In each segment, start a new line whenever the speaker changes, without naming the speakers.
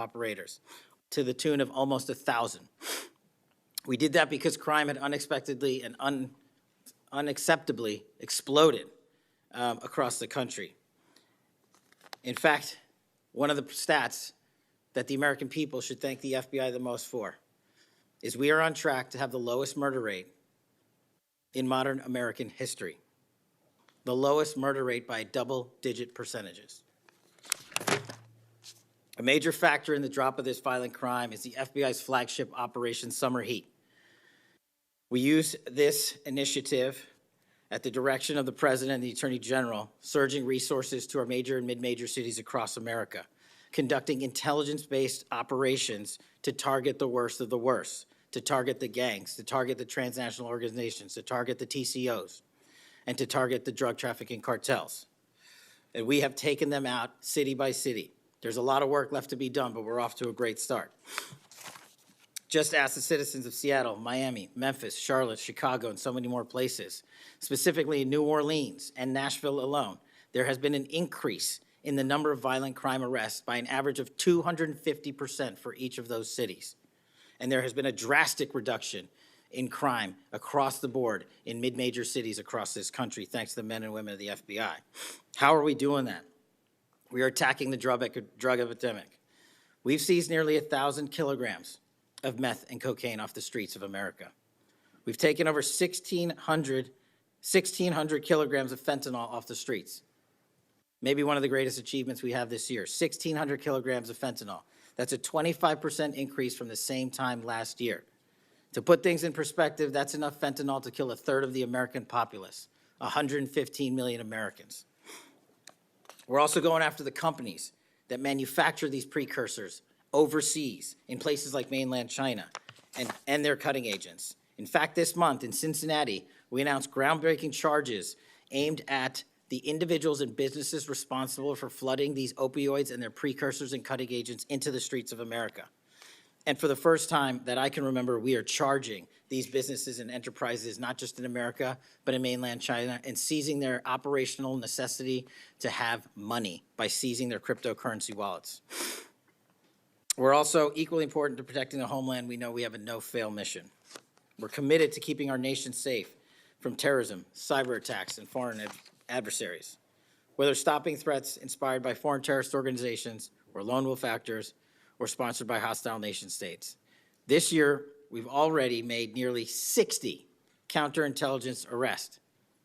operators to the tune of almost 1,000. We did that because crime had unexpectedly and unacceptably exploded across the country. In fact, one of the stats that the American people should thank the FBI the most for is we are on track to have the lowest murder rate in modern American history. The lowest murder rate by double-digit percentages. A major factor in the drop of this violent crime is the FBI's flagship Operation Summer Heat. We use this initiative at the direction of the President and the Attorney General, surging resources to our major and mid-major cities across America, conducting intelligence-based operations to target the worst of the worst, to target the gangs, to target the transnational organizations, to target the TCOs, and to target the drug trafficking cartels. And we have taken them out city by city. There's a lot of work left to be done, but we're off to a great start. Just ask the citizens of Seattle, Miami, Memphis, Charlotte, Chicago, and so many more places. Specifically in New Orleans and Nashville alone, there has been an increase in the number of violent crime arrests by an average of 250% for each of those cities. And there has been a drastic reduction in crime across the board in mid-major cities across this country, thanks to the men and women of the FBI. How are we doing that? We are attacking the drug epidemic. We've seized nearly 1,000 kilograms of meth and cocaine off the streets of America. We've taken over 1,600 kilograms of fentanyl off the streets. Maybe one of the greatest achievements we have this year, 1,600 kilograms of fentanyl. That's a 25% increase from the same time last year. To put things in perspective, that's enough fentanyl to kill a third of the American populace, 115 million Americans. We're also going after the companies that manufacture these precursors overseas in places like mainland China and their cutting agents. In fact, this month in Cincinnati, we announced groundbreaking charges aimed at the individuals and businesses responsible for flooding these opioids and their precursors and cutting agents into the streets of America. And for the first time that I can remember, we are charging these businesses and enterprises, not just in America, but in mainland China, and seizing their operational necessity to have money by seizing their cryptocurrency wallets. We're also equally important to protecting the homeland. We know we have a no-fail mission. We're committed to keeping our nation safe from terrorism, cyber attacks, and foreign adversaries. Whether stopping threats inspired by foreign terrorist organizations or lone wolf actors, or sponsored by hostile nation states. This year, we've already made nearly 60 counterintelligence arrests.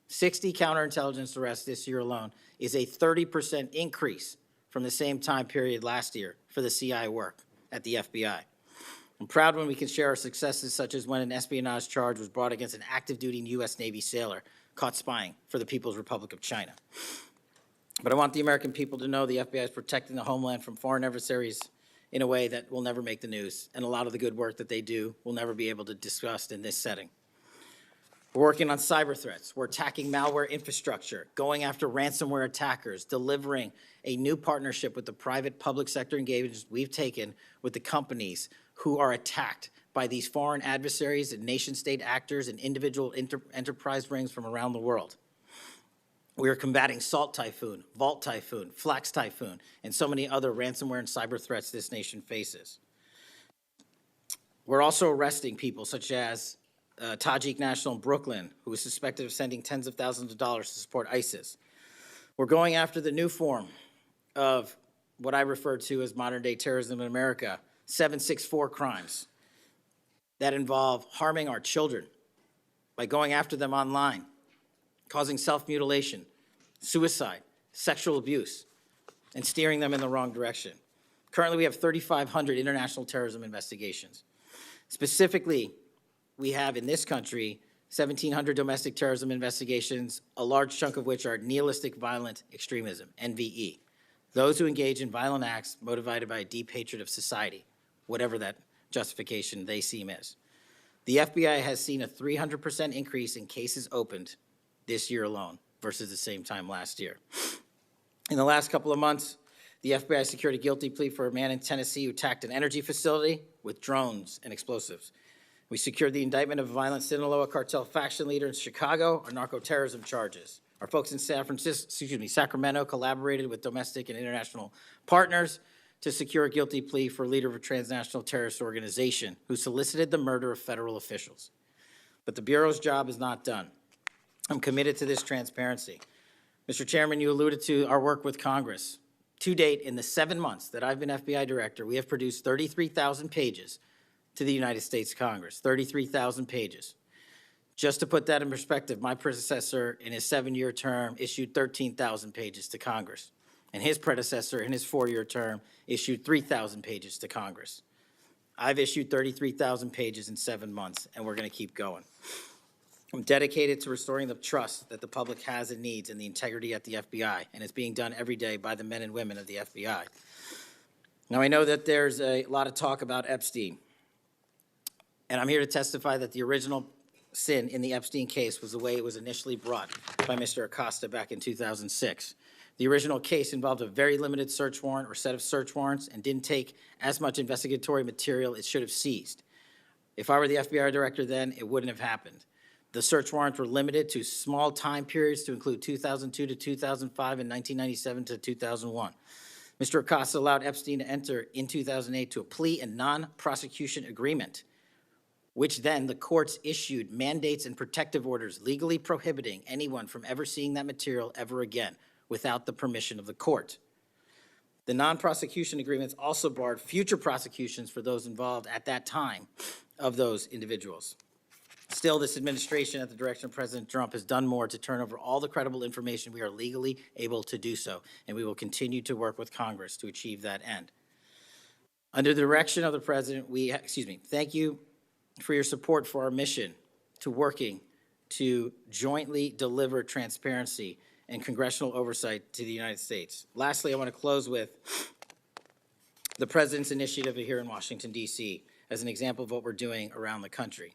60 counterintelligence arrests this year alone is a 30% increase from the same time period last year for the CI work at the FBI. I'm proud when we can share our successes, such as when an espionage charge was brought against an active-duty U.S. Navy sailor caught spying for the People's Republic of China. But I want the American people to know the FBI is protecting the homeland from foreign adversaries in a way that will never make the news, and a lot of the good work that they do will never be able to discuss in this setting. We're working on cyber threats. We're attacking malware infrastructure, going after ransomware attackers, delivering a new partnership with the private public sector engagements we've taken with the companies who are attacked by these foreign adversaries and nation-state actors and individual enterprise rings from around the world. We are combating Salt Typhoon, Vault Typhoon, Flax Typhoon, and so many other ransomware and cyber threats this nation faces. We're also arresting people such as Tajik national in Brooklyn, who is suspected of sending tens of thousands of dollars to support ISIS. We're going after the new form of what I refer to as modern-day terrorism in America, 764 crimes that involve harming our children by going after them online, causing self-mutilation, suicide, sexual abuse, and steering them in the wrong direction. Currently, we have 3,500 international terrorism investigations. Specifically, we have in this country 1,700 domestic terrorism investigations, a large chunk of which are nihilistic violent extremism, NVE. Those who engage in violent acts motivated by a deep hatred of society, whatever that justification they seem is. The FBI has seen a 300% increase in cases opened this year alone versus the same time last year. In the last couple of months, the FBI secured a guilty plea for a man in Tennessee who attacked an energy facility with drones and explosives. We secured the indictment of a violent Sinaloa cartel faction leader in Chicago on narco-terrorism charges. Our folks in Sacramento collaborated with domestic and international partners to secure a guilty plea for a leader of a transnational terrorist organization who solicited the murder of federal officials. But the Bureau's job is not done. I'm committed to this transparency. Mr. Chairman, you alluded to our work with Congress. To date, in the 7 months that I've been FBI director, we have produced 33,000 pages to the United States Congress, 33,000 pages. Just to put that in perspective, my predecessor in his 7-year term issued 13,000 pages to Congress, and his predecessor in his 4-year term issued 3,000 pages to Congress. I've issued 33,000 pages in 7 months, and we're going to keep going. I'm dedicated to restoring the trust that the public has and needs in the integrity at the FBI, and it's being done every day by the men and women of the FBI. Now, I know that there's a lot of talk about Epstein, and I'm here to testify that the original sin in the Epstein case was the way it was initially brought by Mr. Acosta back in 2006. The original case involved a very limited search warrant or set of search warrants and didn't take as much investigatory material it should have seized. If I were the FBI director then, it wouldn't have happened. The search warrants were limited to small time periods to include 2002 to 2005 and 1997 to 2001. Mr. Acosta allowed Epstein to enter in 2008 to a plea and non-prosecution agreement, which then the courts issued mandates and protective orders legally prohibiting anyone from ever seeing that material ever again without the permission of the court. The non-prosecution agreements also barred future prosecutions for those involved at that time of those individuals. Still, this administration, at the direction of President Trump, has done more to turn over all the credible information we are legally able to do so, and we will continue to work with Congress to achieve that end. Under the direction of the President, thank you for your support for our mission to working to jointly deliver transparency and congressional oversight to the United States. Lastly, I want to close with the President's initiative here in Washington, D.C. as an example of what we're doing around the country.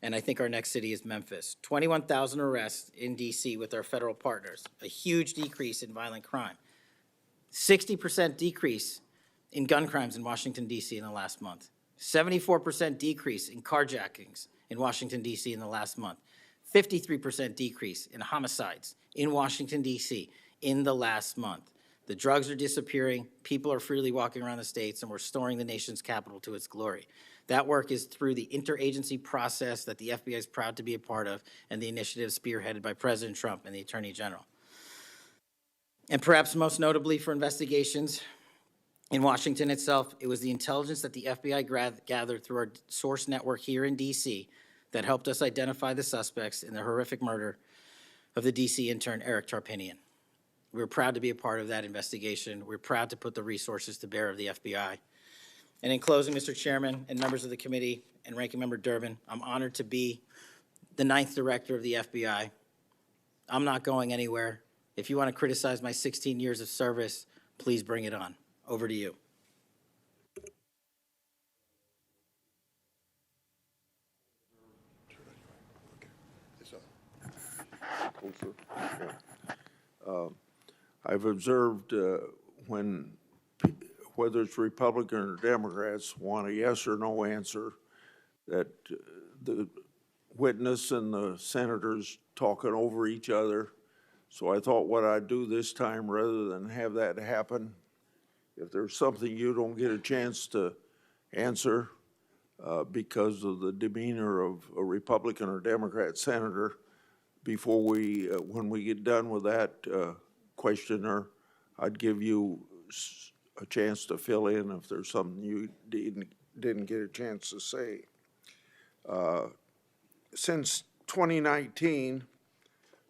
And I think our next city is Memphis. 21,000 arrests in D.C. with our federal partners, a huge decrease in violent crime, 60% decrease in gun crimes in Washington, D.C. in the last month, 74% decrease in carjackings in Washington, D.C. in the last month, 53% decrease in homicides in Washington, D.C. in the last month. The drugs are disappearing, people are freely walking around the states, and we're restoring the nation's capital to its glory. That work is through the interagency process that the FBI is proud to be a part of, and the initiative spearheaded by President Trump and the Attorney General. And perhaps most notably for investigations in Washington itself, it was the intelligence that the FBI gathered through our source network here in D.C. that helped us identify the suspects in the horrific murder of the D.C. intern Eric Tarpinian. We're proud to be a part of that investigation. We're proud to put the resources to bear of the FBI. And in closing, Mr. Chairman and members of the committee and Ranking Member Durbin, I'm honored to be the 9th director of the FBI. I'm not going anywhere. If you want to criticize my 16 years of service, please bring it on. Over to you.
I've observed when, whether it's Republican or Democrats, want a yes or no answer, that the witness and the senators talking over each other. So I thought what I'd do this time, rather than have that happen, if there's something you don't get a chance to answer because of the demeanor of a Republican or Democrat senator, before we, when we get done with that questioner, I'd give you a chance to fill in if there's something you didn't get a chance to say. Since 2019,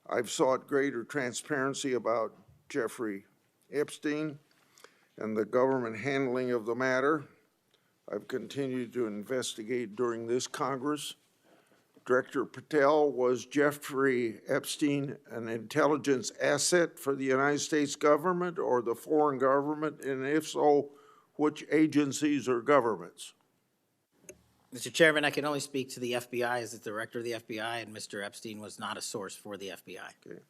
I've sought greater transparency about Jeffrey Epstein and the government handling of the matter. I've continued to investigate during this Congress. Director Patel, was Jeffrey Epstein an intelligence asset for the United States government or the foreign government? And if so, which agencies or governments?
Mr. Chairman, I can only speak to the FBI as the director of the FBI, and Mr. Epstein was not a source for the FBI.
Okay.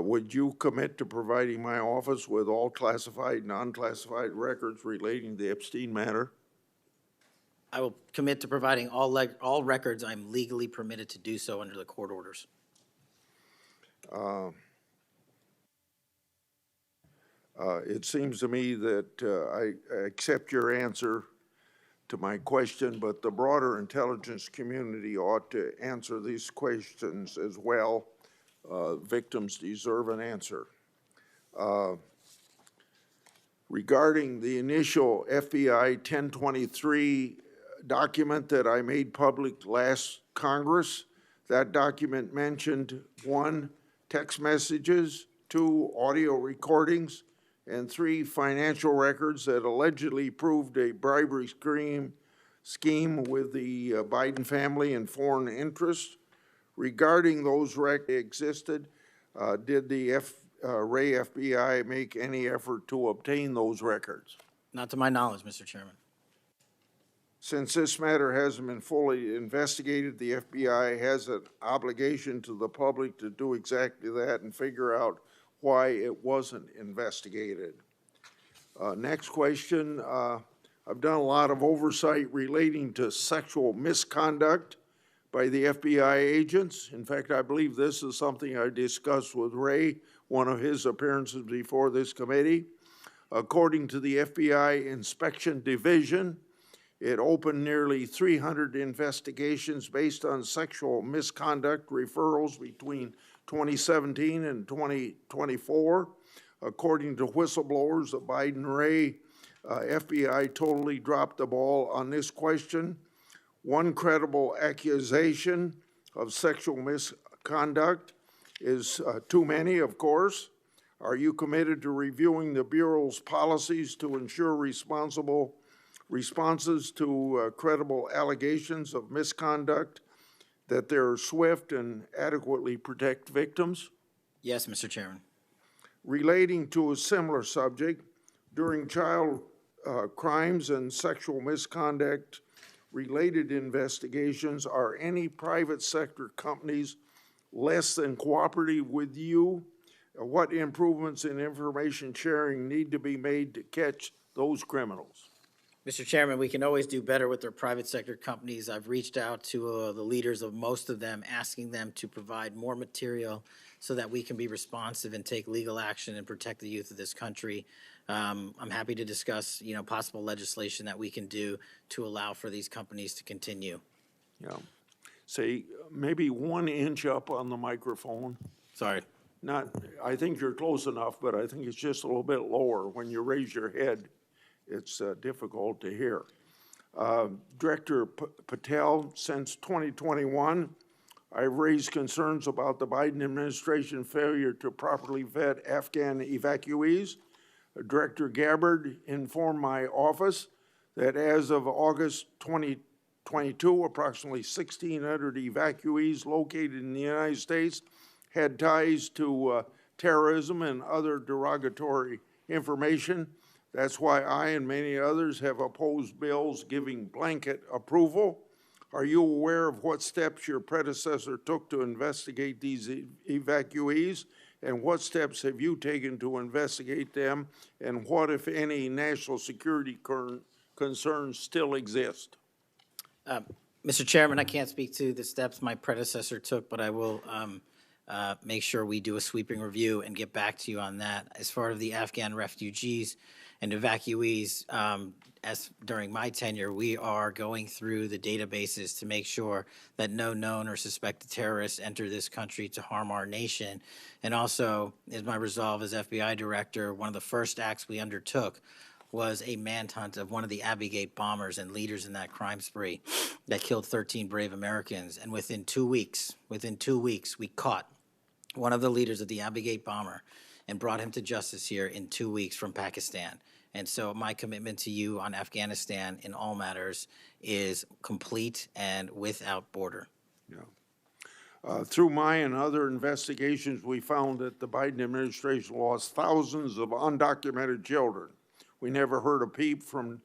Would you commit to providing my office with all classified, non-classified records relating to the Epstein matter?
I will commit to providing all records I'm legally permitted to do so under the court orders.
It seems to me that I accept your answer to my question, but the broader intelligence community ought to answer these questions as well. Victims deserve an answer. Regarding the initial FBI 1023 document that I made public last Congress, that document mentioned 1, text messages, 2, audio recordings, and 3, financial records that allegedly proved a bribery scheme with the Biden family and foreign interests. Regarding those records existed, did the Ray FBI make any effort to obtain those records?
Not to my knowledge, Mr. Chairman.
Since this matter hasn't been fully investigated, the FBI has an obligation to the public to do exactly that and figure out why it wasn't investigated. Next question. I've done a lot of oversight relating to sexual misconduct by the FBI agents. In fact, I believe this is something I discussed with Ray, one of his appearances before this committee. According to the FBI Inspection Division, it opened nearly 300 investigations based on sexual misconduct referrals between 2017 and 2024. According to whistleblowers, the Biden-Ray FBI totally dropped the ball on this question. One credible accusation of sexual misconduct is too many, of course. Are you committed to reviewing the Bureau's policies to ensure responsible responses to credible allegations of misconduct, that they're swift and adequately protect victims?
Yes, Mr. Chairman.
Relating to a similar subject, during child crimes and sexual misconduct related investigations, are any private sector companies less than cooperative with you? What improvements in information sharing need to be made to catch those criminals?
Mr. Chairman, we can always do better with our private sector companies. I've reached out to the leaders of most of them, asking them to provide more material so that we can be responsive and take legal action and protect the youth of this country. I'm happy to discuss, possible legislation that we can do to allow for these companies to continue.
Yeah. Say maybe 1 inch up on the microphone.
Sorry.
I think you're close enough, but I think it's just a little bit lower. When you raise your head, it's difficult to hear. Director Patel, since 2021, I've raised concerns about the Biden administration failure to properly vet Afghan evacuees. Director Gabbard informed my office that as of August 2022, approximately 1,600 evacuees located in the United States had ties to terrorism and other derogatory information. That's why I and many others have opposed bills giving blanket approval. Are you aware of what steps your predecessor took to investigate these evacuees? And what steps have you taken to investigate them? And what, if any, national security concerns still exist?
Mr. Chairman, I can't speak to the steps my predecessor took, but I will make sure we do a sweeping review and get back to you on that. As far as the Afghan refugees and evacuees, as during my tenure, we are going through the databases to make sure that no known or suspected terrorists enter this country to harm our nation. And also, as my resolve as FBI director, one of the first acts we undertook was a manhunt of one of the Abbey Gate bombers and leaders in that crime spree that killed 13 brave Americans. And within 2 weeks, we caught one of the leaders of the Abbey Gate bomber and brought him to justice here in 2 weeks from Pakistan. And so my commitment to you on Afghanistan in all matters is complete and without border.
Yeah. Through my and other investigations, we found that the Biden administration lost thousands of undocumented children. We never heard a peep from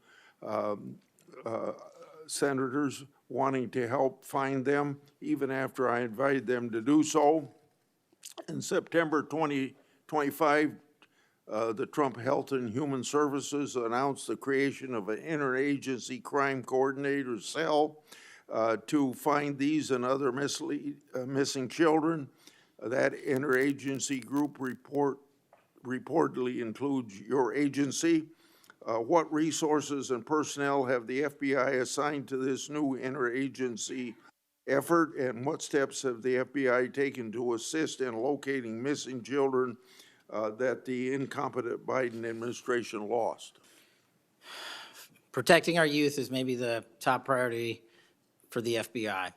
senators wanting to help find them, even after I invited them to do so. In September 2025, the Trump Health and Human Services announced the creation of an interagency crime coordinator cell to find these and other missing children. That interagency group reportedly includes your agency. What resources and personnel have the FBI assigned to this new interagency effort, and what steps have the FBI taken to assist in locating missing children that the incompetent Biden administration lost?
Protecting our youth is maybe the top priority for the FBI.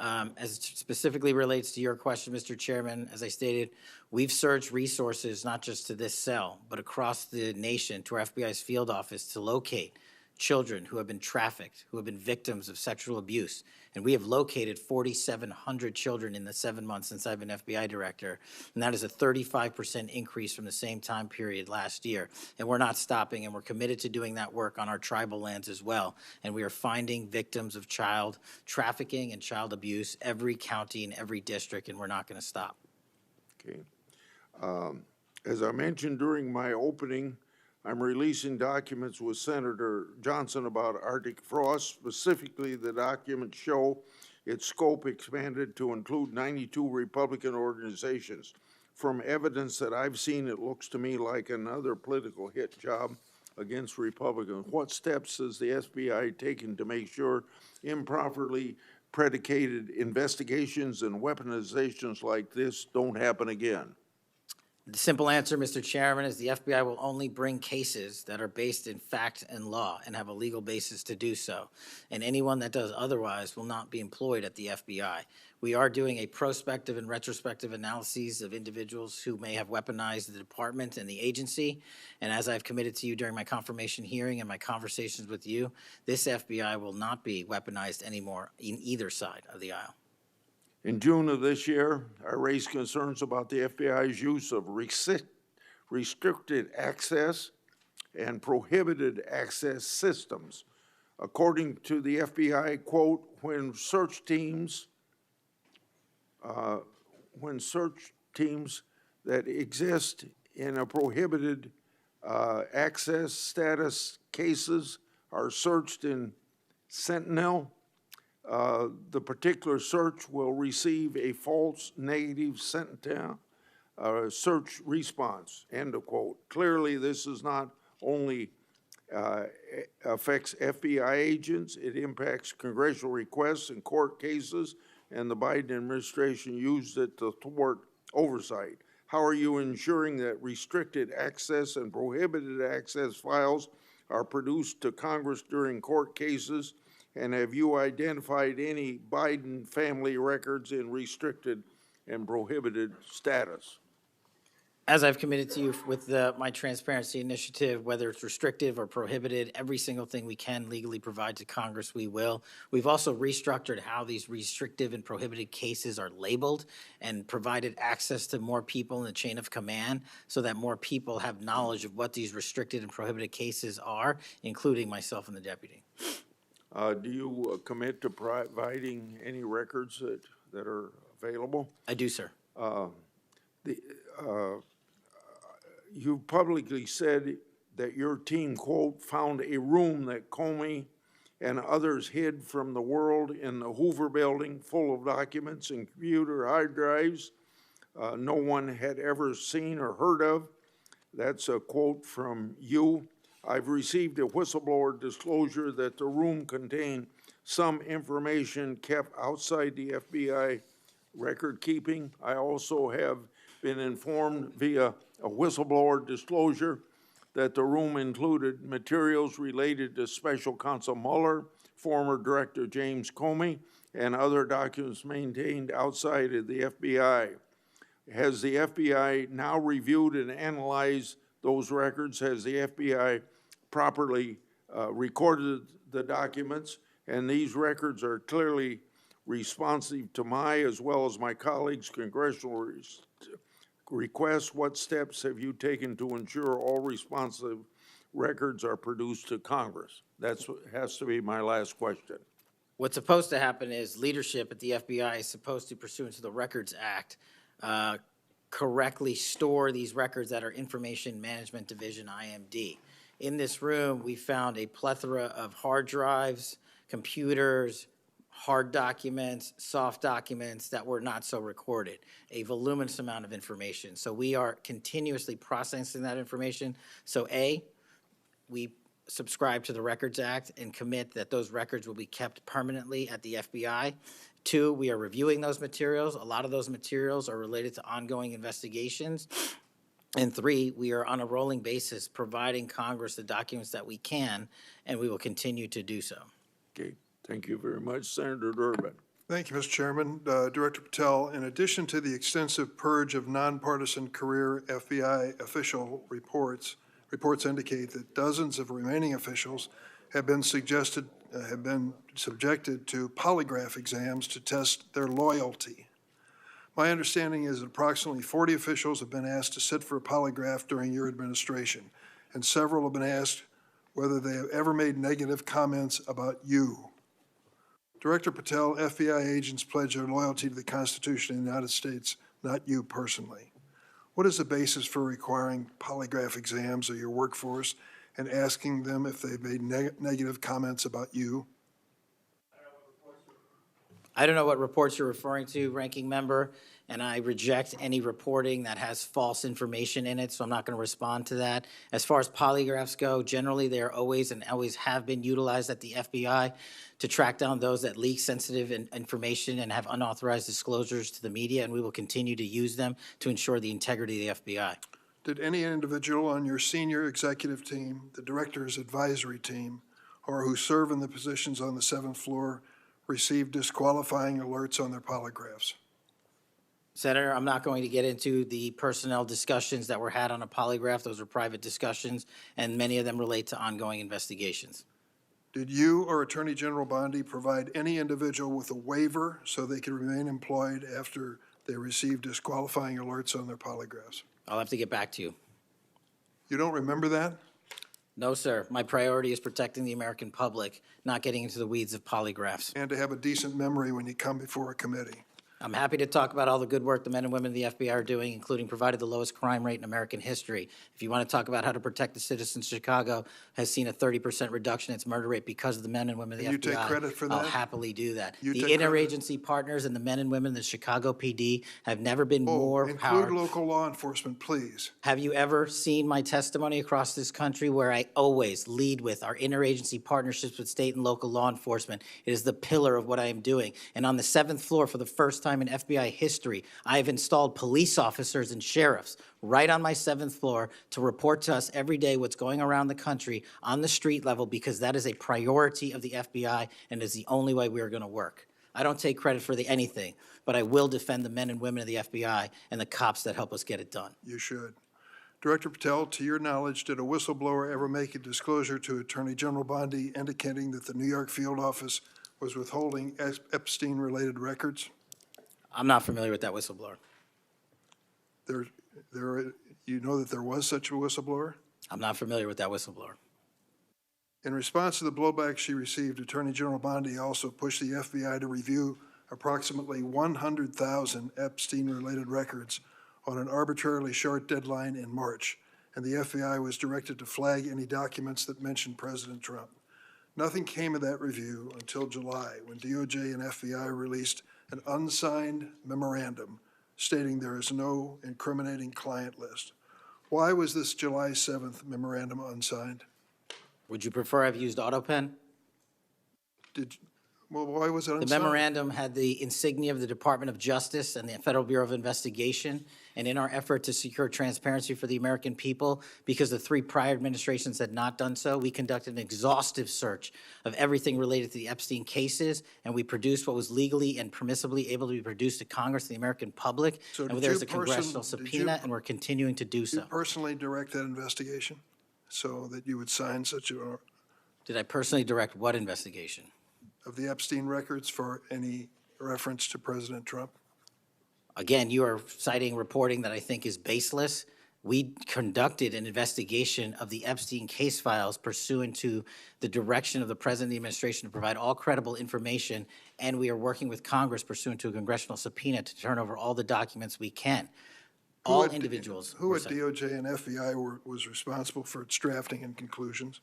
As it specifically relates to your question, Mr. Chairman, as I stated, we've surged resources not just to this cell, but across the nation to our FBI's field office to locate children who have been trafficked, who have been victims of sexual abuse. And we have located 4,700 children in the 7 months since I've been FBI director. And that is a 35% increase from the same time period last year. And we're not stopping, and we're committed to doing that work on our tribal lands as well. And we are finding victims of child trafficking and child abuse every county and every district, and we're not going to stop.
Okay. As I mentioned during my opening, I'm releasing documents with Senator Johnson about Arctic frost. Specifically, the documents show its scope expanded to include 92 Republican organizations. From evidence that I've seen, it looks to me like another political hit job against Republicans. What steps has the FBI taken to make sure improperly predicated investigations and weaponizations like this don't happen again?
The simple answer, Mr. Chairman, is the FBI will only bring cases that are based in fact and law and have a legal basis to do so. And anyone that does otherwise will not be employed at the FBI. We are doing a prospective and retrospective analyses of individuals who may have weaponized the department and the agency. And as I've committed to you during my confirmation hearing and my conversations with you, this FBI will not be weaponized anymore in either side of the aisle.
In June of this year, I raised concerns about the FBI's use of restricted access and prohibited access systems. According to the FBI, quote, when search teams that exist in a prohibited access status cases are searched in Sentinel, the particular search will receive a false negative Sentinel search response, end of quote. Clearly, this is not only affects FBI agents, it impacts congressional requests and court cases, and the Biden administration used it to thwart oversight. How are you ensuring that restricted access and prohibited access files are produced to Congress during court cases? And have you identified any Biden family records in restricted and prohibited status?
As I've committed to you with my transparency initiative, whether it's restrictive or prohibited, every single thing we can legally provide to Congress, we will. We've also restructured how these restrictive and prohibited cases are labeled and provided access to more people in the chain of command so that more people have knowledge of what these restricted and prohibited cases are, including myself and the deputy.
Do you commit to providing any records that are available?
I do, sir.
You publicly said that your team, quote, found a room that Comey and others hid from the world in the Hoover building full of documents and computer hard drives no one had ever seen or heard of. That's a quote from you. I've received a whistleblower disclosure that the room contained some information kept outside the FBI record keeping. I also have been informed via a whistleblower disclosure that the room included materials related to Special Counsel Mueller, former Director James Comey, and other documents maintained outside of the FBI. Has the FBI now reviewed and analyzed those records? Has the FBI properly recorded the documents? And these records are clearly responsive to my, as well as my colleagues' congressional requests. What steps have you taken to ensure all responsive records are produced to Congress? That has to be my last question.
What's supposed to happen is leadership at the FBI is supposed to, pursuant to the Records Act, correctly store these records at our Information Management Division, IMD. In this room, we found a plethora of hard drives, computers, hard documents, soft documents that were not so recorded, a voluminous amount of information. So we are continuously processing that information. So A, we subscribe to the Records Act and commit that those records will be kept permanently at the FBI. Two, we are reviewing those materials. A lot of those materials are related to ongoing investigations. And three, we are on a rolling basis providing Congress the documents that we can, and we will continue to do so.
Okay, thank you very much. Senator Durbin.
Thank you, Mr. Chairman. Director Patel, in addition to the extensive purge of nonpartisan career FBI official reports indicate that dozens of remaining officials have been subjected to polygraph exams to test their loyalty. My understanding is that approximately 40 officials have been asked to sit for a polygraph during your administration, and several have been asked whether they have ever made negative comments about you. Director Patel, FBI agents pledge their loyalty to the Constitution of the United States, not you personally. What is the basis for requiring polygraph exams of your workforce and asking them if they've made negative comments about you?
I don't know what reports you're referring to, Ranking Member, and I reject any reporting that has false information in it, so I'm not going to respond to that. As far as polygraphs go, generally they are always and always have been utilized at the FBI to track down those that leak sensitive information and have unauthorized disclosures to the media, and we will continue to use them to ensure the integrity of the FBI.
Did any individual on your senior executive team, the director's advisory team, or who serve in the positions on the 7th floor receive disqualifying alerts on their polygraphs?
Senator, I'm not going to get into the personnel discussions that were had on a polygraph. Those are private discussions, and many of them relate to ongoing investigations.
Did you or Attorney General Bondi provide any individual with a waiver so they could remain employed after they received disqualifying alerts on their polygraphs?
I'll have to get back to you.
You don't remember that?
No, sir. My priority is protecting the American public, not getting into the weeds of polygraphs.
And to have a decent memory when you come before a committee.
I'm happy to talk about all the good work the men and women of the FBI are doing, including provided the lowest crime rate in American history. If you want to talk about how to protect the citizens, Chicago has seen a 30% reduction in its murder rate because of the men and women of the FBI.
You take credit for that?
I'll happily do that.
You
The
take credit?
interagency partners and the men and women of the Chicago PD have never been more
Include
powerful.
local law enforcement, please.
Have you ever seen my testimony across this country where I always lead with our interagency partnerships with state and local law enforcement? It is the pillar of what I am doing. And on the 7th floor, for the first time in FBI history, I have installed police officers and sheriffs right on my 7th floor to report to us every day what's going around the country on the street level, because that is a priority of the FBI and is the only way we are going to work. I don't take credit for anything, but I will defend the men and women of the FBI and the cops that help us get it done.
You should. Director Patel, to your knowledge, did a whistleblower ever make a disclosure to Attorney General Bondi indicating that the New York field office was withholding Epstein-related records?
I'm not familiar with that whistleblower.
You know that there was such a whistleblower?
I'm not familiar with that whistleblower.
In response to the blowback she received, Attorney General Bondi also pushed the FBI to review approximately 100,000 Epstein-related records on an arbitrarily short deadline in March, and the FBI was directed to flag any documents that mentioned President Trump. Nothing came of that review until July, when DOJ and FBI released an unsigned memorandum stating there is no incriminating client list. Why was this July 7th memorandum unsigned?
Would you prefer I've used AutoPen?
Why was it unsigned?
The memorandum had the insignia of the Department of Justice and the Federal Bureau of Investigation. And in our effort to secure transparency for the American people, because the 3 prior administrations had not done so, we conducted an exhaustive search of everything related to the Epstein cases, and we produced what was legally and permissibly able to be produced to Congress and the American public.
So
And
did
there's
you
a congressional subpoena, and we're continuing to do
Did you
so.
personally direct that investigation so that you would sign such a,
Did I personally direct what investigation?
of the Epstein records for any reference to President Trump?
Again, you are citing reporting that I think is baseless. We conducted an investigation of the Epstein case files pursuant to the direction of the President of the administration to provide all credible information, and we are working with Congress pursuant to a congressional subpoena to turn over all the documents we can. All individuals.
Who
were
at
cited.
DOJ and FBI was responsible for its drafting and conclusions?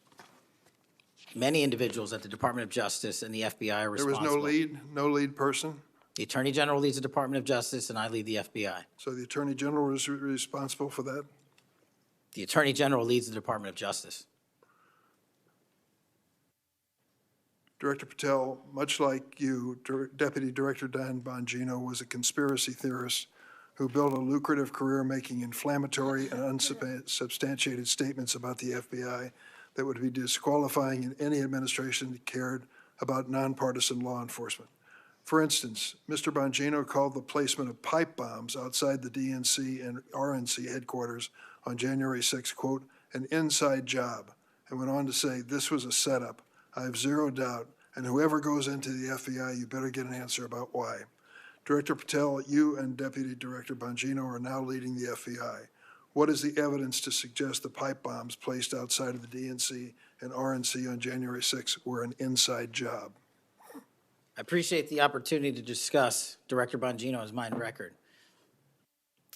Many individuals at the Department of Justice and the FBI are
There was
responsible.
no lead person?
The Attorney General leads the Department of Justice, and I lead the FBI.
So the Attorney General was responsible for that?
The Attorney General leads the Department of Justice.
Director Patel, much like you, Deputy Director Dan Bongino was a conspiracy theorist who built a lucrative career making inflammatory and unsubstantiated statements about the FBI that would be disqualifying in any administration that cared about nonpartisan law enforcement. For instance, Mr. Bongino called the placement of pipe bombs outside the DNC and RNC headquarters on January 6, quote, an inside job, and went on to say this was a setup. I have zero doubt, and whoever goes into the FBI, you better get an answer about why. Director Patel, you and Deputy Director Bongino are now leading the FBI. What is the evidence to suggest the pipe bombs placed outside of the DNC and RNC on January 6 were an inside job?
I appreciate the opportunity to discuss Director Bongino's mind record.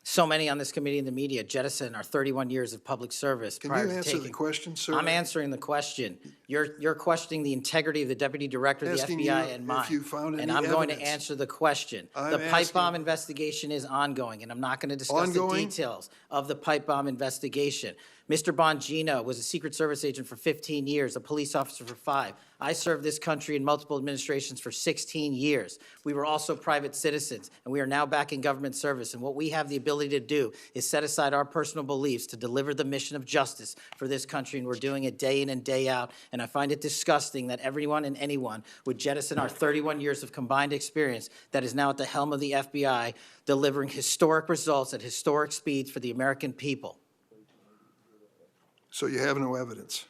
So many on this committee and the media jettison our 31 years of public service.
Can you answer the question, sir?
I'm answering the question. You're questioning the integrity of the Deputy Director of the
Asking
FBI
you
and mine.
if you found any
and I'm going to
evidence.
answer the question.
I'm
The pipe
asking-
bomb investigation is ongoing, and I'm not going to discuss the
Ongoing?
details of the pipe bomb investigation. Mr. Bongino was a Secret Service agent for 15 years, a police officer for 5. I served this country in multiple administrations for 16 years. We were also private citizens, and we are now back in government service. And what we have the ability to do is set aside our personal beliefs to deliver the mission of justice for this country, and we're doing it day in and day out. And I find it disgusting that everyone and anyone would jettison our 31 years of combined experience that is now at the helm of the FBI, delivering historic results at historic speeds for the American people.
So you have no evidence?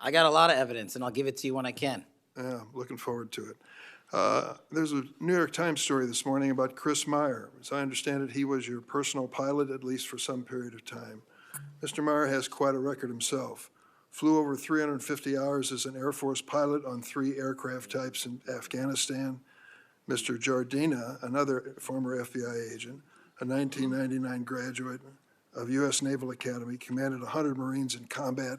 I got a lot of evidence, and I'll give it to you when I can.
Yeah, I'm looking forward to it. There's a New York Times story this morning about Chris Meyer. As I understand it, he was your personal pilot, at least for some period of time. Mr. Meyer has quite a record himself. Flew over 350 hours as an Air Force pilot on 3 aircraft types in Afghanistan. Mr. Jardina, another former FBI agent, a 1999 graduate of U.S. Naval Academy, commanded 100 Marines in combat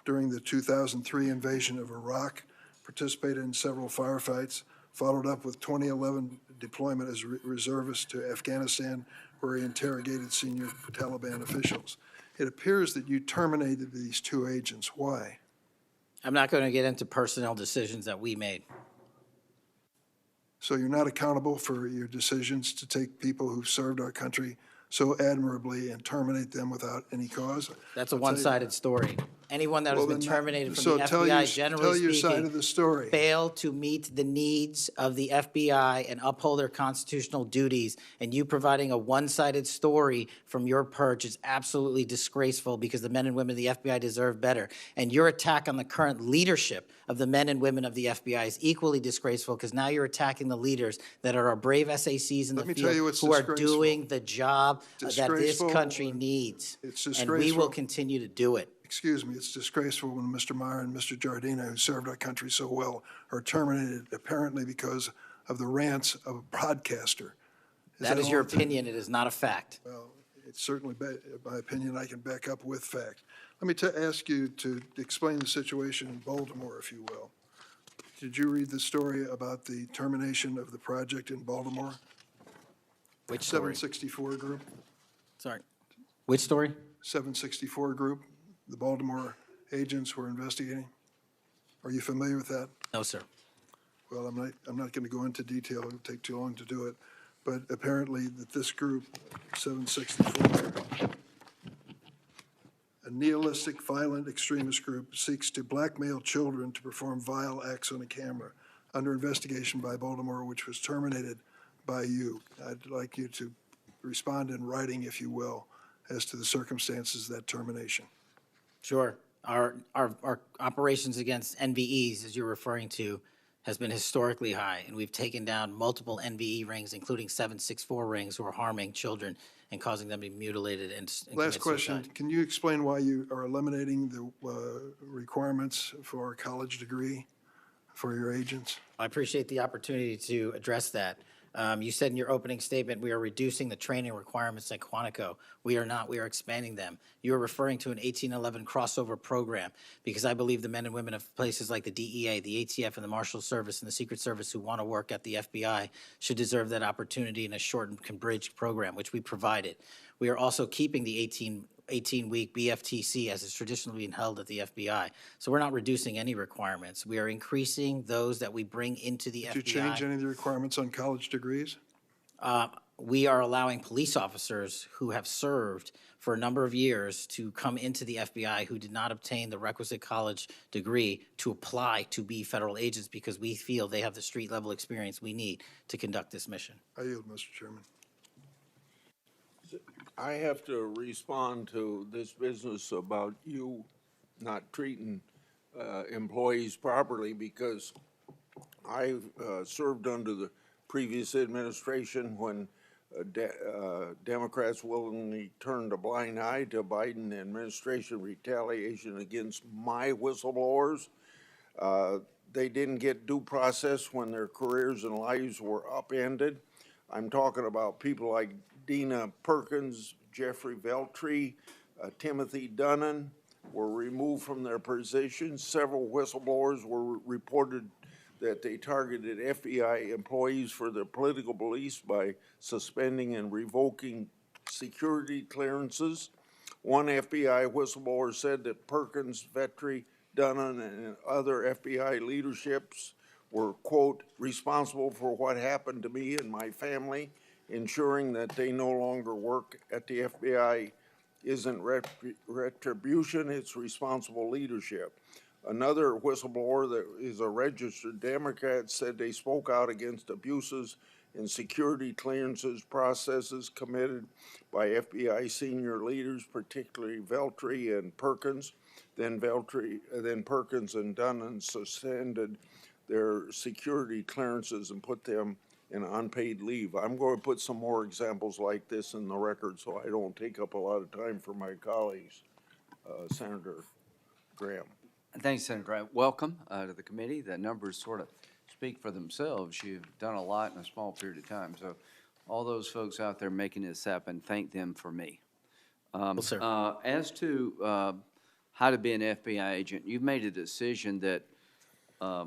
during the 2003 invasion of Iraq, participated in several firefights, followed up with 2011 deployment as reservist to Afghanistan, where he interrogated senior Taliban officials. It appears that you terminated these 2 agents. Why?
I'm not going to get into personnel decisions that we made.
So you're not accountable for your decisions to take people who served our country so admirably and terminate them without any cause?
That's a
I'll tell you-
one-sided story. Anyone that has
Well,
been
then
terminated from
so
the
tell
FBI,
your-
generally
tell your side
speaking,
of the story.
failed to meet the needs of the FBI and uphold their constitutional duties. And you providing a one-sided story from your perch is absolutely disgraceful, because the men and women of the FBI deserve better. And your attack on the current leadership of the men and women of the FBI is equally disgraceful, because now you're attacking the leaders that are our brave SACs in
Let
the
me tell you
field
what's
who are
disgraceful.
doing the job that this
Disgraceful.
country needs.
It's
And we will
disgraceful.
continue to do it.
Excuse me, it's disgraceful when Mr. Meyer and Mr. Jardina, who served our country so well, are terminated apparently because of the rants of a broadcaster.
That is your
all it-
opinion. It is not a fact.
Well, it's certainly my opinion I can back up with fact. Let me ask you to explain the situation in Baltimore, if you will. Did you read the story about the termination of the project in Baltimore?
Which story?
764 Group?
Sorry. Which story?
764 Group, the Baltimore agents were investigating. Are you familiar with that?
No, sir.
Well, I'm not going to go into detail. It would take too long to do it. But apparently that this group, 764, a nihilistic, violent extremist group, seeks to blackmail children to perform vile acts on a camera under investigation by Baltimore, which was terminated by you. I'd like you to respond in writing, if you will, as to the circumstances of that termination.
Sure. Our operations against NVEs, as you're referring to, has been historically high, and we've taken down multiple NVE rings, including 764 rings, who are harming children and causing them to be mutilated and
Last
commit
question,
suicide.
can you explain why you are eliminating the requirements for a college degree for your agents?
I appreciate the opportunity to address that. You said in your opening statement, we are reducing the training requirements at Quantico. We are not, we are expanding them. You are referring to an 1811 crossover program because I believe the men and women of places like the DEA, the ATF, and the Marshal Service and the Secret Service who want to work at the FBI should deserve that opportunity in a shortened bridge program, which we provided. We are also keeping the 18-week BFTC as is traditionally being held at the FBI. So we're not reducing any requirements. We are increasing those that we bring into the FBI.
Did you change any of the requirements on college degrees?
We are allowing police officers who have served for a number of years to come into the FBI who did not obtain the requisite college degree to apply to be federal agents because we feel they have the street-level experience we need to conduct this mission.
I yield, Mr. Chairman.
I have to respond to this business about you not treating employees properly because I served under the previous administration when Democrats willingly turned a blind eye to Biden administration retaliation against my whistleblowers. They didn't get due process when their careers and lives were upended. I'm talking about people like Dina Perkins, Jeffrey Veltri, Timothy Dunnan were removed from their positions. Several whistleblowers were reported that they targeted FBI employees for their political beliefs by suspending and revoking security clearances. One FBI whistleblower said that Perkins, Veltri, Dunnan, and other FBI leaderships were, quote, responsible for what happened to me and my family. Ensuring that they no longer work at the FBI isn't retribution, it's responsible leadership. Another whistleblower that is a registered Democrat said they spoke out against abuses in security clearances processes committed by FBI senior leaders, particularly Veltri and Perkins. Then Perkins and Dunnan suspended their security clearances and put them in unpaid leave. I'm going to put some more examples like this in the record so I don't take up a lot of time for my colleagues. Senator Graham.
Thanks, Senator Graham. Welcome to the committee. The numbers sort of speak for themselves. You've done a lot in a small period of time. So all those folks out there making this happen, thank them for me.
Well, sir.
As to how to be an FBI agent, you've made a decision that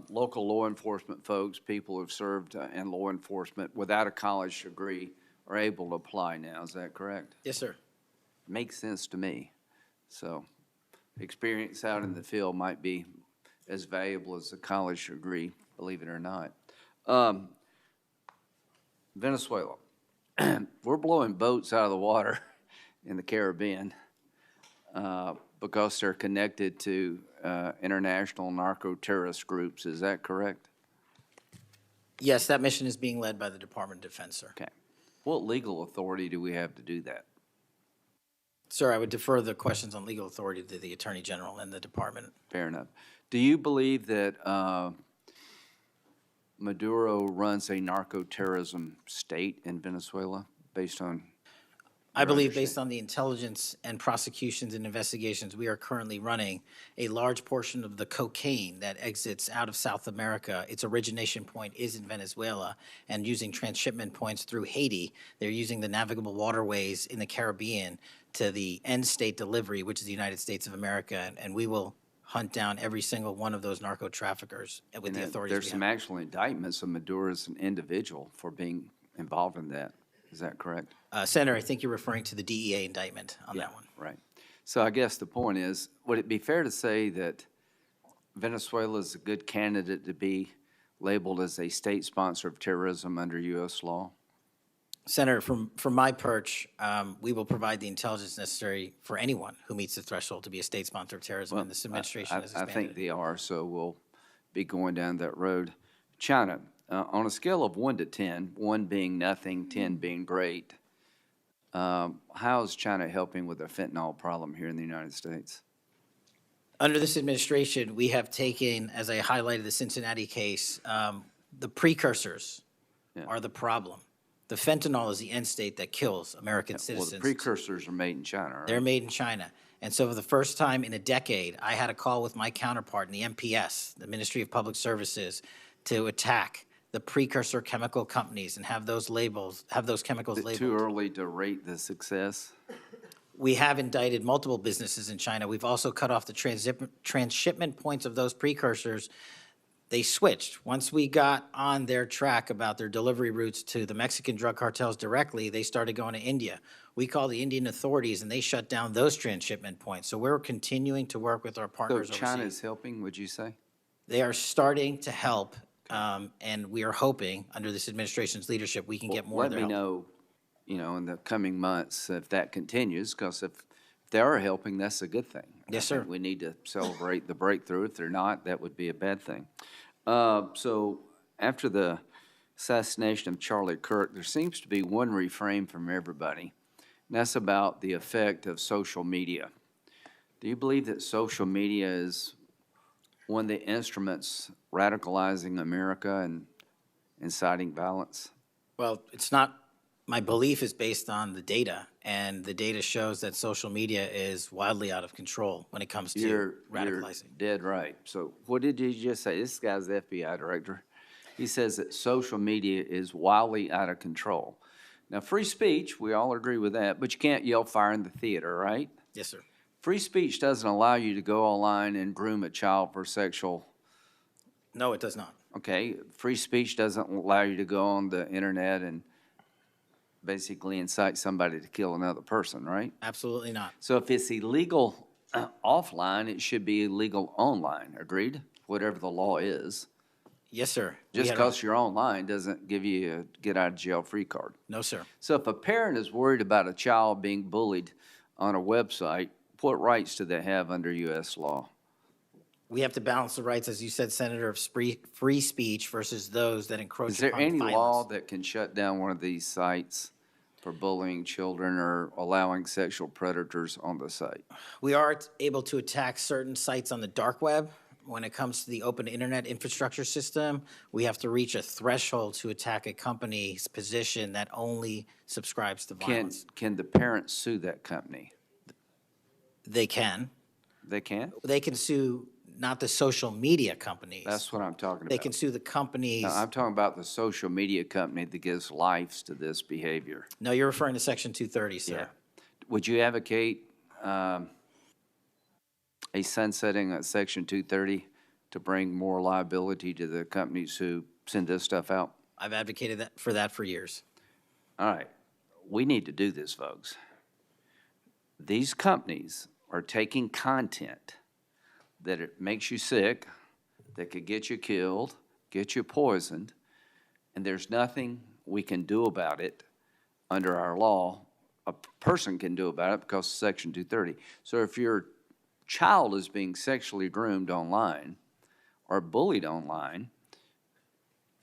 local law enforcement folks, people who've served in law enforcement without a college degree are able to apply now. Is that correct?
Yes, sir.
Makes sense to me. So experience out in the field might be as valuable as a college degree, believe it or not. Venezuela. We're blowing boats out of the water in the Caribbean because they're connected to international narco-terrorist groups. Is that correct?
Yes, that mission is being led by the Department of Defense, sir.
Okay. What legal authority do we have to do that?
Sir, I would defer the questions on legal authority to the Attorney General and the Department.
Fair enough. Do you believe that Maduro runs a narco-terrorism state in Venezuela based on?
I believe based on the intelligence and prosecutions and investigations we are currently running, a large portion of the cocaine that exits out of South America, its origination point is in Venezuela, and using transshipment points through Haiti, they're using the navigable waterways in the Caribbean to the end state delivery, which is the United States of America, and we will hunt down every single one of those narco traffickers with the authorities.
There's some actual indictments of Maduro as an individual for being involved in that. Is that correct?
Senator, I think you're referring to the DEA indictment on that one.
Right. So I guess the point is, would it be fair to say that Venezuela is a good candidate to be labeled as a state sponsor of terrorism under U.S. law?
Senator, from my perch, we will provide the intelligence necessary for anyone who meets the threshold to be a state sponsor of terrorism, and this administration has
I
expanded
think
it.
they are, so we'll be going down that road. China, on a scale of 1 to 10, 1 being nothing, 10 being great, how is China helping with the fentanyl problem here in the United States?
Under this administration, we have taken, as I highlighted the Cincinnati case, the precursors are the problem. The fentanyl is the end state that kills American citizens.
Well, the precursors are made in China, right?
They're made in China. And so for the first time in a decade, I had a call with my counterpart in the MPS, the Ministry of Public Services, to attack the precursor chemical companies and have those chemicals
Is it
labeled.
too early to rate the success?
We have indicted multiple businesses in China. We've also cut off the transshipment points of those precursors. They switched. Once we got on their track about their delivery routes to the Mexican drug cartels directly, they started going to India. We called the Indian authorities, and they shut down those transshipment points. So we're continuing to work with our
So
partners
China
overseas.
is helping, would you say?
They are starting to help, and we are hoping, under this administration's leadership, we can get more of their
Let me
help.
know, in the coming months if that continues, because if they are helping, that's a good thing.
Yes,
I think
sir.
we need to celebrate the breakthrough. If they're not, that would be a bad thing. So after the assassination of Charlie Kirk, there seems to be one refrain from everybody, and that's about the effect of social media. Do you believe that social media is one of the instruments radicalizing America and inciting violence?
Well, it's not, my belief is based on the data, and the data shows that social media is wildly out of control when it comes to
You're
radicalizing.
dead right. So what did you just say? This guy's the FBI director. He says that social media is wildly out of control. Now, free speech, we all agree with that, but you can't yell fire in the theater, right?
Yes, sir.
Free speech doesn't allow you to go online and groom a child for sexual,
No, it does not.
okay? Free speech doesn't allow you to go on the internet and basically incite somebody to kill another person, right?
Absolutely not.
So if it's illegal offline, it should be illegal online, agreed? Whatever the law is.
Yes, sir. We
Just
had
because you're online doesn't give you a get-out-of-jail-free card.
No, sir.
So if a parent is worried about a child being bullied on a website, what rights do they have under U.S. law?
We have to balance the rights, as you said, Senator, of free speech versus those that encroach
Is there
upon
any
violence.
law that can shut down one of these sites for bullying children or allowing sexual predators on the site?
We are able to attack certain sites on the dark web. When it comes to the open internet infrastructure system, we have to reach a threshold to attack a company's position that only subscribes to violence.
Can the parents sue that company?
They can.
They can?
They can sue not the social media companies.
That's what I'm talking about.
They can sue the companies.
No, I'm talking about the social media company that gives lives to this behavior.
No, you're referring to Section 230, sir.
Yeah. Would you advocate a sunsetting of Section 230 to bring more liability to the companies who send this stuff out?
I've advocated for that for years.
All right. We need to do this, folks. These companies are taking content that it makes you sick, that could get you killed, get you poisoned, and there's nothing we can do about it under our law. A person can do about it because of Section 230. So if your child is being sexually groomed online or bullied online,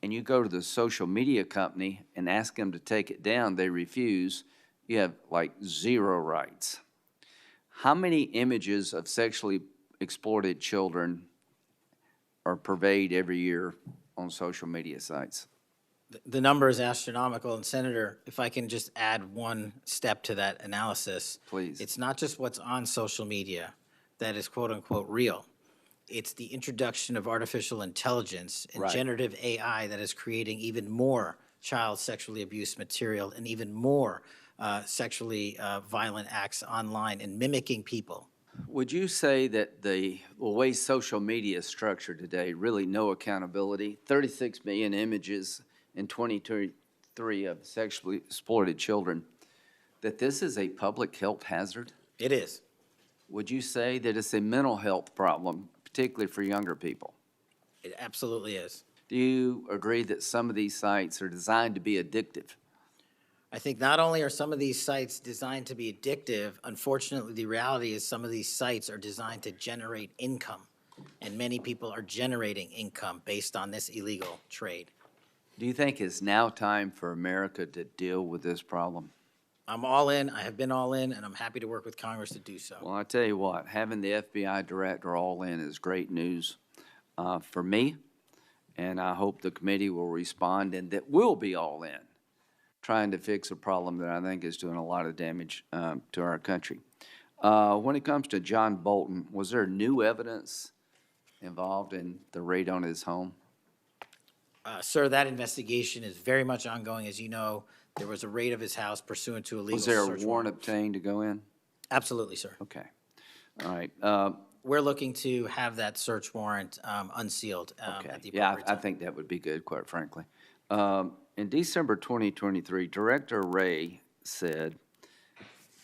and you go to the social media company and ask them to take it down, they refuse, you have like zero rights. How many images of sexually exploited children are purveyed every year on social media sites?
The number is astronomical, and Senator, if I can just add one step to that analysis.
Please.
It's not just what's on social media that is quote-unquote real. It's the introduction of artificial intelligence and
Right.
generative AI that is creating even more child sexually abused material and even more sexually violent acts online and mimicking people.
Would you say that the way social media is structured today, really no accountability, 36 million images in 2023 of sexually exploited children, that this is a public health hazard?
It is.
Would you say that it's a mental health problem, particularly for younger people?
It absolutely is.
Do you agree that some of these sites are designed to be addictive?
I think not only are some of these sites designed to be addictive, unfortunately, the reality is some of these sites are designed to generate income, and many people are generating income based on this illegal trade.
Do you think it's now time for America to deal with this problem?
I'm all in, I have been all in, and I'm happy to work with Congress to do so.
Well, I tell you what, having the FBI director all in is great news for me, and I hope the committee will respond and that we'll be all in, trying to fix a problem that I think is doing a lot of damage to our country. When it comes to John Bolton, was there new evidence involved in the raid on his home?
Sir, that investigation is very much ongoing. As you know, there was a raid of his house pursuant to a legal
Was there a
search
warrant obtained to go in?
Absolutely, sir.
Okay. All right.
We're looking to have that search warrant unsealed
Okay.
at the
Yeah,
appropriate
I
time.
think that would be good, quite frankly. In December 2023, Director Ray said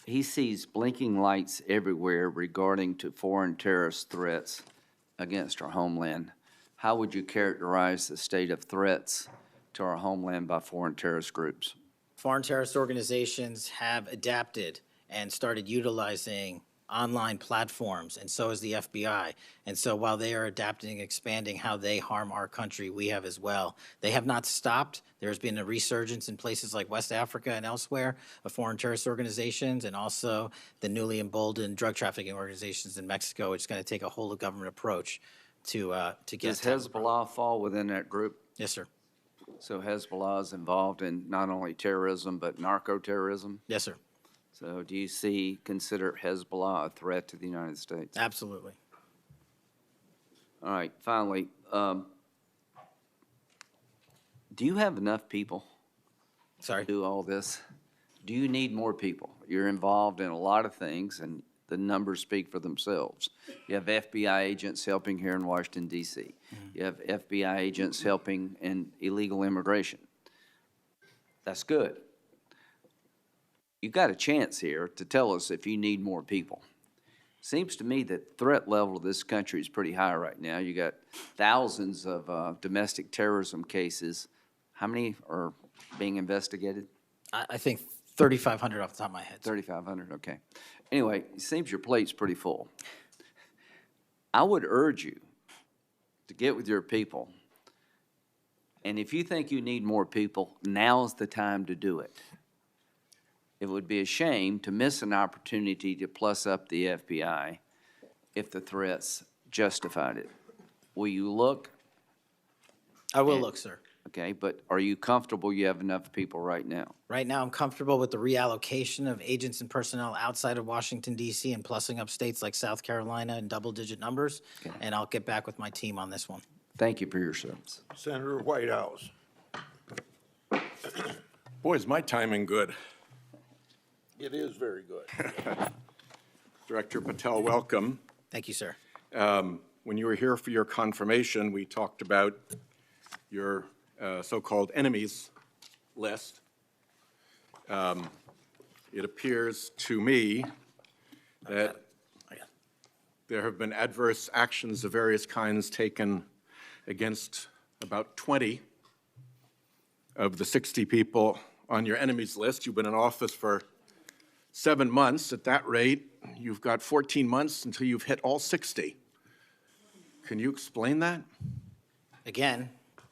he sees blinking lights everywhere regarding to foreign terrorist threats against our homeland. How would you characterize the state of threats to our homeland by foreign terrorist groups?
Foreign terrorist organizations have adapted and started utilizing online platforms, and so has the FBI. And so while they are adapting and expanding how they harm our country, we have as well. They have not stopped. There's been a resurgence in places like West Africa and elsewhere of foreign terrorist organizations, and also the newly emboldened drug trafficking organizations in Mexico. It's going to take a whole of government approach to get.
Does Hezbollah fall within that group?
Yes, sir.
So Hezbollah is involved in not only terrorism, but narco-terrorism?
Yes, sir.
So do you consider Hezbollah a threat to the United States?
Absolutely.
All right, finally, do you have enough people
Sorry.
to do all this? Do you need more people? You're involved in a lot of things, and the numbers speak for themselves. You have FBI agents helping here in Washington, D.C. You have FBI agents helping in illegal immigration. That's good. You've got a chance here to tell us if you need more people. Seems to me that threat level of this country is pretty high right now. You got thousands of domestic terrorism cases. How many are being investigated?
I think 3,500 off the top of my head.
3,500, okay. Anyway, it seems your plate's pretty full. I would urge you to get with your people, and if you think you need more people, now's the time to do it. It would be a shame to miss an opportunity to plus up the FBI if the threats justified it. Will you look?
I will look, sir.
Okay, but are you comfortable you have enough people right now?
Right now, I'm comfortable with the reallocation of agents and personnel outside of Washington, D.C. and plussing up states like South Carolina in double-digit numbers, and I'll get back with my team on this one.
Thank you for your service.
Senator Whitehouse.
Boy, is my timing good.
It is very good.
Director Patel, welcome.
Thank you, sir.
When you were here for your confirmation, we talked about your so-called enemies list. It appears to me that there have been adverse actions of various kinds taken against about 20 of the 60 people on your enemies list. You've been in office for 7 months. At that rate, you've got 14 months until you've hit all 60. Can you explain that?
Again,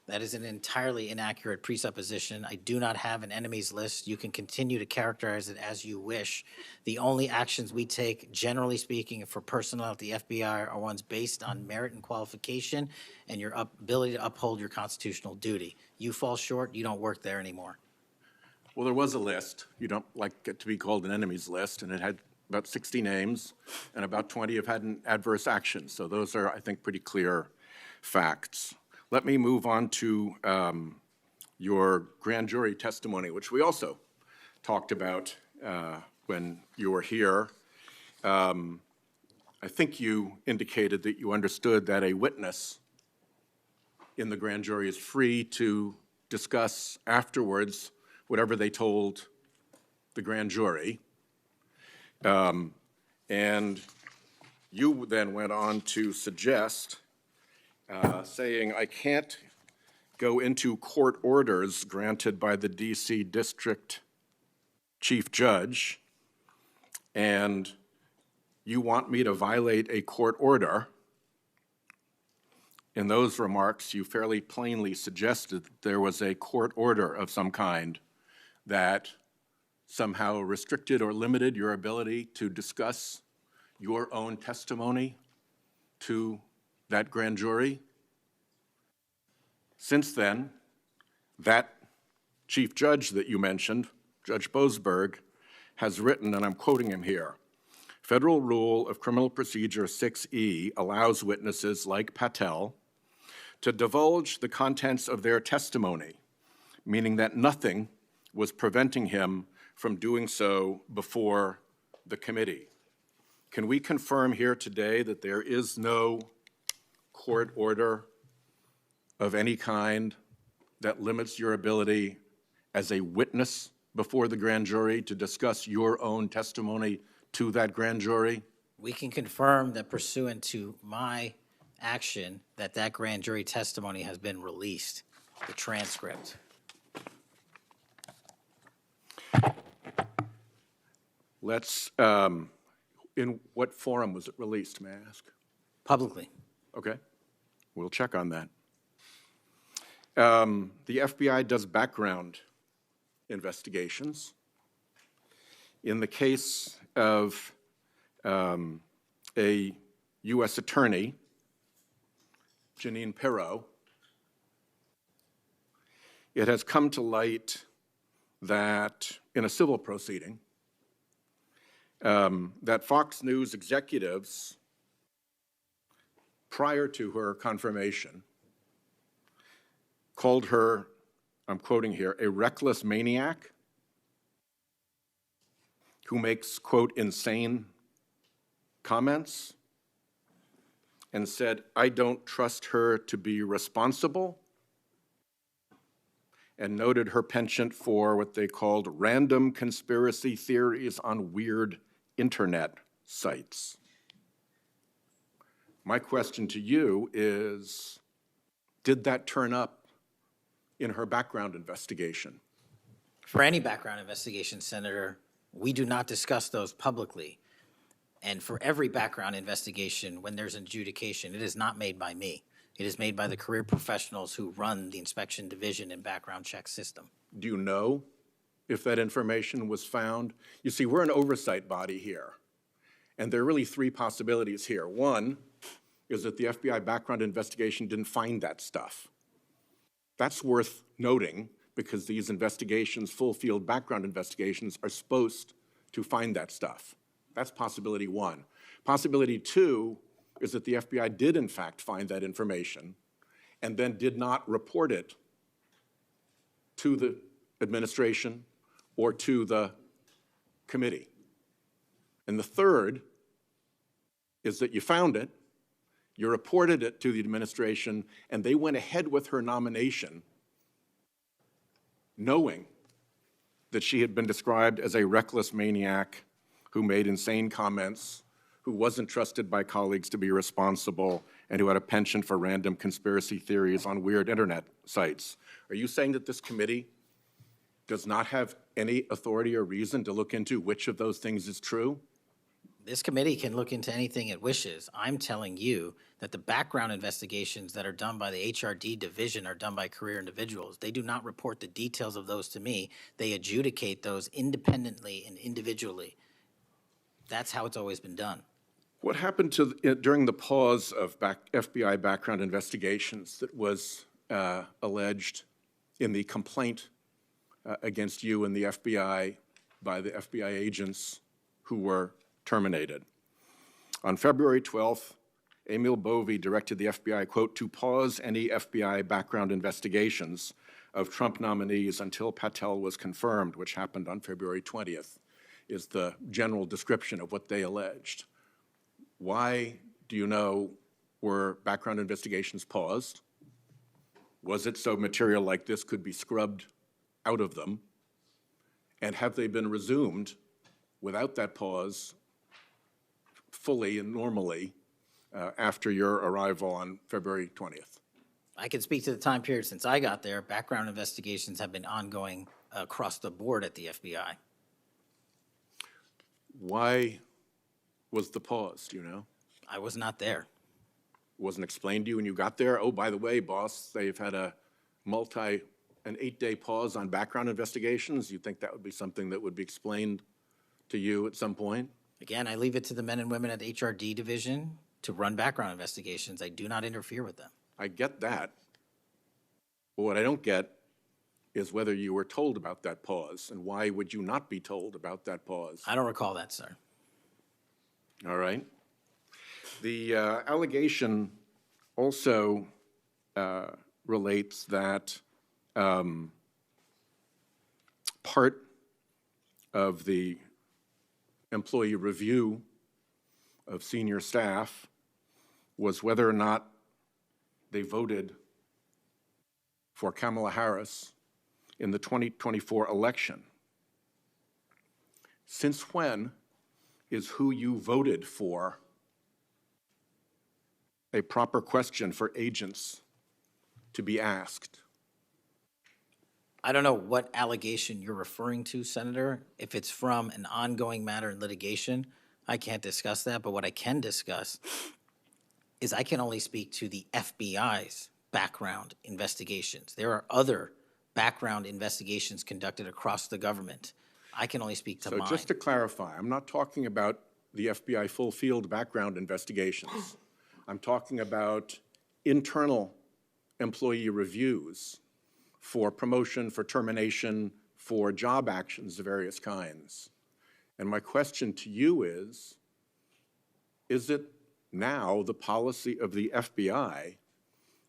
that is an entirely inaccurate presupposition. I do not have an enemies list. You can continue to characterize it as you wish. The only actions we take, generally speaking, for personnel at the FBI are ones based on merit and qualification and your ability to uphold your constitutional duty. You fall short, you don't work there anymore.
Well, there was a list. You don't like it to be called an enemies list, and it had about 60 names, and about 20 have had an adverse action. So those are, I think, pretty clear facts. Let me move on to your grand jury testimony, which we also talked about when you were here. I think you indicated that you understood that a witness in the grand jury is free to discuss afterwards whatever they told the grand jury. And you then went on to suggest, saying, I can't go into court orders granted by the D.C. District Chief Judge, and you want me to violate a court order. In those remarks, you fairly plainly suggested that there was a court order of some kind that somehow restricted or limited your ability to discuss your own testimony to that grand jury. Since then, that chief judge that you mentioned, Judge Boasberg, has written, and I'm quoting him here, Federal Rule of Criminal Procedure 6E allows witnesses like Patel to divulge the contents of their testimony, meaning that nothing was preventing him from doing so before the committee. Can we confirm here today that there is no court order of any kind that limits your ability as a witness before the grand jury to discuss your own testimony to that grand jury?
We can confirm that pursuant to my action, that grand jury testimony has been released, the transcript.
Let's, in what forum was it released, may I ask?
Publicly.
Okay, we'll check on that. The FBI does background investigations. In the case of a U.S. attorney, Janine Pirro, it has come to light that in a civil proceeding, that Fox News executives, prior to her confirmation, called her, I'm quoting here, a reckless maniac who makes, quote, insane comments, and said, I don't trust her to be responsible, and noted her penchant for what they called random conspiracy theories on weird internet sites. My question to you is, did that turn up in her background investigation?
For any background investigation, Senator, we do not discuss those publicly. And for every background investigation, when there's an adjudication, it is not made by me. It is made by the career professionals who run the inspection division and background check system.
Do you know if that information was found? You see, we're an oversight body here, and there are really three possibilities here. One is that the FBI background investigation didn't find that stuff. That's worth noting because these investigations, full field background investigations, are supposed to find that stuff. That's possibility one. Possibility two is that the FBI did in fact find that information and then did not report it to the administration or to the committee. And the third is that you found it, you reported it to the administration, and they went ahead with her nomination knowing that she had been described as a reckless maniac who made insane comments, who wasn't trusted by colleagues to be responsible, and who had a penchant for random conspiracy theories on weird internet sites. Are you saying that this committee does not have any authority or reason to look into which of those things is true?
This committee can look into anything it wishes. I'm telling you that the background investigations that are done by the HRD division are done by career individuals. They do not report the details of those to me. They adjudicate those independently and individually. That's how it's always been done.
What happened during the pause of FBI background investigations that was alleged in the complaint against you and the FBI by the FBI agents who were terminated? On February 12th, Emil Bovee directed the FBI, quote, to pause any FBI background investigations of Trump nominees until Patel was confirmed, which happened on February 20th, is the general description of what they alleged. Why, do you know, were background investigations paused? Was it so material like this could be scrubbed out of them? And have they been resumed without that pause fully and normally after your arrival on February 20th?
I can speak to the time period since I got there. Background investigations have been ongoing across the board at the FBI.
Why was the pause, do you know?
I was not there.
Wasn't explained to you when you got there? Oh, by the way, boss, they've had an 8-day pause on background investigations. You think that would be something that would be explained to you at some point?
Again, I leave it to the men and women at the HRD division to run background investigations. I do not interfere with them.
I get that. But what I don't get is whether you were told about that pause, and why would you not be told about that pause?
I don't recall that, sir.
All right. The allegation also relates that part of the employee review of senior staff was whether or not they voted for Kamala Harris in the 2024 election. Since when is who you voted for a proper question for agents to be asked?
I don't know what allegation you're referring to, Senator. If it's from an ongoing matter in litigation, I can't discuss that, but what I can discuss is I can only speak to the FBI's background investigations. There are other background investigations conducted across the government. I can only speak to
So
mine.
just to clarify, I'm not talking about the FBI full field background investigations. I'm talking about internal employee reviews for promotion, for termination, for job actions of various kinds. And my question to you is it now the policy of the FBI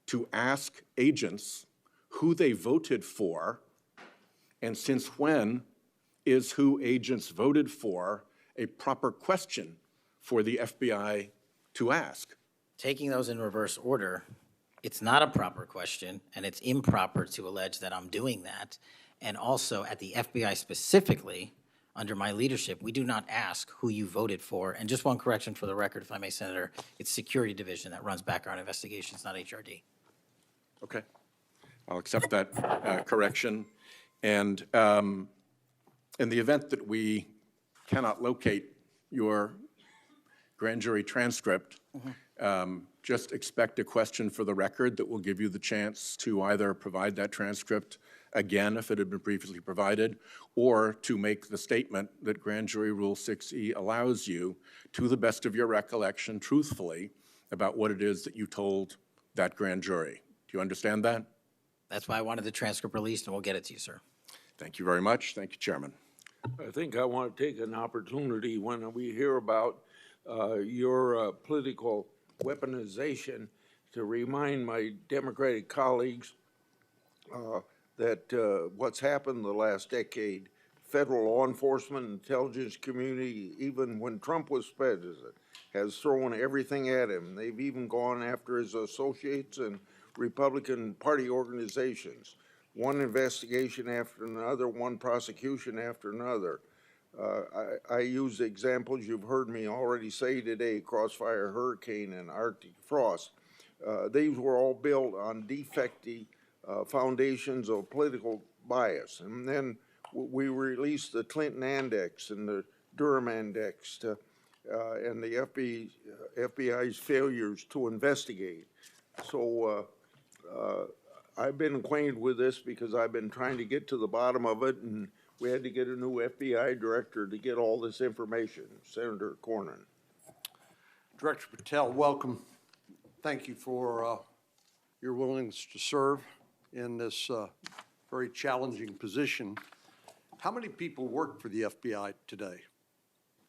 to ask agents who they voted for, and since when is who agents voted for a proper question for the FBI to ask?
Taking those in reverse order, it's not a proper question, and it's improper to allege that I'm doing that. And also, at the FBI specifically, under my leadership, we do not ask who you voted for. And just one correction for the record, if I may, Senator, it's Security Division that runs background investigations, not HRD.
Okay, I'll accept that correction. And in the event that we cannot locate your grand jury transcript, just expect a question for the record that will give you the chance to either provide that transcript again if it had been previously provided, or to make the statement that Grand Jury Rule 6E allows you, to the best of your recollection, truthfully, about what it is that you told that grand jury. Do you understand that?
That's why I wanted the transcript released, and we'll get it to you, sir.
Thank you very much. Thank you, Chairman.
I think I want to take an opportunity when we hear about your political weaponization to remind my Democratic colleagues that what's happened the last decade, federal law enforcement, intelligence community, even when Trump was president, has thrown everything at him. They've even gone after his associates and Republican Party organizations. One investigation after another, one prosecution after another. I use examples you've heard me already say today, Crossfire Hurricane and Arctic Frost. These were all built on defective foundations of political bias. And then we released the Clinton Index and the Durham Index and the FBI's failures to investigate. So I've been acquainted with this because I've been trying to get to the bottom of it, and we had to get a new FBI director to get all this information, Senator Cornyn.
Director Patel, welcome. Thank you for your willingness to serve in this very challenging position. How many people work for the FBI today?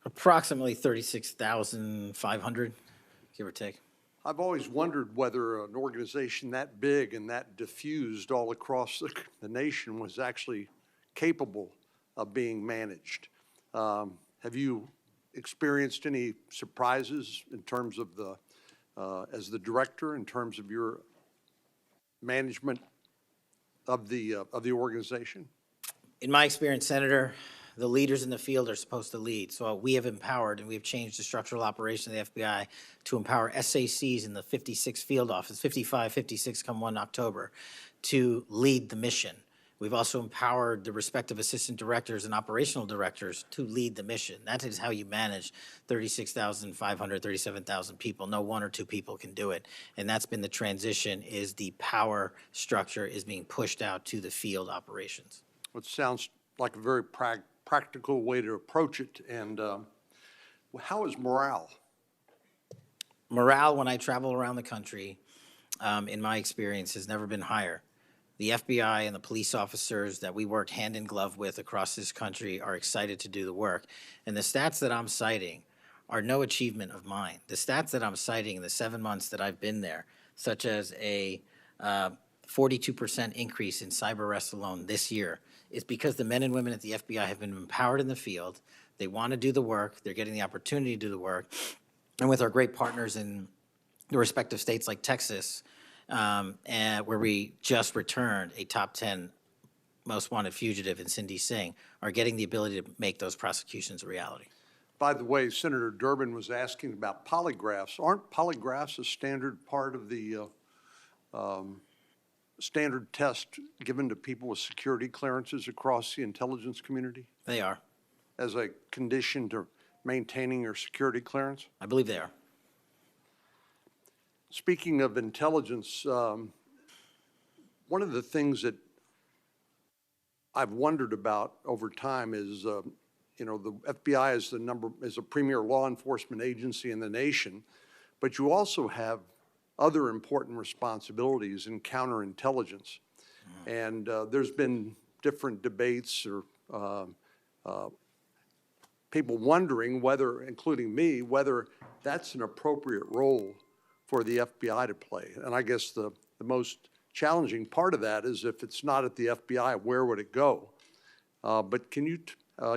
Approximately 36,500, give or take.
I've always wondered whether an organization that big and that diffused all across the nation was actually capable of being managed. Have you experienced any surprises in terms of the, as the director, in terms of your management of the organization? In
my experience, Senator, the leaders in the field are supposed to lead. So we have empowered and we have changed the structural operation of the FBI to empower SACs in the 56 field office, 55, 56 come 1 October, to lead the mission. We've also empowered the respective assistant directors and operational directors to lead the mission. That is how you manage 36,500, 37,000 people. No one or two people can do it. And that's been the transition, is the power structure is being pushed out to the field operations.
It sounds like a very practical way to approach it. And how is morale?
Morale, when I travel around the country, in my experience, has never been higher. The FBI and the police officers that we work hand in glove with across this country are excited to do the work. And the stats that I'm citing are no achievement of mine. The stats that I'm citing in the 7 months that I've been there, such as a 42% increase in cyber arrests alone this year is because the men and women at the FBI have been empowered in the field. They want to do the work. They're getting the opportunity to do the work. And with our great partners in the respective states like Texas, and where we just returned a top 10 most wanted fugitive in Cindy Singh, are getting the ability to make those prosecutions a reality.
By the way, Senator Durbin was asking about polygraphs. Aren't polygraphs a standard part of the standard test given to people with security clearances across the intelligence community
They are.
as a condition to maintaining your security clearance?
I believe they are.
Speaking of intelligence, one of the things that I've wondered about over time is, you know, the FBI is a premier law enforcement agency in the nation, but you also have other important responsibilities in counterintelligence. And there's been different debates or people wondering whether, including me, whether that's an appropriate role for the FBI to play. And I guess the most challenging part of that is if it's not at the FBI, where would it go? But can you,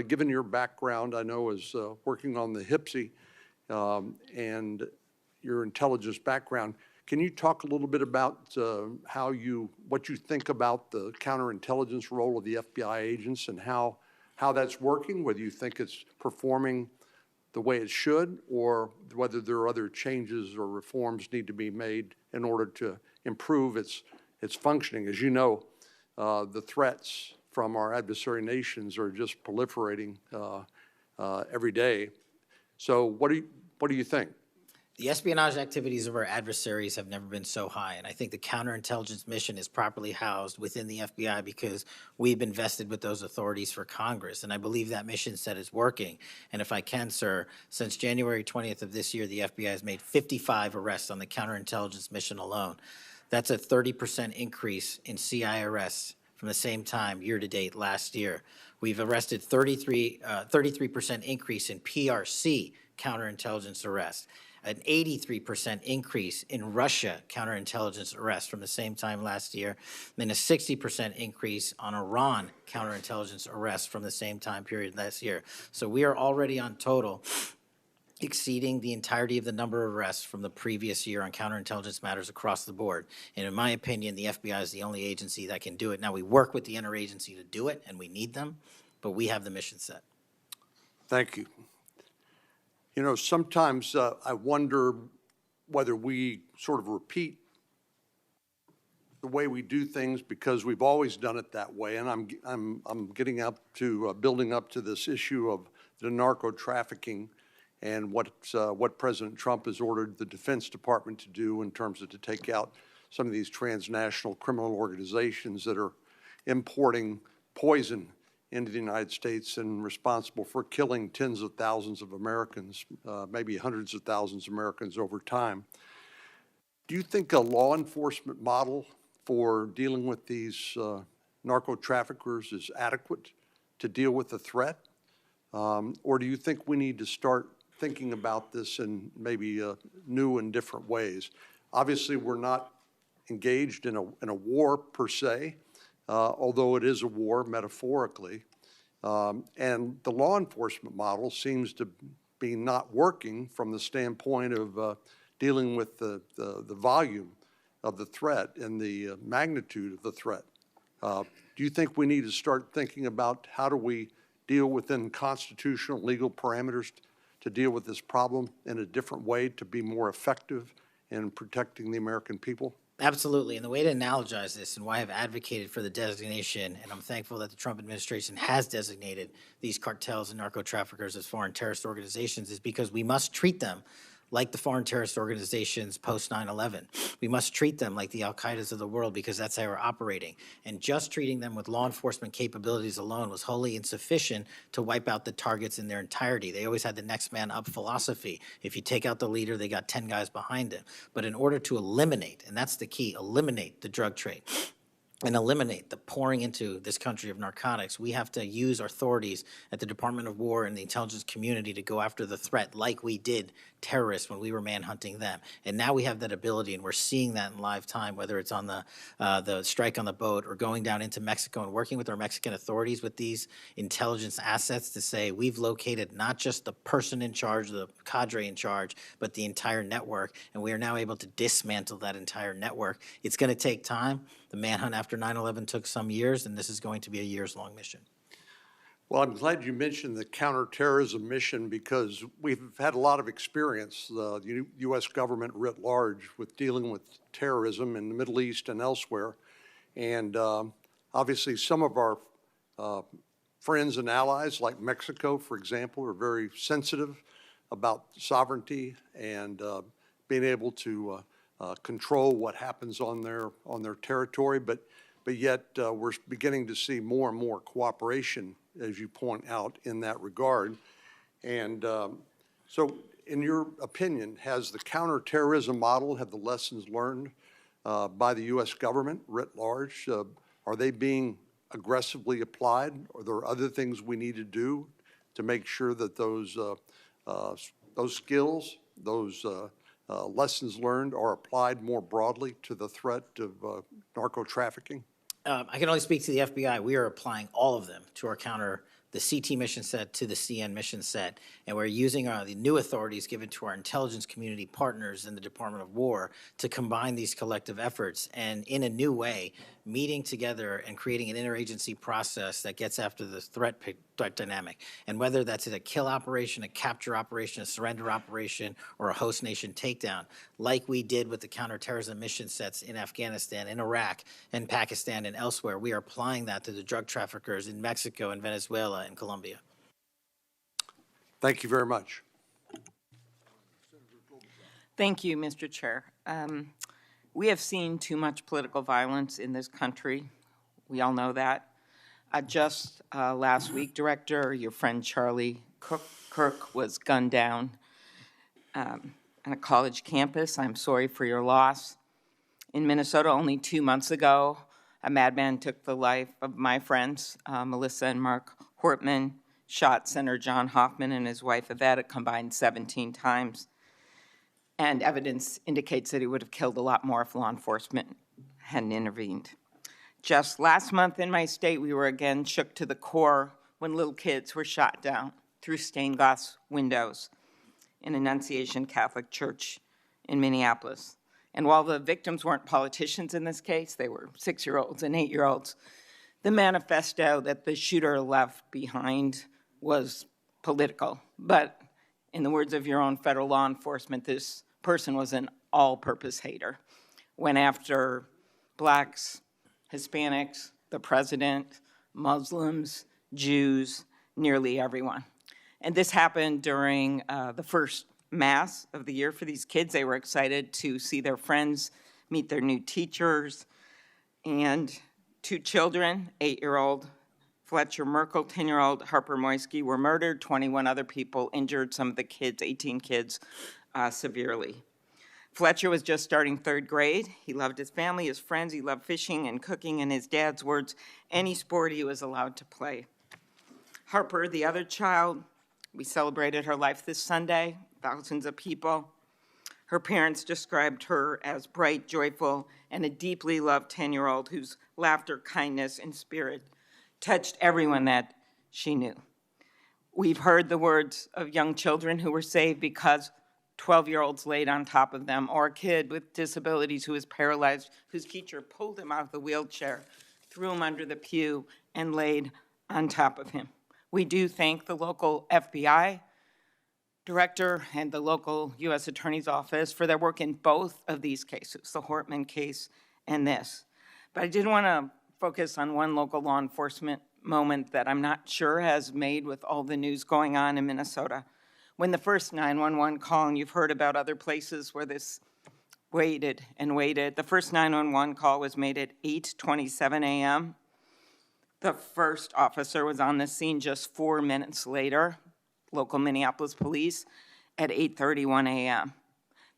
given your background, I know as working on the HPSI and your intelligence background, can you talk a little bit about what you think about the counterintelligence role of the FBI agents and how that's working, whether you think it's performing the way it should, or whether there are other changes or reforms need to be made in order to improve its functioning? As you know, the threats from our adversary nations are just proliferating every day. So what do you think?
The espionage activities of our adversaries have never been so high, and I think the counterintelligence mission is properly housed within the FBI because we've been vested with those authorities for Congress, and I believe that mission set is working. And if I can, sir, since January 20th of this year, the FBI has made 55 arrests on the counterintelligence mission alone. That's a 30% increase in CI arrests from the same time year-to-date last year. We've arrested 33% increase in PRC counterintelligence arrests, an 83% increase in Russia counterintelligence arrests from the same time last year, then a 60% increase on Iran counterintelligence arrests from the same time period last year. So we are already on total exceeding the entirety of the number of arrests from the previous year on counterintelligence matters across the board. And in my opinion, the FBI is the only agency that can do it. Now, we work with the interagency to do it, and we need them, but we have the mission set.
Thank you. You know, sometimes I wonder whether we sort of repeat the way we do things because we've always done it that way. And I'm getting up to building up to this issue of the narco trafficking and what President Trump has ordered the Defense Department to do in terms of to take out some of these transnational criminal organizations that are importing poison into the United States and responsible for killing tens of thousands of Americans, maybe hundreds of thousands of Americans over time. Do you think a law enforcement model for dealing with these narco traffickers is adequate to deal with the threat? Or do you think we need to start thinking about this in maybe new and different ways? Obviously, we're not engaged in a war per se, although it is a war metaphorically. And the law enforcement model seems to be not working from the standpoint of dealing with the volume of the threat and the magnitude of the threat. Do you think we need to start thinking about how do we deal within constitutional legal parameters to deal with this problem in a different way to be more effective in protecting the American people?
Absolutely, and the way to analogize this and why I've advocated for the designation, and I'm thankful that the Trump administration has designated these cartels and narco traffickers as foreign terrorist organizations, is because we must treat them like the foreign terrorist organizations post 9/11. We must treat them like the Al-Qaedas of the world because that's how we're operating. And just treating them with law enforcement capabilities alone was wholly insufficient to wipe out the targets in their entirety. They always had the next man up philosophy. If you take out the leader, they got 10 guys behind him. But in order to eliminate, and that's the key, eliminate the drug trade, and eliminate the pouring into this country of narcotics, we have to use our authorities at the Department of War and the intelligence community to go after the threat like we did terrorists when we were manhunting them. And now we have that ability, and we're seeing that in live time, whether it's on the strike on the boat or going down into Mexico and working with our Mexican authorities with these intelligence assets to say we've located not just the person in charge, the cadre in charge, but the entire network, and we are now able to dismantle that entire network. It's going to take time. The manhunt after 9/11 took some years, and this is going to be a years-long mission.
Well, I'm glad you mentioned the counterterrorism mission because we've had a lot of experience, the U.S. government writ large, with dealing with terrorism in the Middle East and elsewhere. And obviously, some of our friends and allies, like Mexico, for example, are very sensitive about sovereignty and being able to control what happens on their territory. But yet, we're beginning to see more and more cooperation, as you point out, in that regard. And so, in your opinion, has the counterterrorism model, have the lessons learned by the U.S. government writ large, are they being aggressively applied? Are there other things we need to do to make sure that those skills, those lessons learned are applied more broadly to the threat of narco trafficking?
I can only speak to the FBI. We are applying all of them to our the CT mission set to the CN mission set, and we're using the new authorities given to our intelligence community partners in the Department of War to combine these collective efforts and in a new way, meeting together and creating an interagency process that gets after the threat dynamic. And whether that's a kill operation, a capture operation, a surrender operation, or a host nation takedown, like we did with the counterterrorism mission sets in Afghanistan, in Iraq, and Pakistan, and elsewhere, we are applying that to the drug traffickers in Mexico and Venezuela and Colombia.
Thank you very much.
Thank you, Mr. Chair. We have seen too much political violence in this country. We all know that. Just last week, Director, your friend Charlie Kirk was gunned down on a college campus. I'm sorry for your loss. In Minnesota, only 2 months ago, a madman took the life of my friends, Melissa and Mark Hortman, shot Senator John Hoffman and his wife Yvette a combined 17 times. And evidence indicates that he would have killed a lot more if law enforcement hadn't intervened. Just last month in my state, we were again shook to the core when little kids were shot down through stained glass windows in Annunciation Catholic Church in Minneapolis. And while the victims weren't politicians in this case, they were 6-year-olds and 8-year-olds, the manifesto that the shooter left behind was political. But in the words of your own federal law enforcement, this person was an all-purpose hater. Went after blacks, Hispanics, the president, Muslims, Jews, nearly everyone. And this happened during the first Mass of the year for these kids. They were excited to see their friends, meet their new teachers, and 2 children, 8-year-old Fletcher Merkel, 10-year-old Harper Moisky, were murdered. 21 other people injured, some of the kids, 18 kids, severely. Fletcher was just starting 3rd grade. He loved his family, his friends. He loved fishing and cooking, in his dad's words, any sport he was allowed to play. Harper, the other child, we celebrated her life this Sunday, thousands of people. Her parents described her as bright, joyful, and a deeply loved 10-year-old whose laughter, kindness, and spirit touched everyone that she knew. We've heard the words of young children who were saved because 12-year-olds laid on top of them, or a kid with disabilities who was paralyzed, whose teacher pulled him out of the wheelchair, threw him under the pew, and laid on top of him. We do thank the local FBI director and the local U.S. Attorney's Office for their work in both of these cases, the Hortman case and this. But I did want to focus on one local law enforcement moment that I'm not sure has made with all the news going on in Minnesota. When the first 911 call, and you've heard about other places where this waited and waited, the first 911 call was made at 8:27 a.m. The first officer was on the scene just 4 minutes later, local Minneapolis police, at 8:31 a.m.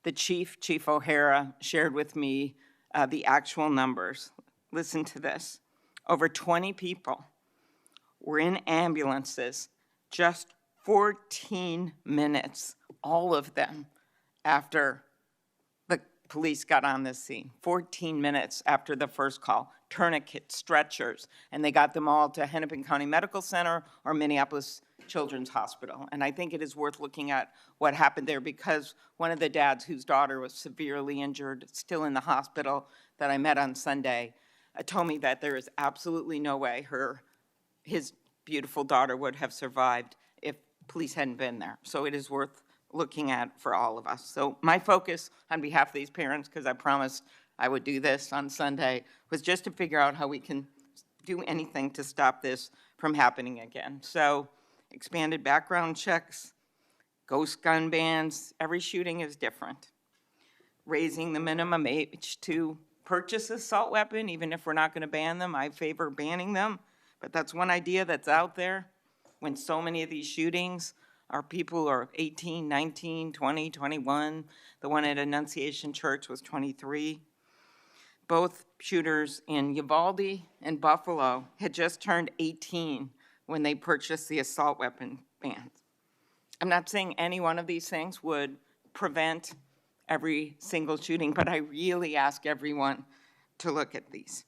The Chief O'Hara, shared with me the actual numbers. listen to this, over 20 people were in ambulances just 14 minutes, all of them, after the police got on the scene. 14 minutes after the first call, tourniquets, stretchers, and they got them all to Hennepin County Medical Center or Minneapolis Children's Hospital. And I think it is worth looking at what happened there, because one of the dads whose daughter was severely injured, still in the hospital, that I met on Sunday, told me that there is absolutely no way his beautiful daughter would have survived if police hadn't been there. So it is worth looking at for all of us. So my focus on behalf of these parents, because I promised I would do this on Sunday, was just to figure out how we can do anything to stop this from happening again. So expanded background checks, ghost gun bans, every shooting is different. Raising the minimum age to purchase an assault weapon, even if we're not going to ban them, I favor banning them. But that's one idea that's out there when so many of these shootings are people who are 18, 19, 20, 21. The one at Annunciation Church was 23. Both shooters in Uvalde and Buffalo had just turned 18 when they purchased the assault weapon bans. I'm not saying any one of these things would prevent every single shooting, but I really ask everyone to look at these.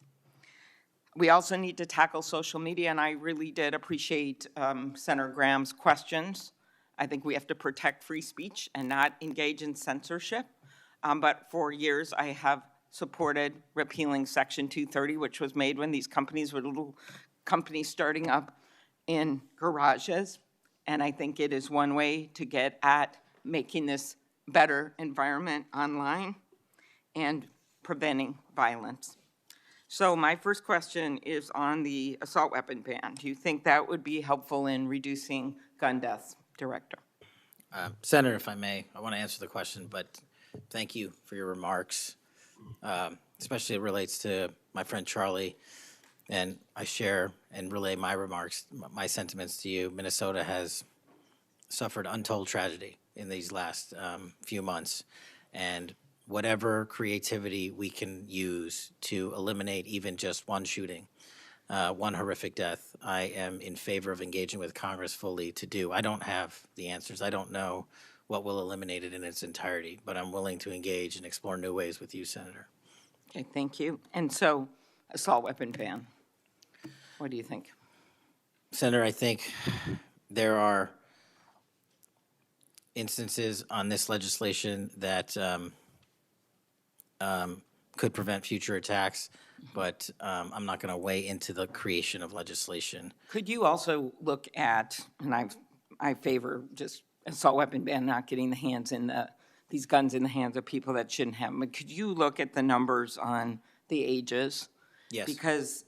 We also need to tackle social media, and I really did appreciate Senator Graham's questions. I think we have to protect free speech and not engage in censorship. But for years, I have supported repealing Section 230, which was made when these companies were little companies starting up in garages. And I think it is one way to get at making this better environment online and preventing violence. So my first question is on the assault weapon ban. Do you think that would be helpful in reducing gun deaths, Director?
Senator, if I may, I want to answer the question, but thank you for your remarks. Especially it relates to my friend Charlie, and I share and relay my remarks, my sentiments to you. Minnesota has suffered untold tragedy in these last few months, and whatever creativity we can use to eliminate even just one shooting, one horrific death, I am in favor of engaging with Congress fully to do. I don't have the answers. I don't know what will eliminate it in its entirety, but I'm willing to engage and explore new ways with you, Senator.
Okay, thank you. And so, assault weapon ban, what do you think?
Senator, I think there are instances on this legislation that could prevent future attacks, but I'm not going to weigh into the creation of legislation.
Could you also look at, and I favor just assault weapon ban, not getting these guns in the hands of people that shouldn't have them, but could you look at the numbers on the ages?
Yes.
Because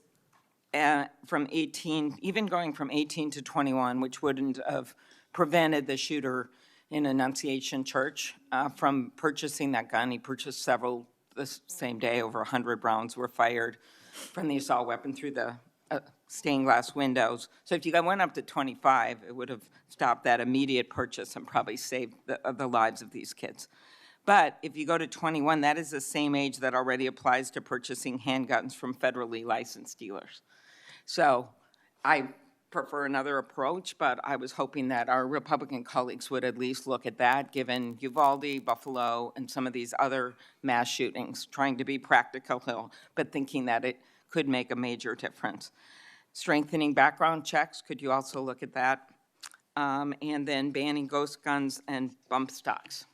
from 18, even going from 18 to 21, which wouldn't have prevented the shooter in Annunciation Church from purchasing that gun. He purchased several the same day. Over 100 rounds were fired from the assault weapon through the stained glass windows. So if you went up to 25, it would have stopped that immediate purchase and probably saved the lives of these kids. But if you go to 21, that is the same age that already applies to purchasing handguns from federally licensed dealers. So I prefer another approach, but I was hoping that our Republican colleagues would at least look at that, given Uvalde, Buffalo, and some of these other mass shootings, trying to be practical, but thinking that it could make a major difference. Strengthening background checks, could you also look at that? And then banning ghost guns and bump stocks.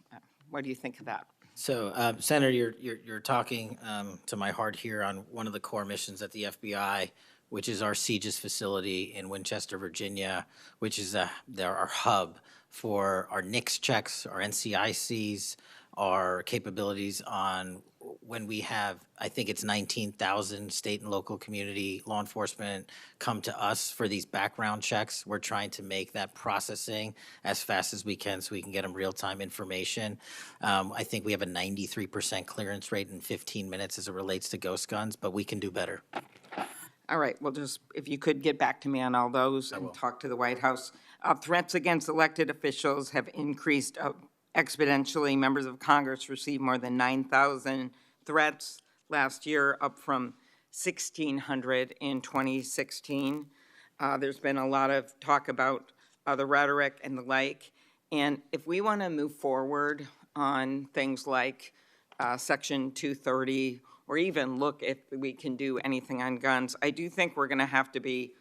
What do you think of that?
So, Senator, you're talking to my heart here on one of the core missions at the FBI, which is our CJIS facility in Winchester, Virginia, which is our hub for our NICS checks, our NCICs, our capabilities on when we have, I think it's 19,000 state and local community law enforcement come to us for these background checks. We're trying to make that processing as fast as we can so we can get them real-time information. I think we have a 93% clearance rate in 15 minutes as it relates to ghost guns, but we can do better.
All right, well, just if you could get back to me on all those and talk to the White House. Threats against elected officials have increased exponentially. Members of Congress received more than 9,000 threats last year, up from 1,600 in 2016. There's been a lot of talk about the rhetoric and the like. And if we want to move forward on things like Section 230, or even look if we can do anything on guns, I do think we're going to have to be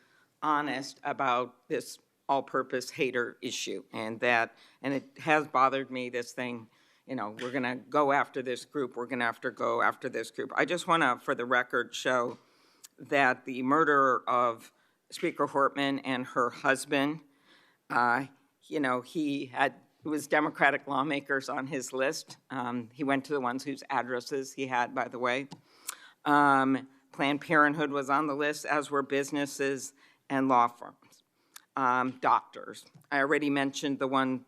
honest about this all-purpose hater issue. And it has bothered me, this thing, you know, we're going to go after this group, we're going to have to go after this group. I just want to, for the record, show that the murder of Speaker Hortman and her husband, you know, it was Democratic lawmakers on his list. He went to the ones whose addresses he had, by the way. Planned Parenthood was on the list, as were businesses and law firms, doctors. I already mentioned the ones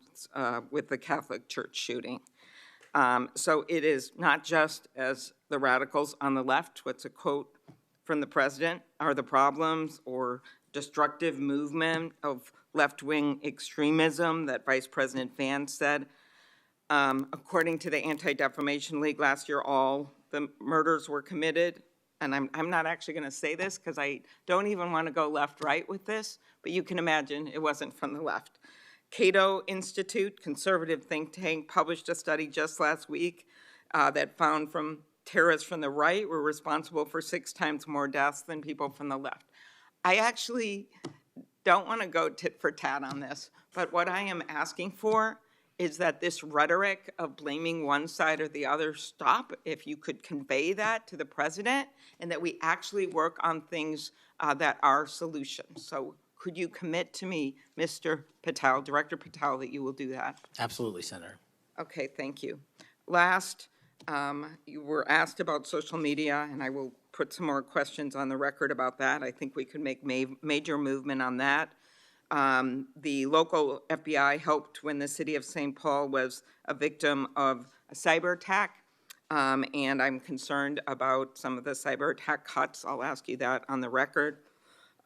with the Catholic Church shooting. So it is not just, as the radicals on the left, what's a quote from the president, are the problems or destructive movement of left-wing extremism that Vice President Vance said. According to the Anti-Defamation League last year, all the murders were committed. And I'm not actually going to say this because I don't even want to go left-right with this, but you can imagine it wasn't from the left. Cato Institute, conservative think tank, published a study just last week that found terrorists from the right were responsible for 6 times more deaths than people from the left. I actually don't want to go tit for tat on this, but what I am asking for is that this rhetoric of blaming one side or the other stop, if you could convey that to the president, and that we actually work on things that are solutions. So could you commit to me, Mr. Patel, Director Patel, that you will do that?
Absolutely, Senator.
Okay, thank you. Last, you were asked about social media, and I will put some more questions on the record about that. I think we could make major movement on that. The local FBI helped when the city of St. Paul was a victim of a cyber attack, and I'm concerned about some of the cyber attack cuts. I'll ask you that on the record.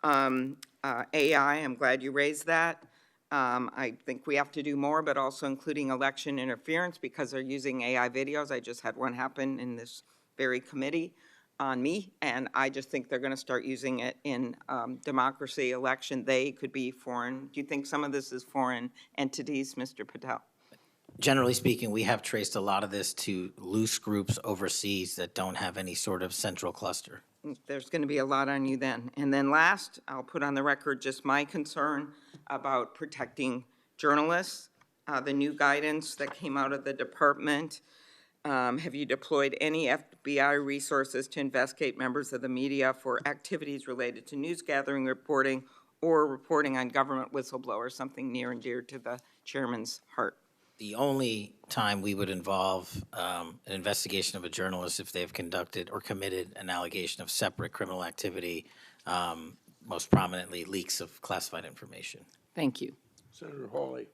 AI, I'm glad you raised that. I think we have to do more, but also including election interference because they're using AI videos. I just had one happen in this very committee on me, and I just think they're going to start using it in democracy, election. They could be foreign. Do you think some of this is foreign entities, Mr. Patel?
Generally speaking, we have traced a lot of this to loose groups overseas that don't have any sort of central cluster.
There's going to be a lot on you then. And then last, I'll put on the record just my concern about protecting journalists. The new guidance that came out of the department. Have you deployed any FBI resources to investigate members of the media for activities related to news gathering, reporting, or reporting on government whistleblowers, something near and dear to the chairman's heart?
The only time we would involve an investigation of a journalist if they've conducted or committed an allegation of separate criminal activity, most prominently leaks of classified information.
Thank you.
Senator Hawley.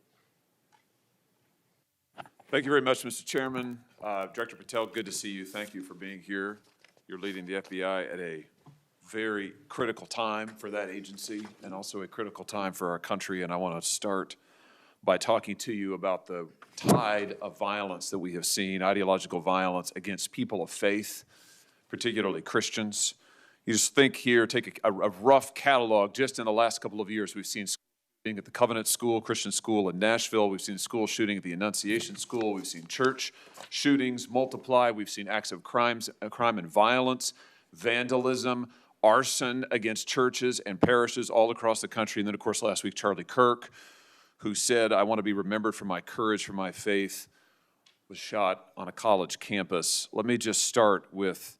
Thank you very much, Mr. Chairman. Director Patel, good to see you. Thank you for being here. You're leading the FBI at a very critical time for that agency and also a critical time for our country. And I want to start by talking to you about the tide of violence that we have seen, ideological violence against people of faith, particularly Christians. You just think here, take a rough catalog. Just in the last couple of years, we've seen shooting at the Covenant School, Christian school in Nashville. We've seen school shooting at the Annunciation School. We've seen church shootings multiply. We've seen acts of crime and violence, vandalism, arson against churches and parishes all across the country. And then, of course, last week, Charlie Kirk, who said, "I want to be remembered for my courage, for my faith," was shot on a college campus. Let me just start with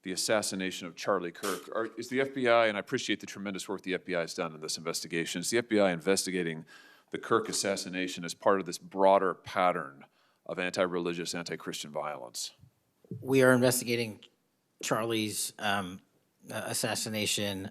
the assassination of Charlie Kirk. Is the FBI, and I appreciate the tremendous work the FBI has done in this investigation, is the FBI investigating the Kirk assassination as part of this broader pattern of anti-religious, anti-Christian violence?
We are investigating Charlie's assassination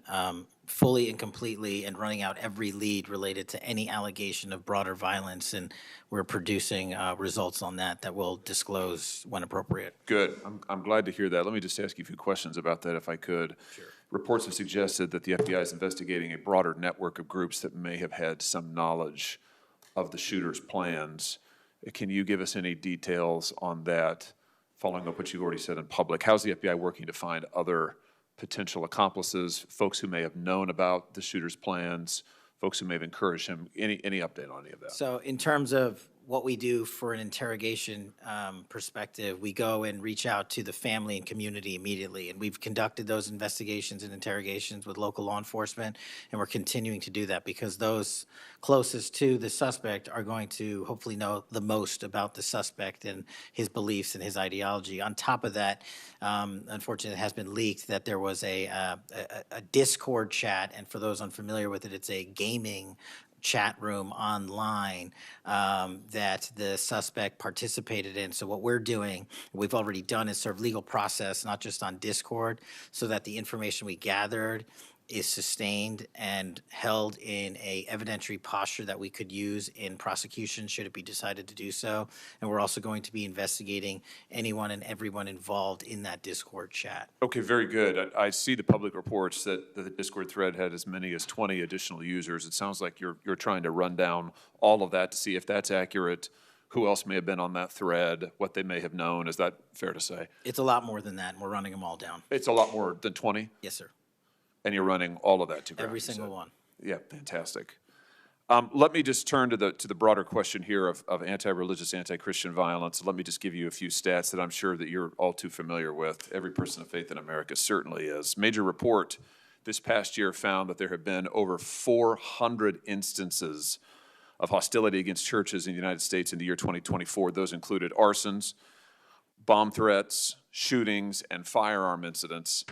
fully and completely and running out every lead related to any allegation of broader violence, and we're producing results on that we'll disclose when appropriate.
Good. I'm glad to hear that. Let me just ask you a few questions about that, if I could. Sure. Reports have suggested that the FBI is investigating a broader network of groups that may have had some knowledge of the shooter's plans. Can you give us any details on that, following up what you've already said in public? How's the FBI working to find other potential accomplices, folks who may have known about the shooter's plans, folks who may have encouraged him? Any update on any of that?
So in terms of what we do for an interrogation perspective, we go and reach out to the family and community immediately. And we've conducted those investigations and interrogations with local law enforcement, and we're continuing to do that because those closest to the suspect are going to hopefully know the most about the suspect and his beliefs and his ideology. On top of that, unfortunately, it has been leaked that there was a Discord chat, and for those unfamiliar with it, it's a gaming chat room online that the suspect participated in. So what we're doing, we've already done, is serve legal process, not just on Discord, so that the information we gathered is sustained and held in a evidentiary posture that we could use in prosecution should it be decided to do so. And we're also going to be investigating anyone and everyone involved in that Discord chat.
Okay, very good. I see the public reports that the Discord thread had as many as 20 additional users. It sounds like you're trying to run down all of that to see if that's accurate, who else may have been on that thread, what they may have known. Is that fair to say?
It's a lot more than that, and we're running them all down.
It's a lot more than 20,
Yes, sir.
and you're running all of that to ground,
Every
you
single
said.
one.
Yeah, fantastic. Let me just turn to the broader question here of anti-religious, anti-Christian violence. Let me just give you a few stats that I'm sure that you're all too familiar with. Every person of faith in America certainly is. Major report this past year found that there have been over 400 instances of hostility against churches in the United States in the year 2024. Those included arsons, bomb threats, shootings, and firearm incidents.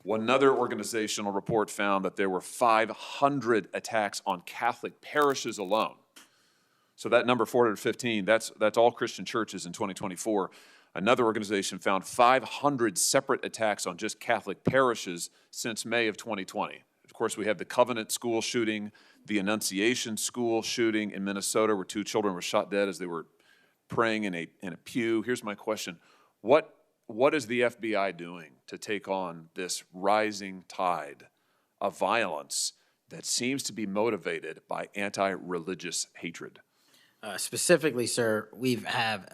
Another organizational report found that there were 500 attacks on Catholic parishes alone. So that number, 415, that's all Christian churches in 2024. Another organization found 500 separate attacks on just Catholic parishes since May of 2020. Of course, we have the Covenant school shooting, the Annunciation school shooting in Minnesota, where 2 children were shot dead as they were praying in a pew. Here's my question. What is the FBI doing to take on this rising tide of violence that seems to be motivated by anti-religious hatred?
Specifically, sir, we have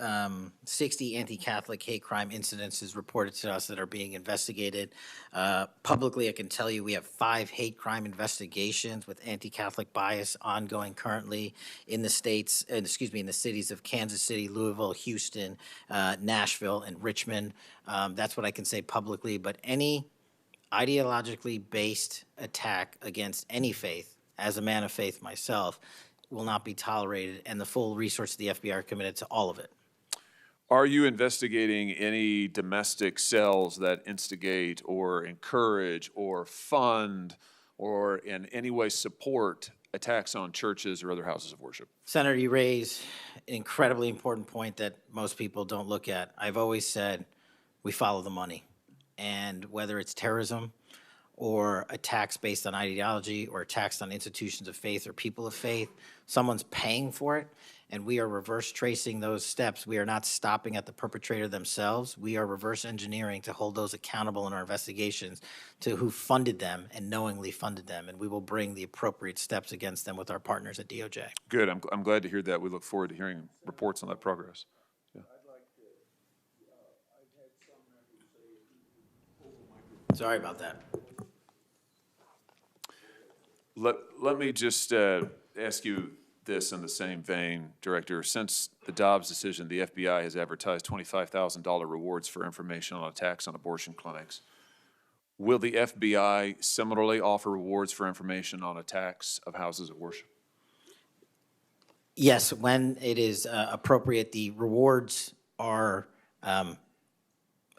60 anti-Catholic hate crime incidences reported to us that are being investigated. Publicly, I can tell you we have 5 hate crime investigations with anti-Catholic bias ongoing currently in the states, in the cities of Kansas City, Louisville, Houston, Nashville, and Richmond. That's what I can say publicly, but any ideologically based attack against any faith, as a man of faith myself, will not be tolerated, and the full resources of the FBI are committed to all of it.
Are you investigating any domestic cells that instigate or encourage or fund or in any way support attacks on churches or other houses of worship?
Senator, you raise an incredibly important point that most people don't look at. I've always said we follow the money, and whether it's terrorism or attacks based on ideology or attacks on institutions of faith or people of faith, someone's paying for it, and we are reverse tracing those steps. We are not stopping at the perpetrator themselves. We are reverse engineering to hold those accountable in our investigations to who funded them and knowingly funded them, and we will bring the appropriate steps against them with our partners at DOJ.
Good. I'm glad to hear that. We look forward to hearing reports on that progress. Yeah.
Sorry about that.
Let me just ask you this in the same vein, Director. Since the Dobbs decision, the FBI has advertised $25,000 rewards for information on attacks on abortion clinics. Will the FBI similarly offer rewards for information on attacks of houses of worship?
Yes, when it is appropriate, the rewards are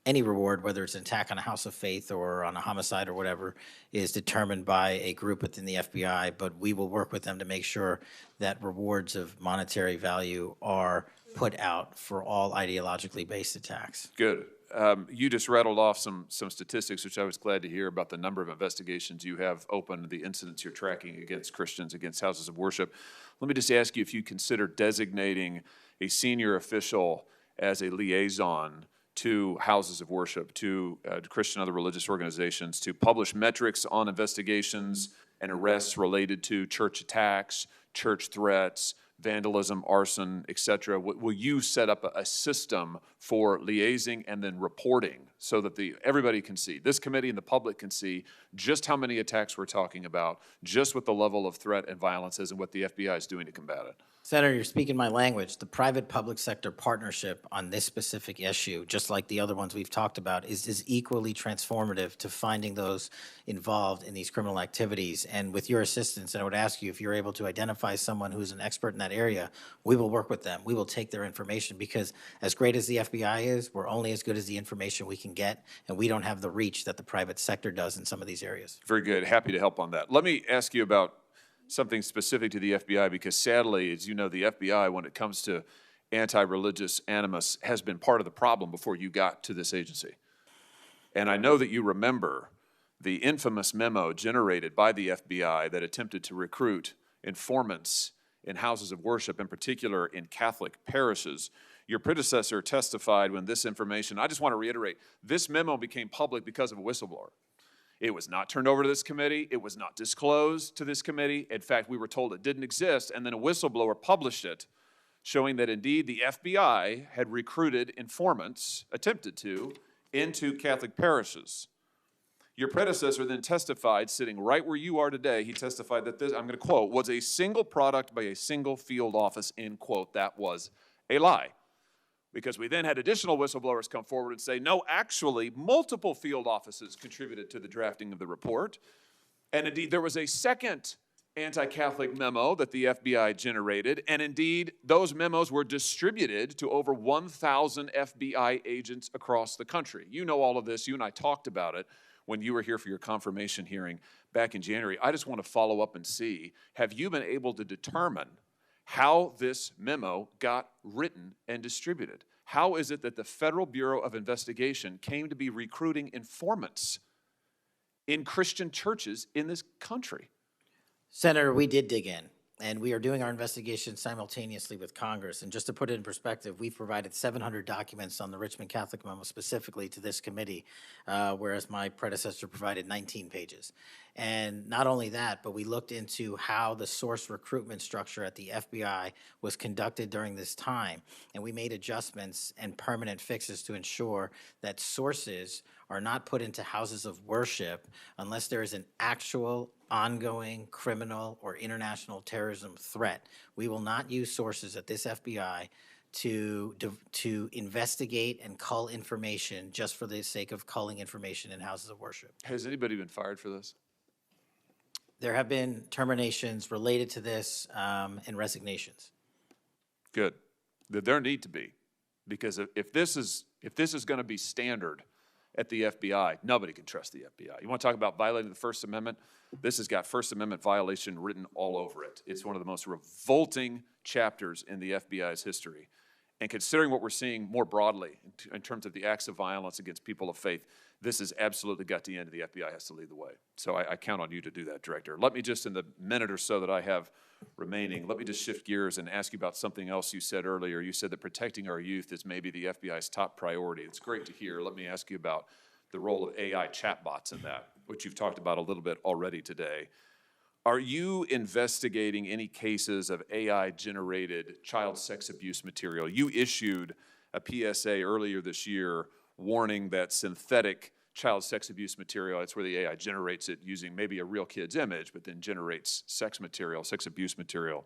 any reward, whether it's an attack on a house of faith or on a homicide or whatever, is determined by a group within the FBI, but we will work with them to make sure that rewards of monetary value are put out for all ideologically based attacks.
Good. You just rattled off some statistics, which I was glad to hear, about the number of investigations you have open, the incidents you're tracking against Christians, against houses of worship. Let me just ask you if you consider designating a senior official as a liaison to houses of worship, to Christian and other religious organizations, to publish metrics on investigations and arrests related to church attacks, church threats, vandalism, arson, et cetera. Will you set up a system for liaising and then reporting so that everybody can see, this committee and the public can see just how many attacks we're talking about, just what the level of threat and violence is and what the FBI is doing to combat it.
Senator, you're speaking my language. The private-public sector partnership on this specific issue, just like the other ones we've talked about, is equally transformative to finding those involved in these criminal activities. And with your assistance, and I would ask you if you're able to identify someone who's an expert in that area, we will work with them. We will take their information because as great as the FBI is, we're only as good as the information we can get, and we don't have the reach that the private sector does in some of these areas.
Very good. Happy to help on that. Let me ask you about something specific to the FBI, because sadly, as you know, the FBI, when it comes to anti-religious animus, has been part of the problem before you got to this agency. And I know that you remember the infamous memo generated by the FBI that attempted to recruit informants in houses of worship, in particular in Catholic parishes. Your predecessor testified when this information, I just want to reiterate, this memo became public because of a whistleblower. It was not turned over to this committee. It was not disclosed to this committee. In fact, we were told it didn't exist, and then a whistleblower published it, showing that indeed the FBI had recruited informants, attempted to, into Catholic parishes. Your predecessor then testified, sitting right where you are today, he testified that this, I'm going to quote, was a single product by a single field office, end quote. That was a lie. Because we then had additional whistleblowers come forward and say, no, actually, multiple field offices contributed to the drafting of the report. And indeed, there was a second anti-Catholic memo that the FBI generated. And indeed, those memos were distributed to over 1,000 FBI agents across the country. You know all of this. You and I talked about it when you were here for your confirmation hearing back in January. I just want to follow up and see, have you been able to determine how this memo got written and distributed? How is it that the Federal Bureau of Investigation came to be recruiting informants in Christian churches in this country?
Senator, we did dig in, and we are doing our investigation simultaneously with Congress. And just to put it in perspective, we've provided 700 documents on the Richmond Catholic memo specifically to this committee, whereas my predecessor provided 19 pages. And not only that, but we looked into how the source recruitment structure at the FBI was conducted during this time, and we made adjustments and permanent fixes to ensure that sources are not put into houses of worship unless there is an actual ongoing criminal or international terrorism threat. We will not use sources at this FBI to investigate and cull information just for the sake of culling information in houses of worship.
Has anybody been fired for this?
There have been terminations related to this and resignations.
Good. There need to be, because if this is going to be standard at the FBI, nobody can trust the FBI. You want to talk about violating the First Amendment? This has got First Amendment violation written all over it. It's one of the most revolting chapters in the FBI's history. And considering what we're seeing more broadly in terms of the acts of violence against people of faith, this has absolutely got to end. The FBI has to lead the way. So I count on you to do that, Director. Let me just, in the minute or so that I have remaining, let me just shift gears and ask you about something else you said earlier. You said that protecting our youth is maybe the FBI's top priority. It's great to hear. Let me ask you about the role of AI chatbots in that, which you've talked about a little bit already today. Are you investigating any cases of AI-generated child sex abuse material? You issued a PSA earlier this year warning that synthetic child sex abuse material, that's where the AI generates it using maybe a real kid's image, but then generates sex material, sex abuse material.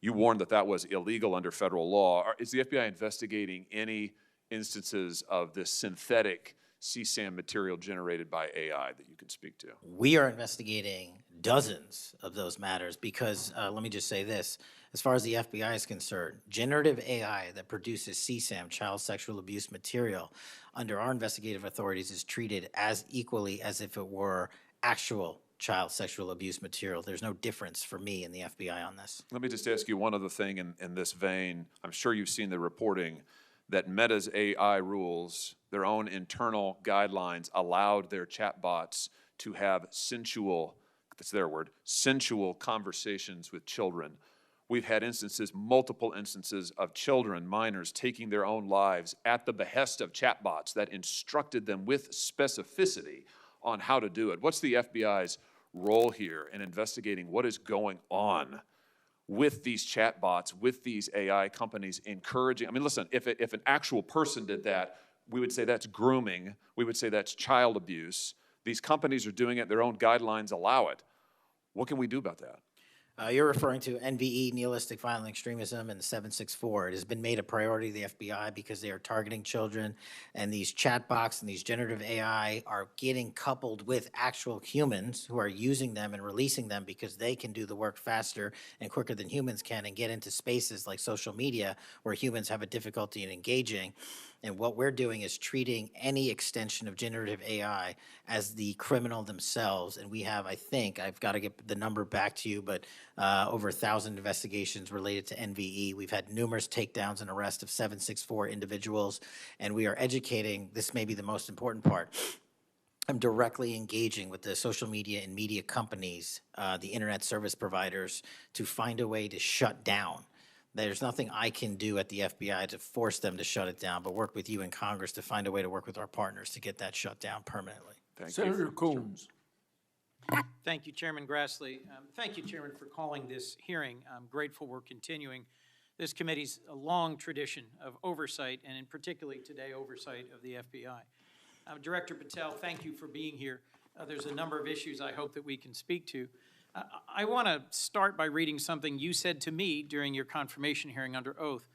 You warned that that was illegal under federal law. Is the FBI investigating any instances of this synthetic CSAM material generated by AI that you can speak to?
We are investigating dozens of those matters because, let me just say this, as far as the FBI is concerned, generative AI that produces CSAM, child sexual abuse material, under our investigative authorities is treated as equally as if it were actual child sexual abuse material. There's no difference for me and the FBI on this.
Let me just ask you one other thing in this vein. I'm sure you've seen the reporting that Meta's AI rules, their own internal guidelines, allowed their chatbots to have sensual, that's their word, sensual conversations with children. We've had instances, multiple instances of children, minors, taking their own lives at the behest of chatbots that instructed them with specificity on how to do it. What's the FBI's role here in investigating what is going on with these chatbots, with these AI companies encouraging. I mean, listen, if an actual person did that, we would say that's grooming. We would say that's child abuse. These companies are doing it. Their own guidelines allow it. What can we do about that?
You're referring to NVE, nihilistic violent extremism, and the 764. It has been made a priority of the FBI because they are targeting children, and these chatbots and these generative AI are getting coupled with actual humans who are using them and releasing them because they can do the work faster and quicker than humans can and get into spaces like social media where humans have a difficulty in engaging. And what we're doing is treating any extension of generative AI as the criminal themselves. And we have, I think, I've got to get the number back to you, but over 1,000 investigations related to NVE. We've had numerous takedowns and arrests of 764 individuals, and we are educating. This may be the most important part. I'm directly engaging with the social media and media companies, the internet service providers, to find a way to shut down. There's nothing I can do at the FBI to force them to shut it down, but work with you in Congress to find a way to work with our partners to get that shut down permanently.
Thank you.
Senator Coons.
Thank you, Chairman Grassley. Thank you, Chairman, for calling this hearing. I'm grateful we're continuing this committee's long tradition of oversight, and in particularly today, oversight of the FBI. Director Patel, thank you for being here. There's a number of issues I hope that we can speak to. I want to start by reading something you said to me during your confirmation hearing under oath.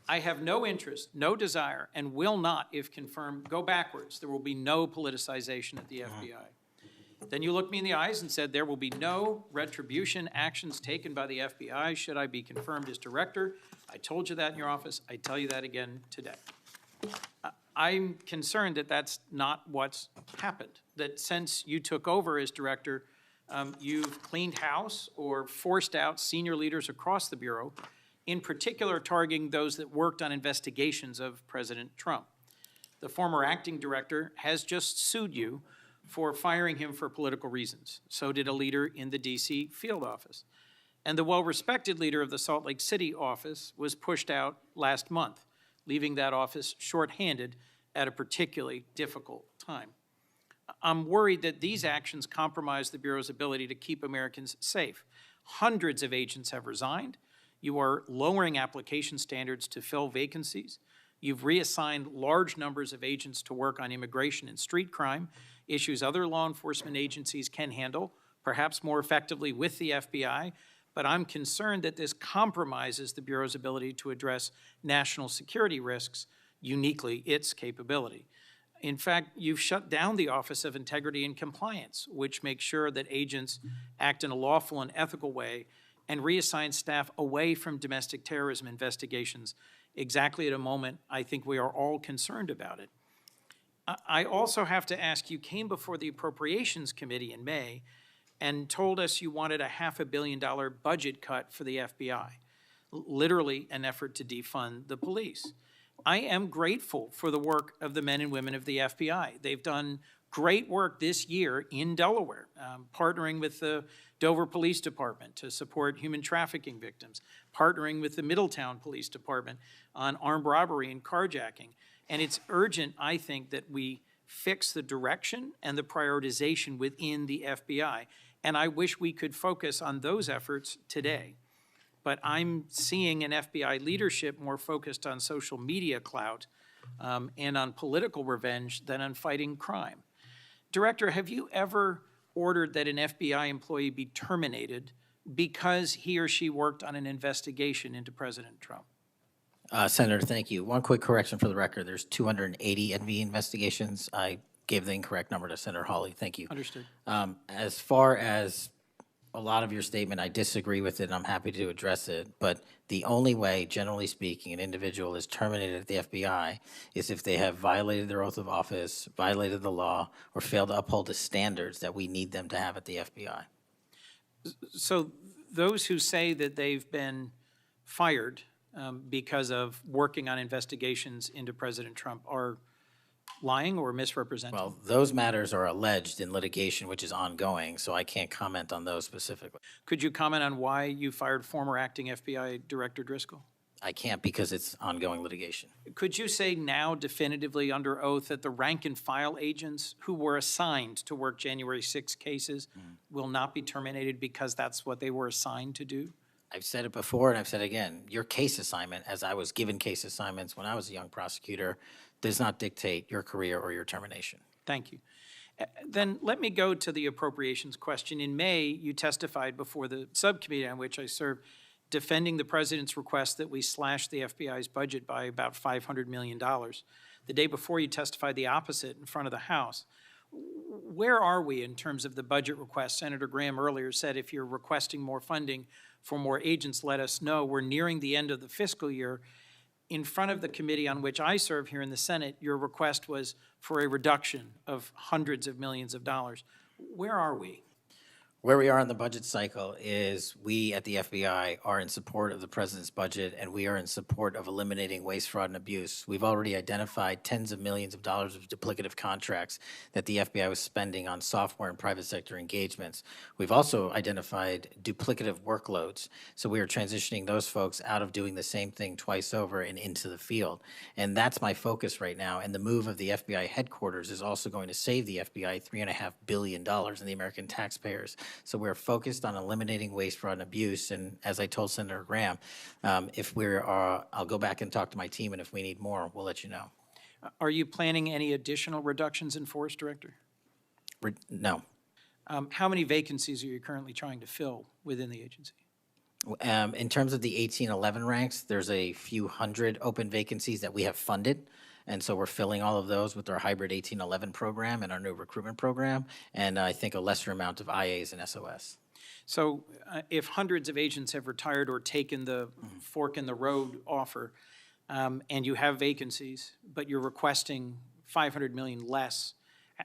I have no interest, no desire, and will not, if confirmed, go backwards. There will be no politicization at the FBI. Then you looked me in the eyes and said there will be no retribution actions taken by the FBI should I be confirmed as director. I told you that in your office. I tell you that again today. I'm concerned that that's not what's happened, that since you took over as director, you've cleaned house or forced out senior leaders across the Bureau, in particular targeting those that worked on investigations of President Trump. The former acting director has just sued you for firing him for political reasons. So did a leader in the D.C. field office. And the well-respected leader of the Salt Lake City office was pushed out last month, leaving that office shorthanded at a particularly difficult time. I'm worried that these actions compromise the Bureau's ability to keep Americans safe. Hundreds of agents have resigned. You are lowering application standards to fill vacancies. You've reassigned large numbers of agents to work on immigration and street crime, issues other law enforcement agencies can handle, perhaps more effectively with the FBI, but I'm concerned that this compromises the Bureau's ability to address national security risks, uniquely its capability. In fact, you've shut down the Office of Integrity and Compliance, which makes sure that agents act in a lawful and ethical way, and reassign staff away from domestic terrorism investigations exactly at a moment I think we are all concerned about it. I also have to ask, you came before the Appropriations Committee in May and told us you wanted a $500 million budget cut for the FBI, literally an effort to defund the police. I am grateful for the work of the men and women of the FBI. They've done great work this year in Delaware, partnering with the Dover Police Department to support human trafficking victims, partnering with the Middletown Police Department on armed robbery and carjacking. And it's urgent, I think, that we fix the direction and the prioritization within the FBI. And I wish we could focus on those efforts today. But I'm seeing an FBI leadership more focused on social media clout and on political revenge than on fighting crime. Director, have you ever ordered that an FBI employee be terminated because he or she worked on an investigation into President Trump?
Senator, thank you. One quick correction for the record. There's 280 NV investigations. I gave the incorrect number to Senator Hawley. Thank you.
Understood.
As far as a lot of your statement, I disagree with it, and I'm happy to address it. But the only way, generally speaking, an individual is terminated at the FBI is if they have violated their oath of office, violated the law, or failed to uphold the standards that we need them to have at the FBI.
So those who say that they've been fired because of working on investigations into President Trump are lying or misrepresenting?
Well, those matters are alleged in litigation, which is ongoing, so I can't comment on those specifically.
Could you comment on why you fired former acting FBI Director Driscoll?
I can't because it's ongoing litigation.
Could you say now definitively under oath that the rank and file agents who were assigned to work January 6 cases will not be terminated because that's what they were assigned to do?
I've said it before and I've said it again, your case assignment, as I was given case assignments when I was a young prosecutor, does not dictate your career or your termination.
Thank you. Then let me go to the appropriations question. In May, you testified before the subcommittee on which I serve, defending the president's request that we slash the FBI's budget by about $500 million. The day before, you testified the opposite in front of the House. Where are we in terms of the budget request? Senator Graham earlier said if you're requesting more funding for more agents, let us know. We're nearing the end of the fiscal year. In front of the committee on which I serve here in the Senate, your request was for a reduction of hundreds of millions of dollars. Where are we?
Where we are in the budget cycle is we at the FBI are in support of the president's budget, and we are in support of eliminating waste, fraud, and abuse. We've already identified tens of millions of dollars of duplicative contracts that the FBI was spending on software and private sector engagements. We've also identified duplicative workloads, so we are transitioning those folks out of doing the same thing twice over and into the field. And that's my focus right now, and the move of the FBI headquarters is also going to save the FBI $3.5 billion in the American taxpayers. So we're focused on eliminating waste, fraud, and abuse. And as I told Senator Graham, I'll go back and talk to my team, and if we need more, we'll let you know.
Are you planning any additional reductions in force, Director?
No.
How many vacancies are you currently trying to fill within the agency?
In terms of the 1811 ranks, there's a few hundred open vacancies that we have funded. And so we're filling all of those with our hybrid 1811 program and our new recruitment program, and I think a lesser amount of IAs and SOS.
So if hundreds of agents have retired or taken the fork in the road offer, and you have vacancies, but you're requesting $500 million less,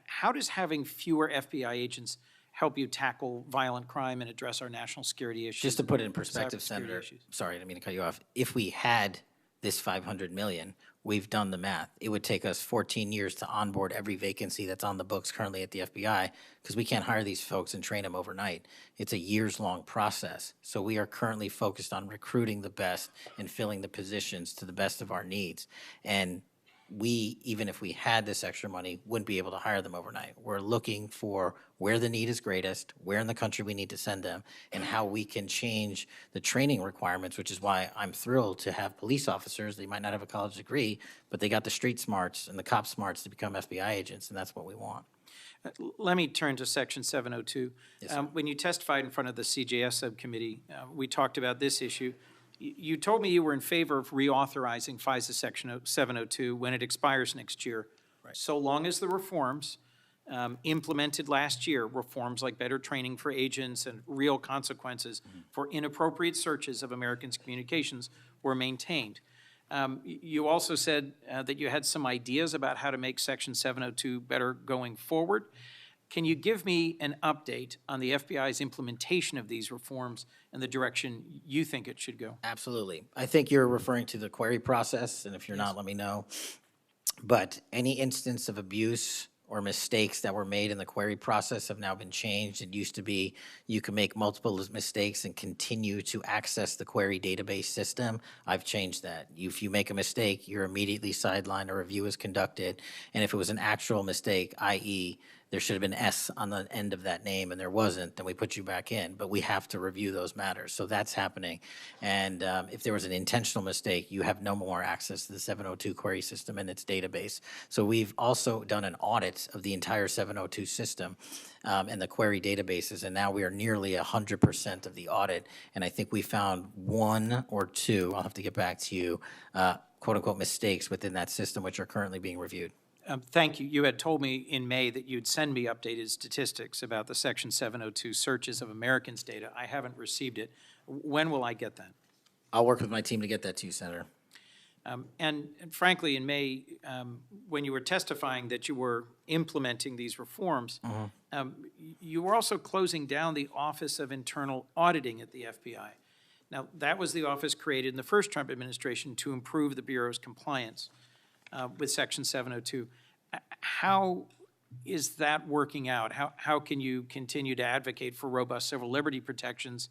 how does having fewer FBI agents help you tackle violent crime and address our national security issues?
Just to put it in perspective,
cybersecurity
Senator,
issues?
sorry, I didn't mean to cut you off. If we had this $500 million, we've done the math. It would take us 14 years to onboard every vacancy that's on the books currently at the FBI, because we can't hire these folks and train them overnight. It's a years-long process. So we are currently focused on recruiting the best and filling the positions to the best of our needs. And we, even if we had this extra money, wouldn't be able to hire them overnight. We're looking for where the need is greatest, where in the country we need to send them, and how we can change the training requirements, which is why I'm thrilled to have police officers. They might not have a college degree, but they got the street smarts and the cop smarts to become FBI agents, and that's what we want.
Let me turn to Section 702.
Yes, sir.
When you testified in front of the CJS subcommittee, we talked about this issue. You told me you were in favor of reauthorizing FISA Section 702 when it expires next year, so long as the reforms implemented last year, reforms like better training for agents and real consequences for inappropriate searches of Americans' communications, were maintained. You also said that you had some ideas about how to make Section 702 better going forward. Can you give me an update on the FBI's implementation of these reforms and the direction you think it should go?
Absolutely. I think you're referring to the query process, and if you're not, let me know. But any instance of abuse or mistakes that were made in the query process have now been changed. It used to be you can make multiple mistakes and continue to access the query database system. I've changed that. If you make a mistake, you're immediately sidelined, a review is conducted, and if it was an actual mistake, i.e., there should have been S on the end of that name and there wasn't, then we put you back in. But we have to review those matters. So that's happening. And if there was an intentional mistake, you have no more access to the 702 query system and its database. So we've also done an audit of the entire 702 system and the query databases, and now we are nearly 100% of the audit. And I think we found one or two, I'll have to get back to you, quote-unquote mistakes within that system, which are currently being reviewed.
Thank you. You had told me in May that you'd send me updated statistics about the Section 702 searches of Americans' data. I haven't received it. When will I get that?
I'll work with my team to get that to you, Senator.
And frankly, in May, when you were testifying that you were implementing these reforms, you were also closing down the Office of Internal Auditing at the FBI. Now, that was the office created in the first Trump administration to improve the Bureau's compliance with Section 702. How is that working out? How can you continue to advocate for robust civil liberty protections,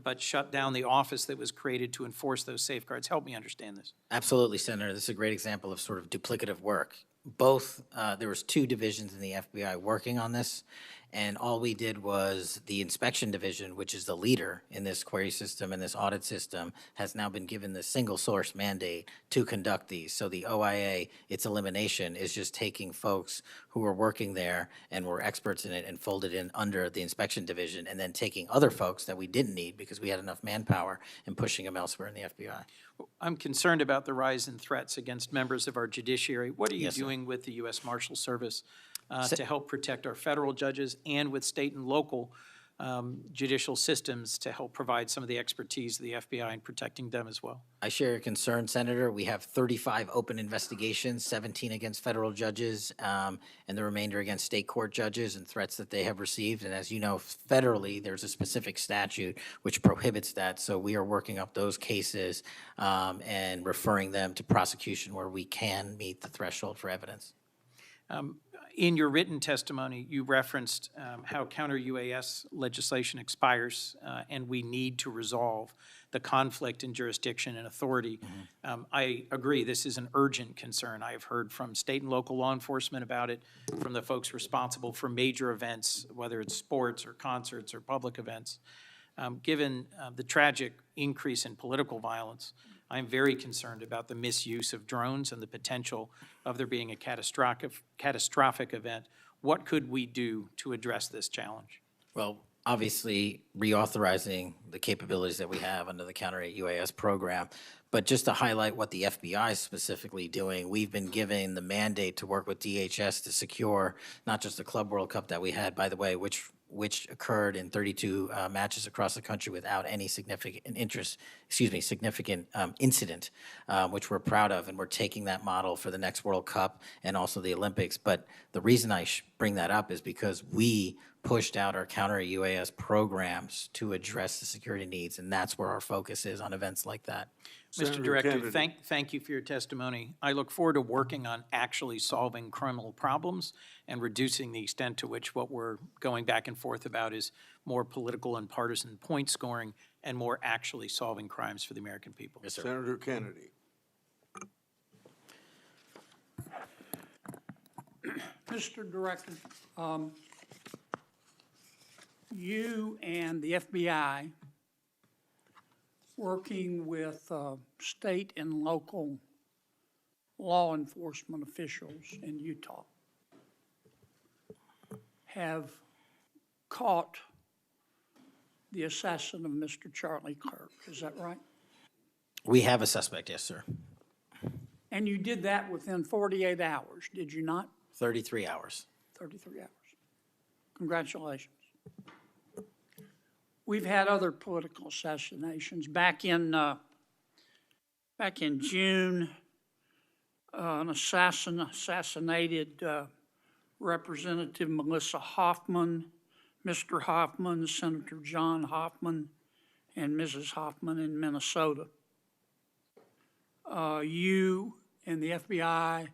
but shut down the office that was created to enforce those safeguards? Help me understand this.
Absolutely, Senator. This is a great example of sort of duplicative work. Both, there was two divisions in the FBI working on this, And all we did was the inspection division, which is the leader in this query system and this audit system, has now been given the single source mandate to conduct these. So the OIA, its elimination is just taking folks who were working there and were experts in it and folded in under the inspection division, and then taking other folks that we didn't need because we had enough manpower and pushing them elsewhere in the FBI.
I'm concerned about the rise in threats against members of our judiciary. What are you
Yes, sir.
doing with the U.S. Marshal Service to help protect our federal judges and with state and local judicial systems to help provide some of the expertise of the FBI in protecting them as well?
I share your concern, Senator. We have 35 open investigations, 17 against federal judges, and the remainder against state court judges and threats that they have received. And as you know, federally, there's a specific statute which prohibits that. So we are working up those cases and referring them to prosecution where we can meet the threshold for evidence.
In your written testimony, you referenced how counter-UAS legislation expires, and we need to resolve the conflict in jurisdiction and authority. I agree, this is an urgent concern. I have heard from state and local law enforcement about it, from the folks responsible for major events, whether it's sports or concerts or public events. Given the tragic increase in political violence, I'm very concerned about the misuse of drones and the potential of there being a catastrophic event. What could we do to address this challenge?
Well, obviously, reauthorizing the capabilities that we have under the Counter-UAS program. But just to highlight what the FBI is specifically doing, we've been given the mandate to work with DHS to secure not just the Club World Cup that we had, by the way, which occurred in 32 matches across the country without any significant incident, which we're proud of, and we're taking that model for the next World Cup and also the Olympics. But the reason I bring that up is because we pushed out our counter-UAS programs to address the security needs, and that's where our focus is on events like that.
Mr. Director, thank you for your testimony. I look forward to working on actually solving criminal problems and reducing the extent to which what we're going back and forth about is more political and partisan point scoring and more actually solving crimes for the American people.
Yes, sir.
Senator Kennedy.
Mr. Director, you and the FBI, working with state and local law enforcement officials in Utah, have caught the assassin of Mr. Charlie Kirk. Is that right?
We have a suspect, yes, sir.
And you did that within 48 hours, did you not?
33 hours.
33 hours. Congratulations. We've had other political assassinations. Back in June, an assassin assassinated Representative Melissa Hoffman, Mr. Hoffman, Senator John Hoffman, and Mrs. Hoffman in Minnesota. You and the FBI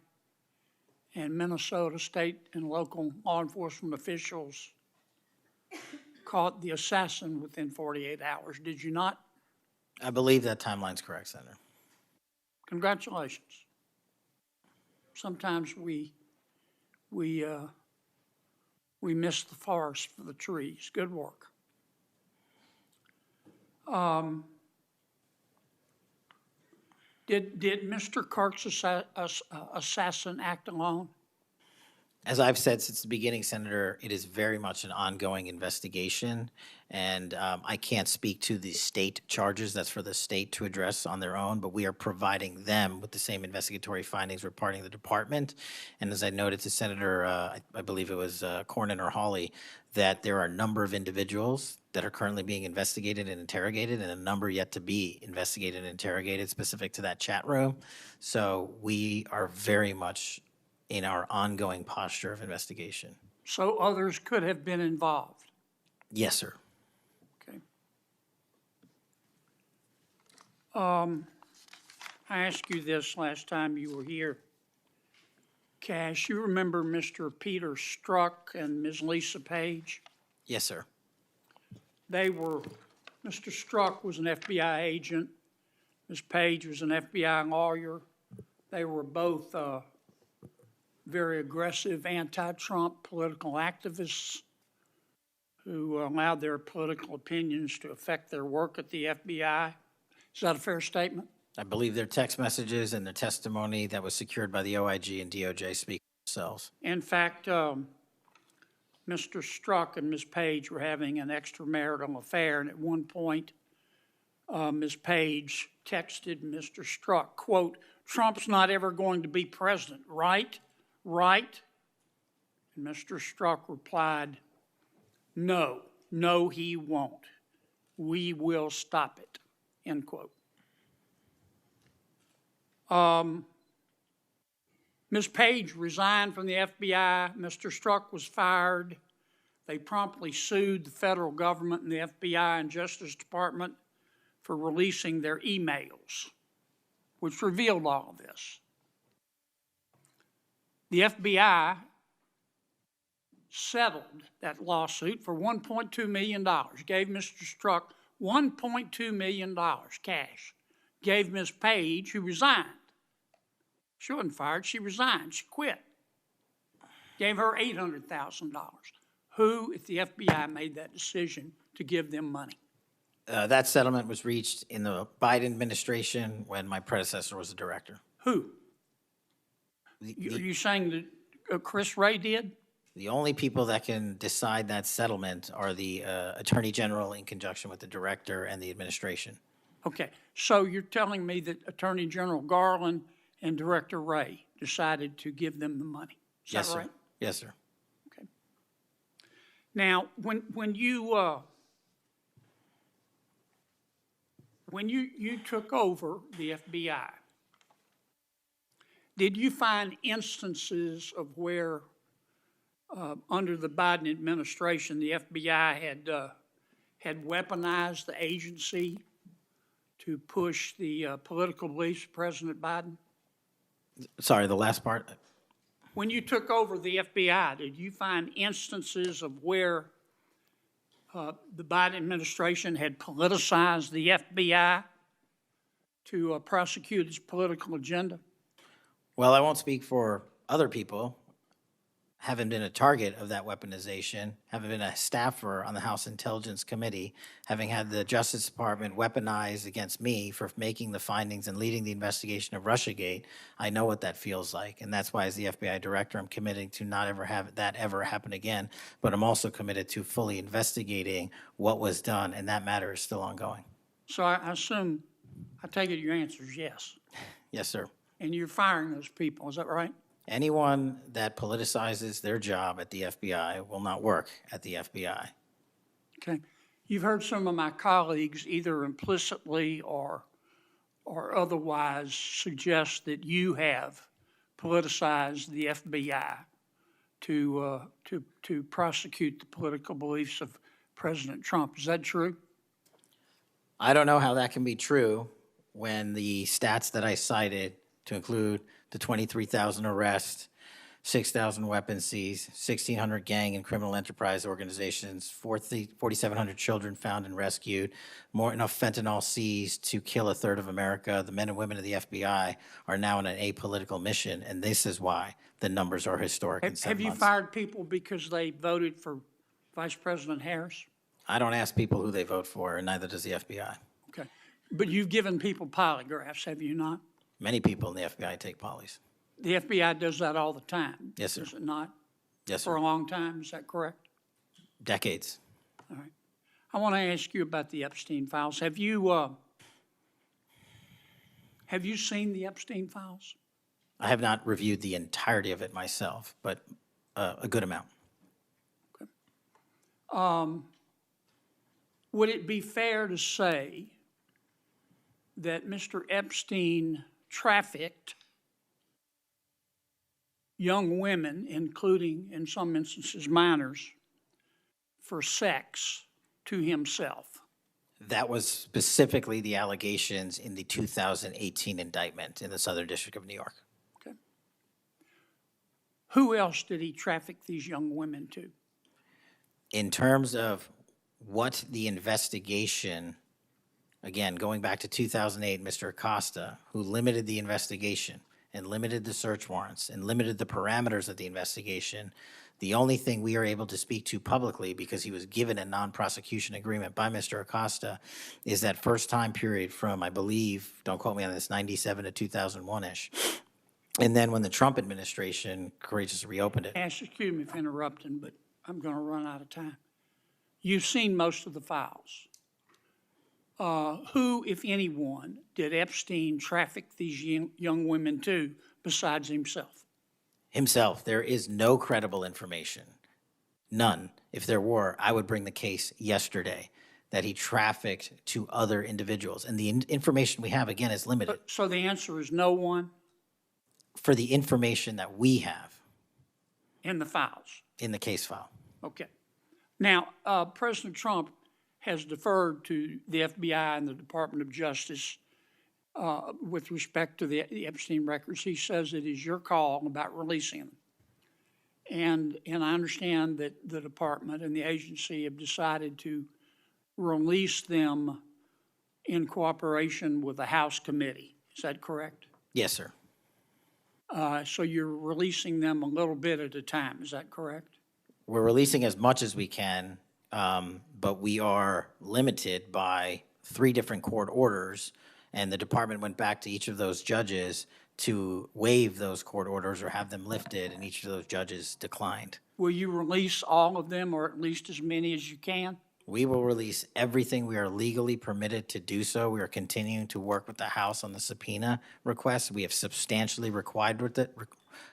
and Minnesota state and local law enforcement officials caught the assassin within 48 hours, did you not?
I believe that timeline's correct, Senator.
Congratulations. Sometimes we miss the forest for the trees. Good work. Did Mr. Kirk's assassin act alone?
As I've said since the beginning, Senator, it is very much an ongoing investigation, and I can't speak to the state charges. That's for the state to address on their own, but we are providing them with the same investigatory findings reporting the department. And as I noted to Senator, I believe it was Cornyn or Hawley, that there are a number of individuals that are currently being investigated and interrogated, and a number yet to be investigated and interrogated specific to that chat room. So we are very much in our ongoing posture of investigation.
So others could have been involved?
Yes, sir.
Okay. I asked you this last time you were here. Kash, you remember Mr. Peter Struck and Ms. Lisa Page?
Yes, sir.
Mr. Struck was an FBI agent. Ms. Page was an FBI lawyer. They were both very aggressive anti-Trump political activists. who allowed their political opinions to affect their work at the FBI. Is that a fair statement?
I believe their text messages and their testimony that was secured by the OIG and DOJ speak for themselves.
In fact, Mr. Strzok and Ms. Page were having an extramarital affair, and at one point, Ms. Page texted Mr. Strzok, quote, "Trump's not ever going to be president, right? Right?" And Mr. Strzok replied, "No, no, he won't. We will stop it," end quote. Ms. Page resigned from the FBI. Mr. Strzok was fired. They promptly sued the federal government and the FBI and Justice Department for releasing their emails, which revealed all of this. The FBI settled that lawsuit for $1.2 million, gave Mr. Strzok $1.2 million cash, gave Ms. Page, who resigned. She wasn't fired, she resigned, she quit. Gave her $800,000. Who at the FBI made that decision to give them money?
That settlement was reached in the Biden administration when my predecessor was the director.
Who? Are you saying that Chris Wray did?
The only people that can decide that settlement are the Attorney General in conjunction with the director and the administration.
Okay, so you're telling me that Attorney General Garland and Director Wray decided to give them the money? Is
Yes,
that
sir.
right?
Yes, sir.
Okay. Now, when you took over the FBI, did you find instances of where, under the Biden administration, the FBI had weaponized the agency to push the political beliefs of President Biden?
Sorry, the last part?
When you took over the FBI, did you find instances of where the Biden administration had politicized the FBI to prosecute its political agenda?
Well, I won't speak for other people. Haven't been a target of that weaponization, haven't been a staffer on the House Intelligence Committee, having had the Justice Department weaponized against me for making the findings and leading the investigation of Russiagate. I know what that feels like, and that's why as the FBI director, I'm committed to not ever have that ever happen again, but I'm also committed to fully investigating what was done, and that matter is still ongoing.
So I assume, I take it your answer is yes.
Yes, sir.
And you're firing those people, is that right?
Anyone that politicizes their job at the FBI will not work at the FBI.
Okay. You've heard some of my colleagues either implicitly or otherwise suggest that you have politicized the FBI to prosecute the political beliefs of President Trump. Is that true?
I don't know how that can be true when the stats that I cited, to include the 23,000 arrests, 6,000 weapons seized, 1,600 gang and criminal enterprise organizations, 4,700 children found and rescued, more enough fentanyl seized to kill a third of America. The men and women of the FBI are now on an apolitical mission, and this is why the numbers are historic in 7
Have you
months.
fired people because they voted for Vice President Harris?
I don't ask people who they vote for, and neither does the FBI.
Okay. But you've given people polygraphs, have you not?
Many people in the FBI take polys.
The FBI does that all the time.
Yes, sir.
Does it not?
Yes,
For
sir.
a long time, is that correct?
Decades.
All right. I want to ask you about the Epstein files. Have you seen the Epstein files?
I have not reviewed the entirety of it myself, but a good amount.
Would it be fair to say that Mr. Epstein trafficked young women, including, in some instances, minors, for sex to himself?
That was specifically the allegations in the 2018 indictment in the Southern District of New York.
Okay. Who else did he traffic these young women to?
In terms of what the investigation, again, going back to 2008, Mr. Acosta, who limited the investigation and limited the search warrants and limited the parameters of the investigation. The only thing we are able to speak to publicly, because he was given a non-prosecution agreement by Mr. Acosta, is that first time period from, I believe, don't quote me on this, 97 to 2001-ish. And then when the Trump administration courageously reopened it.
Ash, excuse me for interrupting, but I'm going to run out of time. You've seen most of the files. Who, if anyone, did Epstein traffic these young women to besides himself?
Himself, there is no credible information. None. If there were, I would bring the case yesterday that he trafficked to other individuals. And the information we have, again, is limited.
So the answer is no one
For the information that we have
in the files?
in the case file.
Okay. Now, President Trump has deferred to the FBI and the Department of Justice with respect to the Epstein records. He says it is your call about releasing them. And I understand that the department and the agency have decided to release them in cooperation with the House committee. Is that correct?
Yes, sir.
So you're releasing them a little bit at a time. Is that correct?
We're releasing as much as we can, but we are limited by 3 different court orders, and the department went back to each of those judges to waive those court orders or have them lifted, and each of those judges declined.
Will you release all of them, or at least as many as you can?
We will release everything we are legally permitted to do so. We are continuing to work with the House on the subpoena request. We have substantially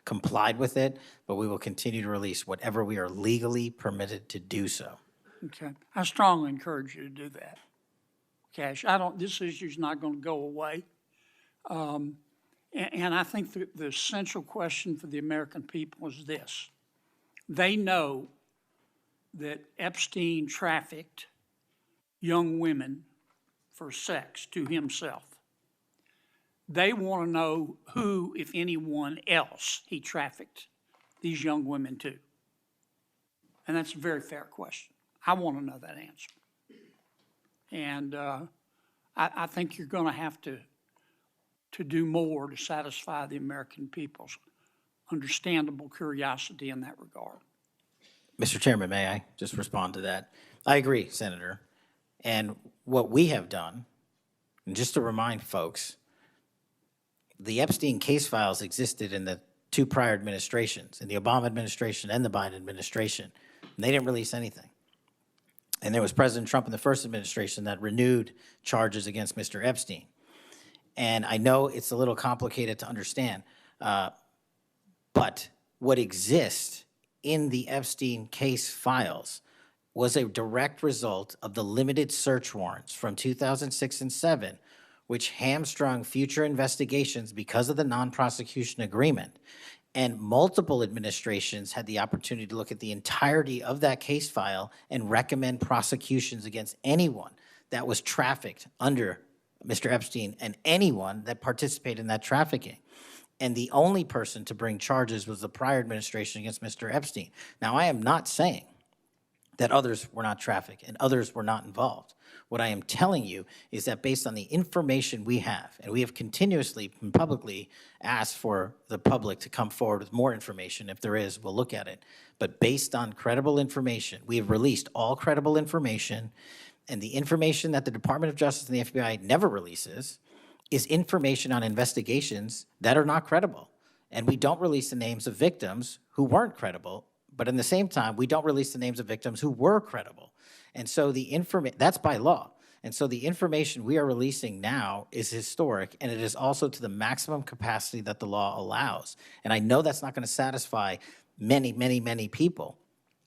complied with it, but we will continue to release whatever we are legally permitted to do so.
Okay. I strongly encourage you to do that, Kash. This issue's not going to go away. And I think the central question for the American people is this. They know that Epstein trafficked young women for sex to himself. They want to know who, if anyone else, he trafficked these young women to. And that's a very fair question. I want to know that answer. And I think you're going to have to do more to satisfy the American people's understandable curiosity in that regard.
Mr. Chairman, may I just respond to that? I agree, Senator. And what we have done, and just to remind folks, the Epstein case files existed in the 2 prior administrations, in the Obama administration and the Biden administration, and they didn't release anything. And there was President Trump in the first administration that renewed charges against Mr. Epstein. And I know it's a little complicated to understand, but what exists in the Epstein case files was a direct result of the limited search warrants from 2006 and 7, which hamstrung future investigations because of the non-prosecution agreement. And multiple administrations had the opportunity to look at the entirety of that case file and recommend prosecutions against anyone that was trafficked under Mr. Epstein and anyone that participated in that trafficking. And the only person to bring charges was the prior administration against Mr. Epstein. Now, I am not saying that others were not trafficked and others were not involved. What I am telling you is that based on the information we have, and we have continuously and publicly asked for the public to come forward with more information. If there is, we'll look at it. But based on credible information, we have released all credible information, and the information that the Department of Justice and the FBI never releases is information on investigations that are not credible. And we don't release the names of victims who weren't credible, but in the same time, we don't release the names of victims who were credible. And so that's by law. And so the information we are releasing now is historic, and it is also to the maximum capacity that the law allows. And I know that's not going to satisfy many, many, many people,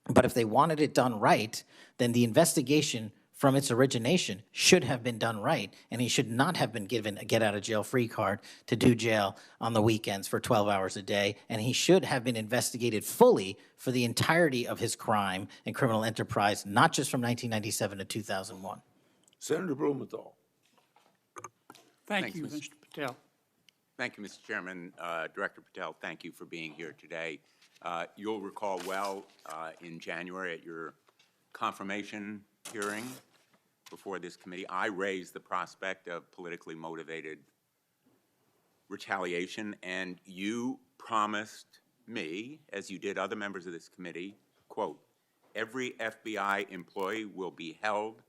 but if they wanted it done right, then the investigation from its origination should have been done right, and he should not have been given a get-out-of-jail-free card to do jail on the weekends for 12 hours a day, and he should have been investigated fully for the entirety of his crime and criminal enterprise, not just from 1997 to 2001.
Senator Blumenthal.
Thank you,
Thanks,
Mr. Patel.
Thank you, Mr. Chairman. Director Patel, thank you for being here today. You'll recall well in January at your confirmation hearing before this committee, I raised the prospect of politically motivated retaliation, and you promised me, as you did other members of this committee, quote, every FBI employee will be held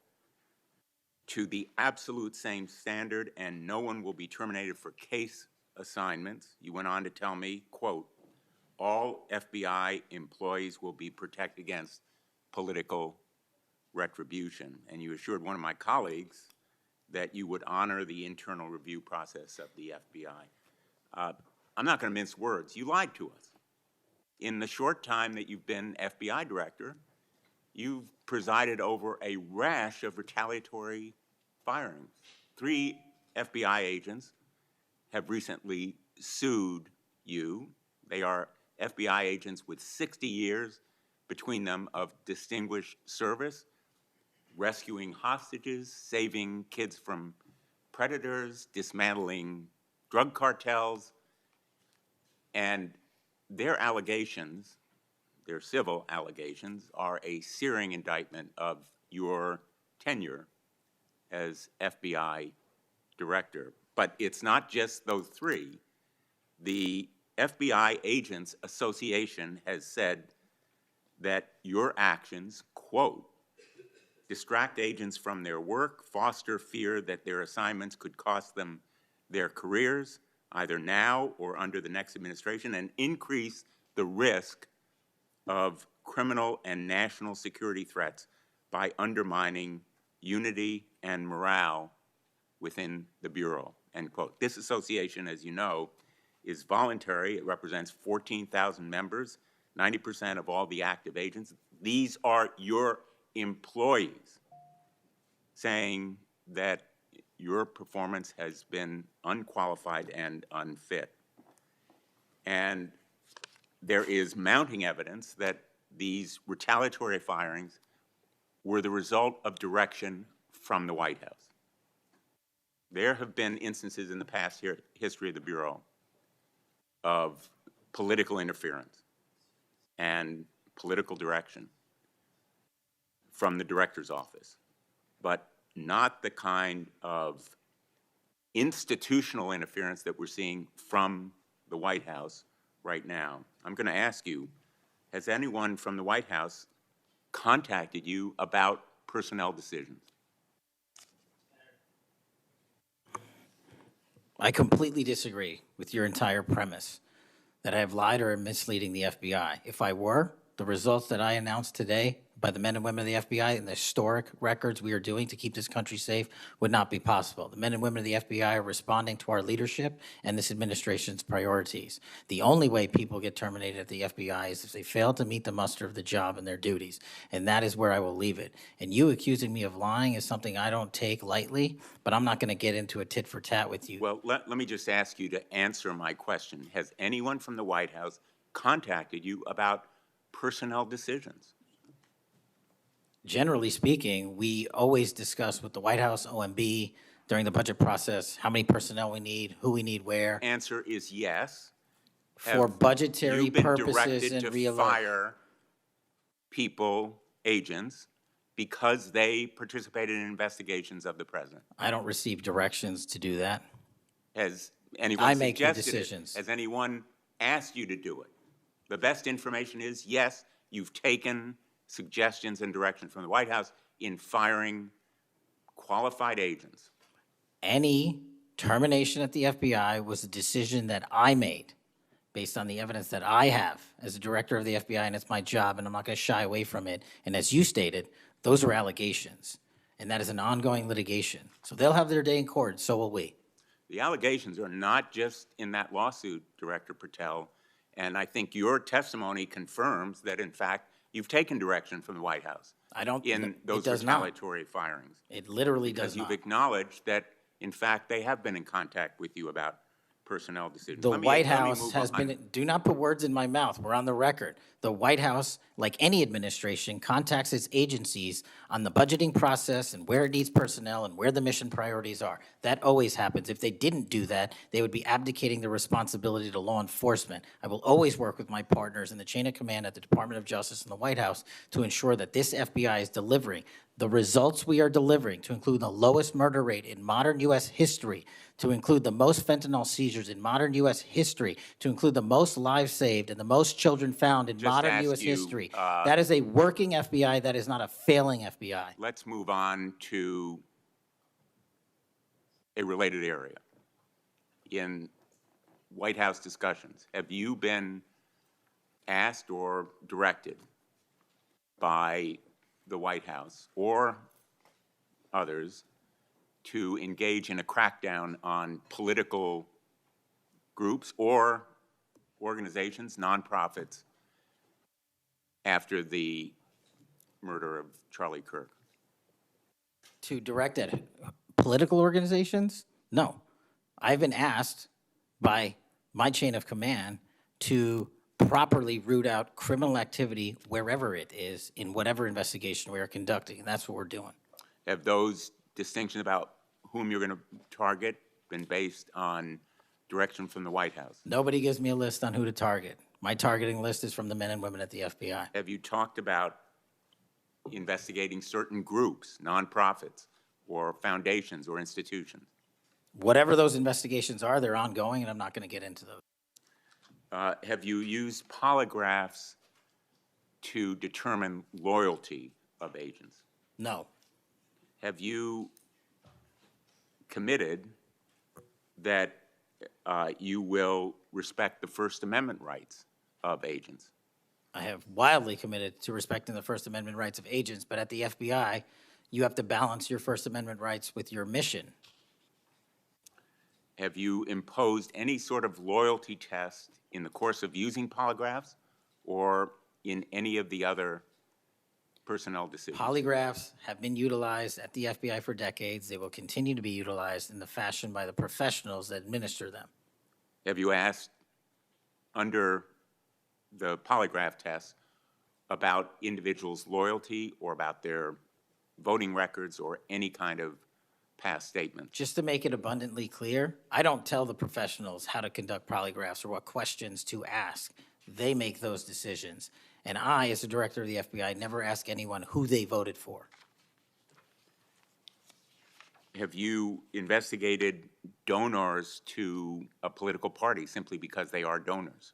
to the absolute same standard and no one will be terminated for case assignments. You went on to tell me, quote, all FBI employees will be protected against political retribution. And you assured one of my colleagues that you would honor the internal review process of the FBI. I'm not going to mince words. You lied to us. In the short time that you've been FBI director, you've presided over a rash of retaliatory firings. 3 FBI agents have recently sued you. They are FBI agents with 60 years between them of distinguished service, rescuing hostages, saving kids from predators, dismantling drug cartels, and their allegations, their civil allegations, are a searing indictment of your tenure as FBI director. But it's not just those 3. The FBI Agents Association has said that your actions, quote, distract agents from their work, foster fear that their assignments could cost them their careers, either now or under the next administration, and increase the risk of criminal and national security threats by undermining unity and morale within the Bureau, end quote. This association, as you know, is voluntary. It represents 14,000 members, 90% of all the active agents. These are your employees saying that your performance has been unqualified and unfit. And there is mounting evidence that these retaliatory firings were the result of direction from the White House. There have been instances in the past history of the Bureau of political interference and political direction from the director's office, but not the kind of institutional interference that we're seeing from the White House right now. I'm going to ask you, has anyone from the White House contacted you about personnel decisions?
I completely disagree with your entire premise that I have lied or am misleading the FBI. If I were, the results that I announced today by the men and women of the FBI and the historic records we are doing to keep this country safe would not be possible. The men and women of the FBI are responding to our leadership and this administration's priorities. The only way people get terminated at the FBI is if they fail to meet the muster of the job and their duties, and that is where I will leave it. And you accusing me of lying is something I don't take lightly, but I'm not going to get into a tit for tat with you.
Well, let me just ask you to answer my question. Has anyone from the White House contacted you about personnel decisions?
Generally speaking, we always discuss with the White House, OMB, during the budget process, how many personnel we need, who we need where.
Answer is yes.
For budgetary purposes and
You've been directed to fire people, agents, because they participated in investigations of the president.
I don't receive directions to do that.
Has anyone
I make the
suggested it?
decisions.
Has anyone asked you to do it? The best information is, yes, you've taken suggestions and direction from the White House in firing qualified agents.
Any termination at the FBI was a decision that I made based on the evidence that I have as a director of the FBI, and it's my job, and I'm not going to shy away from it. And as you stated, those are allegations, and that is an ongoing litigation. So they'll have their day in court, so will we.
The allegations are not just in that lawsuit, Director Patel, and I think your testimony confirms that, in fact, you've taken direction from the White House in those retaliatory firings.
It literally does
because
not.
you've acknowledged that, in fact, they have been in contact with you about personnel decisions.
The White House has been, do not put words in my mouth, we're on the record. The White House, like any administration, contacts its agencies on the budgeting process and where it needs personnel and where the mission priorities are. That always happens. If they didn't do that, they would be abdicating the responsibility to law enforcement. I will always work with my partners in the chain of command at the Department of Justice and the White House to ensure that this FBI is delivering the results we are delivering, to include the lowest murder rate in modern U.S. history, to include the most fentanyl seizures in modern U.S. history, to include the most lives saved and the most children found in
Just
modern
ask
U.S.
you,
history. That is a working FBI. That is not a failing FBI.
Let's move on to a related area. In White House discussions, have you been asked or directed by the White House or others to engage in a crackdown on political groups or organizations, nonprofits, after the murder of Charlie Kirk?
To direct at political organizations? No. I've been asked by my chain of command to properly root out criminal activity wherever it is in whatever investigation we are conducting, and that's what we're doing.
Have those distinctions about whom you're going to target been based on direction from the White House?
Nobody gives me a list on who to target. My targeting list is from the men and women at the FBI.
Have you talked about investigating certain groups, nonprofits, or foundations or institutions?
Whatever those investigations are, they're ongoing, and I'm not going to get into those.
Have you used polygraphs to determine loyalty of agents?
No.
Have you committed that you will respect the First Amendment rights of agents?
I have wildly committed to respecting the First Amendment rights of agents, but at the FBI, you have to balance your First Amendment rights with your mission.
Have you imposed any sort of loyalty test in the course of using polygraphs or in any of the other personnel decisions?
Polygraphs have been utilized at the FBI for decades. They will continue to be utilized in the fashion by the professionals that administer them.
Have you asked, under the polygraph test, about individuals' loyalty or about their voting records or any kind of past statement?
Just to make it abundantly clear, I don't tell the professionals how to conduct polygraphs or what questions to ask. They make those decisions. And I, as the director of the FBI, never ask anyone who they voted for.
Have you investigated donors to a political party simply because they are donors?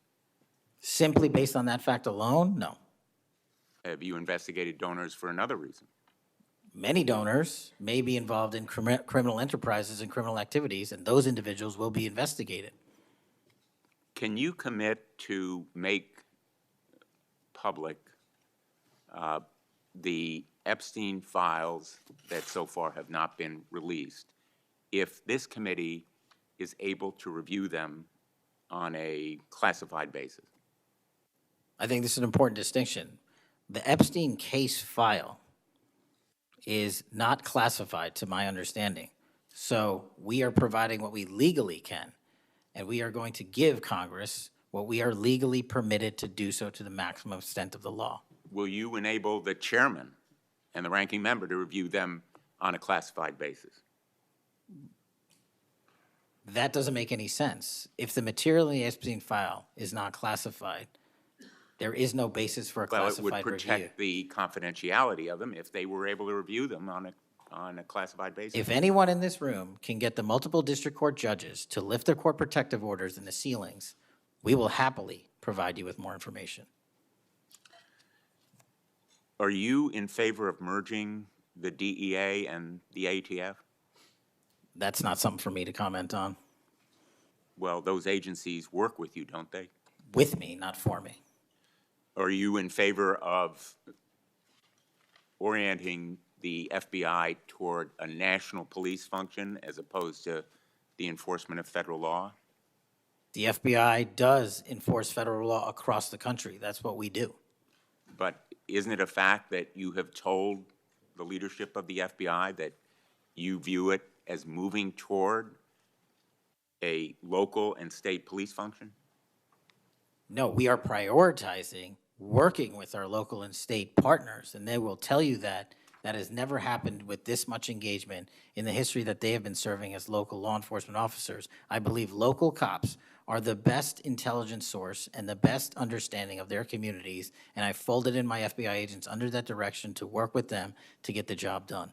Simply based on that fact alone, no.
Have you investigated donors for another reason?
Many donors may be involved in criminal enterprises and criminal activities, and those individuals will be investigated.
Can you commit to make public the Epstein files that so far have not been released if this committee is able to review them on a classified basis?
I think this is an important distinction. The Epstein case file is not classified, to my understanding. So we are providing what we legally can, and we are going to give Congress what we are legally permitted to do so to the maximum extent of the law.
Will you enable the chairman and the ranking member to review them on a classified basis?
That doesn't make any sense. If the material in the Epstein file is not classified, there is no basis for a
Well, it
classified
would
review.
protect the confidentiality of them if they were able to review them on a classified basis.
If anyone in this room can get the multiple district court judges to lift their court protective orders in the ceilings, we will happily provide you with more information.
Are you in favor of merging the DEA and the ATF?
That's not something for me to comment on.
Well, those agencies work with you, don't they?
With me, not for me.
Are you in favor of orienting the FBI toward a national police function as opposed to the enforcement of federal law?
The FBI does enforce federal law across the country. That's what we do.
But isn't it a fact that you have told the leadership of the FBI that you view it as moving toward a local and state police function?
No, we are prioritizing working with our local and state partners, and they will tell you that That has never happened with this much engagement in the history that they have been serving as local law enforcement officers. I believe local cops are the best intelligence source and the best understanding of their communities, and I folded in my FBI agents under that direction to work with them to get the job done.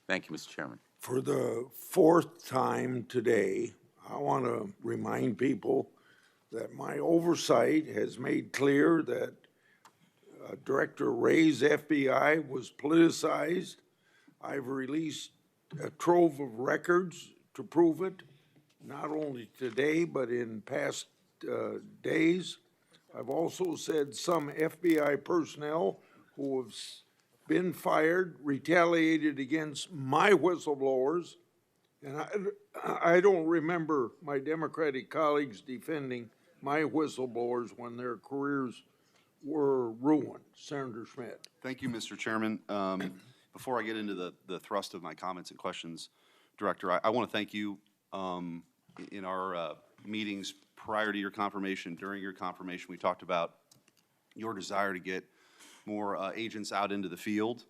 Thank you, Mr. Chairman.
For the fourth time today, I want to remind people that my oversight has made clear that Director Ray's FBI was politicized. I've released a trove of records to prove it, not only today, but in past days. I've also said some FBI personnel who have been fired retaliated against my whistleblowers, and I don't remember my Democratic colleagues defending my whistleblowers when their careers were ruined. Senator Schmidt.
Thank you, Mr. Chairman. Before I get into the thrust of my comments and questions, Director, I want to thank you in our meetings prior to your confirmation, during your confirmation. We talked about your desire to get more agents out into the field,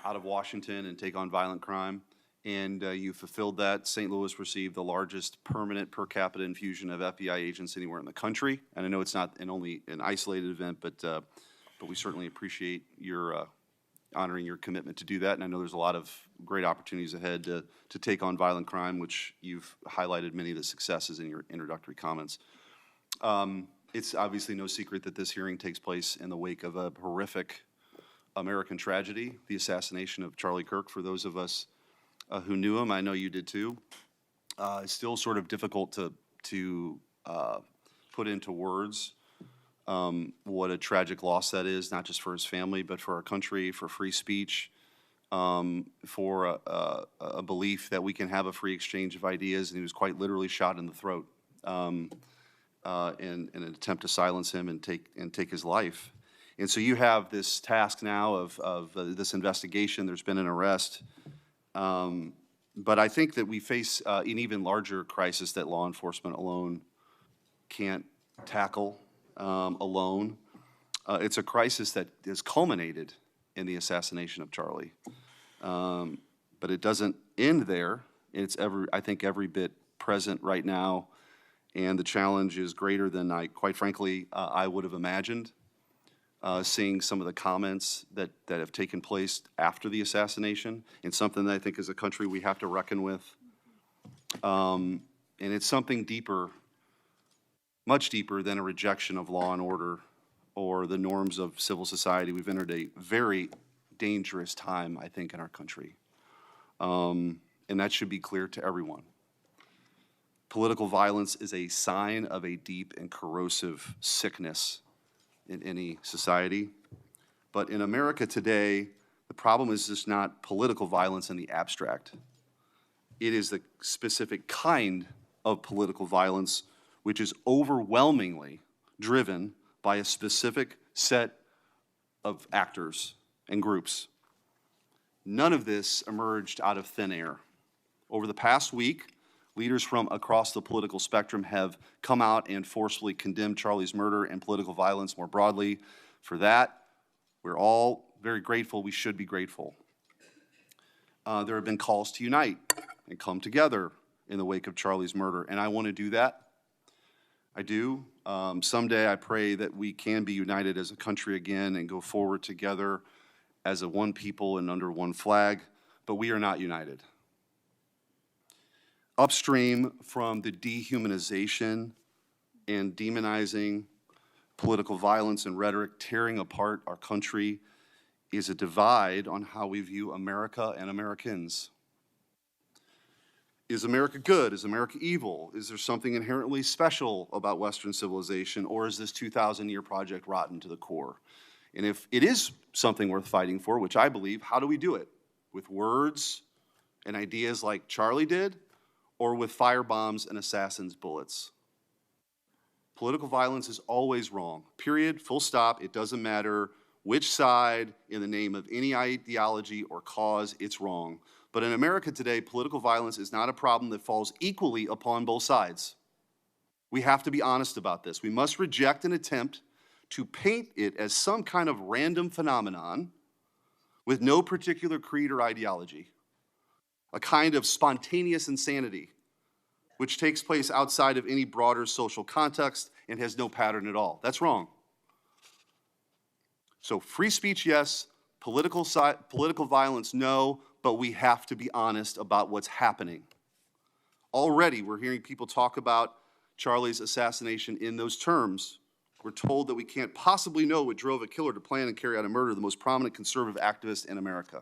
out of Washington, and take on violent crime. And you fulfilled that. St. Louis received the largest permanent per capita infusion of FBI agents anywhere in the country. And I know it's not only an isolated event, but we certainly appreciate your honoring your commitment to do that. And I know there's a lot of great opportunities ahead to take on violent crime, which you've highlighted many of the successes in your introductory comments. It's obviously no secret that this hearing takes place in the wake of a horrific American tragedy, the assassination of Charlie Kirk. For those of us who knew him, I know you did too. It's still sort of difficult to put into words what a tragic loss that is, not just for his family, but for our country, for free speech, for a belief that we can have a free exchange of ideas. And he was quite literally shot in the throat in an attempt to silence him and take his life. And so you have this task now of this investigation. There's been an arrest. But I think that we face an even larger crisis that law enforcement alone can't tackle alone. It's a crisis that has culminated in the assassination of Charlie. But it doesn't end there. It's I think every bit present right now, and the challenge is greater than quite frankly, I would have imagined. Seeing some of the comments that have taken place after the assassination, and something that I think as a country we have to reckon with. And it's something deeper, much deeper than a rejection of law and order or the norms of civil society. We've entered a very dangerous time, I think, in our country. And that should be clear to everyone. Political violence is a sign of a deep and corrosive sickness in any society. But in America today, the problem is just not political violence in the abstract. It is the specific kind of political violence which is overwhelmingly driven by a specific set of actors and groups. None of this emerged out of thin air. Over the past week, leaders from across the political spectrum have come out and forcefully condemned Charlie's murder and political violence more broadly. For that, we're all very grateful. We should be grateful. There have been calls to unite and come together in the wake of Charlie's murder, and I want to do that. I do. Someday I pray that we can be united as a country again and go forward together as a one people and under one flag, but we are not united. Upstream from the dehumanization and demonizing political violence and rhetoric tearing apart our country is a divide on how we view America and Americans. Is America good? Is America evil? Is there something inherently special about Western civilization, or is this 2,000-year project rotten to the core? And if it is something worth fighting for, which I believe, how do we do it? With words and ideas like Charlie did, or with firebombs and assassins' bullets? Political violence is always wrong. Period, full stop. It doesn't matter which side, in the name of any ideology or cause, it's wrong. But in America today, political violence is not a problem that falls equally upon both sides. We have to be honest about this. We must reject an attempt to paint it as some kind of random phenomenon with no particular creed or ideology, a kind of spontaneous insanity which takes place outside of any broader social context and has no pattern at all. That's wrong. So free speech, yes. Political violence, no. But we have to be honest about what's happening. Already, we're hearing people talk about Charlie's assassination in those terms. We're told that we can't possibly know what drove a killer to plan and carry out a murder of the most prominent conservative activist in America.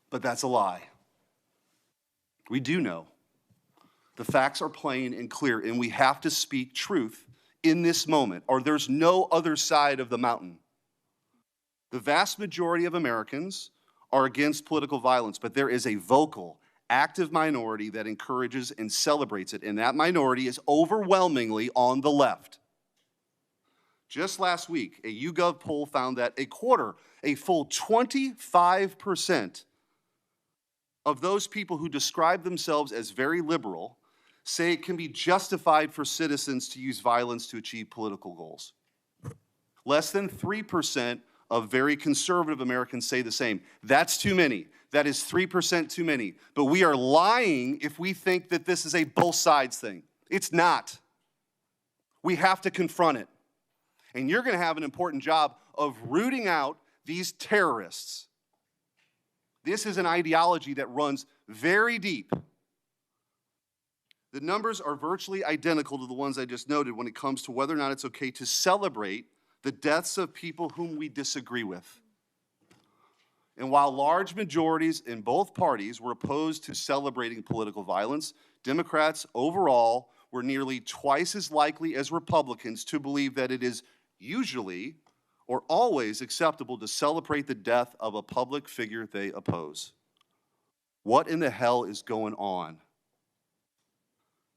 But that's a lie. We do know. The facts are plain and clear, and we have to speak truth in this moment, or there's no other side of the mountain. The vast majority of Americans are against political violence, but there is a vocal, active minority that encourages and celebrates it, and that minority is overwhelmingly on the left. Just last week, a YouGov poll found that a full 25% of those people who describe themselves as very liberal say it can be justified for citizens to use violence to achieve political goals. Less than 3% of very conservative Americans say the same. That's too many. That is 3% too many. But we are lying if we think that this is a both sides thing. It's not. We have to confront it. And you're going to have an important job of rooting out these terrorists. This is an ideology that runs very deep. The numbers are virtually identical to the ones I just noted when it comes to whether or not it's okay to celebrate the deaths of people whom we disagree with. And while large majorities in both parties were opposed to celebrating political violence, Democrats overall were nearly twice as likely as Republicans to believe that it is usually or always acceptable to celebrate the death of a public figure they oppose. What in the hell is going on?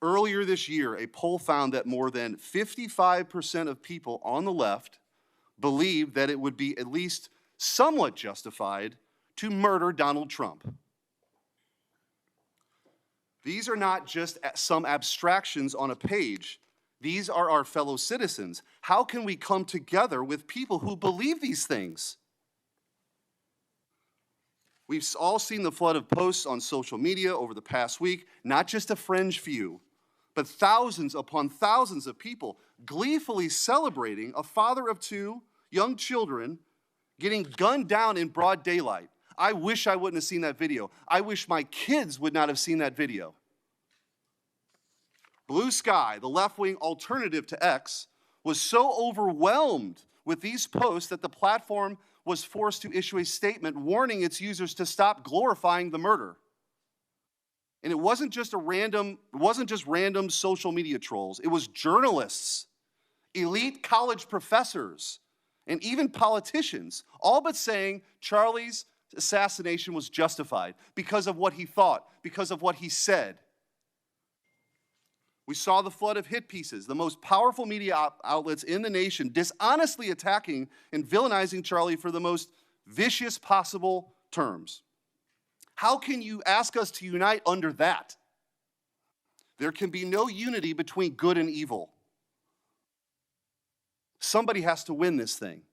Earlier this year, a poll found that more than 55% of people on the left believed that it would be at least somewhat justified to murder Donald Trump. These are not just some abstractions on a page. These are our fellow citizens. How can we come together with people who believe these things? We've all seen the flood of posts on social media over the past week, not just a fringe few, but thousands upon thousands of people gleefully celebrating a father of two young children getting gunned down in broad daylight. I wish I wouldn't have seen that video. I wish my kids would not have seen that video. Blue Sky, the left-wing alternative to X, was so overwhelmed with these posts that the platform was forced to issue a statement warning its users to stop glorifying the murder. And it wasn't just random social media trolls. It was journalists, elite college professors, and even politicians, all but saying Charlie's assassination was justified because of what he thought, because of what he said. We saw the flood of hit pieces, the most powerful media outlets in the nation dishonestly attacking and villainizing Charlie for the most vicious possible terms. How can you ask us to unite under that? There can be no unity between good and evil. Somebody has to win this thing.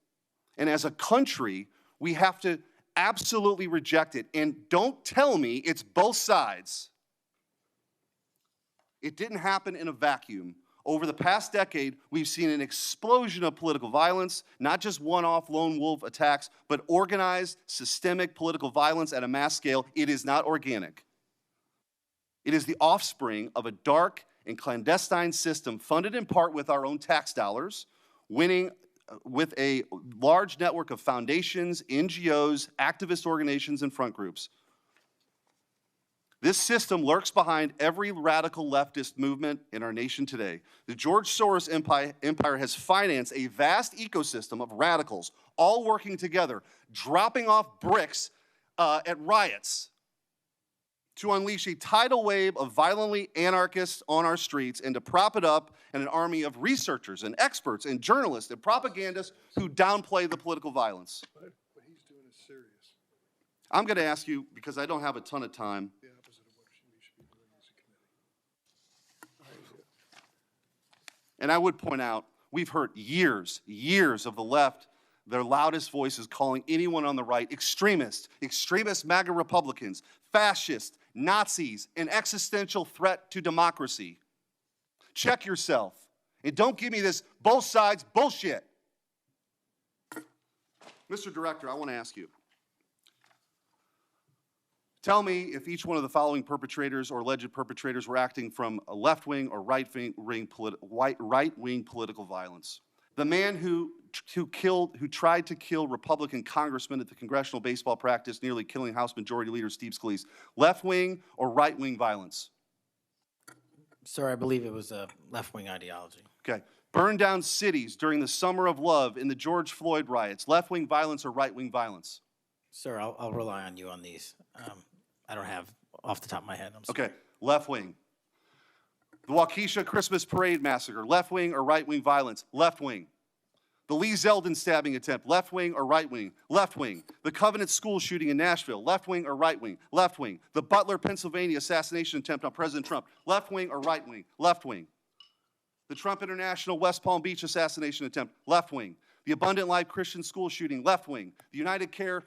And as a country, we have to absolutely reject it. And don't tell me it's both sides. It didn't happen in a vacuum. Over the past decade, we've seen an explosion of political violence, not just one-off lone wolf attacks, but organized, systemic political violence at a mass scale. It is not organic. It is the offspring of a dark and clandestine system funded in part with our own tax dollars, winning with a large network of foundations, NGOs, activist organizations, and front groups. This system lurks behind every radical leftist movement in our nation today. The George Soros empire has financed a vast ecosystem of radicals, all working together, dropping off bricks at riots to unleash a tidal wave of violently anarchists on our streets and to prop it up in an army of researchers and experts and journalists and propagandists who downplay the political violence.
What he's doing is serious.
I'm going to ask you, because I don't have a ton of time,
The opposite of what we should be doing as a committee.
and I would point out, we've heard years of the left, their loudest voices calling anyone on the right extremist MAGA Republicans, fascists, Nazis, an existential threat to democracy. Check yourself. And don't give me this both sides bullshit. Mr. Director, I want to ask you. Tell me if each one of the following perpetrators or alleged perpetrators were acting from a left-wing or right-wing political violence. The man who tried to kill Republican congressman at the congressional baseball practice, nearly killing House Majority Leader Steve Scalise, left-wing or right-wing violence?
Sir, I believe it was a left-wing ideology.
Okay. Burned down cities during the Summer of Love in the George Floyd riots, left-wing violence or right-wing violence?
Sir, I'll rely on you on these. I don't have off the top of my head. I'm sorry.
Okay, left-wing. The Waukesha Christmas Parade massacre, left-wing or right-wing violence? Left-wing. The Lee Zeldin stabbing attempt, left-wing or right-wing? Left-wing. The Covenant school shooting in Nashville, left-wing or right-wing? Left-wing. The Butler, Pennsylvania assassination attempt on President Trump, left-wing or right-wing? Left-wing. The Trump International West Palm Beach assassination attempt, left-wing. The Abundant Life Christian school shooting, left-wing. The United Care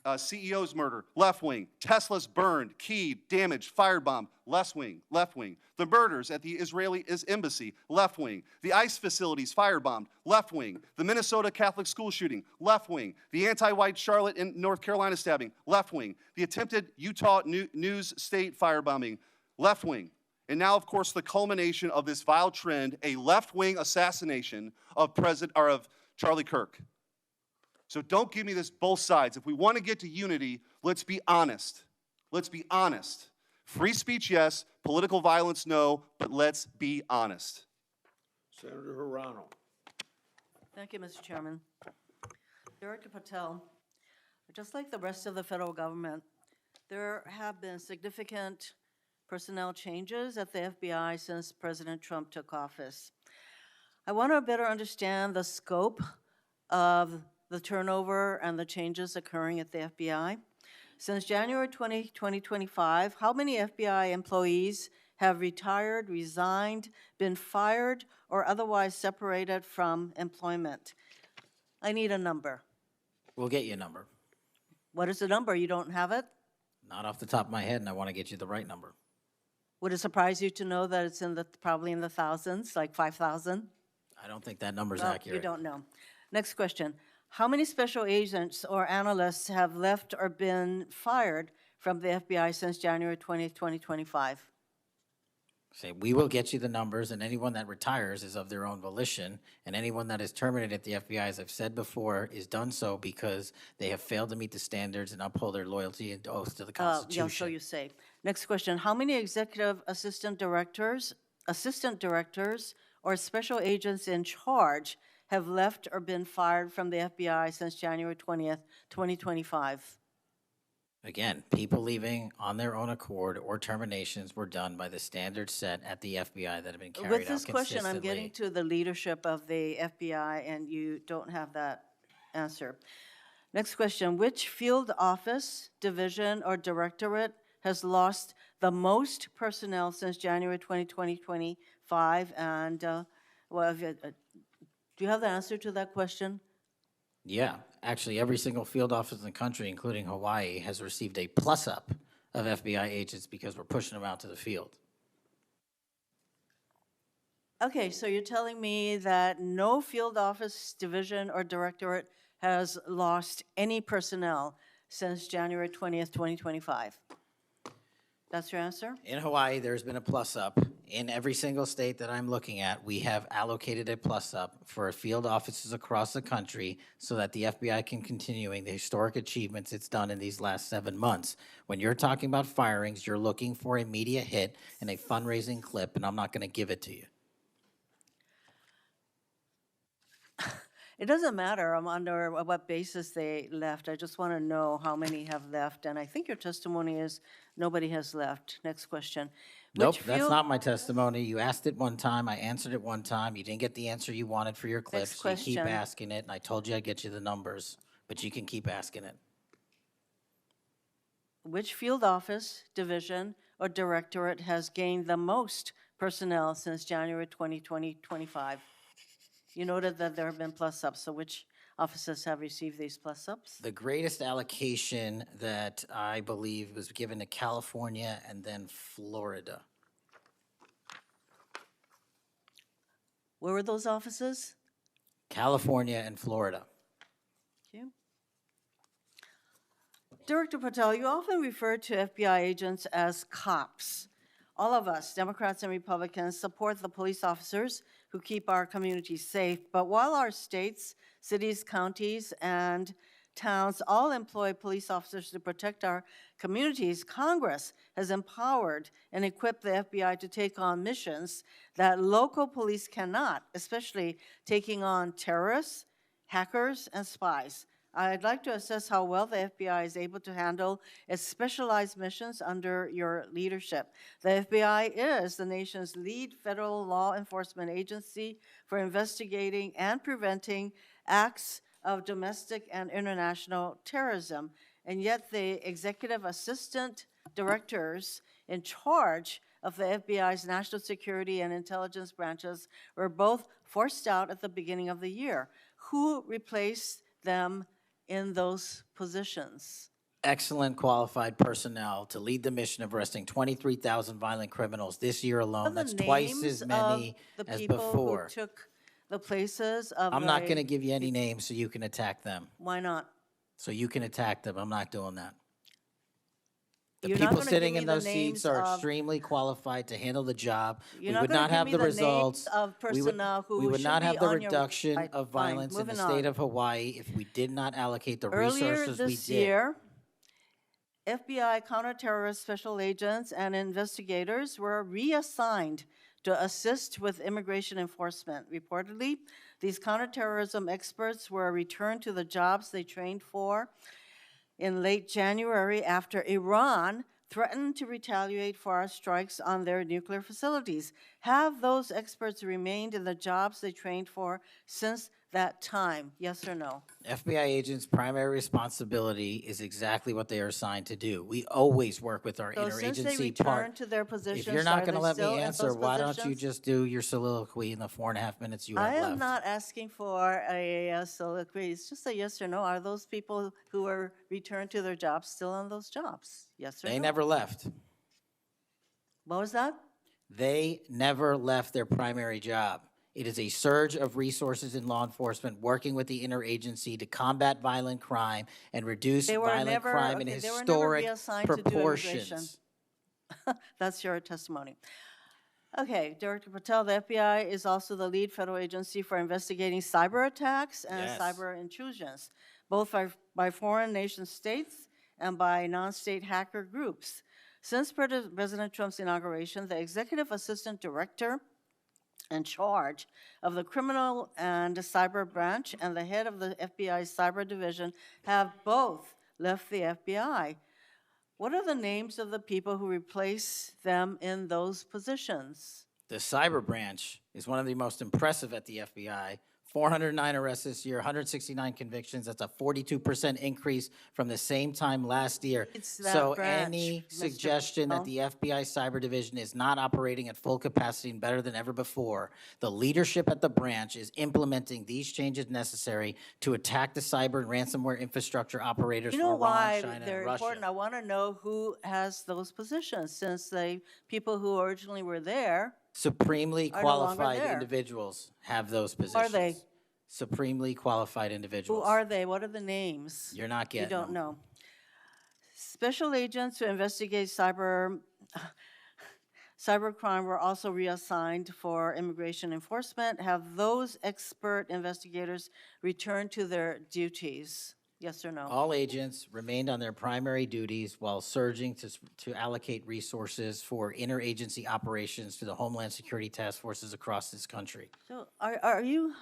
CEO's murder, left-wing. Tesla's burned, keyed, damaged, firebombed, left-wing, left-wing. The murders at the Israeli embassy, left-wing. The ICE facilities firebombed, left-wing. The Minnesota Catholic school shooting, left-wing. The anti-white Charlotte and North Carolina stabbing, left-wing. The attempted Utah News State firebombing, left-wing. And now, of course, the culmination of this vile trend, a left-wing assassination of Charlie Kirk. So don't give me this both sides. If we want to get to unity, let's be honest. Let's be honest. Free speech, yes. Political violence, no. But let's be honest.
Senator Hirano.
Thank you, Mr. Chairman. Director Patel, just like the rest of the federal government, there have been significant personnel changes at the FBI since President Trump took office. I want to better understand the scope of the turnover and the changes occurring at the FBI. Since January 2025, how many FBI employees have retired, resigned, been fired, or otherwise separated from employment? I need a number.
We'll get you a number.
What is the number? You don't have it?
Not off the top of my head, and I want to get you the right number.
Would it surprise you to know that it's probably in the thousands, like 5,000?
I don't think that number's
Well,
accurate.
you don't know. Next question. How many special agents or analysts have left or been fired from the FBI since January 20th, 2025?
Say, we will get you the numbers, and anyone that retires is of their own volition, and anyone that is terminated at the FBI, as I've said before, is done so because they have failed to meet the standards and uphold their loyalty and oath to the Constitution.
Yeah, so you say. Next question. How many executive assistant directors, or special agents in charge have left or been fired from the FBI since January 20th, 2025?
Again, people leaving on their own accord or terminations were done by the standards set at the FBI that have been carried out
With this question, I'm getting to the leadership of the FBI, and you don't have that answer. Next question. Which field office, division, or directorate has lost the most personnel since January 2025? And do you have the answer to that question?
Yeah, actually, every single field office in the country, including Hawaii, has received a plus-up of FBI agents because we're pushing them out to the field.
Okay, so you're telling me that no field office, division, or directorate has lost any personnel since January 20th, 2025? That's your answer?
In Hawaii, there's been a plus-up. In every single state that I'm looking at, we have allocated a plus-up for field offices across the country so that the FBI can continuing the historic achievements it's done in these last 7 months. When you're talking about firings, you're looking for a media hit and a fundraising clip, and I'm not going to give it to you.
It doesn't matter under what basis they left. I just want to know how many have left. And I think your testimony is nobody has left. Next question.
Nope, that's not my testimony. You asked it one time, I answered it one time. You didn't get the answer you wanted for your clips. So you keep asking it, and I told you I'd get you the numbers, but you can keep asking it.
Which field office, division, or directorate has gained the most personnel since January 2025? You noted that there have been plus-ups, so which offices have received these plus-ups?
The greatest allocation that I believe was given to California and then Florida.
Where were those offices?
California and Florida.
Thank you. Director Patel, you often refer to FBI agents as cops. All of us, Democrats and Republicans, support the police officers who keep our communities safe. But while our states, cities, counties, and towns all employ police officers to protect our communities, Congress has empowered and equipped the FBI to take on missions that local police cannot, especially taking on terrorists, hackers, and spies. I'd like to assess how well the FBI is able to handle its specialized missions under your leadership. The FBI is the nation's lead federal law enforcement agency for investigating and preventing acts of domestic and international terrorism. And yet the executive assistant directors in charge of the FBI's national security and intelligence branches were both forced out at the beginning of the year. Who replaced them in those positions?
Excellent qualified personnel to lead the mission of arresting 23,000 violent criminals this year alone. That's twice as many as before.
The people who took the places of
I'm not going to give you any names so you can attack them.
Why not?
So you can attack them. I'm not doing that. The
You're not
people
gonna
sitting
give
in
me the
those seats
names
are
of-
extremely qualified to handle the job.
You're
We
not
would
gonna
not
give
have
me
the
the names
results.
of personnel who
We would
should
not
be
have the
on your
reduction
website.
of
Fine,
violence in the
moving
state
on.
of Hawaii if we did not allocate the
Earlier
resources we
this
did.
year, FBI counterterrorist special agents and investigators were reassigned to assist with immigration enforcement. Reportedly, these counterterrorism experts were returned to the jobs they trained for in late January after Iran threatened to retaliate for our strikes on their nuclear facilities. Have those experts remained in the jobs they trained for since that time? Yes or no?
FBI agents' primary responsibility is exactly what they are assigned to do. We always work with our
So since they
interagency part.
returned to their positions,
If you're not
are
going to
they
let
still
me
in
answer,
those
why don't you
positions?
just do your soliloquy in the 4.5 minutes you have
I
left?
am not asking for a soliloquy. It's just a yes or no. Are those people who were returned to their jobs still on those jobs? Yes or no?
They never left.
What was that?
They never left their primary job. It is a surge of resources in law enforcement working with the interagency to combat violent crime and reduce
They were
violent
never-
crime in
okay, they were never
historic
reassigned to do immigration.
proportions.
That's your testimony. Okay, Director Patel, the FBI is also the lead federal agency for investigating cyber attacks and
Yes.
cyber intrusions, both by foreign nation states and by non-state hacker groups. Since President Trump's inauguration, the executive assistant director in charge of the criminal and cyber branch and the head of the FBI's cyber division have both left the FBI. What are the names of the people who replace them in those positions?
The cyber branch is one of the most impressive at the FBI. 409 arrests this year, 169 convictions. That's a 42% increase from the same time last year.
It's that
So
branch,
any
Mr.
suggestion that the FBI cyber division is not operating at full capacity and better than ever before, the leadership at the branch is implementing these changes necessary to attack the cyber and ransomware infrastructure operators
You
for
know
Iran,
why
China,
they're
and
important?
Russia.
I want to know who has those positions, since the people who originally were there,
Supremely
are no longer
qualified
there.
individuals have those
Who
positions.
are they?
Supremely qualified individuals.
Who are they? What are the names?
You're not
You
getting
don't
them.
know. Special agents who investigate cybercrime were also reassigned for immigration enforcement. Have those expert investigators returned to their duties? Yes or no?
All agents remained on their primary duties while surging to allocate resources for interagency operations to the Homeland Security task forces across this country.
So are you,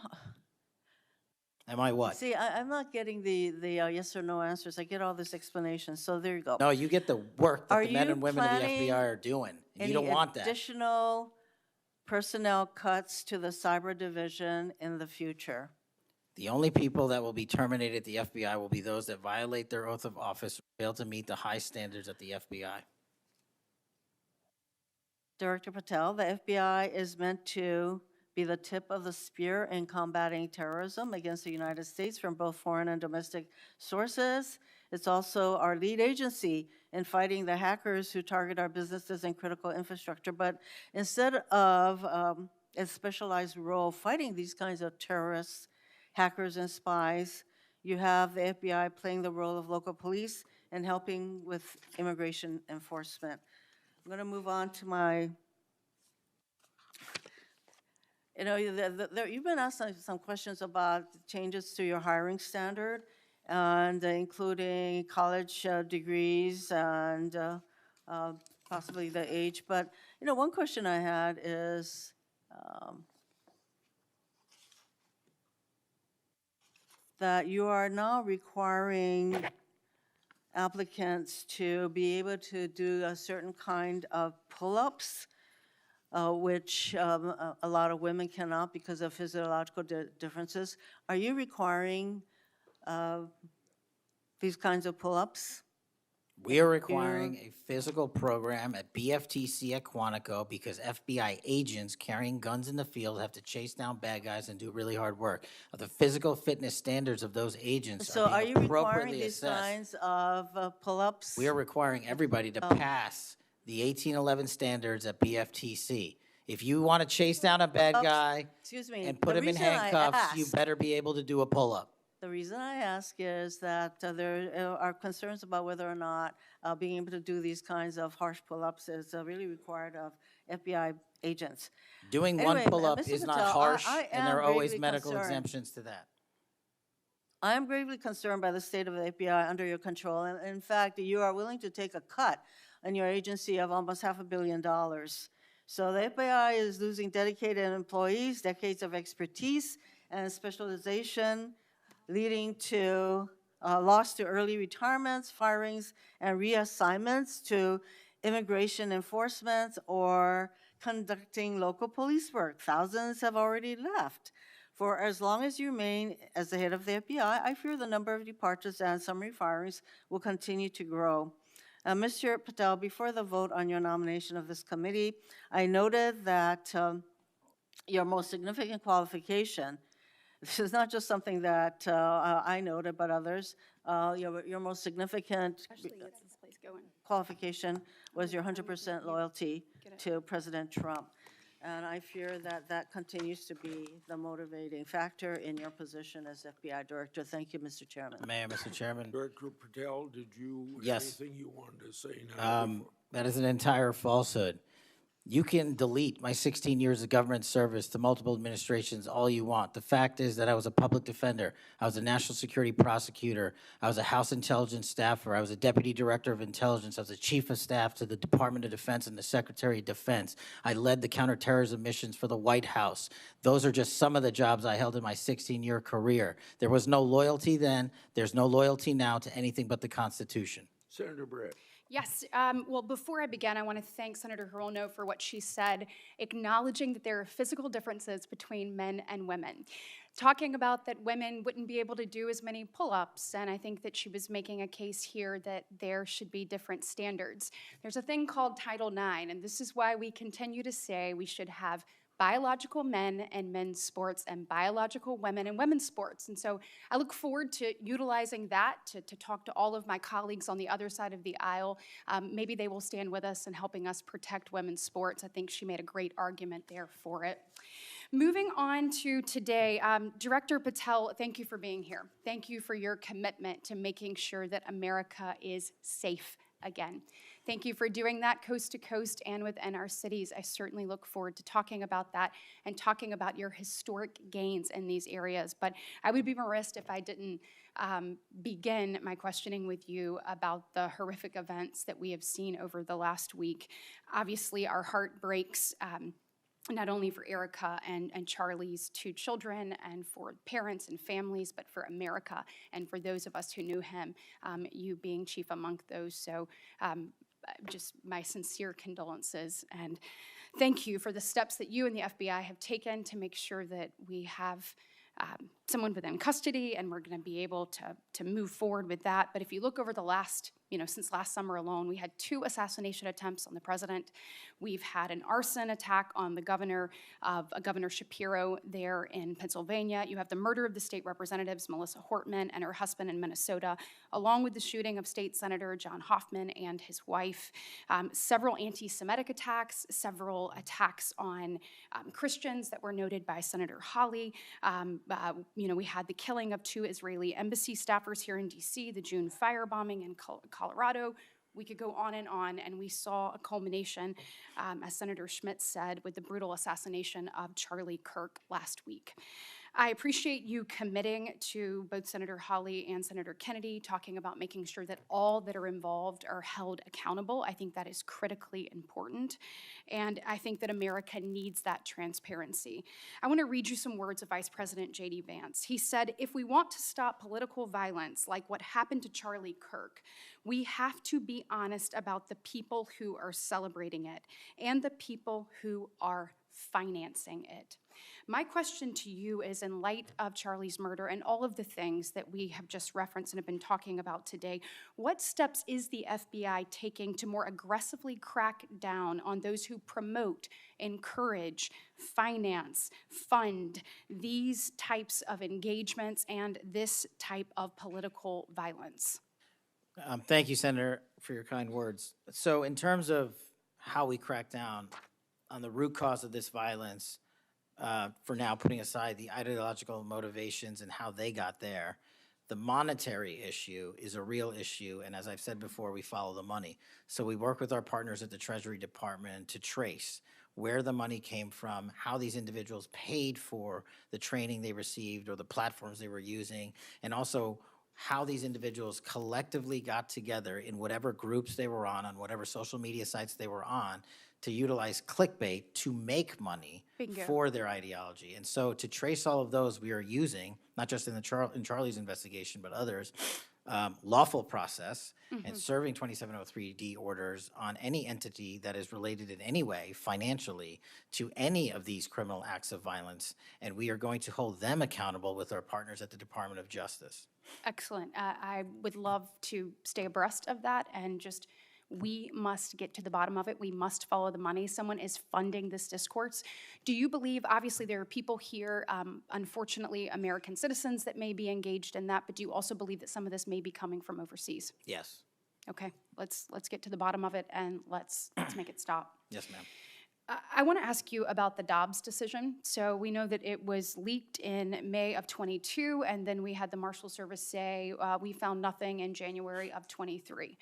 Am I what?
see, I'm not getting the yes or no answers. I get all this explanation, so there you go.
No, you get the work that
Are
the men
you
and women of the
planning
FBI are doing. And you
Any
don't want that.
additional personnel cuts to the cyber division in the future?
The only people that will be terminated at the FBI will be those that violate their oath of office or fail to meet the high standards at the FBI.
Director Patel, the FBI is meant to be the tip of the spear in combating terrorism against the United States from both foreign and domestic sources. It's also our lead agency in fighting the hackers who target our businesses and critical infrastructure. But instead of a specialized role fighting these kinds of terrorists, hackers, and spies, you have the FBI playing the role of local police and helping with immigration enforcement. I'm going to move on to my, you've been asked some questions about changes to your hiring standard, and including college degrees and possibly the age. But, one question I had is, that you are now requiring applicants to be able to do a certain kind of pull-ups, which a lot of women cannot because of physiological differences. Are you requiring these kinds of pull-ups?
We are requiring a physical program at BFTC at Quantico because FBI agents carrying guns in the field have to chase down bad guys and do really hard work. The physical fitness standards of those agents
So
are
are
being
you requiring
appropriately
these
assessed.
kinds of pull-ups?
We are requiring everybody to pass the 1811 standards at BFTC. If you want to chase down a bad guy
Excuse me.
and put
the
him in
reason I
handcuffs, you
ask-
better be able to do a pull-up.
The reason I ask is that there are concerns about whether or not being able to do these kinds of harsh pull-ups is really required of FBI agents.
Doing
Anyway,
one pull-up
Mr.
is not
Patel,
harsh,
I
and there are
am
always
gravely
medical
concerned.
exemptions to that.
I am gravely concerned by the state of the FBI under your control. And in fact, you are willing to take a cut in your agency of almost $500 million. So the FBI is losing dedicated employees, decades of expertise and specialization, leading to loss to early retirements, firings, and reassignments to immigration enforcement or conducting local police work. Thousands have already left. For as long as you remain as the head of the FBI, I fear the number of departures and summary firings will continue to grow. Mr. Patel, before the vote on your nomination of this committee, I noted that your most significant qualification, this is not just something that I noted, but others, your most significant qualification was your 100% loyalty to President Trump. And I fear that that continues to be the motivating factor in your position as FBI Director. Thank you, Mr. Chairman.
Mayor, Mr. Chairman.
Director Patel, did you have
Yes.
anything you wanted to say now?
That is an entire falsehood. You can delete my 16 years of government service to multiple administrations all you want. The fact is that I was a public defender. I was a national security prosecutor. I was a House intelligence staffer. I was a deputy director of intelligence. I was a chief of staff to the Department of Defense and the Secretary of Defense. I led the counterterrorism missions for the White House. Those are just some of the jobs I held in my 16-year career. There was no loyalty then. There's no loyalty now to anything but the Constitution.
Senator Brett.
Yes. Well, before I begin, I want to thank Senator Hirono for what she said, acknowledging that there are physical differences between men and women. Talking about that women wouldn't be able to do as many pull-ups, and I think that she was making a case here that there should be different standards. There's a thing called Title IX, and this is why we continue to say we should have biological men and men's sports and biological women and women's sports. And so I look forward to utilizing that to talk to all of my colleagues on the other side of the aisle. Maybe they will stand with us in helping us protect women's sports. I think she made a great argument there for it. Moving on to today, Director Patel, thank you for being here. Thank you for your commitment to making sure that America is safe again. Thank you for doing that coast to coast and within our cities. I certainly look forward to talking about that and talking about your historic gains in these areas. But I would be remiss if I didn't begin my questioning with you about the horrific events that we have seen over the last week. Obviously, our heart breaks. Not only for Erica and Charlie's two children and for parents and families, but for America and for those of us who knew him, you being chief among those. So just my sincere condolences and thank you for the steps that you and the FBI have taken to make sure that we have someone within custody and we're going to be able to move forward with that. But if you look over the last since last summer alone, we had 2 assassination attempts on the president. We've had an arson attack on the governor Governor Shapiro there in Pennsylvania. You have the murder of the state representatives, Melissa Hortman and her husband in Minnesota, along with the shooting of State Senator John Hoffman and his wife. Several anti-Semitic attacks, several attacks on Christians that were noted by Senator Hawley. We had the killing of 2 Israeli embassy staffers here in D.C., the June firebombing in Colorado. We could go on, and we saw a culmination, as Senator Schmidt said, with the brutal assassination of Charlie Kirk last week. I appreciate you committing to both Senator Hawley and Senator Kennedy, talking about making sure that all that are involved are held accountable. I think that is critically important, and I think that America needs that transparency. I want to read you some words of Vice President J.D. Vance. He said, "If we want to stop political violence like what happened to Charlie Kirk, we have to be honest about the people who are celebrating it and the people who are financing it." My question to you is, in light of Charlie's murder and all of the things that we have just referenced and have been talking about today, what steps is the FBI taking to more aggressively crack down on those who promote, encourage, finance, fund these types of engagements and this type of political violence?
Thank you, Senator, for your kind words. So in terms of how we crack down on the root cause of this violence, for now putting aside the ideological motivations and how they got there, the monetary issue is a real issue, and as I've said before, we follow the money. So we work with our partners at the Treasury Department to trace where the money came from, how these individuals paid for the training they received or the platforms they were using, and also how these individuals collectively got together in whatever groups they were on whatever social media sites they were on, to utilize clickbait to make money for their ideology. And so to trace all of those, we are using, not just in Charlie's investigation, but others, lawful process and serving 2703D orders on any entity that is related in any way financially to any of these criminal acts of violence. And we are going to hold them accountable with our partners at the Department of Justice.
Excellent. I would love to stay abreast of that, and just we must get to the bottom of it. We must follow the money. Someone is funding this discourse. Do you believe, obviously there are people here, unfortunately American citizens, that may be engaged in that, but do you also believe that some of this may be coming from overseas?
Yes.
Okay, let's get to the bottom of it, and let's make it stop.
Yes, ma'am.
I want to ask you about the Dobbs decision. So we know that it was leaked in May of 22, and then we had the Marshal Service say we found nothing in January of 23.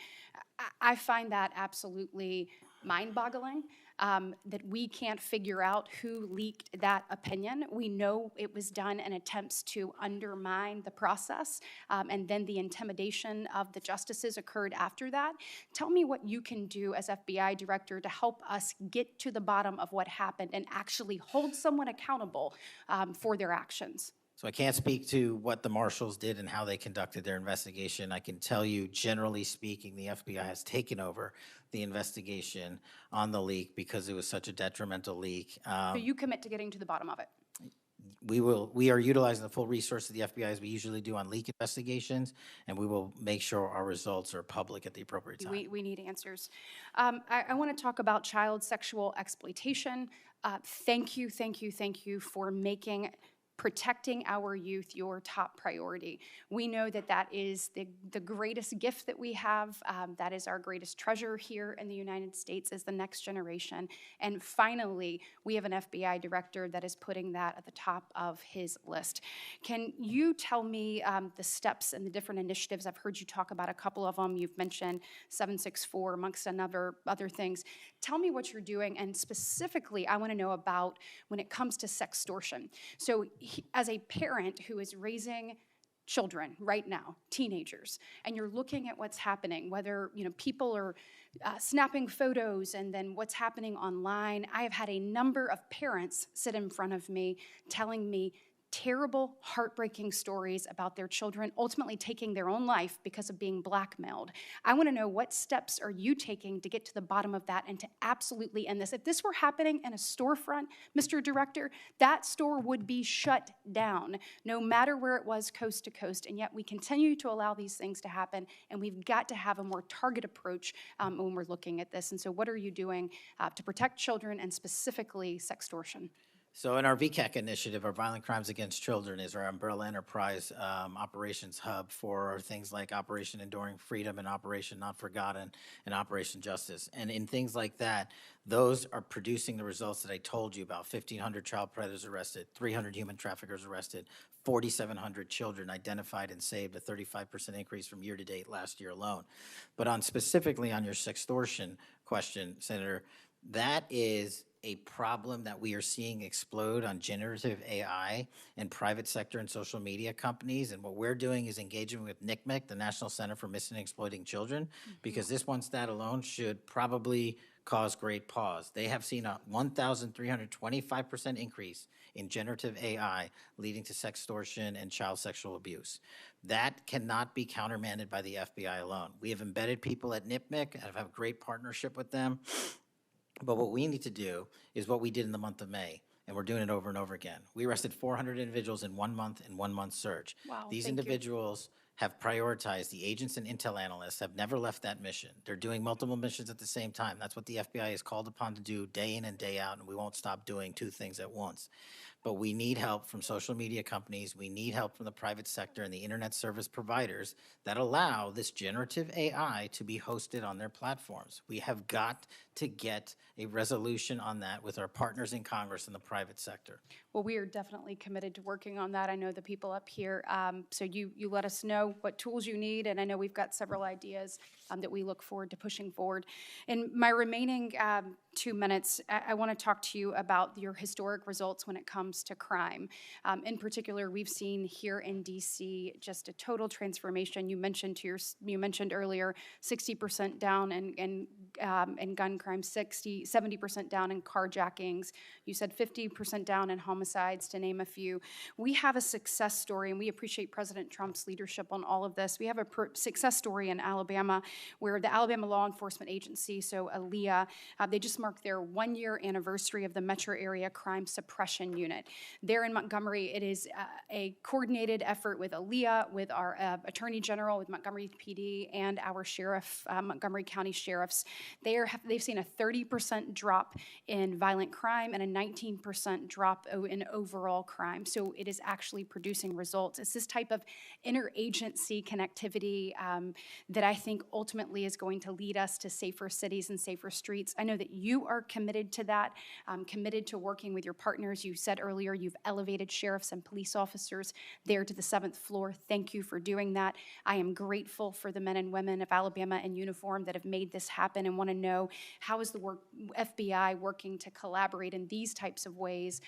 I find that absolutely mind-boggling, that we can't figure out who leaked that opinion. We know it was done in attempts to undermine the process, and then the intimidation of the justices occurred after that. Tell me what you can do as FBI director to help us get to the bottom of what happened and actually hold someone accountable for their actions.
So I can't speak to what the marshals did and how they conducted their investigation. I can tell you, generally speaking, the FBI has taken over the investigation on the leak because it was such a detrimental leak.
So you commit to getting to the bottom of it?
We are utilizing the full resources of the FBI as we usually do on leak investigations, and we will make sure our results are public at the appropriate time.
We need answers. I want to talk about child sexual exploitation. Thank you for making protecting our youth your top priority. We know that that is the greatest gift that we have. That is our greatest treasure here in the United States, is the next generation. And finally, we have an FBI director that is putting that at the top of his list. Can you tell me the steps and the different initiatives? I've heard you talk about a couple of them. You've mentioned 764 amongst other things. Tell me what you're doing, and specifically, I want to know about when it comes to sextortion. So as a parent who is raising children right now, teenagers, and you're looking at what's happening, whether people are snapping photos and then what's happening online, I have had a number of parents sit in front of me telling me terrible, heartbreaking stories about their children ultimately taking their own life because of being blackmailed. I want to know, what steps are you taking to get to the bottom of that and to absolutely end this? If this were happening in a storefront, Mr. Director, that store would be shut down, no matter where it was, coast to coast. And yet we continue to allow these things to happen, and we've got to have a more targeted approach when we're looking at this. And so what are you doing to protect children and specifically sextortion?
So in our VCAC initiative, our Violent Crimes Against Children is our umbrella enterprise operations hub for things like Operation Enduring Freedom and Operation Not Forgotten and Operation Justice. And in things like that, those are producing the results that I told you about. 1,500 child predators arrested, 300 human traffickers arrested, 4,700 children identified and saved, a 35% increase from year to date last year alone. But specifically on your sextortion question, Senator, that is a problem that we are seeing explode on generative AI in private sector and social media companies. And what we're doing is engaging with NCMEC, the National Center for Missing and Exploiting Children, because this one stat alone should probably cause great pause. They have seen a 1,325% increase in generative AI leading to sextortion and child sexual abuse. That cannot be countermanded by the FBI alone. We have embedded people at NCMEC and have a great partnership with them. But what we need to do is what we did in the month of May, and we're doing it over and over again. We arrested 400 individuals in 1 month surge.
Wow,
These
thank you.
individuals have prioritized. The agents and intel analysts have never left that mission. They're doing multiple missions at the same time. That's what the FBI is called upon to do day in and day out, and we won't stop doing two things at once. But we need help from social media companies. We need help from the private sector and the internet service providers that allow this generative AI to be hosted on their platforms. We have got to get a resolution on that with our partners in Congress and the private sector.
Well, we are definitely committed to working on that. I know the people up here, so you let us know what tools you need, and I know we've got several ideas that we look forward to pushing forward. In my remaining 2 minutes, I want to talk to you about your historic results when it comes to crime. In particular, we've seen here in D.C. just a total transformation. You mentioned earlier 60% down in gun crime, 70% down in carjackings. You said 50% down in homicides, to name a few. We have a success story, and we appreciate President Trump's leadership on all of this. We have a success story in Alabama where the Alabama Law Enforcement Agency, so ALEA, they just marked their 1-year anniversary of the Metro Area Crime Suppression Unit. There in Montgomery, it is a coordinated effort with ALEA, with our Attorney General, with Montgomery PD, and our sheriff, Montgomery County sheriffs. They've seen a 30% drop in violent crime and a 19% drop in overall crime. So it is actually producing results. It's this type of interagency connectivity that I think ultimately is going to lead us to safer cities and safer streets. I know that you are committed to that, committed to working with your partners. You said earlier you've elevated sheriffs and police officers there to the 7th floor. Thank you for doing that. I am grateful for the men and women of Alabama in uniform that have made this happen, and want to know, how is the FBI working to collaborate in these types of ways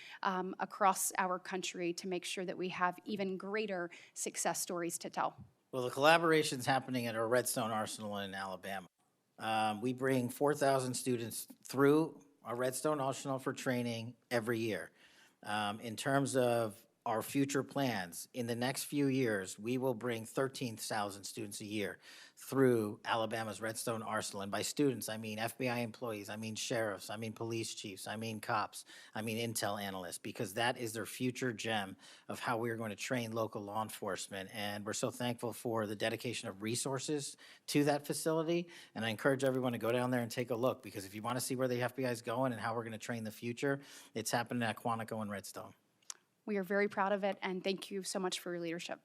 across our country to make sure that we have even greater success stories to tell?
Well, the collaboration's happening at our Redstone Arsenal in Alabama. We bring 4,000 students through our Redstone Arsenal for training every year. In terms of our future plans, in the next few years, we will bring 13,000 students a year through Alabama's Redstone Arsenal. And by students, I mean FBI employees, I mean sheriffs, I mean police chiefs, I mean cops, I mean intel analysts, because that is their future gem of how we're going to train local law enforcement. And we're so thankful for the dedication of resources to that facility. And I encourage everyone to go down there and take a look, because if you want to see where the FBI is going and how we're going to train the future, it's happening at Quantico and Redstone.
We are very proud of it, and thank you so much for your leadership.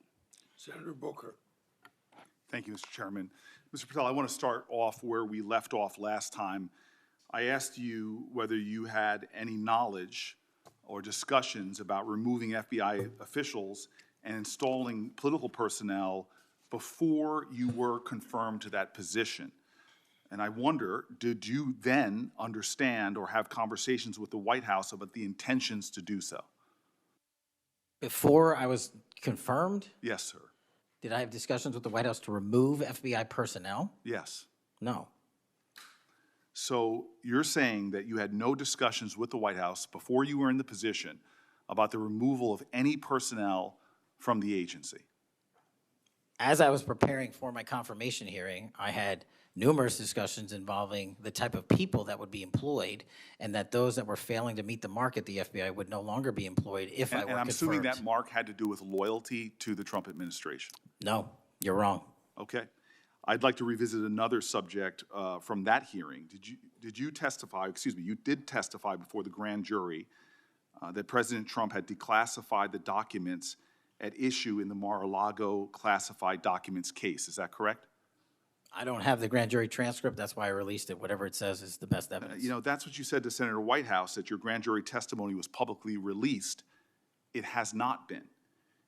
Senator Booker.
Thank you, Mr. Chairman. Mr. Patel, I want to start off where we left off last time. I asked you whether you had any knowledge or discussions about removing FBI officials and installing political personnel before you were confirmed to that position. And I wonder, did you then understand or have conversations with the White House about the intentions to do so?
Before I was confirmed,
Yes, sir.
did I have discussions with the White House to remove FBI personnel?
Yes.
No.
So you're saying that you had no discussions with the White House before you were in the position about the removal of any personnel from the agency?
As I was preparing for my confirmation hearing, I had numerous discussions involving the type of people that would be employed, and that those that were failing to meet the mark at the FBI would no longer be employed if I were
And
confirmed.
I'm assuming that mark had to do with loyalty to the Trump administration.
No, you're wrong.
Okay. I'd like to revisit another subject from that hearing. Did you testify, excuse me, you did testify before the grand jury that President Trump had declassified the documents at issue in the Mar-a-Lago classified documents case. Is that correct?
I don't have the grand jury transcript. That's why I released it. Whatever it says is the best evidence.
You know, that's what you said to Senator Whitehouse, that your grand jury testimony was publicly released. It has not been.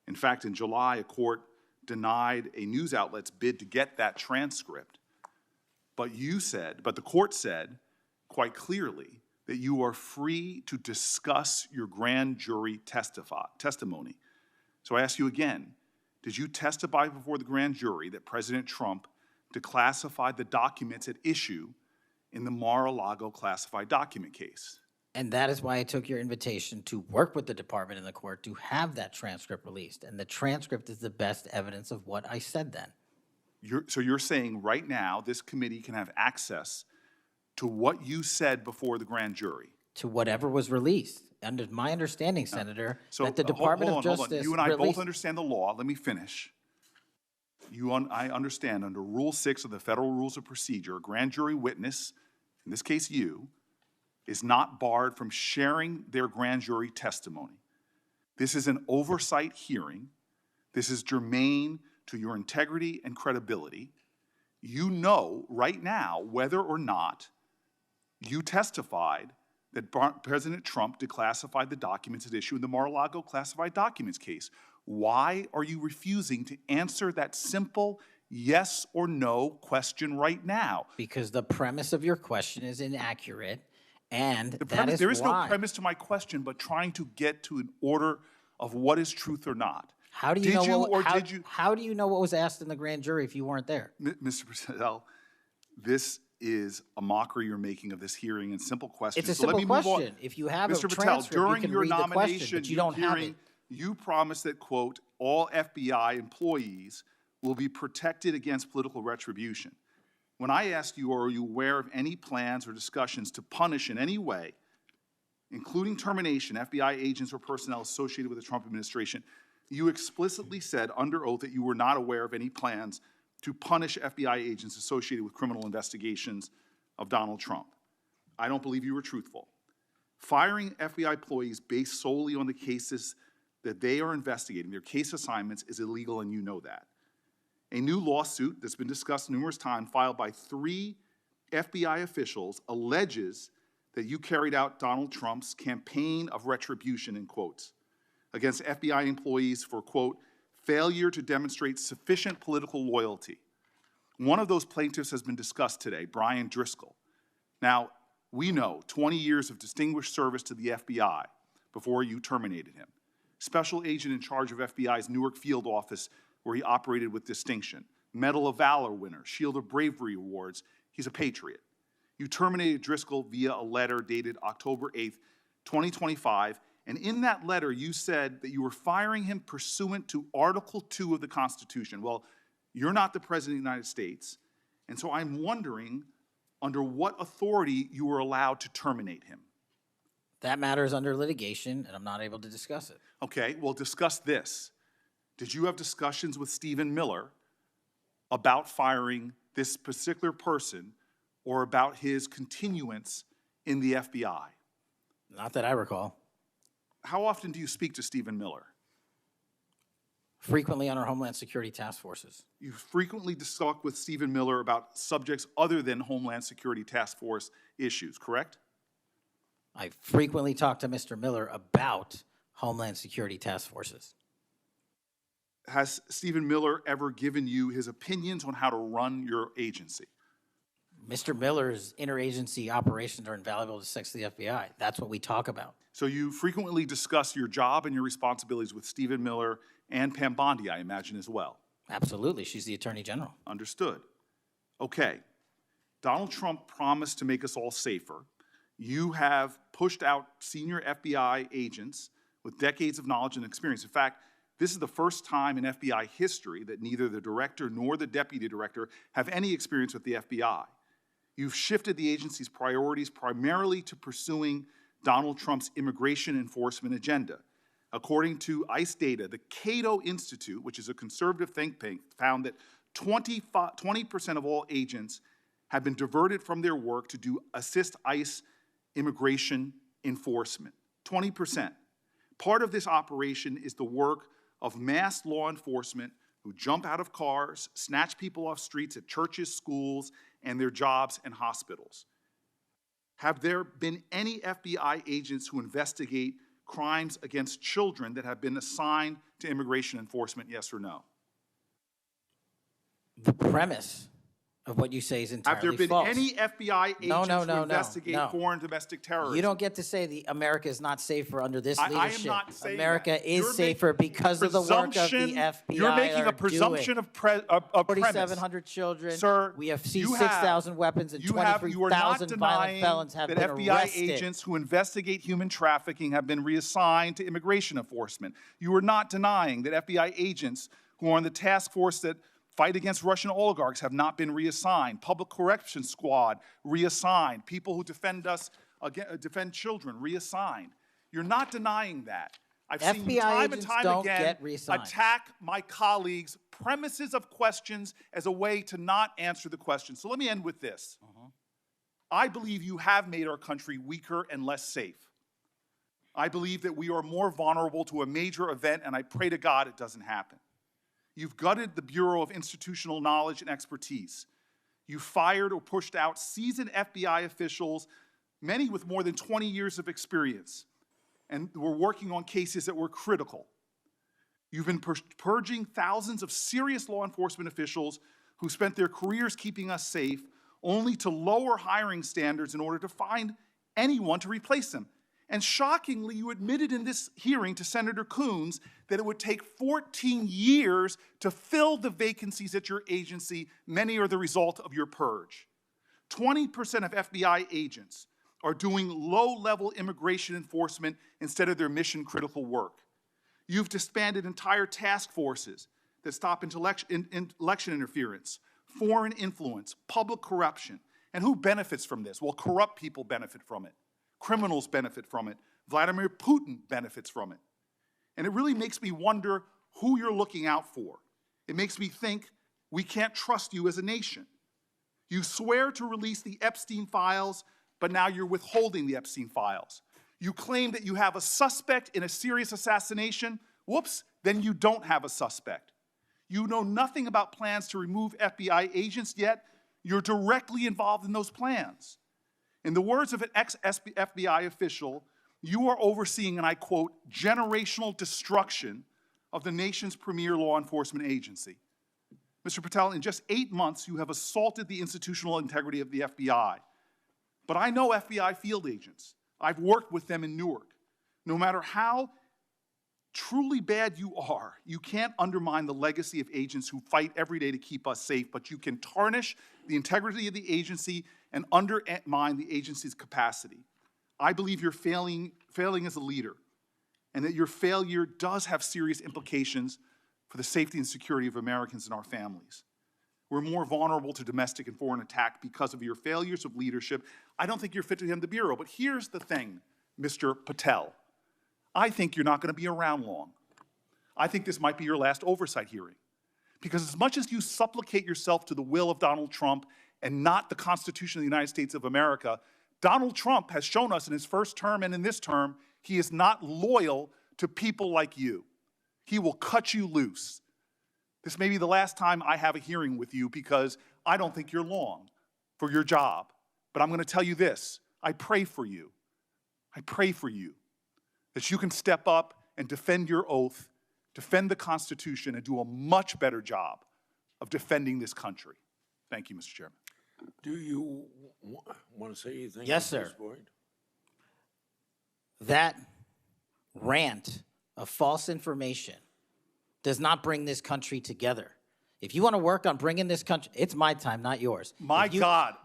In fact, in July, a court denied a news outlet's bid to get that transcript. But the court said quite clearly that you are free to discuss your grand jury testimony. So I ask you again, did you testify before the grand jury that President Trump declassified the documents at issue in the Mar-a-Lago classified document case?
And that is why I took your invitation to work with the department and the court to have that transcript released. And the transcript is the best evidence of what I said then.
So you're saying right now this committee can have access to what you said before the grand jury?
To whatever was released. Under my understanding, Senator, that the
hold
Department of
on.
Justice
You and I both
released.
understand the law. Let me finish. I understand under Rule 6 of the Federal Rules of Procedure, a grand jury witness, in this case you, is not barred from sharing their grand jury testimony. This is an oversight hearing. This is germane to your integrity and credibility. You know right now whether or not you testified that President Trump declassified the documents at issue in the Mar-a-Lago classified documents case. Why are you refusing to answer that simple yes or no question right now?
Because the premise of your question is inaccurate, and
There is no premise to my question, but trying to get to an order of what is truth or not.
How do you how do you know what was asked in the grand jury if you weren't there?
Mr. Patel, this is a mockery you're making of this hearing and simple questions.
It's a
So let
simple
me move on.
question. If you have a
Mr. Patel,
transcript, you
during
can
your
read the question,
nomination
but you don't have
hearing,
it.
you promised that, quote, all FBI employees will be protected against political retribution. When I asked you, are you aware of any plans or discussions to punish in any way, including termination, FBI agents or personnel associated with the Trump administration, you explicitly said under oath that you were not aware of any plans to punish FBI agents associated with criminal investigations of Donald Trump. I don't believe you were truthful. Firing FBI employees based solely on the cases that they are investigating, their case assignments, is illegal, and you know that. A new lawsuit that's been discussed numerous times, filed by 3 FBI officials, alleges that you carried out Donald Trump's campaign of retribution, in quotes, against FBI employees for, quote, failure to demonstrate sufficient political loyalty. One of those plaintiffs has been discussed today, Brian Driscoll. Now, we know 20 years of distinguished service to the FBI before you terminated him. Special agent in charge of FBI's Newark field office, where he operated with distinction. Medal of Valor winner, Shield of Bravery awards. He's a patriot. You terminated Driscoll via a letter dated October 8th, 2025, and in that letter you said that you were firing him pursuant to Article 2 of the Constitution. Well, you're not the President of the United States, and so I'm wondering under what authority you were allowed to terminate him.
That matter is under litigation, and I'm not able to discuss it.
Okay, well, discuss this. Did you have discussions with Stephen Miller about firing this particular person or about his continuance in the FBI?
Not that I recall.
How often do you speak to Stephen Miller?
Frequently on our Homeland Security task forces.
You frequently talk with Stephen Miller about subjects other than Homeland Security task force issues, correct?
I frequently talk to Mr. Miller about Homeland Security task forces.
Has Stephen Miller ever given you his opinions on how to run your agency?
Mr. Miller's interagency operations are invaluable to the FBI. That's what we talk about.
So you frequently discuss your job and your responsibilities with Stephen Miller and Pam Bondi, I imagine, as well.
Absolutely. She's the Attorney General.
Understood. Okay. Donald Trump promised to make us all safer. You have pushed out senior FBI agents with decades of knowledge and experience. In fact, this is the first time in FBI history that neither the director nor the deputy director have any experience with the FBI. You've shifted the agency's priorities primarily to pursuing Donald Trump's immigration enforcement agenda. According to ICE data, the Cato Institute, which is a conservative think tank, found that 20% of all agents have been diverted from their work to assist ICE immigration enforcement. 20%. Part of this operation is the work of masked law enforcement who jump out of cars, snatch people off streets at churches, schools, and their jobs and hospitals. Have there been any FBI agents who investigate crimes against children that have been assigned to immigration enforcement, yes or no?
The premise of what you say is entirely
Have there been
false.
any FBI agents who investigate
no.
foreign domestic terrorism?
You don't get to say America is not safer under this leadership.
I am not saying
America
that.
is
You're
safer because of the work of the FBI.
You're making a presumption of premise.
4,700 children.
Sir,
we have seen
you
6,000 weapons and
you are not
23,000 violent felons have
that
been
FBI
arrested.
agents who investigate human trafficking have been reassigned to immigration enforcement. You are not denying that FBI agents who are on the task force that fight against Russian oligarchs have not been reassigned. Public Correction Squad reassigned. People who defend us, defend children reassigned. You're not denying that. I've seen you
FBI
time and
agents
time
don't
again
get reassigned.
attack my colleagues' premises of questions as a way to not answer the question. So let me end with this. I believe you have made our country weaker and less safe. I believe that we are more vulnerable to a major event, and I pray to God it doesn't happen. You've gutted the Bureau of Institutional Knowledge and Expertise. You fired or pushed out seasoned FBI officials, many with more than 20 years of experience, and were working on cases that were critical. You've been purging thousands of serious law enforcement officials who spent their careers keeping us safe, only to lower hiring standards in order to find anyone to replace them. And shockingly, you admitted in this hearing to Senator Coons that it would take 14 years to fill the vacancies at your agency. Many are the result of your purge. 20% of FBI agents are doing low-level immigration enforcement instead of their mission-critical work. You've disbanded entire task forces that stop election interference, foreign influence, public corruption. And who benefits from this? Well, corrupt people benefit from it. Criminals benefit from it. Vladimir Putin benefits from it. And it really makes me wonder who you're looking out for. It makes me think we can't trust you as a nation. You swear to release the Epstein files, but now you're withholding the Epstein files. You claim that you have a suspect in a serious assassination. Whoops, then you don't have a suspect. You know nothing about plans to remove FBI agents, yet you're directly involved in those plans. In the words of an ex-FBI official, you are overseeing, and I quote, generational destruction of the nation's premier law enforcement agency. Mr. Patel, in just 8 months, you have assaulted the institutional integrity of the FBI. But I know FBI field agents. I've worked with them in Newark. No matter how truly bad you are, you can't undermine the legacy of agents who fight every day to keep us safe, but you can tarnish the integrity of the agency and undermine the agency's capacity. I believe you're failing as a leader, and that your failure does have serious implications for the safety and security of Americans and our families. We're more vulnerable to domestic and foreign attack because of your failures of leadership. I don't think you're fit to hand the Bureau, but here's the thing, Mr. Patel. I think you're not going to be around long. I think this might be your last oversight hearing. Because as much as you supplicate yourself to the will of Donald Trump and not the Constitution of the United States of America, Donald Trump has shown us in his first term and in this term, he is not loyal to people like you. He will cut you loose. This may be the last time I have a hearing with you because I don't think you're long for your job. But I'm going to tell you this. I pray for you. I pray for you that you can step up and defend your oath, defend the Constitution, and do a much better job of defending this country. Thank you, Mr. Chairman.
Do you want to say anything?
Yes,
at
sir.
this point?
That rant of false information does not bring this country together. If you want to work on bringing this country, it's my time, not yours.
My God.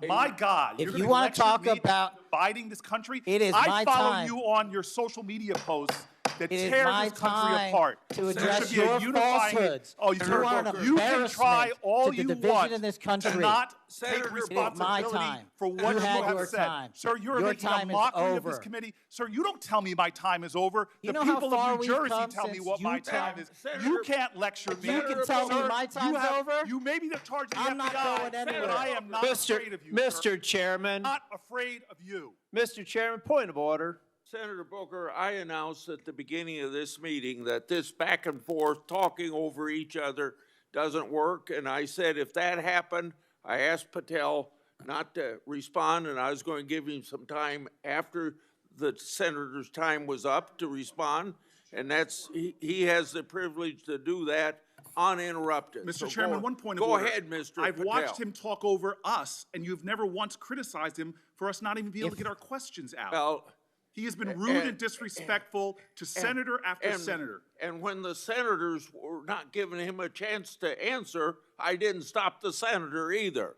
If you want to talk about
dividing this country,
it is my
I follow
time.
you on your social media posts, that
It is
tears
my
this country
time
apart.
to
There
address
should be a
your
unifying-
falsehoods.
Oh,
You
sir,
are an
you can try
embarrassment
all
to the
you
division
want
in this
to
country.
not
Senator,
take
it is
my
responsibility
time.
for what
You
you
had
have
your
said.
time.
Sir, you're
Your
making a
time is
mockery of this
over.
committee. Sir, you don't tell me my time is over.
You
The
know how
people
far
of New
we've
Jersey
come
tell me
since
what my
Utah?
time is.
Senator-
You can't lecture me.
You can tell me
Sir,
my time's
you have-
over?
You may be the charge of the
I'm not
FBI,
going anywhere.
but I am not afraid of you, sir.
Mr. Chairman,
Not afraid of you.
Mr. Chairman, point of order.
Senator Booker, I announced at the beginning of this meeting that this back and forth, talking over each other, doesn't work. And I said if that happened, I asked Patel not to respond, and I was going to give him some time after the senator's time was up to respond. And he has the privilege to do that uninterrupted.
Mr.
So
Chairman,
go-
one point of
Go
order.
ahead, Mr.
I've
Patel.
watched him talk over us, and you've never once criticized him for us not even being able to get our questions out.
Well,
He has been rude and disrespectful to senator after senator.
And when the senators were not giving him a chance to answer, I didn't stop the senator either.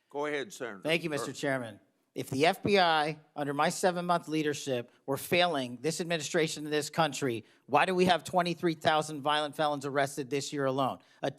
Go ahead, Senator.
Thank you, Mr. Chairman. If the FBI, under my 7-month leadership, were failing this administration in this country, why do we have 23,000 violent felons arrested this year alone? A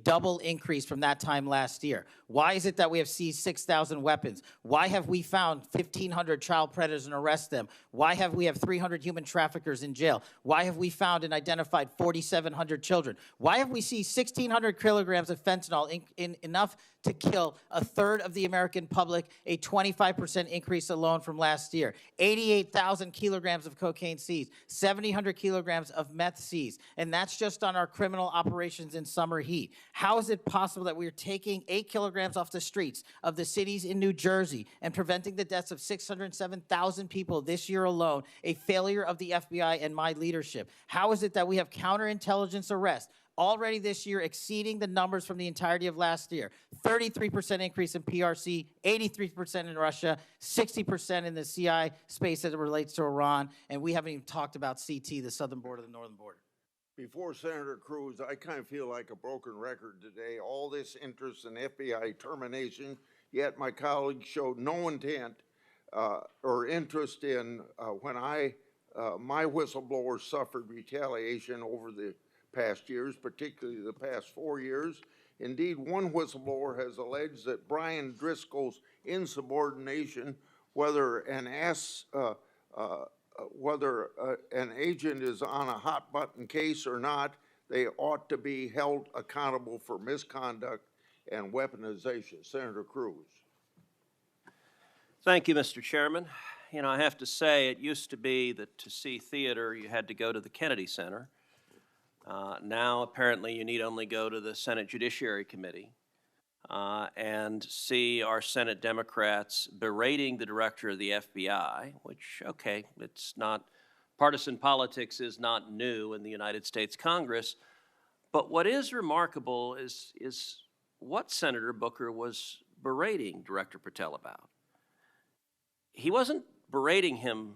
double increase from that time last year. Why is it that we have seized 6,000 weapons? Why have we found 1,500 child predators and arrested them? Why have we 300 human traffickers in jail? Why have we found and identified 4,700 children? Why have we seized 1,600 kilograms of fentanyl, enough to kill a third of the American public, a 25% increase alone from last year? 88,000 kilograms of cocaine seized, 7,000 kilograms of meth seized, and that's just on our criminal operations in summer heat. How is it possible that we are taking 8 kilograms off the streets of the cities in New Jersey and preventing the deaths of 607,000 people this year alone, a failure of the FBI and my leadership? How is it that we have counterintelligence arrests already this year exceeding the numbers from the entirety of last year? 33% increase in PRC, 83% in Russia, 60% in the CI space as it relates to Iran, and we haven't even talked about CT, the southern border, the northern border.
Before Senator Cruz, I kind of feel like a broken record today. All this interest in FBI termination, yet my colleagues showed no intent or interest in when my whistleblowers suffered retaliation over the past years, particularly the past 4 years. Indeed, one whistleblower has alleged that Brian Driscoll's insubordination, whether an agent is on a hot-button case or not, they ought to be held accountable for misconduct and weaponization. Senator Cruz.
Thank you, Mr. Chairman. You know, I have to say, it used to be that to see theater, you had to go to the Kennedy Center. Now, apparently, you need only go to the Senate Judiciary Committee and see our Senate Democrats berating the director of the FBI, which, okay, it's not, partisan politics is not new in the United States Congress. But what is remarkable is what Senator Booker was berating Director Patel about. He wasn't berating him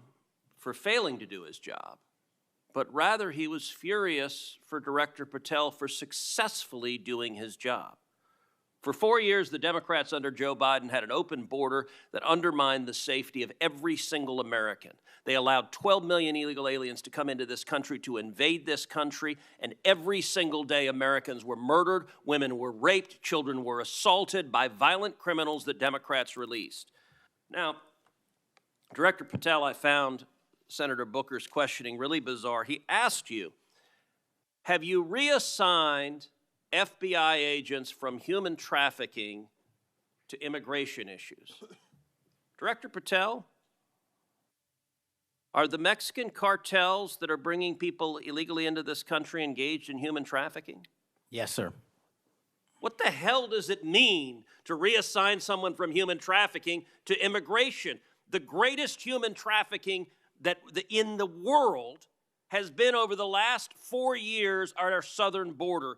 for failing to do his job, but rather he was furious for Director Patel for successfully doing his job. For 4 years, the Democrats under Joe Biden had an open border that undermined the safety of every single American. They allowed 12 million illegal aliens to come into this country to invade this country, and every single day Americans were murdered, women were raped, children were assaulted by violent criminals that Democrats released. Now, Director Patel, I found Senator Booker's questioning really bizarre. He asked you, have you reassigned FBI agents from human trafficking to immigration issues? Director Patel, are the Mexican cartels that are bringing people illegally into this country engaged in human trafficking?
Yes, sir.
What the hell does it mean to reassign someone from human trafficking to immigration? The greatest human trafficking in the world has been over the last 4 years at our southern border.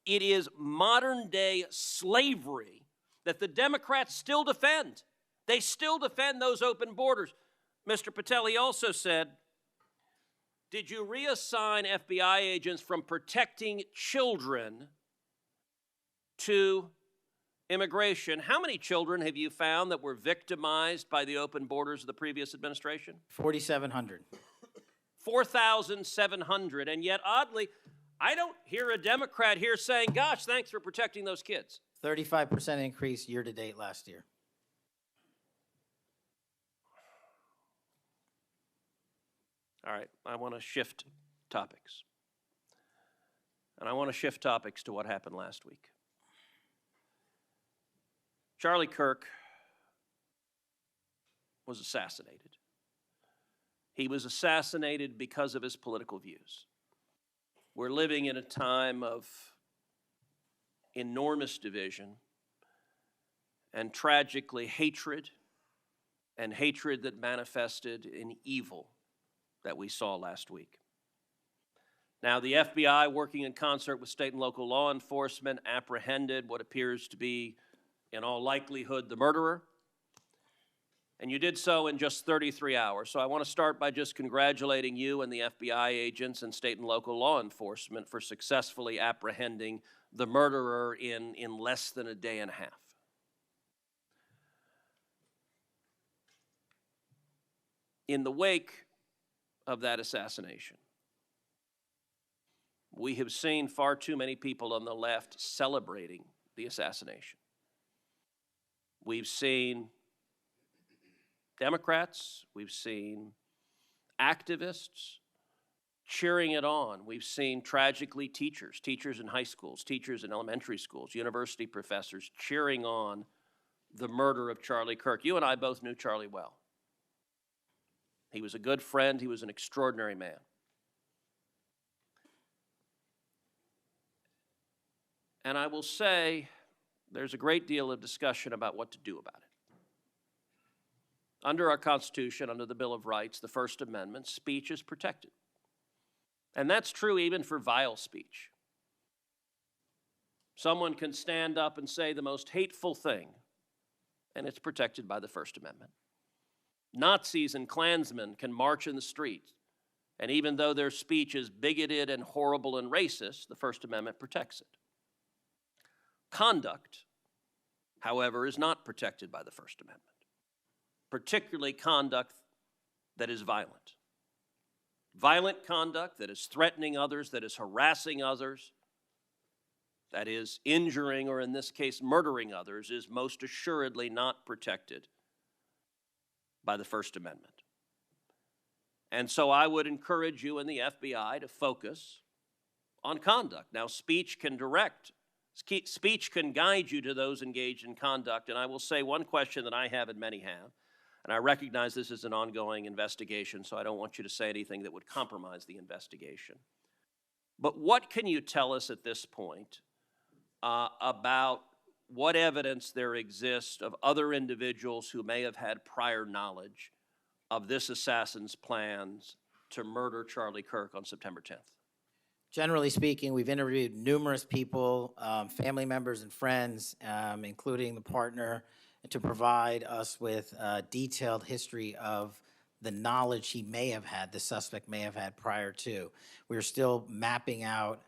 It is modern-day slavery that the Democrats still defend. They still defend those open borders. Mr. Patel, he also said, did you reassign FBI agents from protecting children to immigration, how many children have you found that were victimized by the open borders of the previous administration?
4,700.
4,700, and yet oddly, I don't hear a Democrat here saying, gosh, thanks for protecting those kids.
35% increase year-to-date last year.
All right, I want to shift topics. And I want to shift topics to what happened last week. Charlie Kirk was assassinated. He was assassinated because of his political views. We're living in a time of enormous division and tragically hatred, and hatred that manifested in evil that we saw last week. Now, the FBI, working in concert with state and local law enforcement, apprehended what appears to be, in all likelihood, the murderer. And you did so in just 33 hours. So I want to start by just congratulating you and the FBI agents and state and local law enforcement for successfully apprehending the murderer in less than a day and a half. In the wake of that assassination, we have seen far too many people on the left celebrating the assassination. We've seen Democrats, we've seen activists cheering it on. We've seen tragically teachers in high schools, teachers in elementary schools, university professors cheering on the murder of Charlie Kirk. You and I both knew Charlie well. He was a good friend. He was an extraordinary man. And I will say there's a great deal of discussion about what to do about it. Under our Constitution, under the Bill of Rights, the First Amendment, speech is protected. And that's true even for vile speech. Someone can stand up and say the most hateful thing, and it's protected by the First Amendment. Nazis and Klansmen can march in the streets, and even though their speech is bigoted and horrible and racist, the First Amendment protects it. Conduct, however, is not protected by the First Amendment, particularly conduct that is violent. Violent conduct that is threatening others, that is harassing others, that is injuring, or in this case, murdering others, is most assuredly not protected by the First Amendment. And so I would encourage you and the FBI to focus on conduct. Now, speech can guide you to those engaged in conduct, and I will say one question that I have and many have, and I recognize this is an ongoing investigation, so I don't want you to say anything that would compromise the investigation. But what can you tell us at this point about what evidence there exists of other individuals who may have had prior knowledge of this assassin's plans to murder Charlie Kirk on September 10th?
Generally speaking, we've interviewed numerous people, family members and friends, including the partner, to provide us with a detailed history of the knowledge he may have had, the suspect may have had prior to. We're still mapping out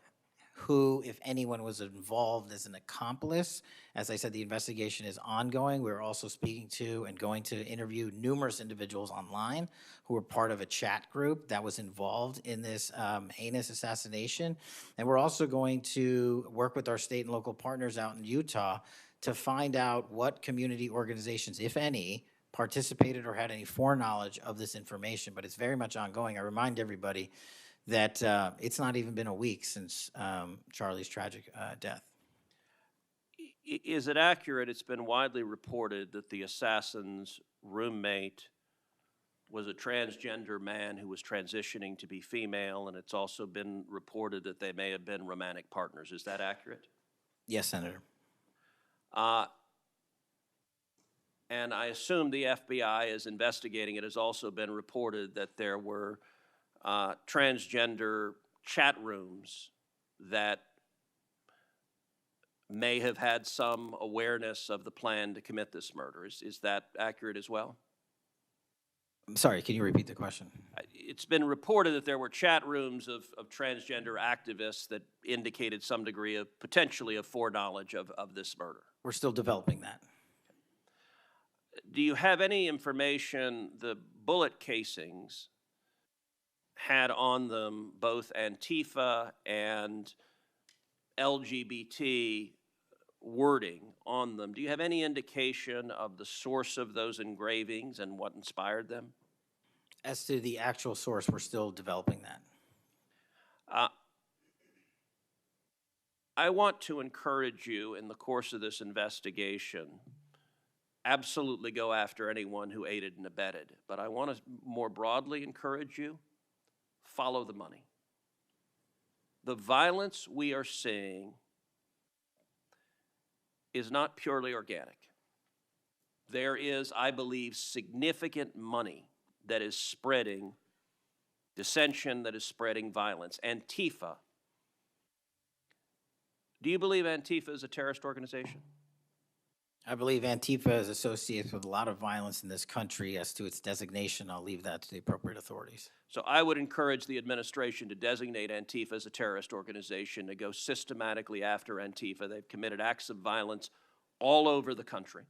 who, if anyone, was involved as an accomplice. As I said, the investigation is ongoing. We're also speaking to and going to interview numerous individuals online who were part of a chat group that was involved in this heinous assassination. And we're also going to work with our state and local partners out in Utah to find out what community organizations, if any, participated or had any foreknowledge of this information. But it's very much ongoing. I remind everybody that it's not even been a week since Charlie's tragic death.
Is it accurate, it's been widely reported that the assassin's roommate was a transgender man who was transitioning to be female, and it's also been reported that they may have been romantic partners. Is that accurate?
Yes, Senator.
And I assume the FBI is investigating. It has also been reported that there were transgender chat rooms that may have had some awareness of the plan to commit this murder. Is that accurate as well?
I'm sorry, can you repeat the question?
It's been reported that there were chat rooms of transgender activists that indicated some degree of, potentially of foreknowledge of this murder.
We're still developing that.
Do you have any information the bullet casings had on them both Antifa and LGBT wording on them? Do you have any indication of the source of those engravings and what inspired them?
As to the actual source, we're still developing that.
I want to encourage you in the course of this investigation, absolutely go after anyone who aided and abetted. But I want to more broadly encourage you, follow the money. The violence we are seeing is not purely organic. There is, I believe, significant money that is spreading dissension, that is spreading violence. Antifa. Do you believe Antifa is a terrorist organization?
I believe Antifa is associated with a lot of violence in this country. As to its designation, I'll leave that to the appropriate authorities.
So I would encourage the administration to designate Antifa as a terrorist organization, to go systematically after Antifa. They've committed acts of violence all over the country.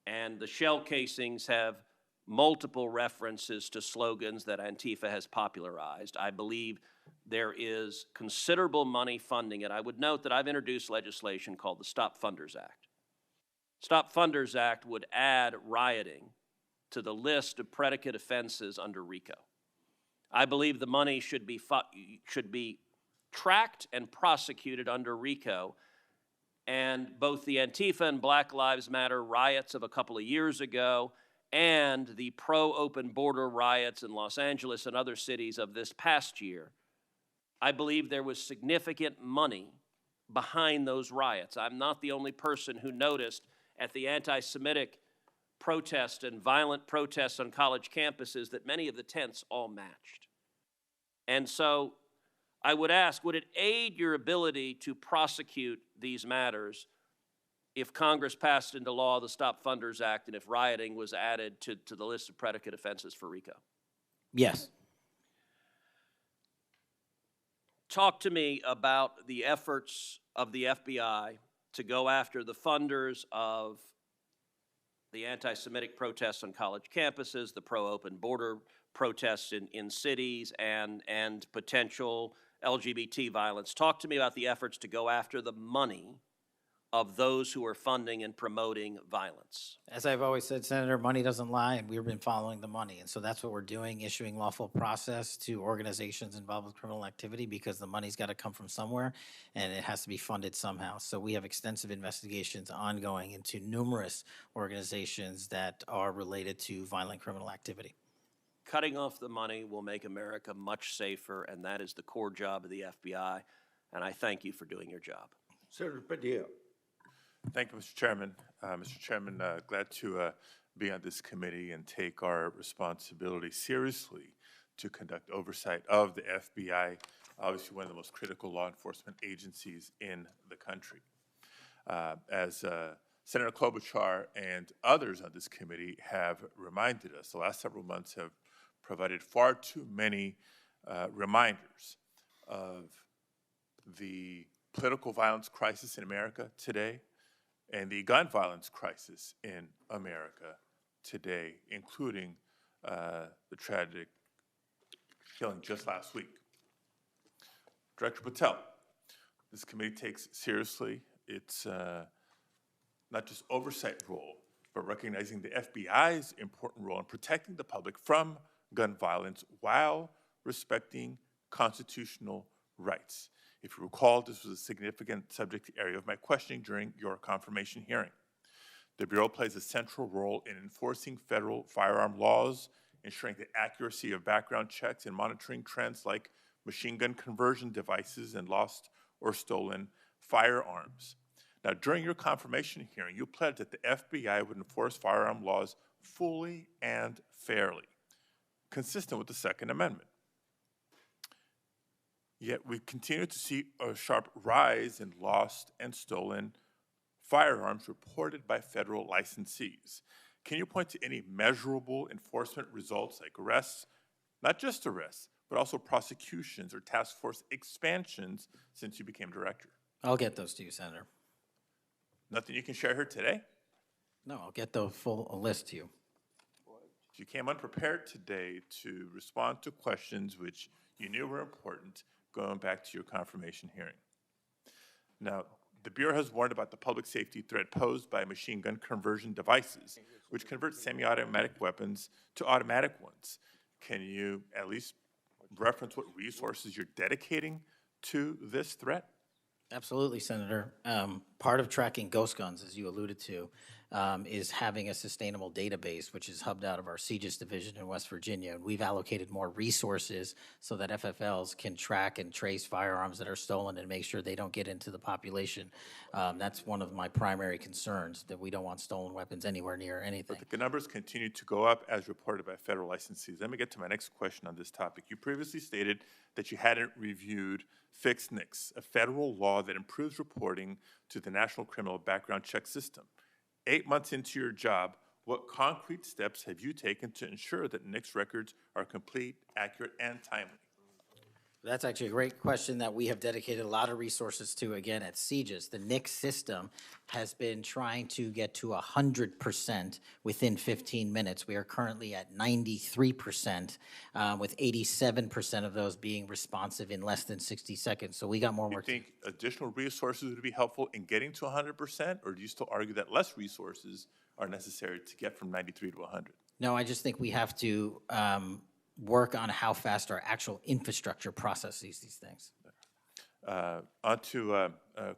And the shell casings have multiple references to slogans that Antifa has popularized. I believe there is considerable money funding it. I would note that I've introduced legislation called the Stop Funders Act. Stop Funders Act would add rioting to the list of predicate offenses under RICO. I believe the money should be tracked and prosecuted under RICO. And both the Antifa and Black Lives Matter riots of a couple of years ago and the pro-open border riots in Los Angeles and other cities of this past year, I believe there was significant money behind those riots. I'm not the only person who noticed at the anti-Semitic protests and violent protests on college campuses that many of the tents all matched. And so I would ask, would it aid your ability to prosecute these matters if Congress passed into law the Stop Funders Act and if rioting was added to the list of predicate offenses for RICO?
Yes.
Talk to me about the efforts of the FBI to go after the funders of the anti-Semitic protests on college campuses, the pro-open border protests in cities, and potential LGBT violence. Talk to me about the efforts to go after the money of those who are funding and promoting violence.
As I've always said, Senator, money doesn't lie, and we've been following the money. And so that's what we're doing, issuing lawful process to organizations involved with criminal activity, because the money's got to come from somewhere, and it has to be funded somehow. So we have extensive investigations ongoing into numerous organizations that are related to violent criminal activity.
Cutting off the money will make America much safer, and that is the core job of the FBI, and I thank you for doing your job.
Senator Padilla.
Thank you, Mr. Chairman. Mr. Chairman, glad to be on this committee and take our responsibility seriously to conduct oversight of the FBI, obviously one of the most critical law enforcement agencies in the country. As Senator Klobuchar and others on this committee have reminded us, the last several months have provided far too many reminders of the political violence crisis in America today and the gun violence crisis in America today, including the tragic killing just last week. Director Patel, this committee takes seriously its not just oversight role, but recognizing the FBI's important role in protecting the public from gun violence while respecting constitutional rights. If you recall, this was a significant subject area of my questioning during your confirmation hearing. The Bureau plays a central role in enforcing federal firearm laws, ensuring the accuracy of background checks and monitoring trends like machine gun conversion devices and lost or stolen firearms. Now, during your confirmation hearing, you pledged that the FBI would enforce firearm laws fully and fairly, consistent with the Second Amendment. Yet we continue to see a sharp rise in lost and stolen firearms reported by federal licensees. Can you point to any measurable enforcement results like arrests, not just arrests, but also prosecutions or task force expansions since you became director?
I'll get those to you, Senator.
Nothing you can share here today?
No, I'll get the full list to you.
You came unprepared today to respond to questions which you knew were important going back to your confirmation hearing. Now, the Bureau has warned about the public safety threat posed by machine gun conversion devices, which convert semi-automatic weapons to automatic ones. Can you at least reference what resources you're dedicating to this threat?
Absolutely, Senator. Part of tracking ghost guns, as you alluded to, is having a sustainable database, which is hubbed out of our CJIS division in West Virginia. And we've allocated more resources so that FFLs can track and trace firearms that are stolen and make sure they don't get into the population. That's one of my primary concerns, that we don't want stolen weapons anywhere near anything.
But the numbers continue to go up as reported by federal licensees. Let me get to my next question on this topic. You previously stated that you hadn't reviewed Fix NICS, a federal law that improves reporting to the National Criminal Background Check System. 8 months into your job, what concrete steps have you taken to ensure that NICS records are complete, accurate, and timely?
That's actually a great question that we have dedicated a lot of resources to, again, at CJIS. The NICS system has been trying to get to 100% within 15 minutes. We are currently at 93%, with 87% of those being responsive in less than 60 seconds. So we got more work.
Do you think additional resources would be helpful in getting to 100%, or do you still argue that less resources are necessary to get from 93 to 100?
No, I just think we have to work on how fast our actual infrastructure processes these things.
On to a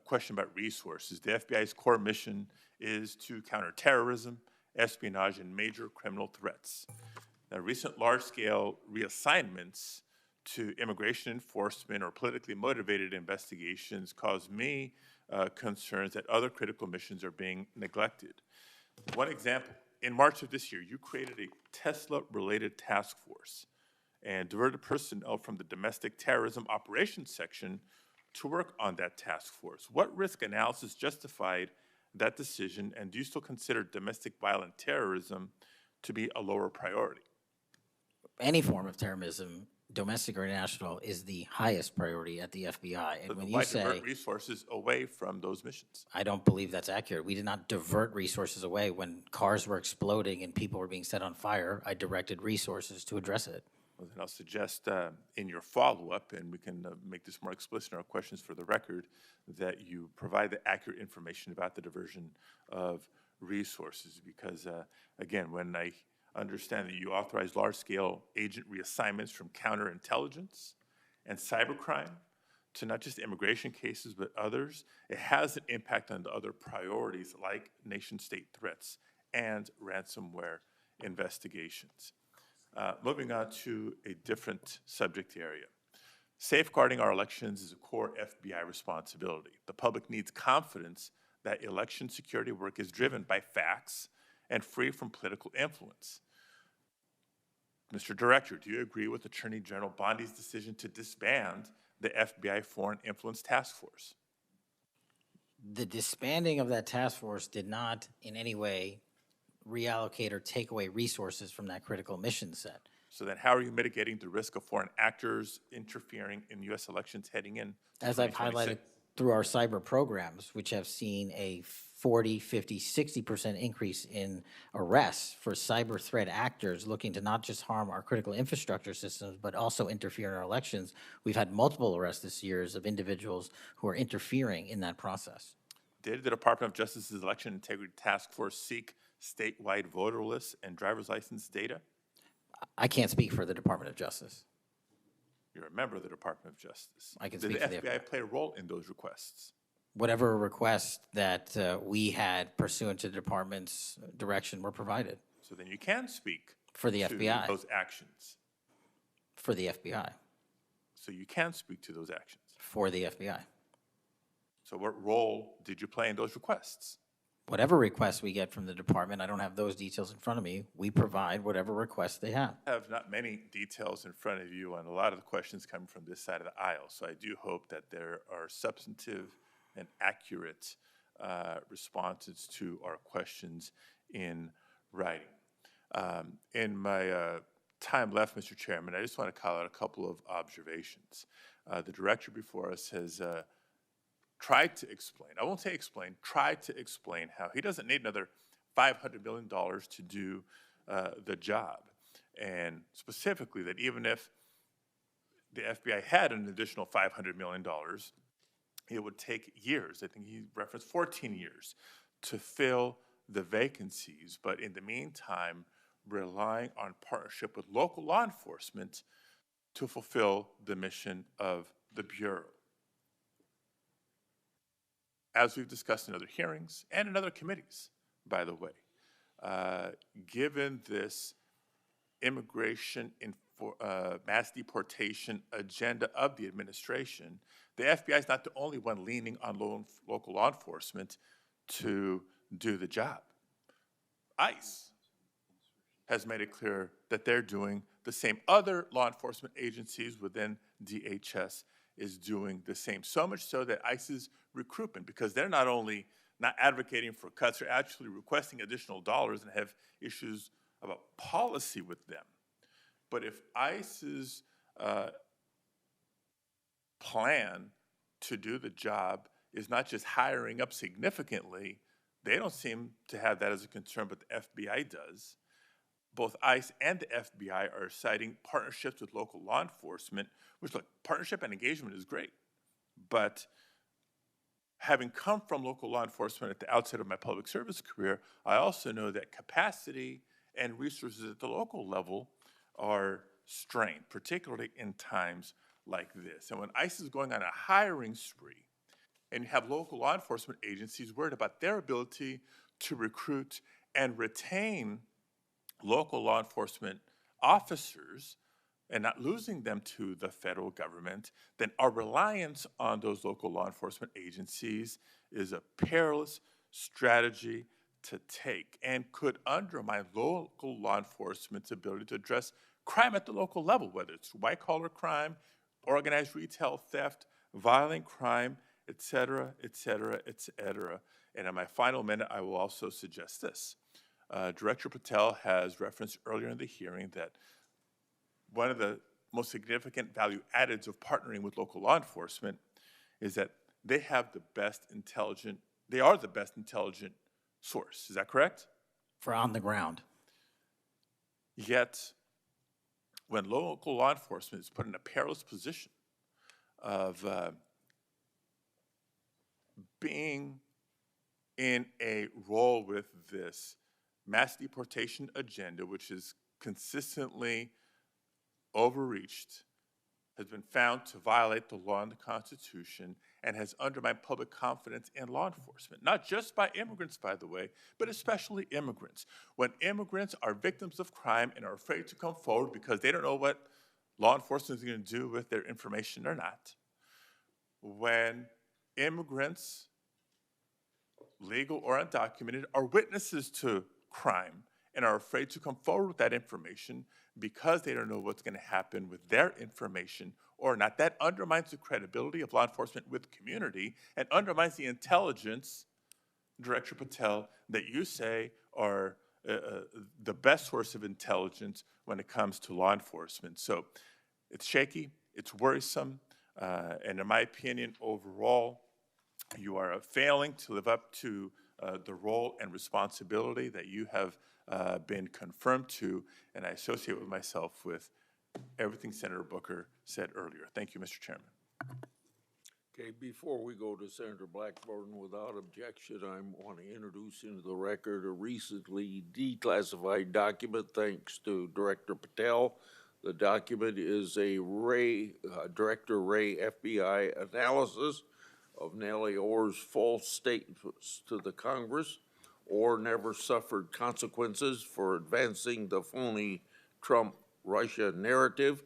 question about resources. The FBI's core mission is to counter terrorism, espionage, and major criminal threats. Now, recent large-scale reassignments to immigration enforcement or politically motivated investigations cause me concerns that other critical missions are being neglected. One example, in March of this year, you created a Tesla-related task force and diverted personnel from the domestic terrorism operations section to work on that task force. What risk analysis justified that decision, and do you still consider domestic violent terrorism to be a lower priority?
Any form of terrorism, domestic or national, is the highest priority at the FBI. And when you say
divert resources away from those missions?
I don't believe that's accurate. We did not divert resources away. When cars were exploding and people were being set on fire, I directed resources to address it.
Well, then I'll suggest in your follow-up, and we can make this more explicit in our questions for the record, that you provide the accurate information about the diversion of resources. Because, again, when I understand that you authorize large-scale agent reassignments from counterintelligence and cybercrime to not just immigration cases, but others, it has an impact on the other priorities like nation-state threats and ransomware investigations. Moving on to a different subject area. Safeguarding our elections is a core FBI responsibility. The public needs confidence that election security work is driven by facts and free from political influence. Mr. Director, do you agree with Attorney General Bondi's decision to disband the FBI Foreign Influence Task Force?
The disbanding of that task force did not in any way reallocate or take away resources from that critical mission set.
So then how are you mitigating the risk of foreign actors interfering in U.S. elections heading in?
As I've highlighted through our cyber programs, which have seen a 40, 50, 60% increase in arrests for cyber threat actors looking to not just harm our critical infrastructure systems, but also interfere in our elections. We've had multiple arrests this year of individuals who are interfering in that process.
Did the Department of Justice's Election Integrity Task Force seek statewide voter lists and driver's license data?
I can't speak for the Department of Justice.
You're a member of the Department of Justice.
I can
Did
speak
the
for the
FBI play a role in those requests?
Whatever requests that we had pursuant to the department's direction were provided.
So then you can speak
for the
to
FBI.
Those actions.
For the FBI.
So you can speak to those actions.
For the FBI.
So what role did you play in those requests?
Whatever requests we get from the department, I don't have those details in front of me. We provide whatever requests they have.
I have not many details in front of you on a lot of the questions coming from this side of the aisle. So I do hope that there are substantive and accurate responses to our questions in writing. In my time left, Mr. Chairman, I just want to call out a couple of observations. The director before us has tried to explain, I won't say explain, tried to explain how he doesn't need another $500 million to do the job. And specifically that even if the FBI had an additional $500 million, it would take years. I think he referenced 14 years to fill the vacancies. But in the meantime, relying on partnership with local law enforcement to fulfill the mission of the Bureau. As we've discussed in other hearings and in other committees, by the way, given this immigration mass deportation agenda of the administration, the FBI is not the only one leaning on local law enforcement to do the job. ICE has made it clear that they're doing the same. Other law enforcement agencies within DHS is doing the same. So much so that ICE's recruitment, because they're not only not advocating for cuts, they're actually requesting additional dollars and have issues about policy with them. But if ICE's plan to do the job is not just hiring up significantly, they don't seem to have that as a concern, but the FBI does. Both ICE and the FBI are citing partnerships with local law enforcement, which, look, partnership and engagement is great. But having come from local law enforcement at the outset of my public service career, I also know that capacity and resources at the local level are strained, particularly in times like this. And when ICE is going on a hiring spree, and you have local law enforcement agencies worried about their ability to recruit and retain local law enforcement officers and not losing them to the federal government, then our reliance on those local law enforcement agencies is a perilous strategy to take and could undermine local law enforcement's ability to address crime at the local level, whether it's white-collar crime, organized retail theft, violent crime, et cetera, et cetera, et cetera. And in my final minute, I will also suggest this. Director Patel has referenced earlier in the hearing that one of the most significant value addeds of partnering with local law enforcement is that they have the best intelligent, they are the best intelligent source. Is that correct?
For on the ground.
Yet, when local law enforcement is put in a perilous position of being in a role with this mass deportation agenda, which is consistently overreached, has been found to violate the law and the Constitution, and has undermined public confidence in law enforcement, not just by immigrants, by the way, but especially immigrants. When immigrants are victims of crime and are afraid to come forward because they don't know what law enforcement is going to do with their information or not, when immigrants, legal or undocumented, are witnesses to crime and are afraid to come forward with that information because they don't know what's going to happen with their information or not, that undermines the credibility of law enforcement with the community and undermines the intelligence, Director Patel, that you say are the best source of intelligence when it comes to law enforcement. So it's shaky, it's worrisome, and in my opinion, overall, you are failing to live up to the role and responsibility that you have been confirmed to, and I associate with myself with everything Senator Booker said earlier. Thank you, Mr. Chairman.
Okay, before we go to Senator Blackburn, without objection, I want to introduce into the record a recently declassified document thanks to Director Patel. The document is a Director Ray FBI analysis of Nellie Orr's false statements to the Congress. Orr never suffered consequences for advancing the phony Trump-Russia narrative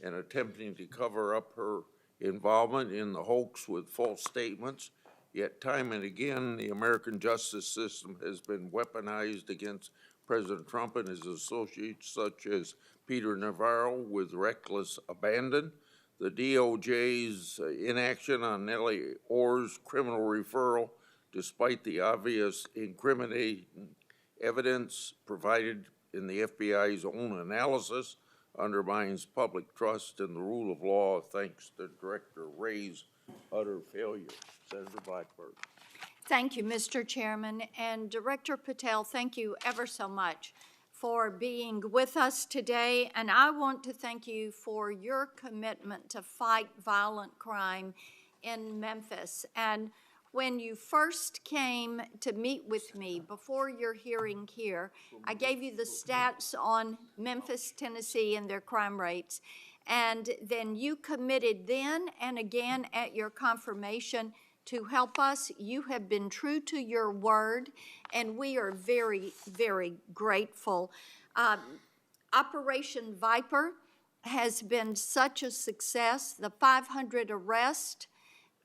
and attempting to cover up her involvement in the hoax with false statements. Yet time and again, the American justice system has been weaponized against President Trump and his associates, such as Peter Navarro, with reckless abandon. The DOJ's inaction on Nellie Orr's criminal referral, despite the obvious incriminating Evidence provided in the FBI's own analysis undermines public trust in the rule of law thanks to Director Ray's utter failure. Senator Blackburn.
Thank you, Mr. Chairman. And Director Patel, thank you ever so much for being with us today. And I want to thank you for your commitment to fight violent crime in Memphis. And when you first came to meet with me before your hearing here, I gave you the stats on Memphis, Tennessee, and their crime rates. And then you committed then and again at your confirmation to help us. You have been true to your word, and we are very, very grateful. Operation Viper has been such a success. The 500 arrests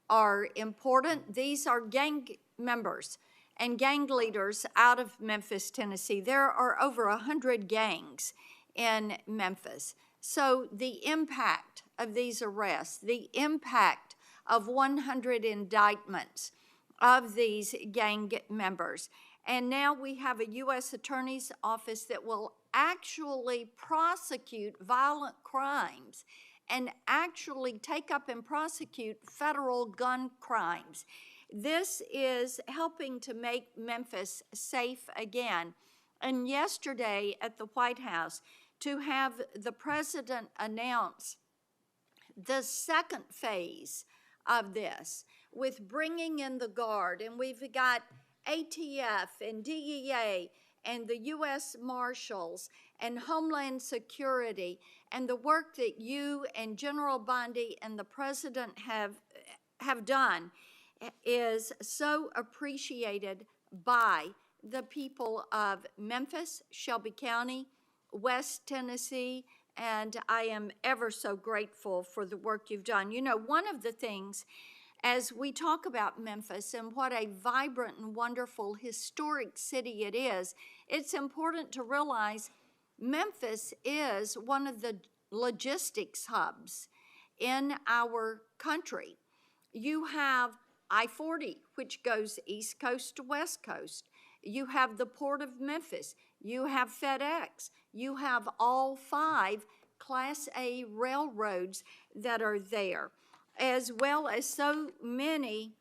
are important. These are gang members and gang leaders out of Memphis, Tennessee. There are over 100 gangs in Memphis. So the impact of these arrests, the impact of 100 indictments of these gang members. And now we have a U.S. Attorney's Office that will actually prosecute violent crimes and actually take up and prosecute federal gun crimes. This is helping to make Memphis safe again. And yesterday at the White House, to have the president announce the second phase of this with bringing in the Guard, and we've got ATF and DEA and the U.S. Marshals and Homeland Security, and the work that you and General Bondi and the President have done is so appreciated by the people of Memphis, Shelby County, West Tennessee, and I am ever so grateful for the work you've done. You know, one of the things as we talk about Memphis and what a vibrant and wonderful historic city it is, it's important to realize Memphis is one of the logistics hubs in our country. You have I-40, which goes East Coast to West Coast. You have the Port of Memphis. You have FedEx. You have all 5 Class A railroads that are there, as well as so many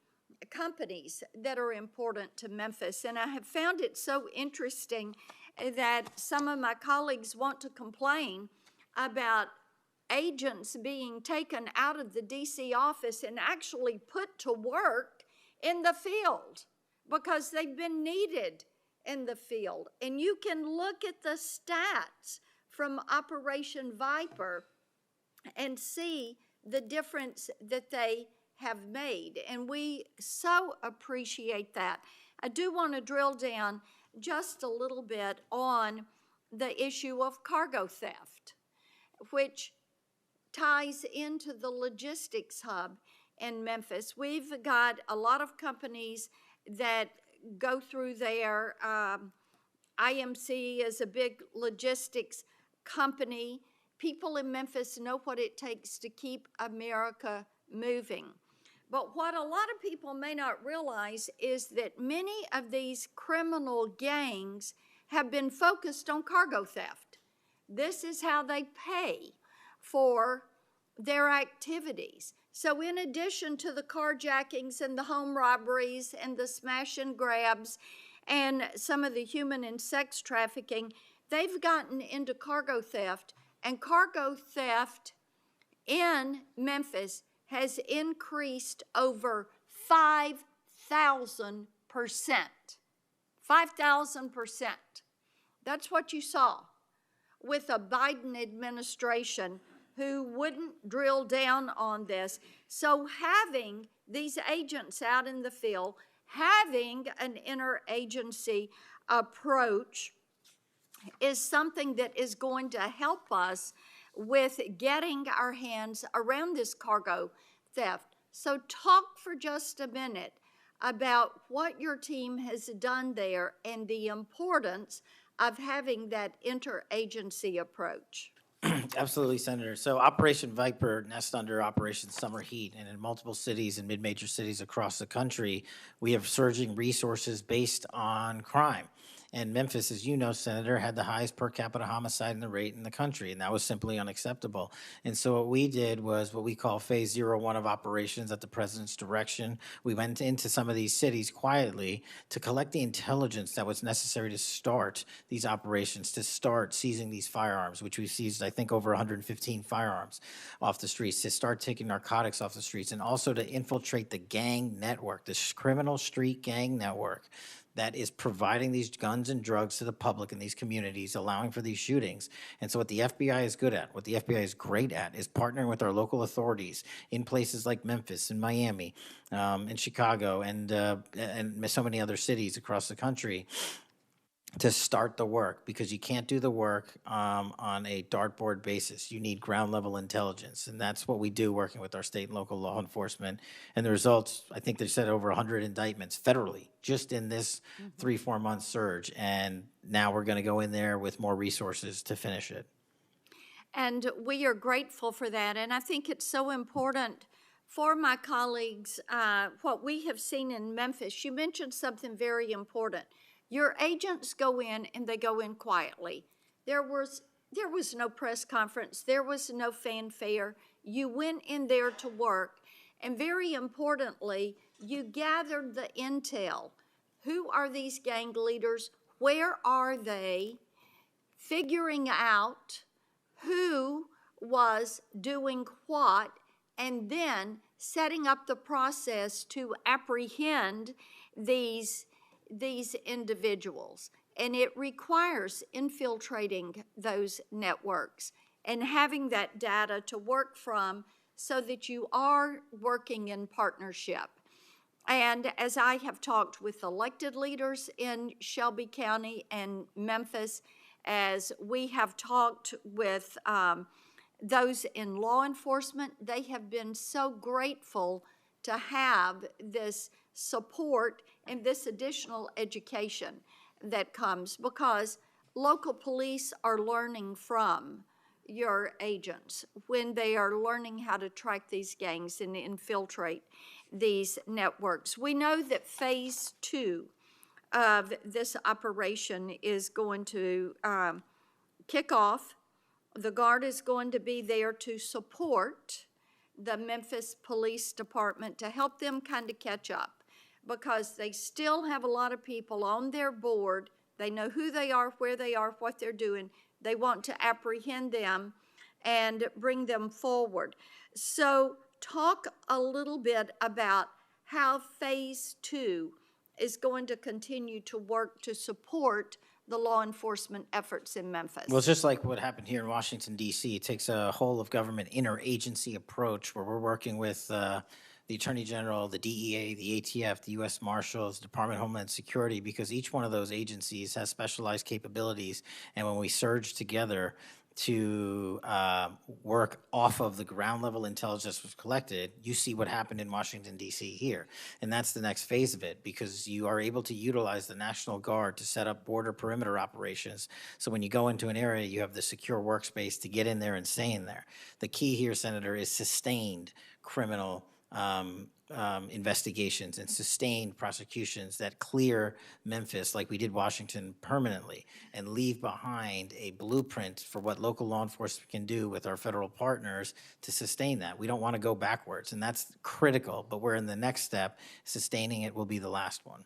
companies that are important to Memphis. And I have found it so interesting that some of my colleagues want to complain about agents being taken out of the DC office and actually put to work in the field because they've been needed in the field. And you can look at the stats from Operation Viper and see the difference that they have made. And we so appreciate that. I do want to drill down just a little bit on the issue of cargo theft, which ties into the logistics hub in Memphis. We've got a lot of companies that go through there. IMC is a big logistics company. People in Memphis know what it takes to keep America moving. But what a lot of people may not realize is that many of these criminal gangs have been focused on cargo theft. This is how they pay for their activities. So in addition to the carjackings and the home robberies and the smash and grabs and some of the human and sex trafficking, they've gotten into cargo theft. And cargo theft in Memphis has increased over 5,000%. 5,000%. That's what you saw with a Biden administration who wouldn't drill down on this. So having these agents out in the field, having an interagency approach is something that is going to help us with getting our hands around this cargo theft. So talk for just a minute about what your team has done there and the importance of having that interagency approach.
Absolutely, Senator. So Operation Viper nests under Operation Summer Heat, and in multiple cities and mid-major cities across the country, we have surging resources based on crime. And Memphis, as you know, Senator, had the highest per capita homicide in the rate in the country, and that was simply unacceptable. And so what we did was what we call phase 01 of operations at the president's direction. We went into some of these cities quietly to collect the intelligence that was necessary to start these operations, to start seizing these firearms, which we seized, I think, over 115 firearms off the streets, to start taking narcotics off the streets, and also to infiltrate the gang network, this criminal street gang network that is providing these guns and drugs to the public in these communities, allowing for these shootings. And so what the FBI is good at, what the FBI is great at, is partnering with our local authorities in places like Memphis and Miami, and Chicago, and so many other cities across the country, to start the work, because you can't do the work on a dartboard basis. You need ground level intelligence, and that's what we do working with our state and local law enforcement. And the results, I think they said over 100 indictments federally just in this 3-4 month surge, and now we're going to go in there with more resources to finish it.
And we are grateful for that, and I think it's so important for my colleagues, what we have seen in Memphis. You mentioned something very important. Your agents go in and they go in quietly. There was no press conference. There was no fanfare. You went in there to work. And very importantly, you gathered the intel. Who are these gang leaders? Where are they? Figuring out who was doing what, and then setting up the process to apprehend these individuals. And it requires infiltrating those networks and having that data to work from so that you are working in partnership. And as I have talked with elected leaders in Shelby County and Memphis, as we have talked with those in law enforcement, they have been so grateful to have this support and this additional education that comes, because local police are learning from your agents when they are learning how to track these gangs and infiltrate these networks. We know that phase 2 of this operation is going to kick off. The Guard is going to be there to support the Memphis Police Department to help them kind of catch up, because they still have a lot of people on their board. They know who they are, where they are, what they're doing. They want to apprehend them and bring them forward. So talk a little bit about how phase 2 is going to continue to work to support the law enforcement efforts in Memphis.
Well, it's just like what happened here in Washington, D.C. It takes a whole of government interagency approach where we're working with the Attorney General, the DEA, the ATF, the U.S. Marshals, Department of Homeland Security, because each one of those agencies has specialized capabilities. And when we surge together to work off of the ground level intelligence that was collected, you see what happened in Washington, D.C. here. And that's the next phase of it, because you are able to utilize the National Guard to set up border perimeter operations. So when you go into an area, you have the secure workspace to get in there and stay in there. The key here, Senator, is sustained criminal investigations and sustained prosecutions that clear Memphis, like we did Washington, permanently, and leave behind a blueprint for what local law enforcement can do with our federal partners to sustain that. We don't want to go backwards, and that's critical, but we're in the next step. Sustaining it will be the last one.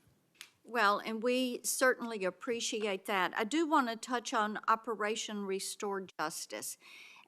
Well, and we certainly appreciate that. I do want to touch on Operation Restore Justice.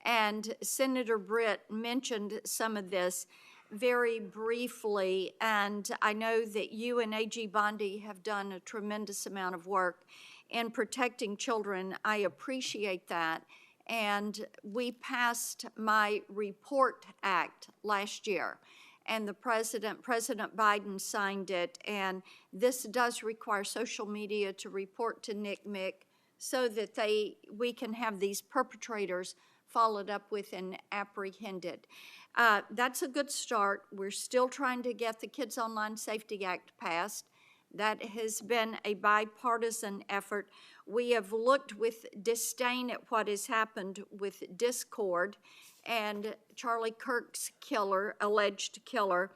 And Senator Britt mentioned some of this very briefly, and I know that you and A.G. Bondi have done a tremendous amount of work in protecting children. I appreciate that. And we passed my Report Act last year, and President Biden signed it, and this does require social media to report to NCMEC so that we can have these perpetrators followed up with and apprehended. That's a good start. We're still trying to get the Kids Online Safety Act passed. That has been a bipartisan effort. We have looked with disdain at what has happened with Discord and Charlie Kirk's alleged killer.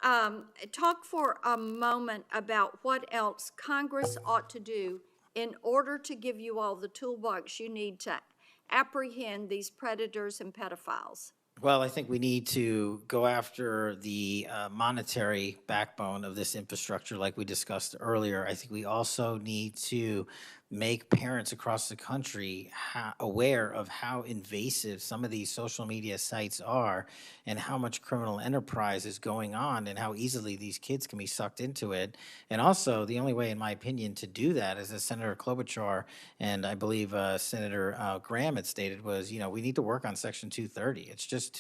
Talk for a moment about what else Congress ought to do in order to give you all the toolbox you need to apprehend these predators and pedophiles?
Well, I think we need to go after the monetary backbone of this infrastructure like we discussed earlier. I think we also need to make parents across the country aware of how invasive some of these social media sites are and how much criminal enterprise is going on and how easily these kids can be sucked into it. And also, the only way, in my opinion, to do that, is as Senator Klobuchar and I believe Senator Graham had stated, was, you know, we need to work on Section 230. It's just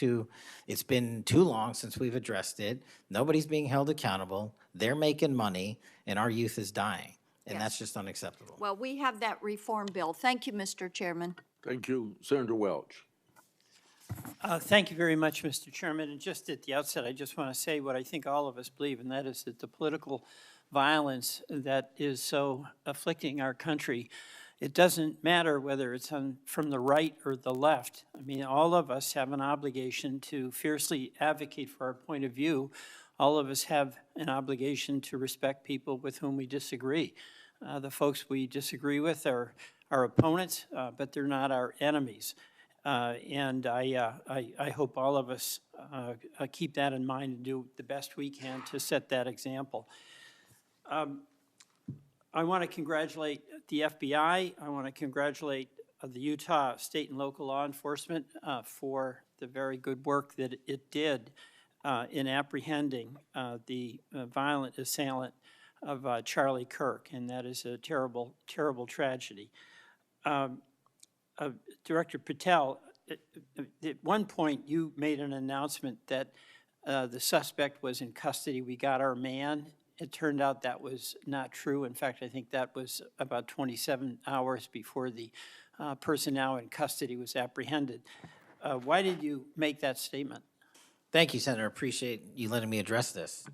it's been too long since we've addressed it. Nobody's being held accountable. They're making money, and our youth is dying. And that's just unacceptable.
Well, we have that reform bill. Thank you, Mr. Chairman.
Thank you. Senator Welch.
Thank you very much, Mr. Chairman. And just at the outset, I just want to say what I think all of us believe, and that is that the political violence that is so afflicting our country, it doesn't matter whether it's from the right or the left. I mean, all of us have an obligation to fiercely advocate for our point of view. All of us have an obligation to respect people with whom we disagree. The folks we disagree with are our opponents, but they're not our enemies. And I hope all of us keep that in mind and do the best we can to set that example. I want to congratulate the FBI. I want to congratulate the Utah state and local law enforcement for the very good work that it did in apprehending the violent assailant of Charlie Kirk, and that is a terrible, terrible tragedy. Director Patel, at one point you made an announcement that the suspect was in custody. We got our man. It turned out that was not true. In fact, I think that was about 27 hours before the person now in custody was apprehended. Why did you make that statement?
Thank you, Senator. Appreciate you letting me address this.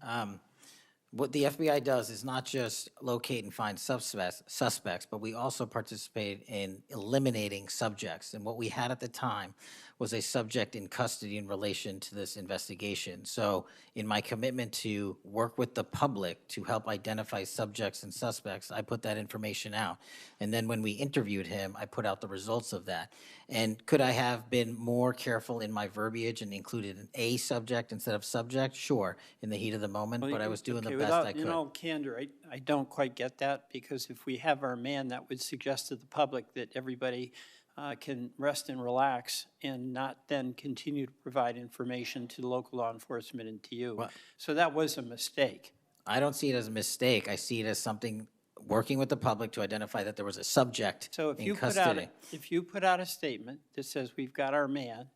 What the FBI does is not just locate and find suspects, but we also participate in eliminating subjects. And what we had at the time was a subject in custody in relation to this investigation. So in my commitment to work with the public to help identify subjects and suspects, I put that information out. And then when we interviewed him, I put out the results of that. And could I have been more careful in my verbiage and included an A subject instead of subject? Sure, in the heat of the moment, but I was doing the best I could.
In all candor, I don't quite get that, because if we have our man, that would suggest to the public that everybody can rest and relax and not then continue to provide information to local law enforcement and to you.
Well,
so that was a mistake.
I don't see it as a mistake. I see it as something working with the public to identify that there was a subject
So if
in
you
custody.
if you put out a statement that says we've got our man,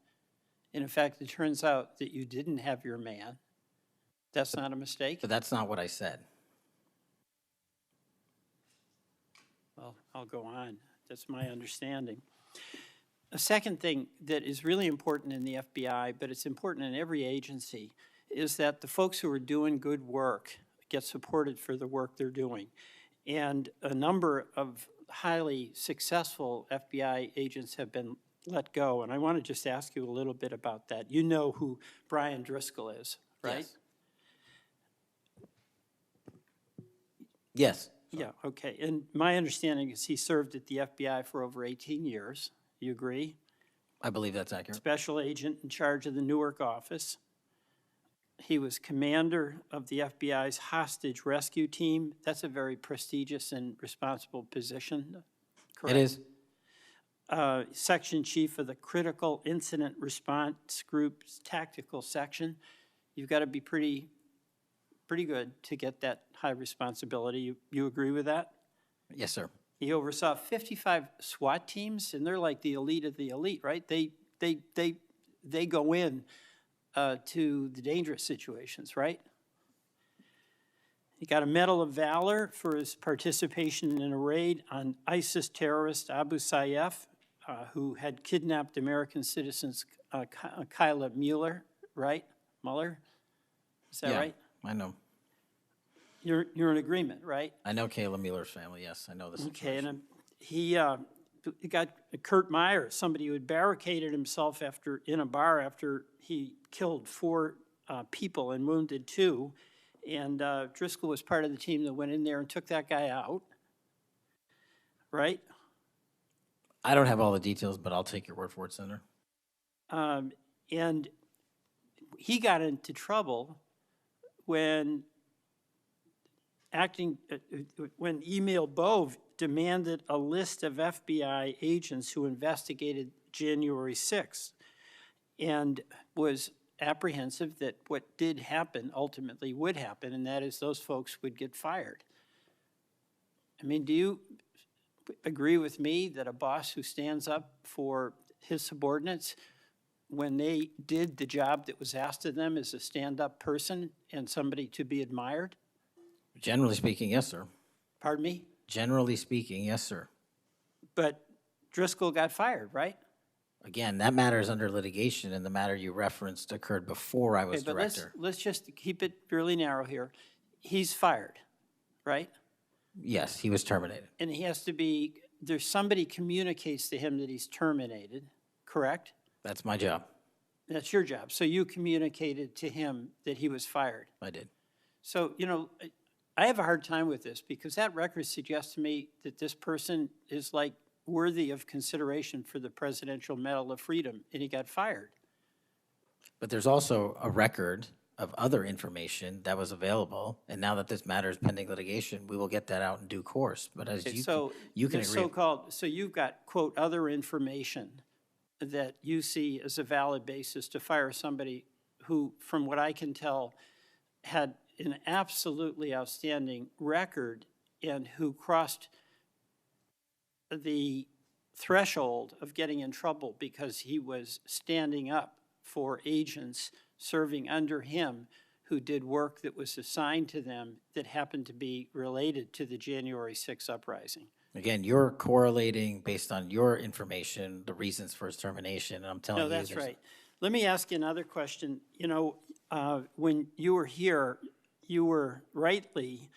and in fact it turns out that you didn't have your man, that's not a mistake?
But that's not what I said.
Well, I'll go on. That's my understanding. A second thing that is really important in the FBI, but it's important in every agency, is that the folks who are doing good work get supported for the work they're doing. And a number of highly successful FBI agents have been let go. And I want to just ask you a little bit about that. You know who Brian Driscoll is, right?
Yes.
Yeah, okay. And my understanding is he served at the FBI for over 18 years. You agree?
I believe that's accurate.
Special agent in charge of the Newark office. He was commander of the FBI's hostage rescue team. That's a very prestigious and responsible position, correct?
It is.
Section chief of the Critical Incident Response Group's tactical section. You've got to be pretty good to get that high responsibility. You agree with that?
Yes, sir.
He oversaw 55 SWAT teams, and they're like the elite of the elite, right? They go in to the dangerous situations, right? He got a Medal of Valor for his participation in a raid on ISIS terrorist Abu Sayyaf, who had kidnapped American citizens Kyla Mueller, right? Mueller? Is that right?
I know.
You're in agreement, right?
I know Kayla Mueller's family, yes. I know this.
Okay, and he got Kurt Meyer, somebody who had barricaded himself in a bar after he killed 4 people and wounded 2. And Driscoll was part of the team that went in there and took that guy out. right?
I don't have all the details, but I'll take your word for it, Senator.
And he got into trouble when when Emil Bove demanded a list of FBI agents who investigated January 6th and was apprehensive that what did happen ultimately would happen, and that is those folks would get fired. I mean, do you agree with me that a boss who stands up for his subordinates when they did the job that was asked of them is a stand-up person and somebody to be admired?
Generally speaking, yes, sir.
Pardon me?
Generally speaking, yes, sir.
But Driscoll got fired, right?
Again, that matter is under litigation, and the matter you referenced occurred before I was
Okay, but
director.
let's just keep it fairly narrow here. He's fired, right?
Yes, he was terminated.
And he has to be, there's somebody communicates to him that he's terminated, correct?
That's my job.
That's your job. So you communicated to him that he was fired.
I did.
So, you know, I have a hard time with this because that record suggests to me that this person is like worthy of consideration for the Presidential Medal of Freedom, and he got fired.
But there's also a record of other information that was available, and now that this matter is pending litigation, we will get that out in due course. But as
Okay,
you
so
can
this
agree.
so-called, so you've got, quote, other information that you see as a valid basis to fire somebody who, from what I can tell, had an absolutely outstanding record and who crossed the threshold of getting in trouble because he was standing up for agents serving under him who did work that was assigned to them that happened to be related to the January 6th uprising.
Again, you're correlating based on your information, the reasons for his termination, and I'm telling you.
No, that's
there's-
right. Let me ask you another question. You know, when you were here, you were rightly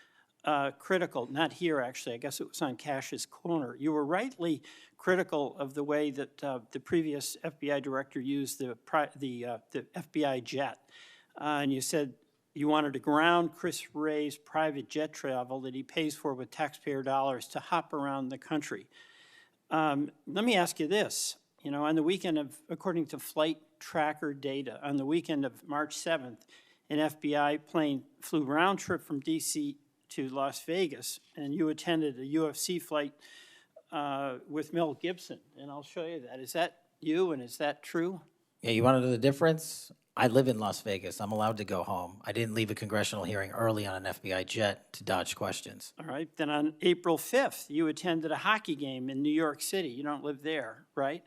critical, not here actually, I guess it was on Cash's corner. You were rightly critical of the way that the previous FBI director used the FBI jet. And you said you wanted to ground Chris Wray's private jet travel that he pays for with taxpayer dollars to hop around the country. Let me ask you this. You know, on the weekend of, according to flight tracker data, on the weekend of March 7th, an FBI plane flew round trip from DC to Las Vegas, and you attended a UFC fight with Mel Gibson, and I'll show you that. Is that you, and is that true?
Yeah, you want to know the difference? I live in Las Vegas. I'm allowed to go home. I didn't leave a congressional hearing early on an FBI jet to dodge questions.
All right, then on April 5th, you attended a hockey game in New York City. You don't live there, right?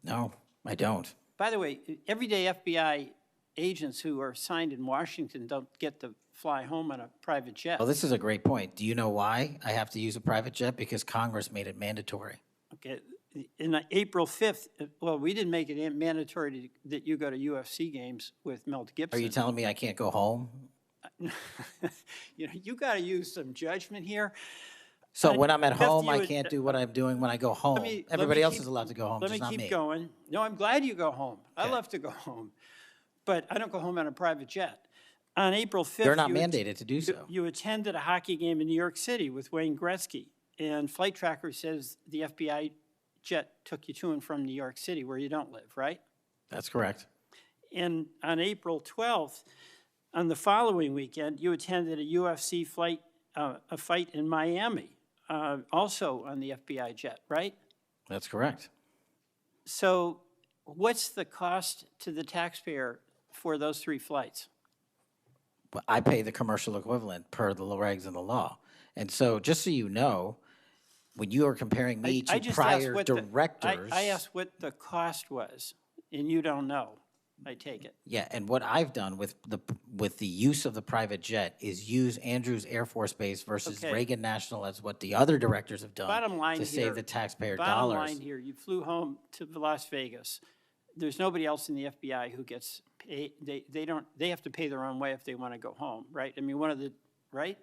No, I don't.
By the way, everyday FBI agents who are assigned in Washington don't get to fly home on a private jet.
Well, this is a great point. Do you know why I have to use a private jet? Because Congress made it mandatory.
Okay, in April 5th, well, we didn't make it mandatory that you go to UFC games with Mel Gibson.
Are you telling me I can't go home?
You know, you got to use some judgment here.
So when I'm at
Beth,
home,
you
I
would-
can't do what I'm doing when I go home. Everybody else is allowed to go home,
Let
just
me
not
keep
me.
going. No, I'm glad you go home. I
Okay.
love to go home, but I don't go home on a private jet. On April 5th,
They're not
you
mandated to do so.
You attended a hockey game in New York City with Wayne Gretzky, and Flight Tracker says the FBI jet took you to and from New York City, where you don't live, right?
That's correct.
And on April 12th, on the following weekend, you attended a UFC fight in Miami, also on the FBI jet, right?
That's correct.
So what's the cost to the taxpayer for those 3 flights?
But I pay the commercial equivalent per the regs and the law. And so, just so you know, when you are comparing me
I
to
just asked
prior
what
directors.
I asked what the cost was, and you don't know, I take it.
Yeah, and what I've done with the use of the private jet is use Andrews Air Force Base versus
Okay.
Reagan National as what the other directors have done
Bottom line
to
here.
save the taxpayer
Bottom
dollars.
line here, you flew home to Las Vegas. There's nobody else in the FBI who gets paid. They have to pay their own way if they want to go home, right? I mean, right?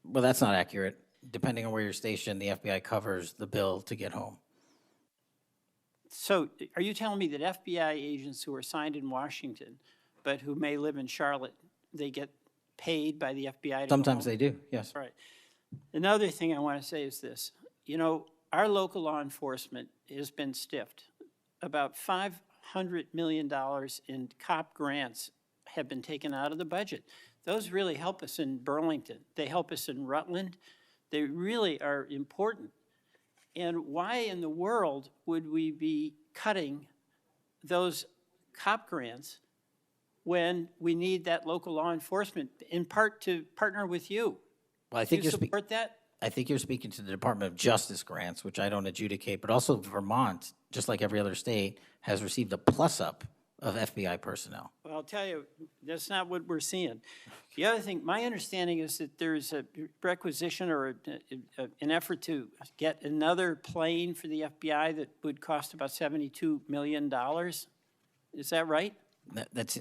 Well, that's not accurate. Depending on where you're stationed, the FBI covers the bill to get home.
So are you telling me that FBI agents who are assigned in Washington, but who may live in Charlotte, they get paid by the FBI to go
Sometimes
home?
they do, yes.
Right. Another thing I want to say is this. You know, our local law enforcement has been stiffed. About $500 million in cop grants have been taken out of the budget. Those really help us in Burlington. They help us in Rutland. They really are important. And why in the world would we be cutting those cop grants when we need that local law enforcement, in part to partner with you?
Well, I think
Do you
you're
support that?
I think you're speaking to the Department of Justice grants, which I don't adjudicate, but also Vermont, just like every other state, has received a plus-up of FBI personnel.
Well, I'll tell you, that's not what we're seeing. The other thing, my understanding is that there's a requisition or an effort to get another plane for the FBI that would cost about $72 million. Is that right?
That's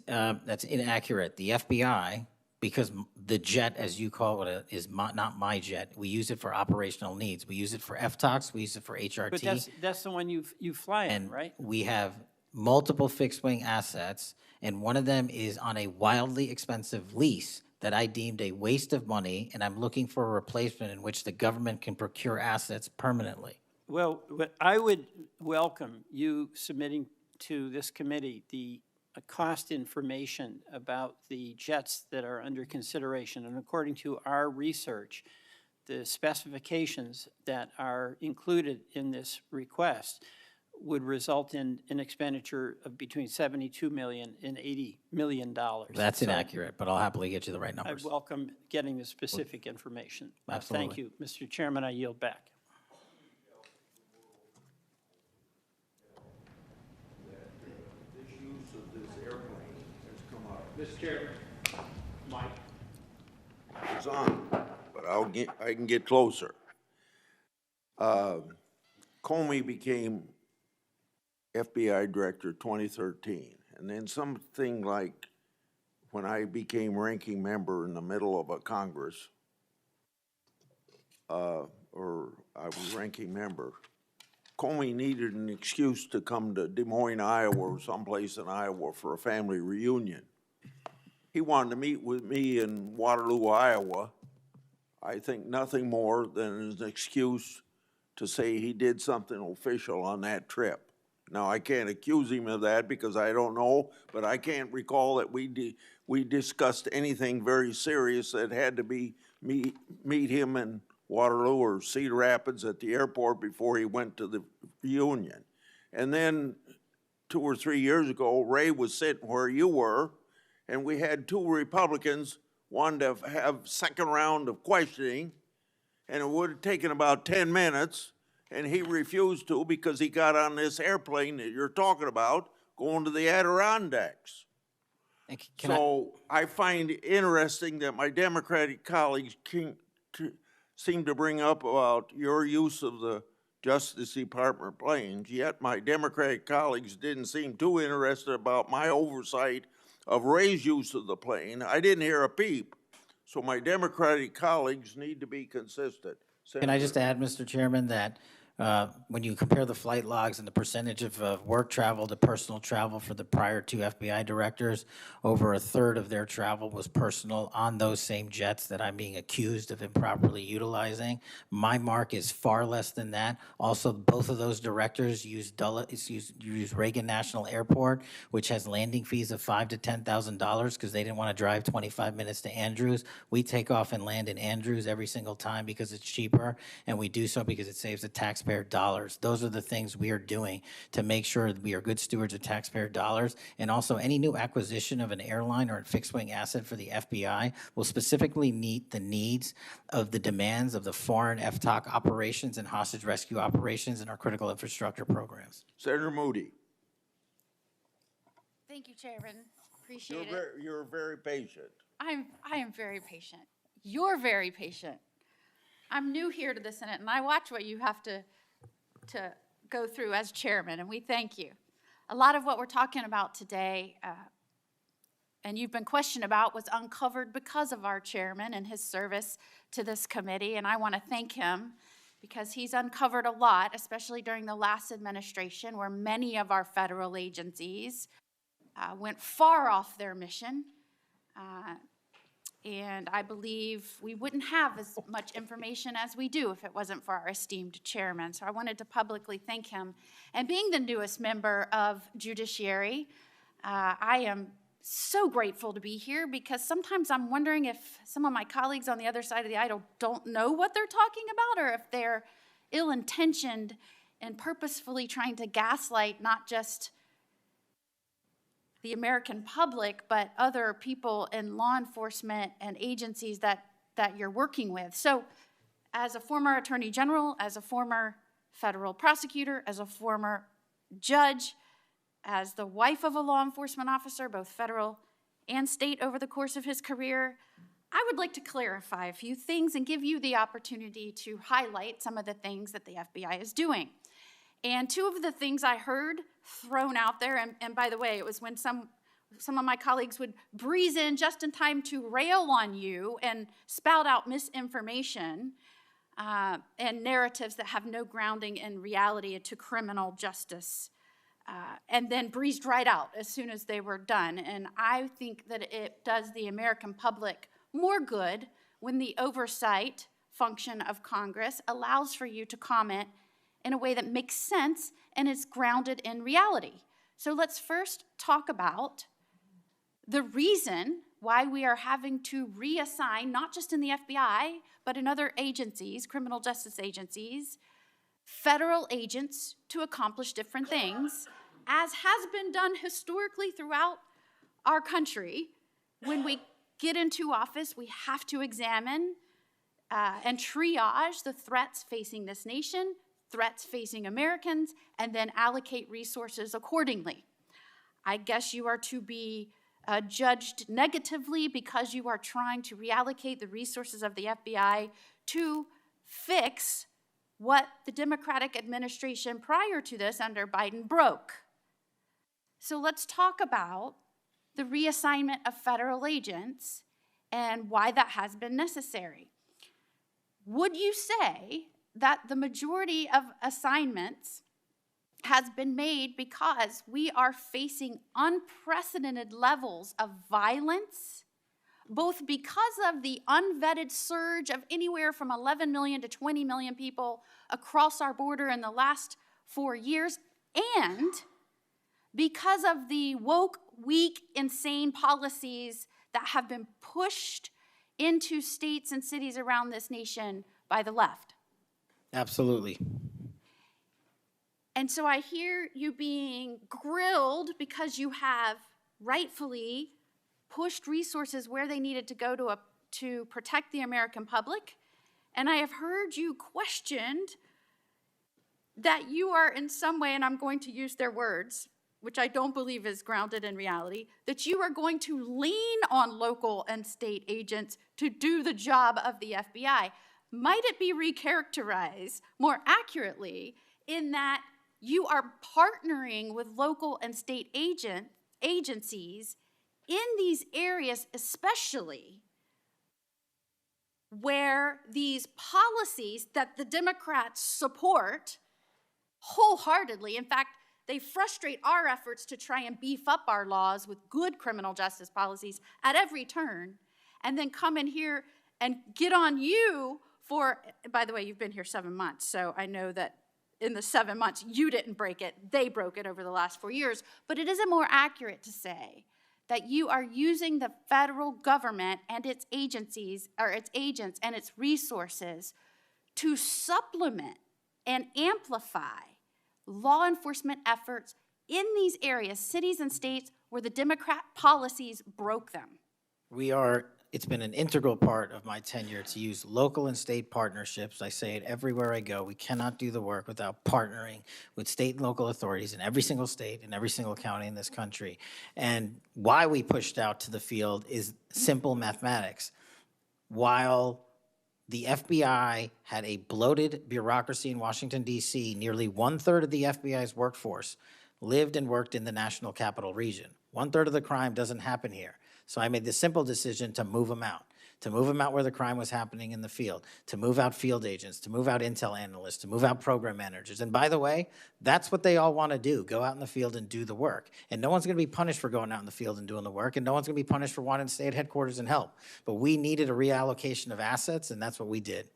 inaccurate. The FBI, because the jet, as you call it, is not my jet. We use it for operational needs. We use it for FTOX. We use it for HRT.
But that's the one you fly in,
And
right?
we have multiple fixed-wing assets, and one of them is on a wildly expensive lease that I deemed a waste of money, and I'm looking for a replacement in which the government can procure assets permanently.
Well, I would welcome you submitting to this committee the cost information about the jets that are under consideration. And according to our research, the specifications that are included in this request would result in an expenditure of between $72 million and $80 million.
That's
So
inaccurate, but I'll happily get you the right
I
numbers.
welcome getting the specific information.
Absolutely.
Thank you. Mr. Chairman, I yield back.
Mr. Chairman. Mike. It's on, but I can get closer. Comey became FBI Director 2013, and then something like when I became ranking member in the middle of a Congress, or I was ranking member, Comey needed an excuse to come to Des Moines, Iowa, or someplace in Iowa for a family reunion. He wanted to meet with me in Waterloo, Iowa. I think nothing more than an excuse to say he did something official on that trip. Now, I can't accuse him of that because I don't know, but I can't recall that we discussed anything very serious that had to be meet him in Waterloo or Cedar Rapids at the airport before he went to the reunion. And then 2 or 3 years ago, Ray was sitting where you were, and we had 2 Republicans wanted to have second round of questioning, and it would have taken about 10 minutes, and he refused to because he got on this airplane that you're talking about going to the Adirondacks. So I find it interesting that my Democratic colleagues seem to bring up about your use of the Justice Department planes, yet my Democratic colleagues didn't seem too interested about my oversight of Ray's use of the plane. I didn't hear a peep. So my Democratic colleagues need to be consistent.
Can I just add, Mr. Chairman, that when you compare the flight logs and the percentage of work travel to personal travel for the prior 2 FBI directors, over a third of their travel was personal on those same jets that I'm being accused of improperly utilizing. My mark is far less than that. Also, both of those directors use Reagan National Airport, which has landing fees of $5,000 to $10,000 because they didn't want to drive 25 minutes to Andrews. We take off and land in Andrews every single time because it's cheaper, and we do so because it saves the taxpayer dollars. Those are the things we are doing to make sure that we are good stewards of taxpayer dollars. And also, any new acquisition of an airline or a fixed-wing asset for the FBI will specifically meet the needs of the demands of the foreign FTOC operations and hostage rescue operations and our critical infrastructure programs.
Senator Moody.
Thank you, Chairman. Appreciate it.
You're very patient.
I am very patient. You're very patient. I'm new here to the Senate, and I watch what you have to go through as chairman, and we thank you. A lot of what we're talking about today, and you've been questioned about, was uncovered because of our chairman and his service to this committee, and I want to thank him because he's uncovered a lot, especially during the last administration, where many of our federal agencies went far off their mission. And I believe we wouldn't have as much information as we do if it wasn't for our esteemed chairman. So I wanted to publicly thank him. And being the newest member of Judiciary, I am so grateful to be here because sometimes I'm wondering if some of my colleagues on the other side of the aisle don't know what they're talking about, or if they're ill-intentioned and purposefully trying to gaslight not just the American public, but other people in law enforcement and agencies that you're working with. So as a former attorney general, as a former federal prosecutor, as a former judge, as the wife of a law enforcement officer, both federal and state over the course of his career, I would like to clarify a few things and give you the opportunity to highlight some of the things that the FBI is doing. And two of the things I heard thrown out there, and by the way, it was when some of my colleagues would breeze in just in time to rail on you and spout out misinformation and narratives that have no grounding in reality to criminal justice, and then breezed right out as soon as they were done. And I think that it does the American public more good when the oversight function of Congress allows for you to comment in a way that makes sense and is grounded in reality. So let's first talk about the reason why we are having to reassign, not just in the FBI, but in other agencies, criminal justice agencies, federal agents to accomplish different things, as has been done historically throughout our country. When we get into office, we have to examine and triage the threats facing this nation, threats facing Americans, and then allocate resources accordingly. I guess you are to be judged negatively because you are trying to reallocate the resources of the FBI to fix what the Democratic administration prior to this under Biden broke. So let's talk about the reassignment of federal agents and why that has been necessary. Would you say that the majority of assignments has been made because we are facing unprecedented levels of violence, both because of the unvetted surge of anywhere from 11 million to 20 million people across our border in the last 4 years, and because of the woke, weak, insane policies that have been pushed into states and cities around this nation by the left?
Absolutely.
And so I hear you being grilled because you have rightfully pushed resources where they needed to go to protect the American public. And I have heard you questioned that you are in some way, and I'm going to use their words, which I don't believe is grounded in reality, that you are going to lean on local and state agents to do the job of the FBI. Might it be recharacterized more accurately in that you are partnering with local and state agencies in these areas, especially where these policies that the Democrats support wholeheartedly, in fact, they frustrate our efforts to try and beef up our laws with good criminal justice policies at every turn, and then come in here and get on you for, by the way, you've been here 7 months, so I know that in the 7 months, you didn't break it, they broke it over the last 4 years. But it isn't more accurate to say that you are using the federal government and its agencies, or its agents and its resources to supplement and amplify law enforcement efforts in these areas, cities and states, where the Democrat policies broke them.
It's been an integral part of my tenure to use local and state partnerships. I say it everywhere I go. We cannot do the work without partnering with state and local authorities in every single state and every single county in this country. And why we pushed out to the field is simple mathematics. While the FBI had a bloated bureaucracy in Washington, D.C., nearly 1/3 of the FBI's workforce lived and worked in the national capital region. 1/3 of the crime doesn't happen here. So I made the simple decision to move them out. to move them out where the crime was happening in the field, to move out field agents, to move out intel analysts, to move out program managers. And by the way, that's what they all want to do, go out in the field and do the work. And no one's going to be punished for going out in the field and doing the work, and no one's going to be punished for wanting to stay at headquarters and help. But we needed a reallocation of assets, and that's what we did.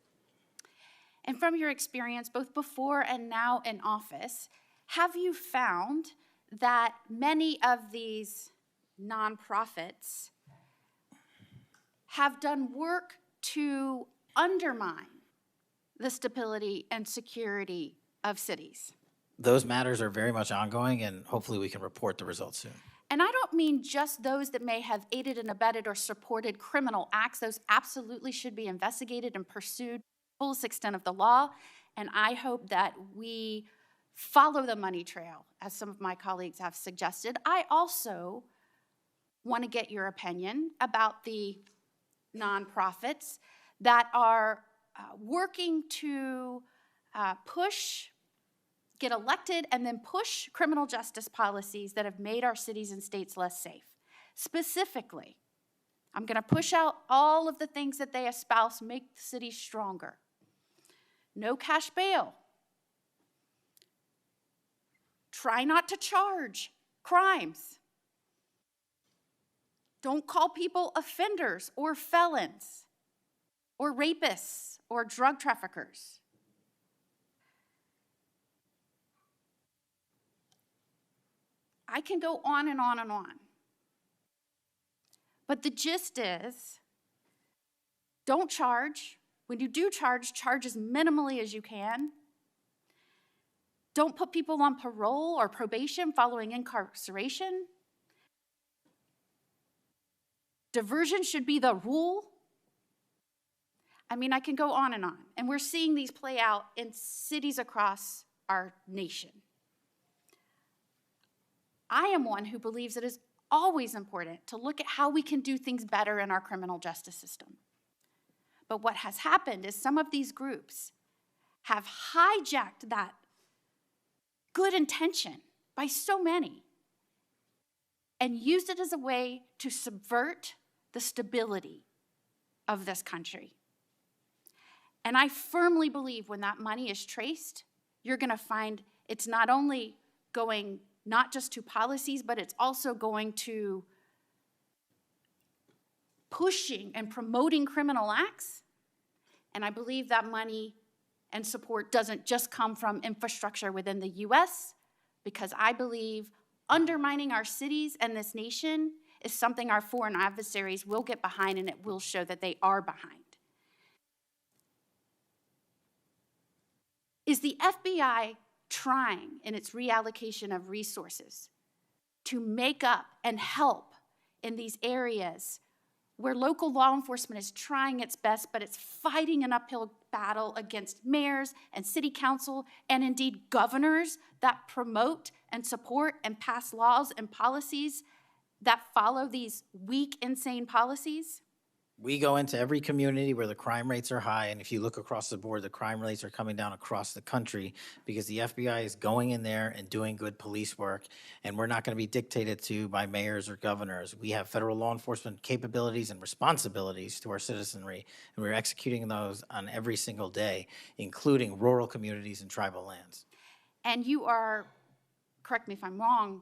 And from your experience, both before and now in office, have you found that many of these nonprofits have done work to undermine the stability and security of cities?
Those matters are very much ongoing, and hopefully we can report the results soon.
And I don't mean just those that may have aided and abetted or supported criminal acts. Those absolutely should be investigated and pursued to the fullest extent of the law. And I hope that we follow the money trail, as some of my colleagues have suggested. I also want to get your opinion about the nonprofits that are working to get elected and then push criminal justice policies that have made our cities and states less safe. Specifically, I'm going to push out all of the things that they espouse make the city stronger. No cash bail. Try not to charge crimes. Don't call people offenders or felons or rapists or drug traffickers. I can go on and on and on. But the gist is, don't charge. When you do charge as minimally as you can. Don't put people on parole or probation following incarceration. Diversion should be the rule. I mean, I can go on. And we're seeing these play out in cities across our nation. I am one who believes it is always important to look at how we can do things better in our criminal justice system. But what has happened is some of these groups have hijacked that good intention by so many and used it as a way to subvert the stability of this country. And I firmly believe when that money is traced, you're going to find it's not only going not just to policies, but it's also going to pushing and promoting criminal acts. And I believe that money and support doesn't just come from infrastructure within the U.S., because I believe undermining our cities and this nation is something our foreign adversaries will get behind, and it will show that they are behind. Is the FBI trying in its reallocation of resources to make up and help in these areas where local law enforcement is trying its best, but it's fighting an uphill battle against mayors and city council and indeed governors that promote and support and pass laws and policies that follow these weak, insane policies?
We go into every community where the crime rates are high, and if you look across the board, the crime rates are coming down across the country because the FBI is going in there and doing good police work, and we're not going to be dictated to by mayors or governors. We have federal law enforcement capabilities and responsibilities to our citizenry, and we're executing those on every single day, including rural communities and tribal lands.
And you are, correct me if I'm wrong,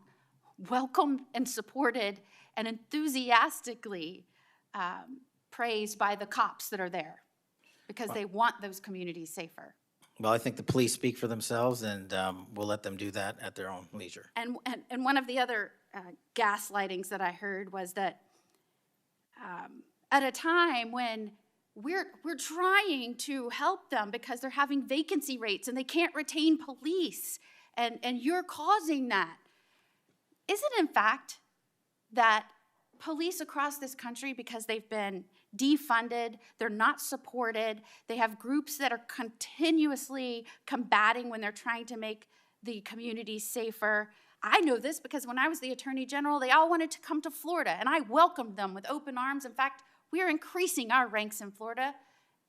welcomed and supported and enthusiastically praised by the cops that are there because they want those communities safer.
Well, I think the police speak for themselves, and we'll let them do that at their own leisure.
And one of the other gaslightings that I heard was that at a time when we're trying to help them because they're having vacancy rates and they can't retain police, and you're causing that. Is it in fact that police across this country, because they've been defunded, they're not supported, they have groups that are continuously combating when they're trying to make the communities safer? I know this because when I was the Attorney General, they all wanted to come to Florida, and I welcomed them with open arms. In fact, we are increasing our ranks in Florida,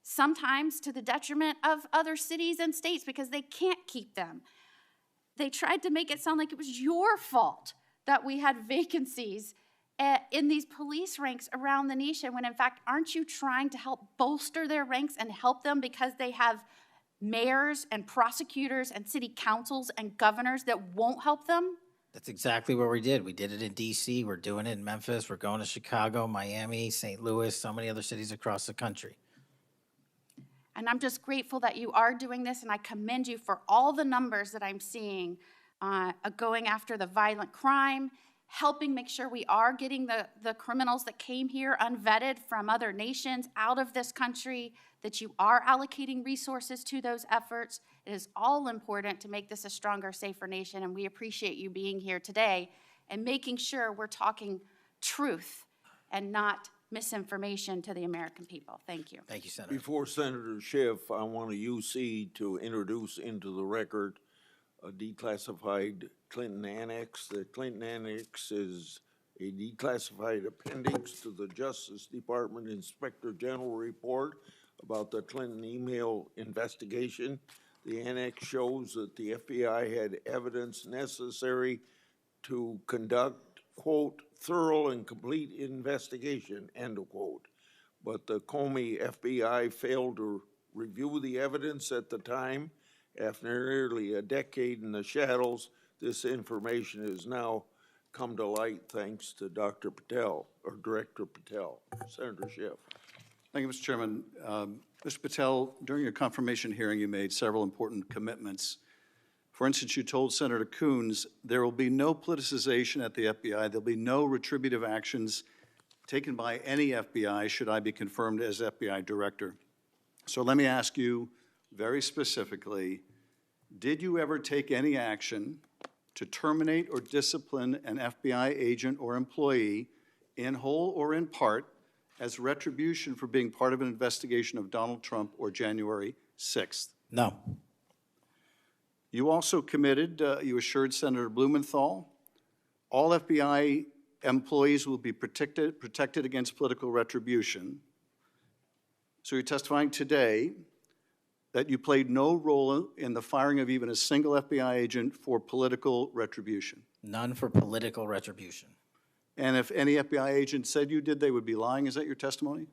sometimes to the detriment of other cities and states because they can't keep them. They tried to make it sound like it was your fault that we had vacancies in these police ranks around the nation, when in fact, aren't you trying to help bolster their ranks and help them because they have mayors and prosecutors and city councils and governors that won't help them?
That's exactly what we did. We did it in DC, we're doing it in Memphis, we're going to Chicago, Miami, St. Louis, so many other cities across the country.
And I'm just grateful that you are doing this, and I commend you for all the numbers that I'm seeing going after the violent crime, helping make sure we are getting the criminals that came here unvetted from other nations out of this country, that you are allocating resources to those efforts. It is all important to make this a stronger, safer nation, and we appreciate you being here today and making sure we're talking truth and not misinformation to the American people. Thank you.
Thank you, Senator.
Before Senator Schiff, I want a UC to introduce into the record a declassified Clinton Annex. The Clinton Annex is a declassified appendix to the Justice Department Inspector General report about the Clinton email investigation. The annex shows that the FBI had evidence necessary to conduct, quote, thorough and complete investigation, end of quote. But the Comey FBI failed to review the evidence at the time. After nearly a decade in the shadows, this information has now come to light thanks to Dr. Patel, or Director Patel. Senator Schiff.
Thank you, Mr. Chairman. Mr. Patel, during your confirmation hearing, you made several important commitments. For instance, you told Senator Coons there will be no politicization at the FBI. There'll be no retributive actions taken by any FBI should I be confirmed as FBI director. So let me ask you very specifically, did you ever take any action to terminate or discipline an FBI agent or employee in whole or in part as retribution for being part of an investigation of Donald Trump or January 6th?
No.
You also committed, you assured Senator Blumenthal, all FBI employees will be protected against political retribution. So you're testifying today that you played no role in the firing of even a single FBI agent for political retribution.
None for political retribution.
And if any FBI agent said you did, they would be lying. Is that your testimony?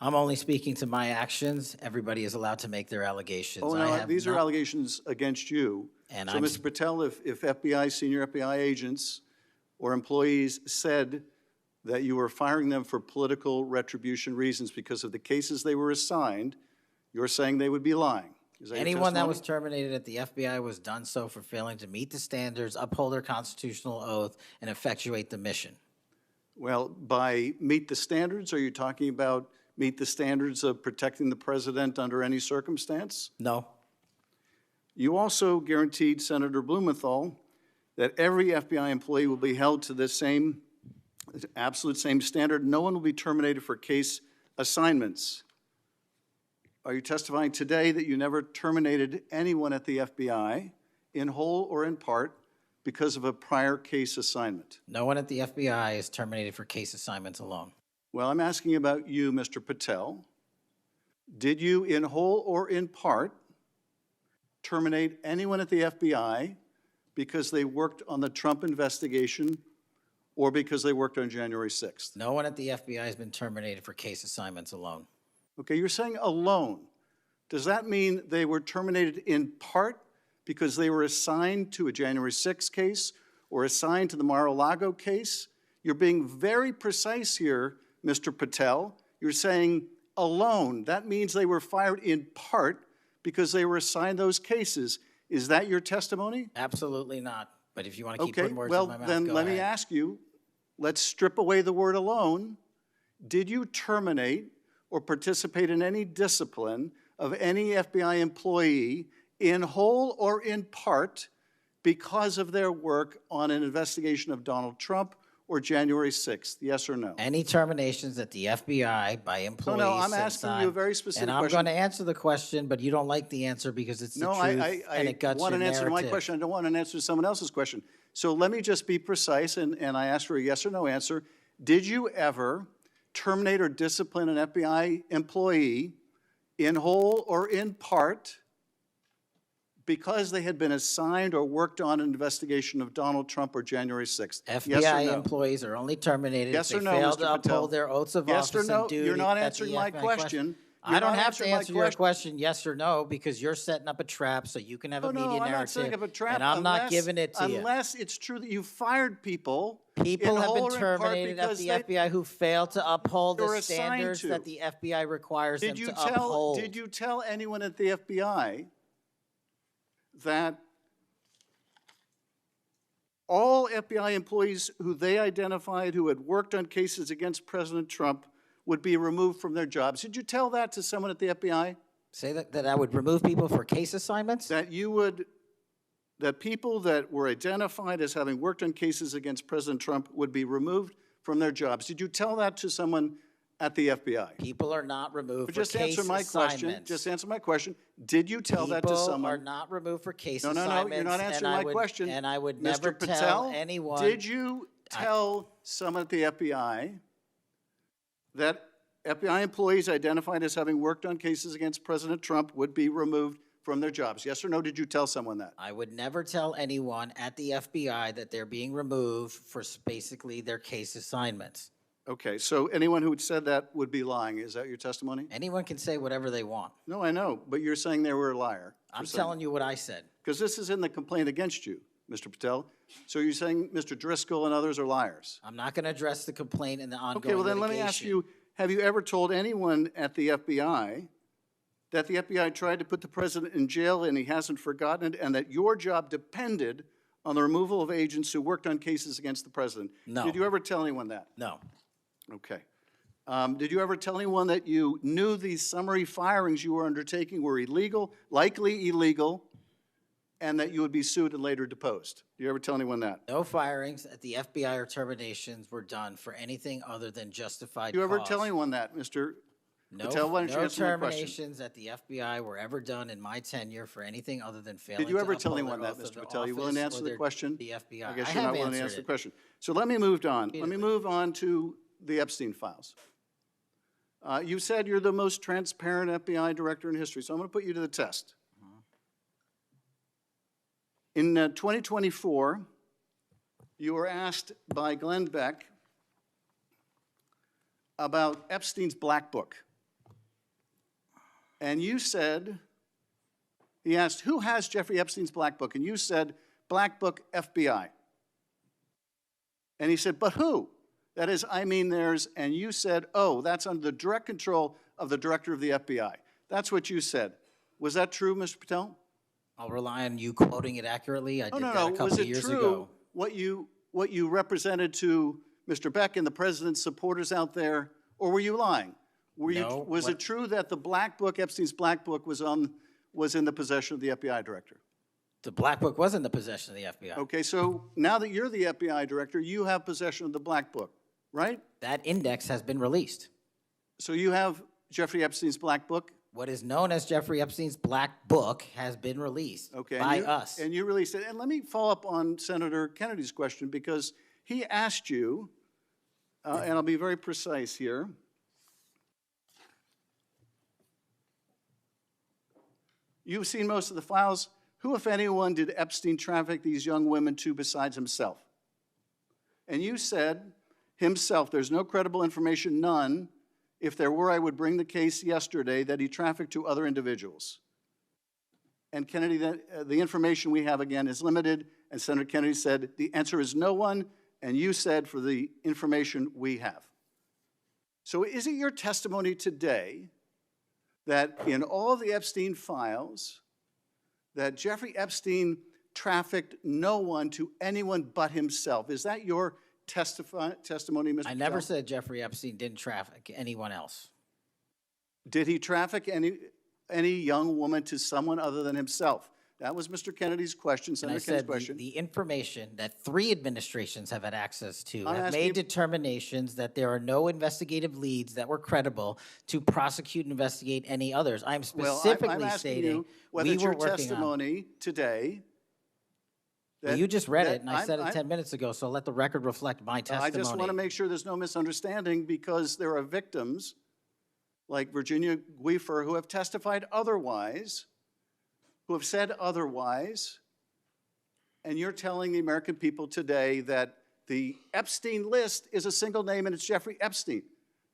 I'm only speaking to my actions. Everybody is allowed to make their allegations.
Oh, no, these are allegations against you.
And
so, Mr. Patel, if FBI, senior FBI agents or employees said that you were firing them for political retribution reasons because of the cases they were assigned, you're saying they would be lying. Is that
anyone that was terminated at the FBI was done so for failing to meet the standards, uphold their constitutional oath, and effectuate the mission.
Well, by meet the standards, are you talking about meet the standards of protecting the president under any circumstance?
No.
You also guaranteed Senator Blumenthal that every FBI employee will be held to the same, absolute same standard. No one will be terminated for case assignments. Are you testifying today that you never terminated anyone at the FBI in whole or in part because of a prior case assignment?
No one at the FBI is terminated for case assignments alone.
Well, I'm asking about you, Mr. Patel. Did you, in whole or in part, terminate anyone at the FBI because they worked on the Trump investigation or because they worked on January 6th?
No one at the FBI has been terminated for case assignments alone.
Okay, you're saying alone. Does that mean they were terminated in part because they were assigned to a January 6th case or assigned to the Mar-a-Lago case? You're being very precise here, Mr. Patel. You're saying alone. That means they were fired in part because they were assigned those cases. Is that your testimony?
Absolutely not. But if you want to keep
Okay,
putting words
well,
in my mouth,
then
go
let me
ahead.
ask you, let's strip away the word alone. Did you terminate or participate in any discipline of any FBI employee in whole or in part because of their work on an investigation of Donald Trump or January 6th? Yes or no?
Any terminations at the FBI by employees.
No, I'm
since
asking you a very specific
And I'm
question.
going to answer the question, but you don't like the answer because it's the
No,
truth
I
and it guts
want
your
an answer to my
narrative.
question. I don't want an answer to someone else's question. So let me just be precise, and I ask for a yes or no answer. Did you ever terminate or discipline an FBI employee in whole or in part because they had been assigned or worked on an investigation of Donald Trump or January 6th? Yes or
FBI
no?
employees are only terminated if
Yes
they
or no,
fail
Mr.
to
Patel?
uphold their oaths of
Yes or
office
no?
and duty.
You're not
at the
answering my
FBI
question.
I
You're
don't
not
have to
answering my
answer your question yes or no because you're setting up a trap so you can have a media
I'm not
narrative.
setting up a trap.
And I'm not giving it to you.
Unless it's true that you fired people.
People
in
have been
whole or in part
terminated at
because
the
they-
FBI who fail to uphold
You're
the
assigned
standards
to.
that the FBI requires them
Did you
to
tell?
uphold.
Did you tell anyone at the FBI that all FBI employees who they identified who had worked on cases against President Trump would be removed from their jobs? Did you tell that to someone at the FBI?
Say that I would remove people for case assignments?
That you would, that people that were identified as having worked on cases against President Trump would be removed from their jobs. Did you tell that to someone at the FBI?
People are not removed
But
for
just
case
answer my question.
assignments.
Just answer my question. Did you tell that to
People
someone?
are not removed for case
No,
assignments.
you're not answering my question.
And I would
Mr.
never
Patel,
tell anyone.
did you tell someone at the FBI that FBI employees identified as having worked on cases against President Trump would be removed from their jobs? Yes or no, did you tell someone that?
I would never tell anyone at the FBI that they're being removed for basically their case assignments.
Okay, so anyone who said that would be lying. Is that your testimony?
Anyone can say whatever they want.
No, I know, but you're saying they were a liar.
I'm telling you what I said.
Because this is in the complaint against you, Mr. Patel. So you're saying Mr. Driscoll and others are liars?
I'm not going to address the complaint in the ongoing
Okay, well then let me ask you, have you ever told anyone at the FBI that the FBI tried to put the president in jail and he hasn't forgotten it, and that your job depended on the removal of agents who worked on cases against the president?
No.
Did you ever tell anyone that?
No.
Okay. Did you ever tell anyone that you knew these summary firings you were undertaking were illegal, likely illegal, and that you would be sued and later deposed? Did you ever tell anyone that?
No firings at the FBI or terminations were done for anything other than justified
Did you ever
cause.
tell anyone that, Mr.
No,
Patel? Why don't you
no
answer my question?
terminations at the FBI were ever done in my tenure for anything other than failing
Did you
to
ever tell
uphold
anyone
their
that,
oath of
Mr. Patel? You willing to
office
answer
or
the
their-
question?
The FBI.
I guess
I
you're
have
not willing to
answered
answer the
it.
question. So let me move on. Let me move on to the Epstein files. You said you're the most transparent FBI director in history, so I'm going to put you to the test. In 2024, you were asked by Glenn Beck about Epstein's Black Book. And you said, he asked, who has Jeffrey Epstein's Black Book? And you said, Black Book, FBI. And he said, but who? That is, I mean theirs. And you said, oh, that's under the direct control of the director of the FBI. That's what you said. Was that true, Mr. Patel?
I'll rely on you quoting it accurately. I did that a couple
Was
of
it
years
true
ago.
what you represented to Mr. Beck and the president's supporters out there, or were you lying?
No,
Was it true that the Black Book, Epstein's Black Book, was in the possession of the FBI director?
The Black Book was in the possession of the FBI.
Okay, so now that you're the FBI director, you have possession of the Black Book, right?
That index has been released.
So you have Jeffrey Epstein's Black Book?
What is known as Jeffrey Epstein's Black Book has been released by us.
And you released it. And let me follow up on Senator Kennedy's question, because he asked you, and I'll be very precise here. You've seen most of the files. Who, if anyone, did Epstein traffic these young women to besides himself? And you said, himself, there's no credible information, none. If there were, I would bring the case yesterday that he trafficked to other individuals. And Kennedy, the information we have, again, is limited. And Senator Kennedy said, the answer is no one. And you said, for the information we have. So is it your testimony today that in all the Epstein files, that Jeffrey Epstein trafficked no one to anyone but himself? Is that your testimony, Mr.
I never
Patel?
said Jeffrey Epstein didn't traffic anyone else.
Did he traffic any young woman to someone other than himself? That was Mr. Kennedy's question,
And I
Senator Kennedy's
said
question.
the information that 3 administrations have had access to
I'm
have
asking
made
you-
determinations that there are no investigative leads that were credible to prosecute and investigate any others. I'm
Well,
specifically
I'm asking
stating
you whether
we
it's
were
your
working on.
testimony today.
Well, you just read
that
it, and I said it 10 minutes ago, so let the record reflect my
I
testimony.
just want to make sure there's no misunderstanding, because there are victims like Virginia Guifer who have testified otherwise, who have said otherwise, and you're telling the American people today that the Epstein list is a single name and it's Jeffrey Epstein.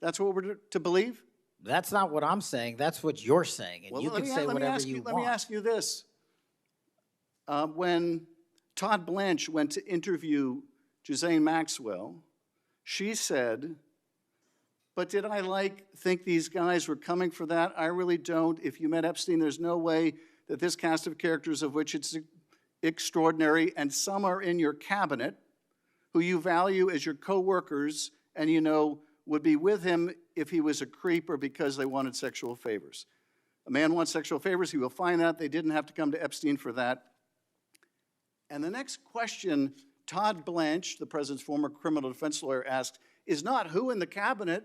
That's what we're to believe?
That's not what I'm saying. That's what you're saying, and
Well,
you can say whatever you
Let me
want.
ask you this. When Todd Blanche went to interview Ghislaine Maxwell, she said, but did I think these guys were coming for that? I really don't. If you met Epstein, there's no way that this cast of characters, of which it's extraordinary, and some are in your cabinet, who you value as your co-workers, and you know would be with him if he was a creep or because they wanted sexual favors. A man wants sexual favors, he will find out. They didn't have to come to Epstein for that. And the next question Todd Blanche, the president's former criminal defense lawyer, asked is not who in the cabinet,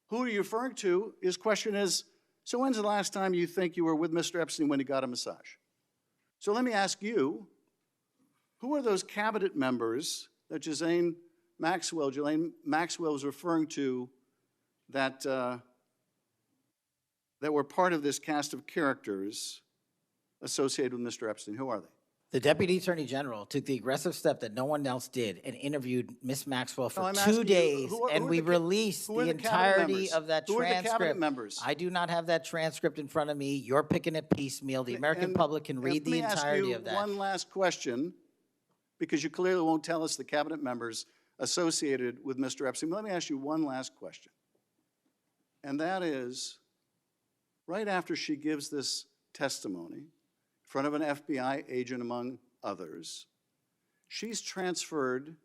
who are you referring to? His question is, so when's the last time you think you were with Mr. Epstein when he got a massage? So let me ask you, who are those cabinet members that Ghislaine Maxwell was referring to that, that were part of this cast of characters associated with Mr. Epstein? Who are they?
The Deputy Attorney General took the aggressive step that no one else did and interviewed Ms. Maxwell for
I'm asking
2
you,
days,
who are
and we released
who are
the
the cabinet
entirety
members?
of that
Who are the cabinet
transcript.
members?
I do not have that transcript in front of me. You're picking it piecemeal. The American public can read the entirety of that.
Let me ask you one last question, because you clearly won't tell us the cabinet members associated with Mr. Epstein. Let me ask you one last question. And that is, right after she gives this testimony in front of an FBI agent, among others, she's transferred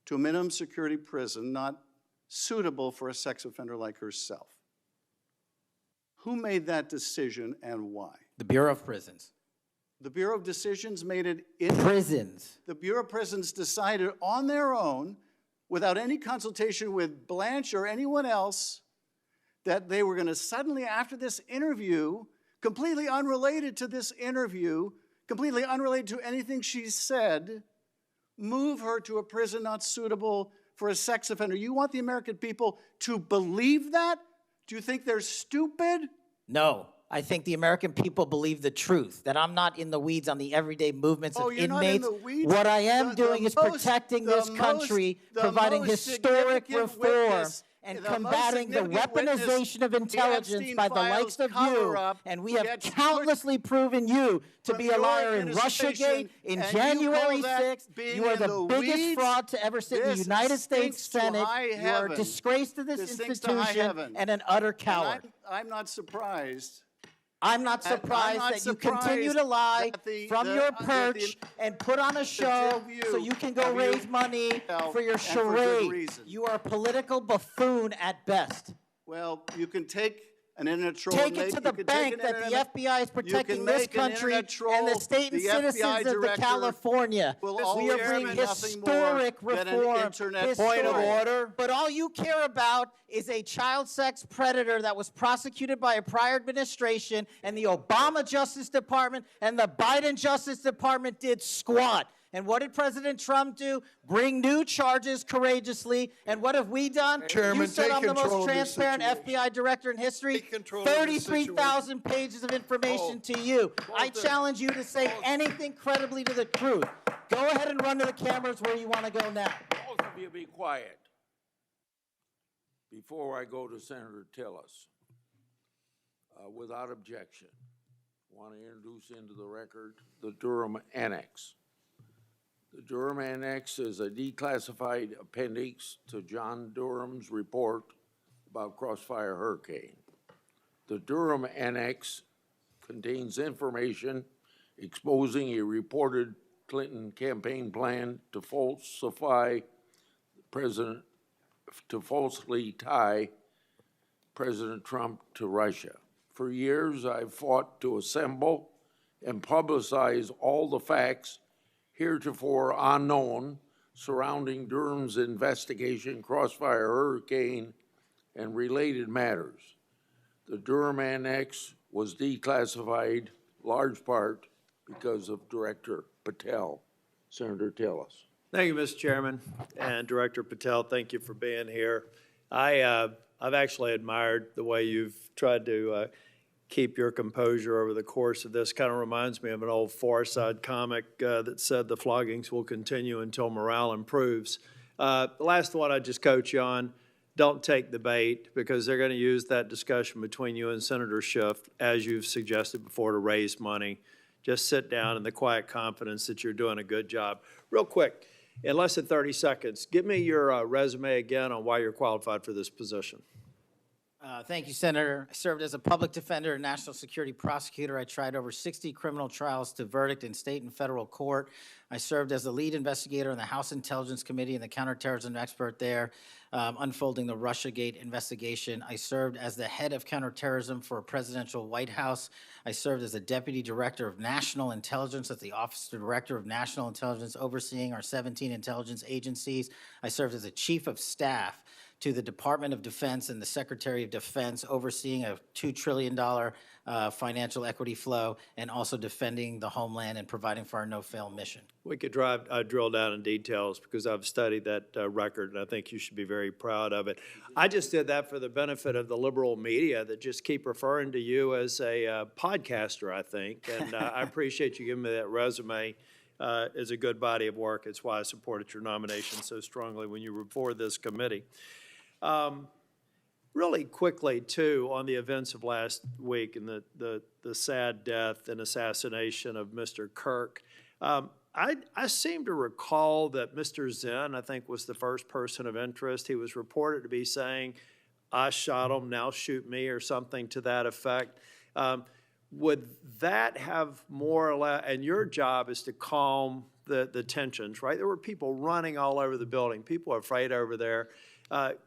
to a minimum security prison not suitable for a sex offender like herself. Who made that decision and why?
The Bureau of Prisons.
The Bureau of Decisions made it in
Prisons.
The Bureau of Prisons decided on their own, without any consultation with Blanche or anyone else, that they were going to suddenly, after this interview, completely unrelated to this interview, completely unrelated to anything she said, move her to a prison not suitable for a sex offender. You want the American people to believe that? Do you think they're stupid?
No. I think the American people believe the truth, that I'm not in the weeds on the everyday movements of
you're not in
inmates.
the weeds?
What I am doing is protecting this country, providing historic reform, and combating the weaponization of intelligence by the likes of you. And we have countlessly proven you to be a liar in Russiagate, in January 6th. You are the biggest fraud to ever sit in the United States Senate. You are a disgrace to this institution and an utter coward.
I'm not surprised.
I'm not surprised that you continue to lie from your perch and put on a show so you can go raise money for your charade. You are a political buffoon at best.
Well, you can take an internet troll.
Take it to the bank that the FBI is protecting this country and the state and citizens of the California. We are bringing historic reform. Point of order. But all you care about is a child sex predator that was prosecuted by a prior administration, and the Obama Justice Department and the Biden Justice Department did squat. And what did President Trump do? Bring new charges courageously. And what have we done?
Chairman,
you said
take
I'm the most
control of this
transparent
situation.
FBI director in history. 33,000 pages of information to you. I challenge you to say anything credibly to the truth. Go ahead and run to the cameras where you want to go now.
Both of you be quiet. Before I go to Senator Tillis, without objection, I want to introduce into the record the Durham Annex. The Durham Annex is a declassified appendix to John Durham's report about Crossfire Hurricane. The Durham Annex contains information exposing a reported Clinton campaign plan to falsely tie President Trump to Russia. For years, I've fought to assemble and publicize all the facts heretofore unknown surrounding Durham's investigation, Crossfire Hurricane, and related matters. The Durham Annex was declassified large part because of Director Patel. Senator Tillis.
Thank you, Mr. Chairman, and Director Patel, thank you for being here. I've actually admired the way you've tried to keep your composure over the course of this. Kind of reminds me of an old Far Side comic that said the floggings will continue until morale improves. The last one I just coach you on, don't take the bait, because they're going to use that discussion between you and Senator Schiff, as you've suggested before, to raise money. Just sit down in the quiet confidence that you're doing a good job. Real quick, in less than 30 seconds, give me your resume again on why you're qualified for this position.
Thank you, Senator. I served as a public defender and national security prosecutor. I tried over 60 criminal trials to verdict in state and federal court. I served as the lead investigator in the House Intelligence Committee and the counterterrorism expert there, unfolding the Russiagate investigation. I served as the head of counterterrorism for a presidential White House. I served as the deputy director of national intelligence at the Office of the Director of National Intelligence, overseeing our 17 intelligence agencies. I served as a chief of staff to the Department of Defense and the Secretary of Defense, overseeing a $2 trillion financial equity flow, and also defending the homeland and providing for our no-fail mission.
We could drill down in details, because I've studied that record, and I think you should be very proud of it. I just did that for the benefit of the liberal media that just keep referring to you as a podcaster, I think, and I appreciate you giving me that resume. It's a good body of work. It's why I supported your nomination so strongly when you were before this committee. Really quickly, too, on the events of last week and the sad death and assassination of Mr. Kirk, I seem to recall that Mr. Zinn, I think, was the first person of interest. He was reported to be saying, "I shot him, now shoot me," or something to that effect. Would that have more or less, and your job is to calm the tensions, right? There were people running all over the building. People are afraid over there.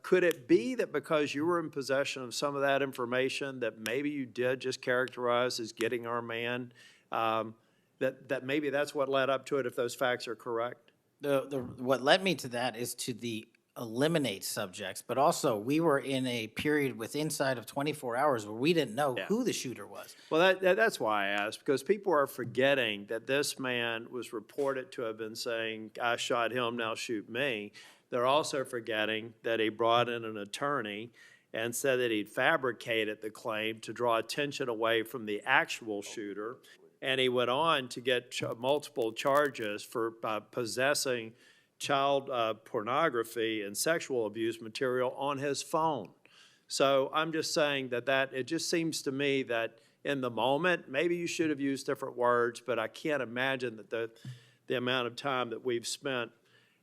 Could it be that because you were in possession of some of that information that maybe you did just characterize as getting our man, that maybe that's what led up to it, if those facts are correct?
What led me to that is to the eliminate subjects, but also we were in a period with inside of 24 hours where we didn't know who the shooter was.
Well, that's why I asked, because people are forgetting that this man was reported to have been saying, "I shot him, now shoot me." They're also forgetting that he brought in an attorney and said that he'd fabricated the claim to draw attention away from the actual shooter. And he went on to get multiple charges for possessing child pornography and sexual abuse material on his phone. So I'm just saying that it just seems to me that in the moment, maybe you should have used different words, but I can't imagine that the amount of time that we've spent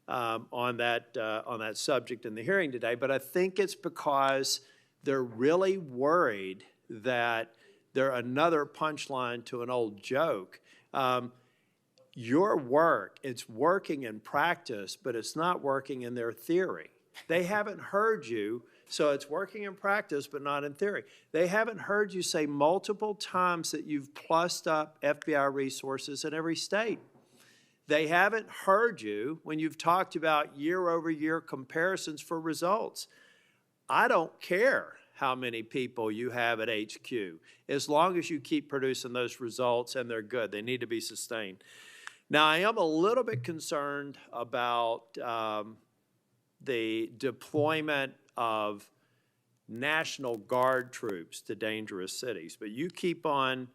on that subject in the hearing today. But I think it's because they're really worried that they're another punchline to an old joke. Your work, it's working in practice, but it's not working in their theory. They haven't heard you, so it's working in practice, but not in theory. They haven't heard you say multiple times that you've plussed up FBI resources in every state. They haven't heard you when you've talked about year-over-year comparisons for results. I don't care how many people you have at HQ, as long as you keep producing those results and they're good. They need to be sustained. Now, I am a little bit concerned about the deployment of National Guard troops to dangerous cities, but you keep on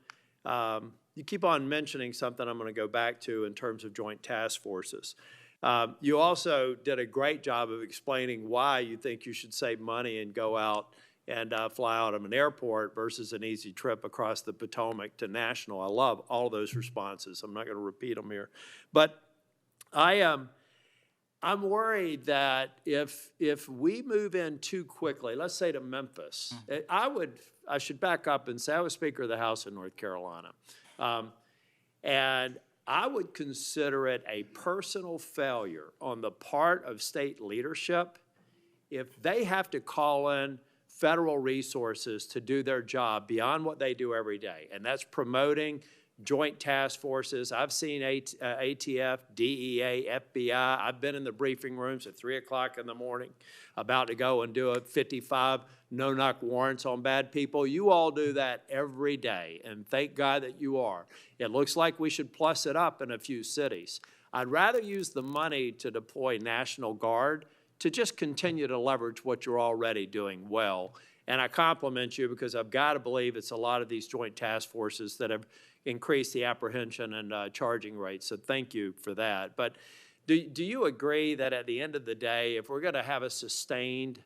mentioning something I'm going to go back to in terms of joint task forces. You also did a great job of explaining why you think you should save money and go out and fly out of an airport versus an easy trip across the Potomac to National. I love all of those responses. I'm not going to repeat them here. But I'm worried that if we move in too quickly, let's say to Memphis, I should back up and say I was Speaker of the House in North Carolina. And I would consider it a personal failure on the part of state leadership if they have to call in federal resources to do their job beyond what they do every day, and that's promoting joint task forces. I've seen ATF, DEA, FBI. I've been in the briefing rooms at 3 o'clock in the morning about to go and do a 55 no-knock warrants on bad people. You all do that every day, and thank God that you are. It looks like we should plus it up in a few cities. I'd rather use the money to deploy National Guard to just continue to leverage what you're already doing well And I compliment you because I've got to believe it's a lot of these joint task forces that have increased the apprehension and charging rates. So thank you for that. But do you agree that at the end of the day, if we're going to have a sustained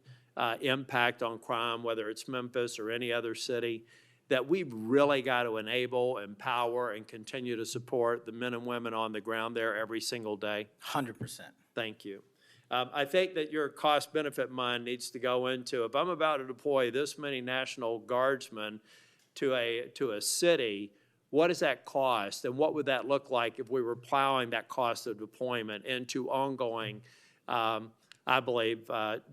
impact on crime, whether it's Memphis or any other city, that we've really got to enable, empower, and continue to support the men and women on the ground there every single day?
100%.
Thank you. I think that your cost-benefit mind needs to go into, if I'm about to deploy this many National Guardsmen to a city, what does that cost? And what would that look like if we were plowing that cost of deployment into ongoing, I believe,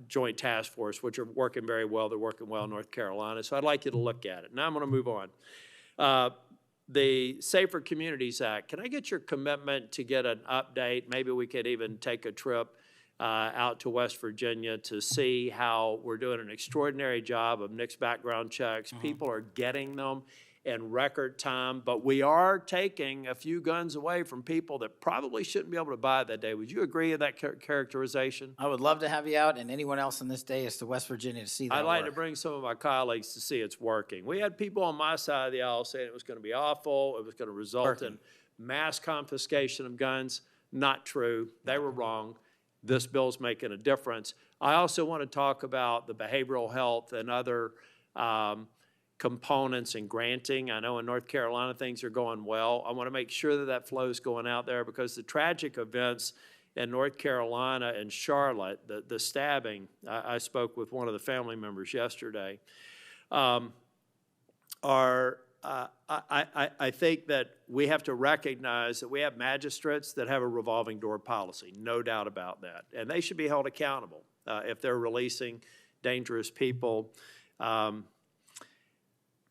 joint task force, which are working very well. They're working well in North Carolina. So I'd like you to look at it. Now I'm going to move on. The Safer Communities Act, can I get your commitment to get an update? Maybe we could even take a trip out to West Virginia to see how we're doing an extraordinary job of NICS background checks. People are getting them in record time, but we are taking a few guns away from people that probably shouldn't be able to buy it that day. Would you agree with that characterization?
I would love to have you out and anyone else in this day is to West Virginia to see that
I'd like
work.
to bring some of my colleagues to see it's working. We had people on my side of the aisle saying it was going to be awful, it was going to result in mass confiscation of guns. Not true. They were wrong. This bill's making a difference. I also want to talk about the behavioral health and other components in granting. I know in North Carolina things are going well. I want to make sure that that flow is going out there because the tragic events in North Carolina and Charlotte, the stabbing, I spoke with one of the family members yesterday, I think that we have to recognize that we have magistrates that have a revolving door policy, no doubt about that. And they should be held accountable if they're releasing dangerous people.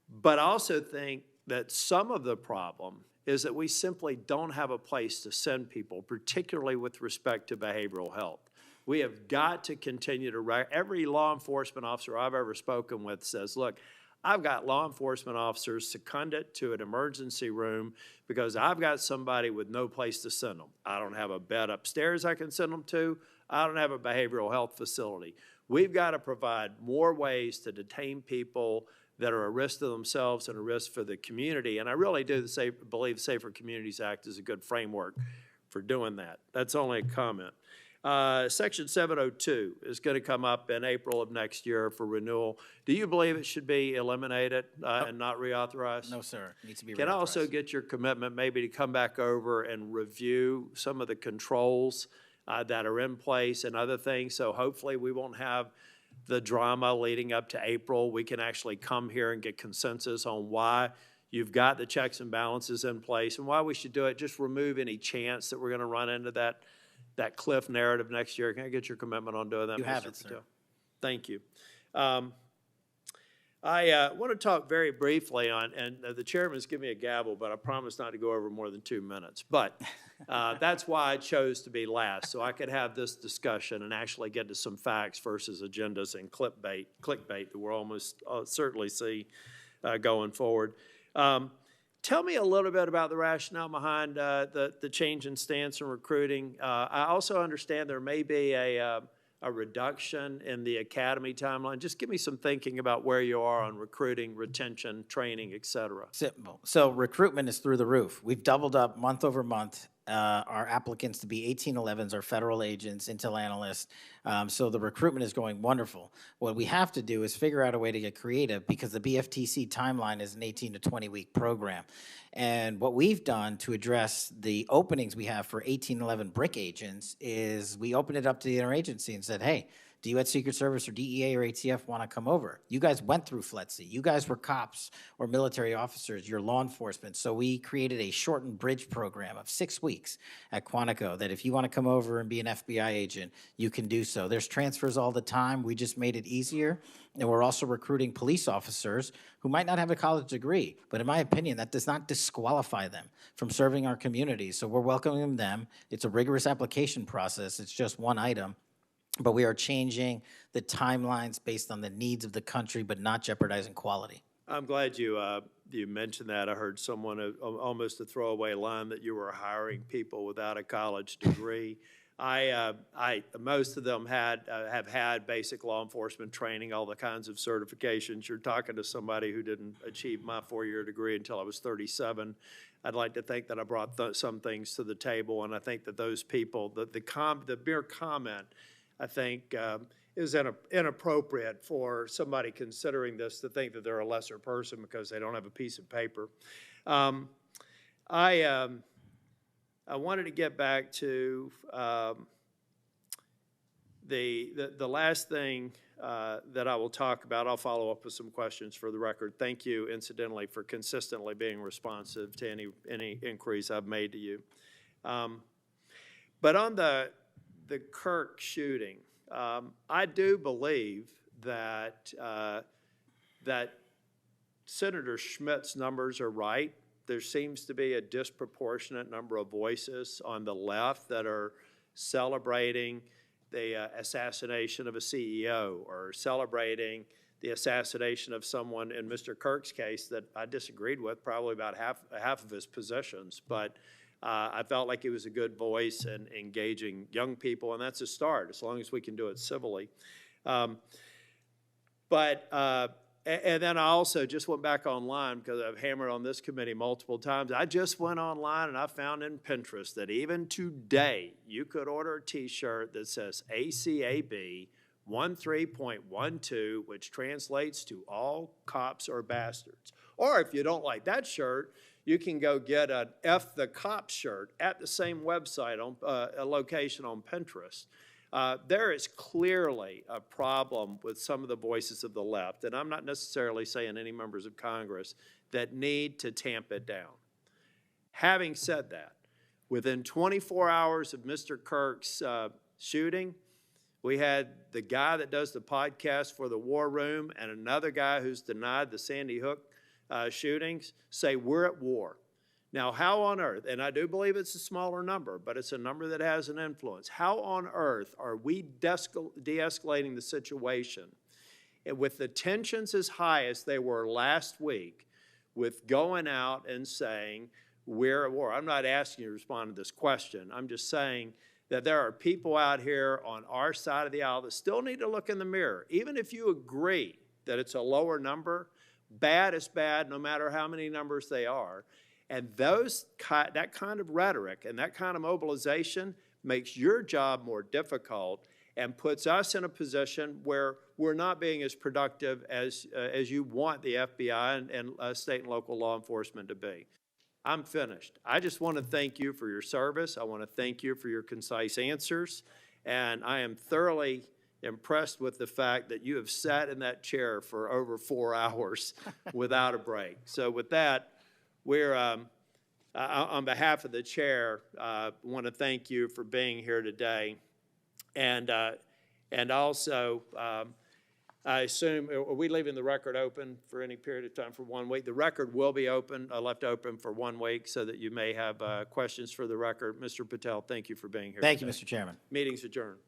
But I also think that some of the problem is that we simply don't have a place to send people, particularly with respect to behavioral health. We have got to continue to, every law enforcement officer I've ever spoken with says, look, I've got law enforcement officers seconded to an emergency room because I've got somebody with no place to send them. I don't have a bed upstairs I can send them to. I don't have a behavioral health facility. We've got to provide more ways to detain people that are a risk to themselves and a risk for the community. And I really do believe the Safer Communities Act is a good framework for doing that. That's only a comment. Section 702 is going to come up in April of next year for renewal. Do you believe it should be eliminated and not reauthorized?
No, sir. It needs to be reauthorized.
Can I also get your commitment maybe to come back over and review some of the controls that are in place and other things? So hopefully we won't have the drama leading up to April. We can actually come here and get consensus on why you've got the checks and balances in place and why we should do it. Just remove any chance that we're going to run into that cliff narrative next year. Can I get your commitment on doing that,
You have
Mr.
it, sir.
Patel? Thank you. I want to talk very briefly on, and the chairman's given me a gavel, but I promise not to go over more than 2 minutes. But that's why I chose to be last, so I could have this discussion and actually get to some facts versus agendas and clickbait that we'll almost certainly see going forward. Tell me a little bit about the rationale behind the change in stance in recruiting. I also understand there may be a reduction in the academy timeline. Just give me some thinking about where you are on recruiting, retention, training, et cetera.
Simple. So recruitment is through the roof. We've doubled up month over month our applicants to be 1811s, our federal agents, intel analysts. So the recruitment is going wonderful. What we have to do is figure out a way to get creative because the BFTC timeline is an 18 to 20 week program. And what we've done to address the openings we have for 1811 BRIC agents is we opened it up to the interagency and said, hey, do you at Secret Service or DEA or ATF want to come over? You guys went through FLETC. You guys were cops or military officers. You're law enforcement. So we created a shortened bridge program of 6 weeks at Quantico that if you want to come over and be an FBI agent, you can do so. There's transfers all the time. We just made it easier. And we're also recruiting police officers who might not have a college degree. But in my opinion, that does not disqualify them from serving our community. So we're welcoming them. It's a rigorous application process. It's just one item. But we are changing the timelines based on the needs of the country, but not jeopardizing quality.
I'm glad you mentioned that. I heard someone almost a throwaway line that you were hiring people without a college degree. Most of them have had basic law enforcement training, all the kinds of certifications. You're talking to somebody who didn't achieve my four-year degree until I was 37. I'd like to think that I brought some things to the table, and I think that those people, the mere comment, I think, is inappropriate for somebody considering this to think that they're a lesser person because they don't have a piece of paper. I wanted to get back to the last thing that I will talk about. I'll follow up with some questions for the record. Thank you, incidentally, for consistently being responsive to any inquiries I've made to you. But on the Kirk shooting, I do believe that that Senator Schmidt's numbers are right. There seems to be a disproportionate number of voices on the left that are celebrating the assassination of a CEO or celebrating the assassination of someone in Mr. Kirk's case that I disagreed with probably about half of his positions. But I felt like he was a good voice in engaging young people, and that's a start, as long as we can do it civilly. And then I also just went back online because I've hammered on this committee multiple times. I just went online and I found in Pinterest that even today you could order a T-shirt that says ACAB 13.12, which translates to all cops are bastards. Or if you don't like that shirt, you can go get an F the Cop shirt at the same website, on a location on Pinterest. There is clearly a problem with some of the voices of the left, and I'm not necessarily saying any members of Congress, that need to tamp it down. Having said that, within 24 hours of Mr. Kirk's shooting, we had the guy that does the podcast for the War Room and another guy who's denied the Sandy Hook shootings say we're at war. Now, how on earth, and I do believe it's a smaller number, but it's a number that has an influence, how on earth are we de-escalating the situation with the tensions as high as they were last week with going out and saying we're at war? I'm not asking you to respond to this question. I'm just saying that there are people out here on our side of the aisle that still need to look in the mirror. Even if you agree that it's a lower number, bad is bad no matter how many numbers they are. And that kind of rhetoric and that kind of mobilization makes your job more difficult and puts us in a position where we're not being as productive as you want the FBI and state and local law enforcement to be. I'm finished. I just want to thank you for your service. I want to thank you for your concise answers. And I am thoroughly impressed with the fact that you have sat in that chair for over 4 hours without a break. So with that, we're, on behalf of the chair, want to thank you for being here today. And also, I assume, are we leaving the record open for any period of time for 1 week? The record will be open, left open for 1 week so that you may have questions for the record. Mr. Patel, thank you for being here
Thank
today.
you, Mr. Chairman.
Meeting's adjourned.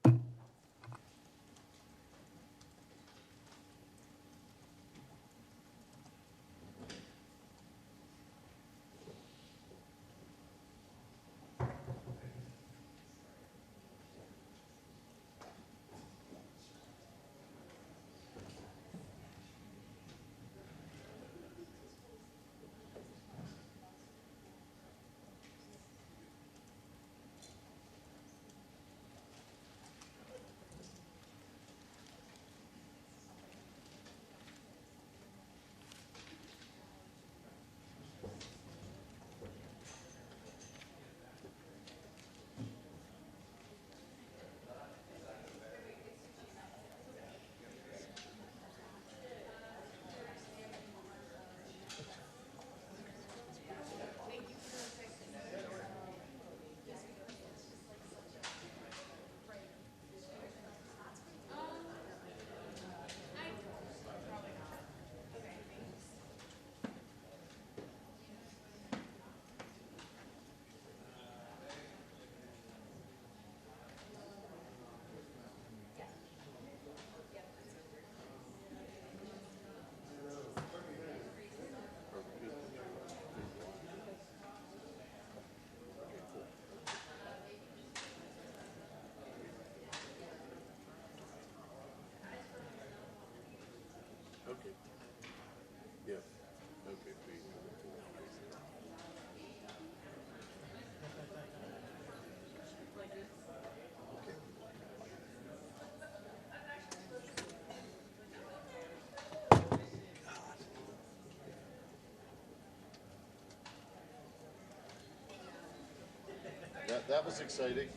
That was exciting.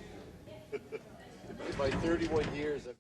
In my 31 years, I've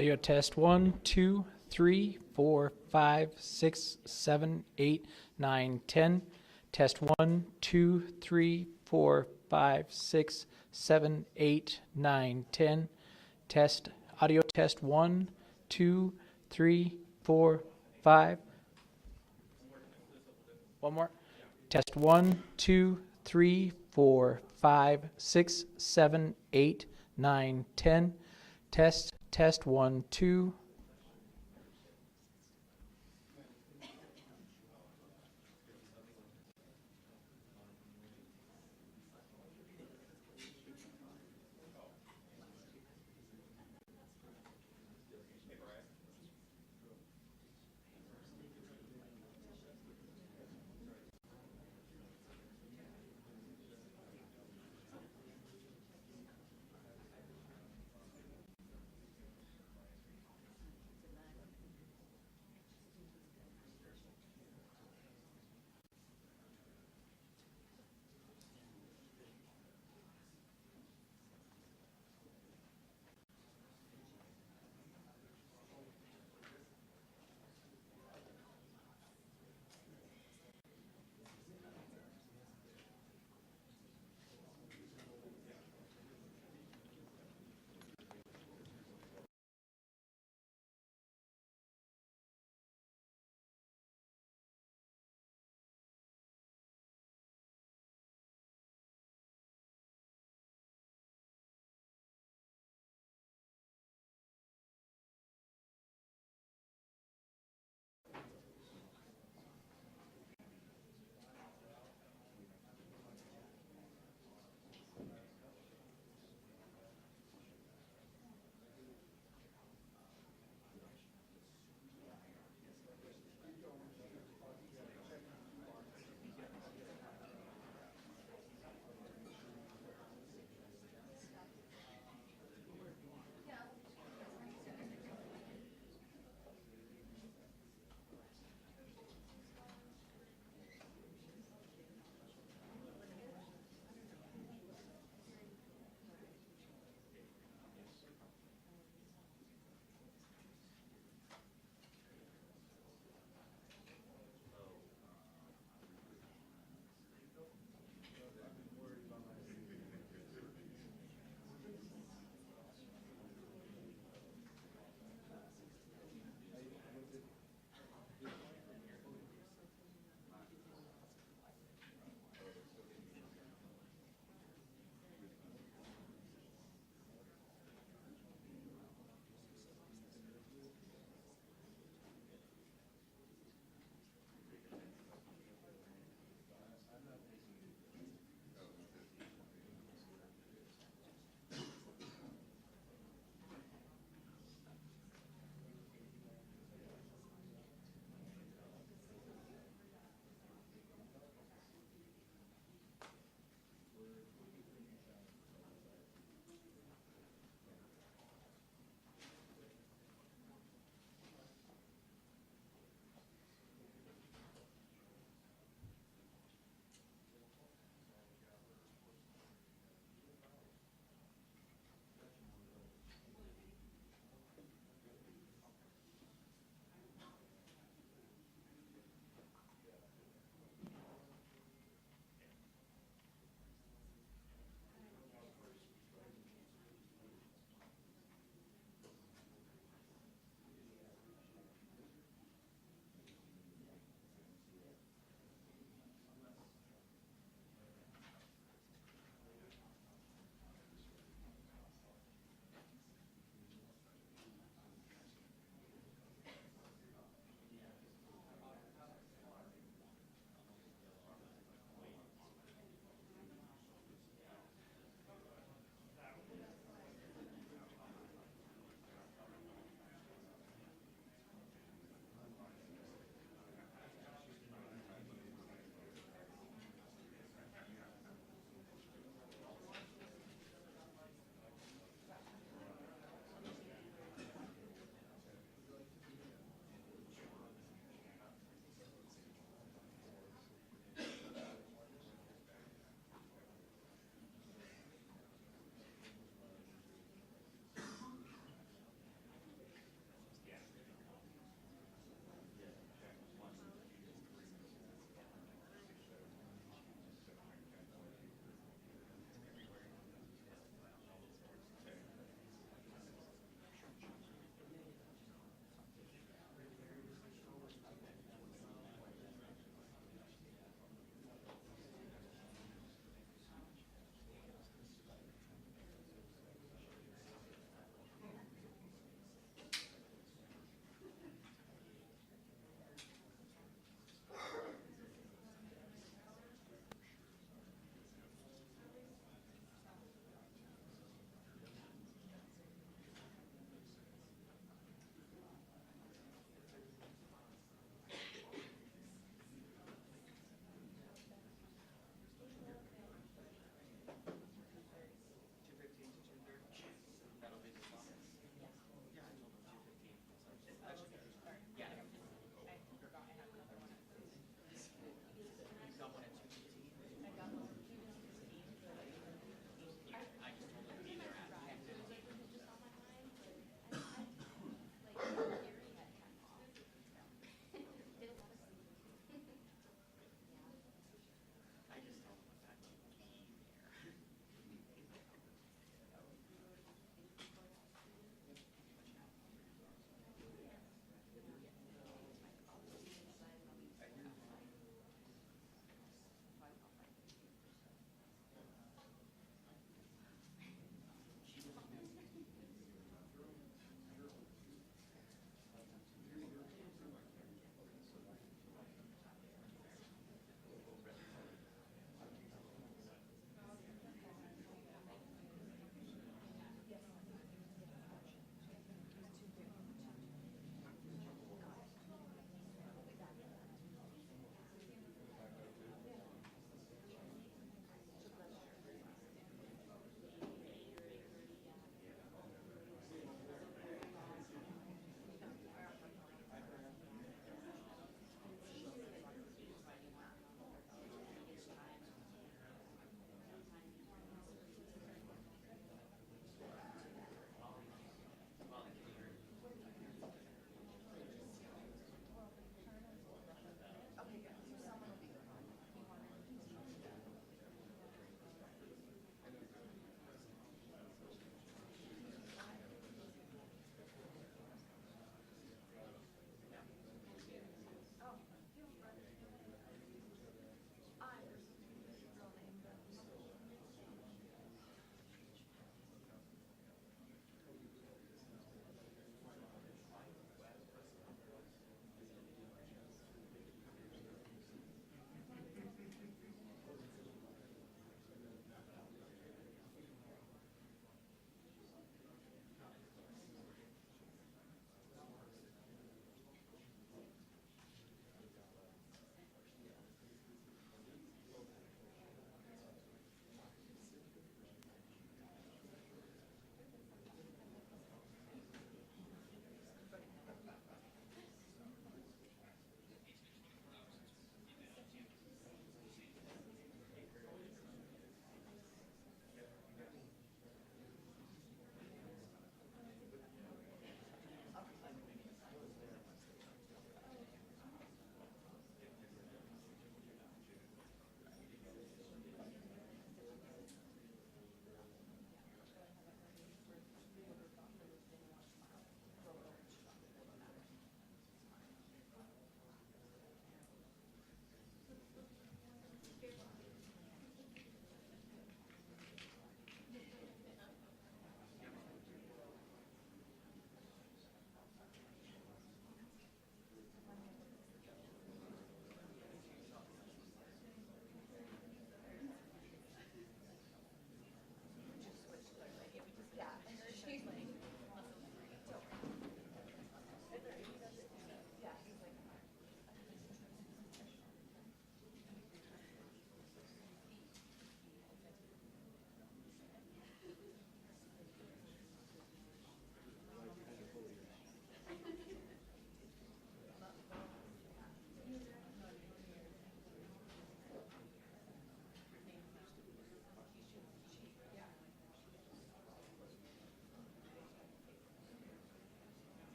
Audio test 1, 2, 3, 4, 5, 6, 7, 8, 9, 10. Test 1, 2, 3, 4, 5, 6, 7, 8, 9, 10. Test, audio test 1, 2, 3, 4, 5. One more. Test 1, 2, 3, 4, 5, 6, 7, 8, 9, 10. Test 1, 2,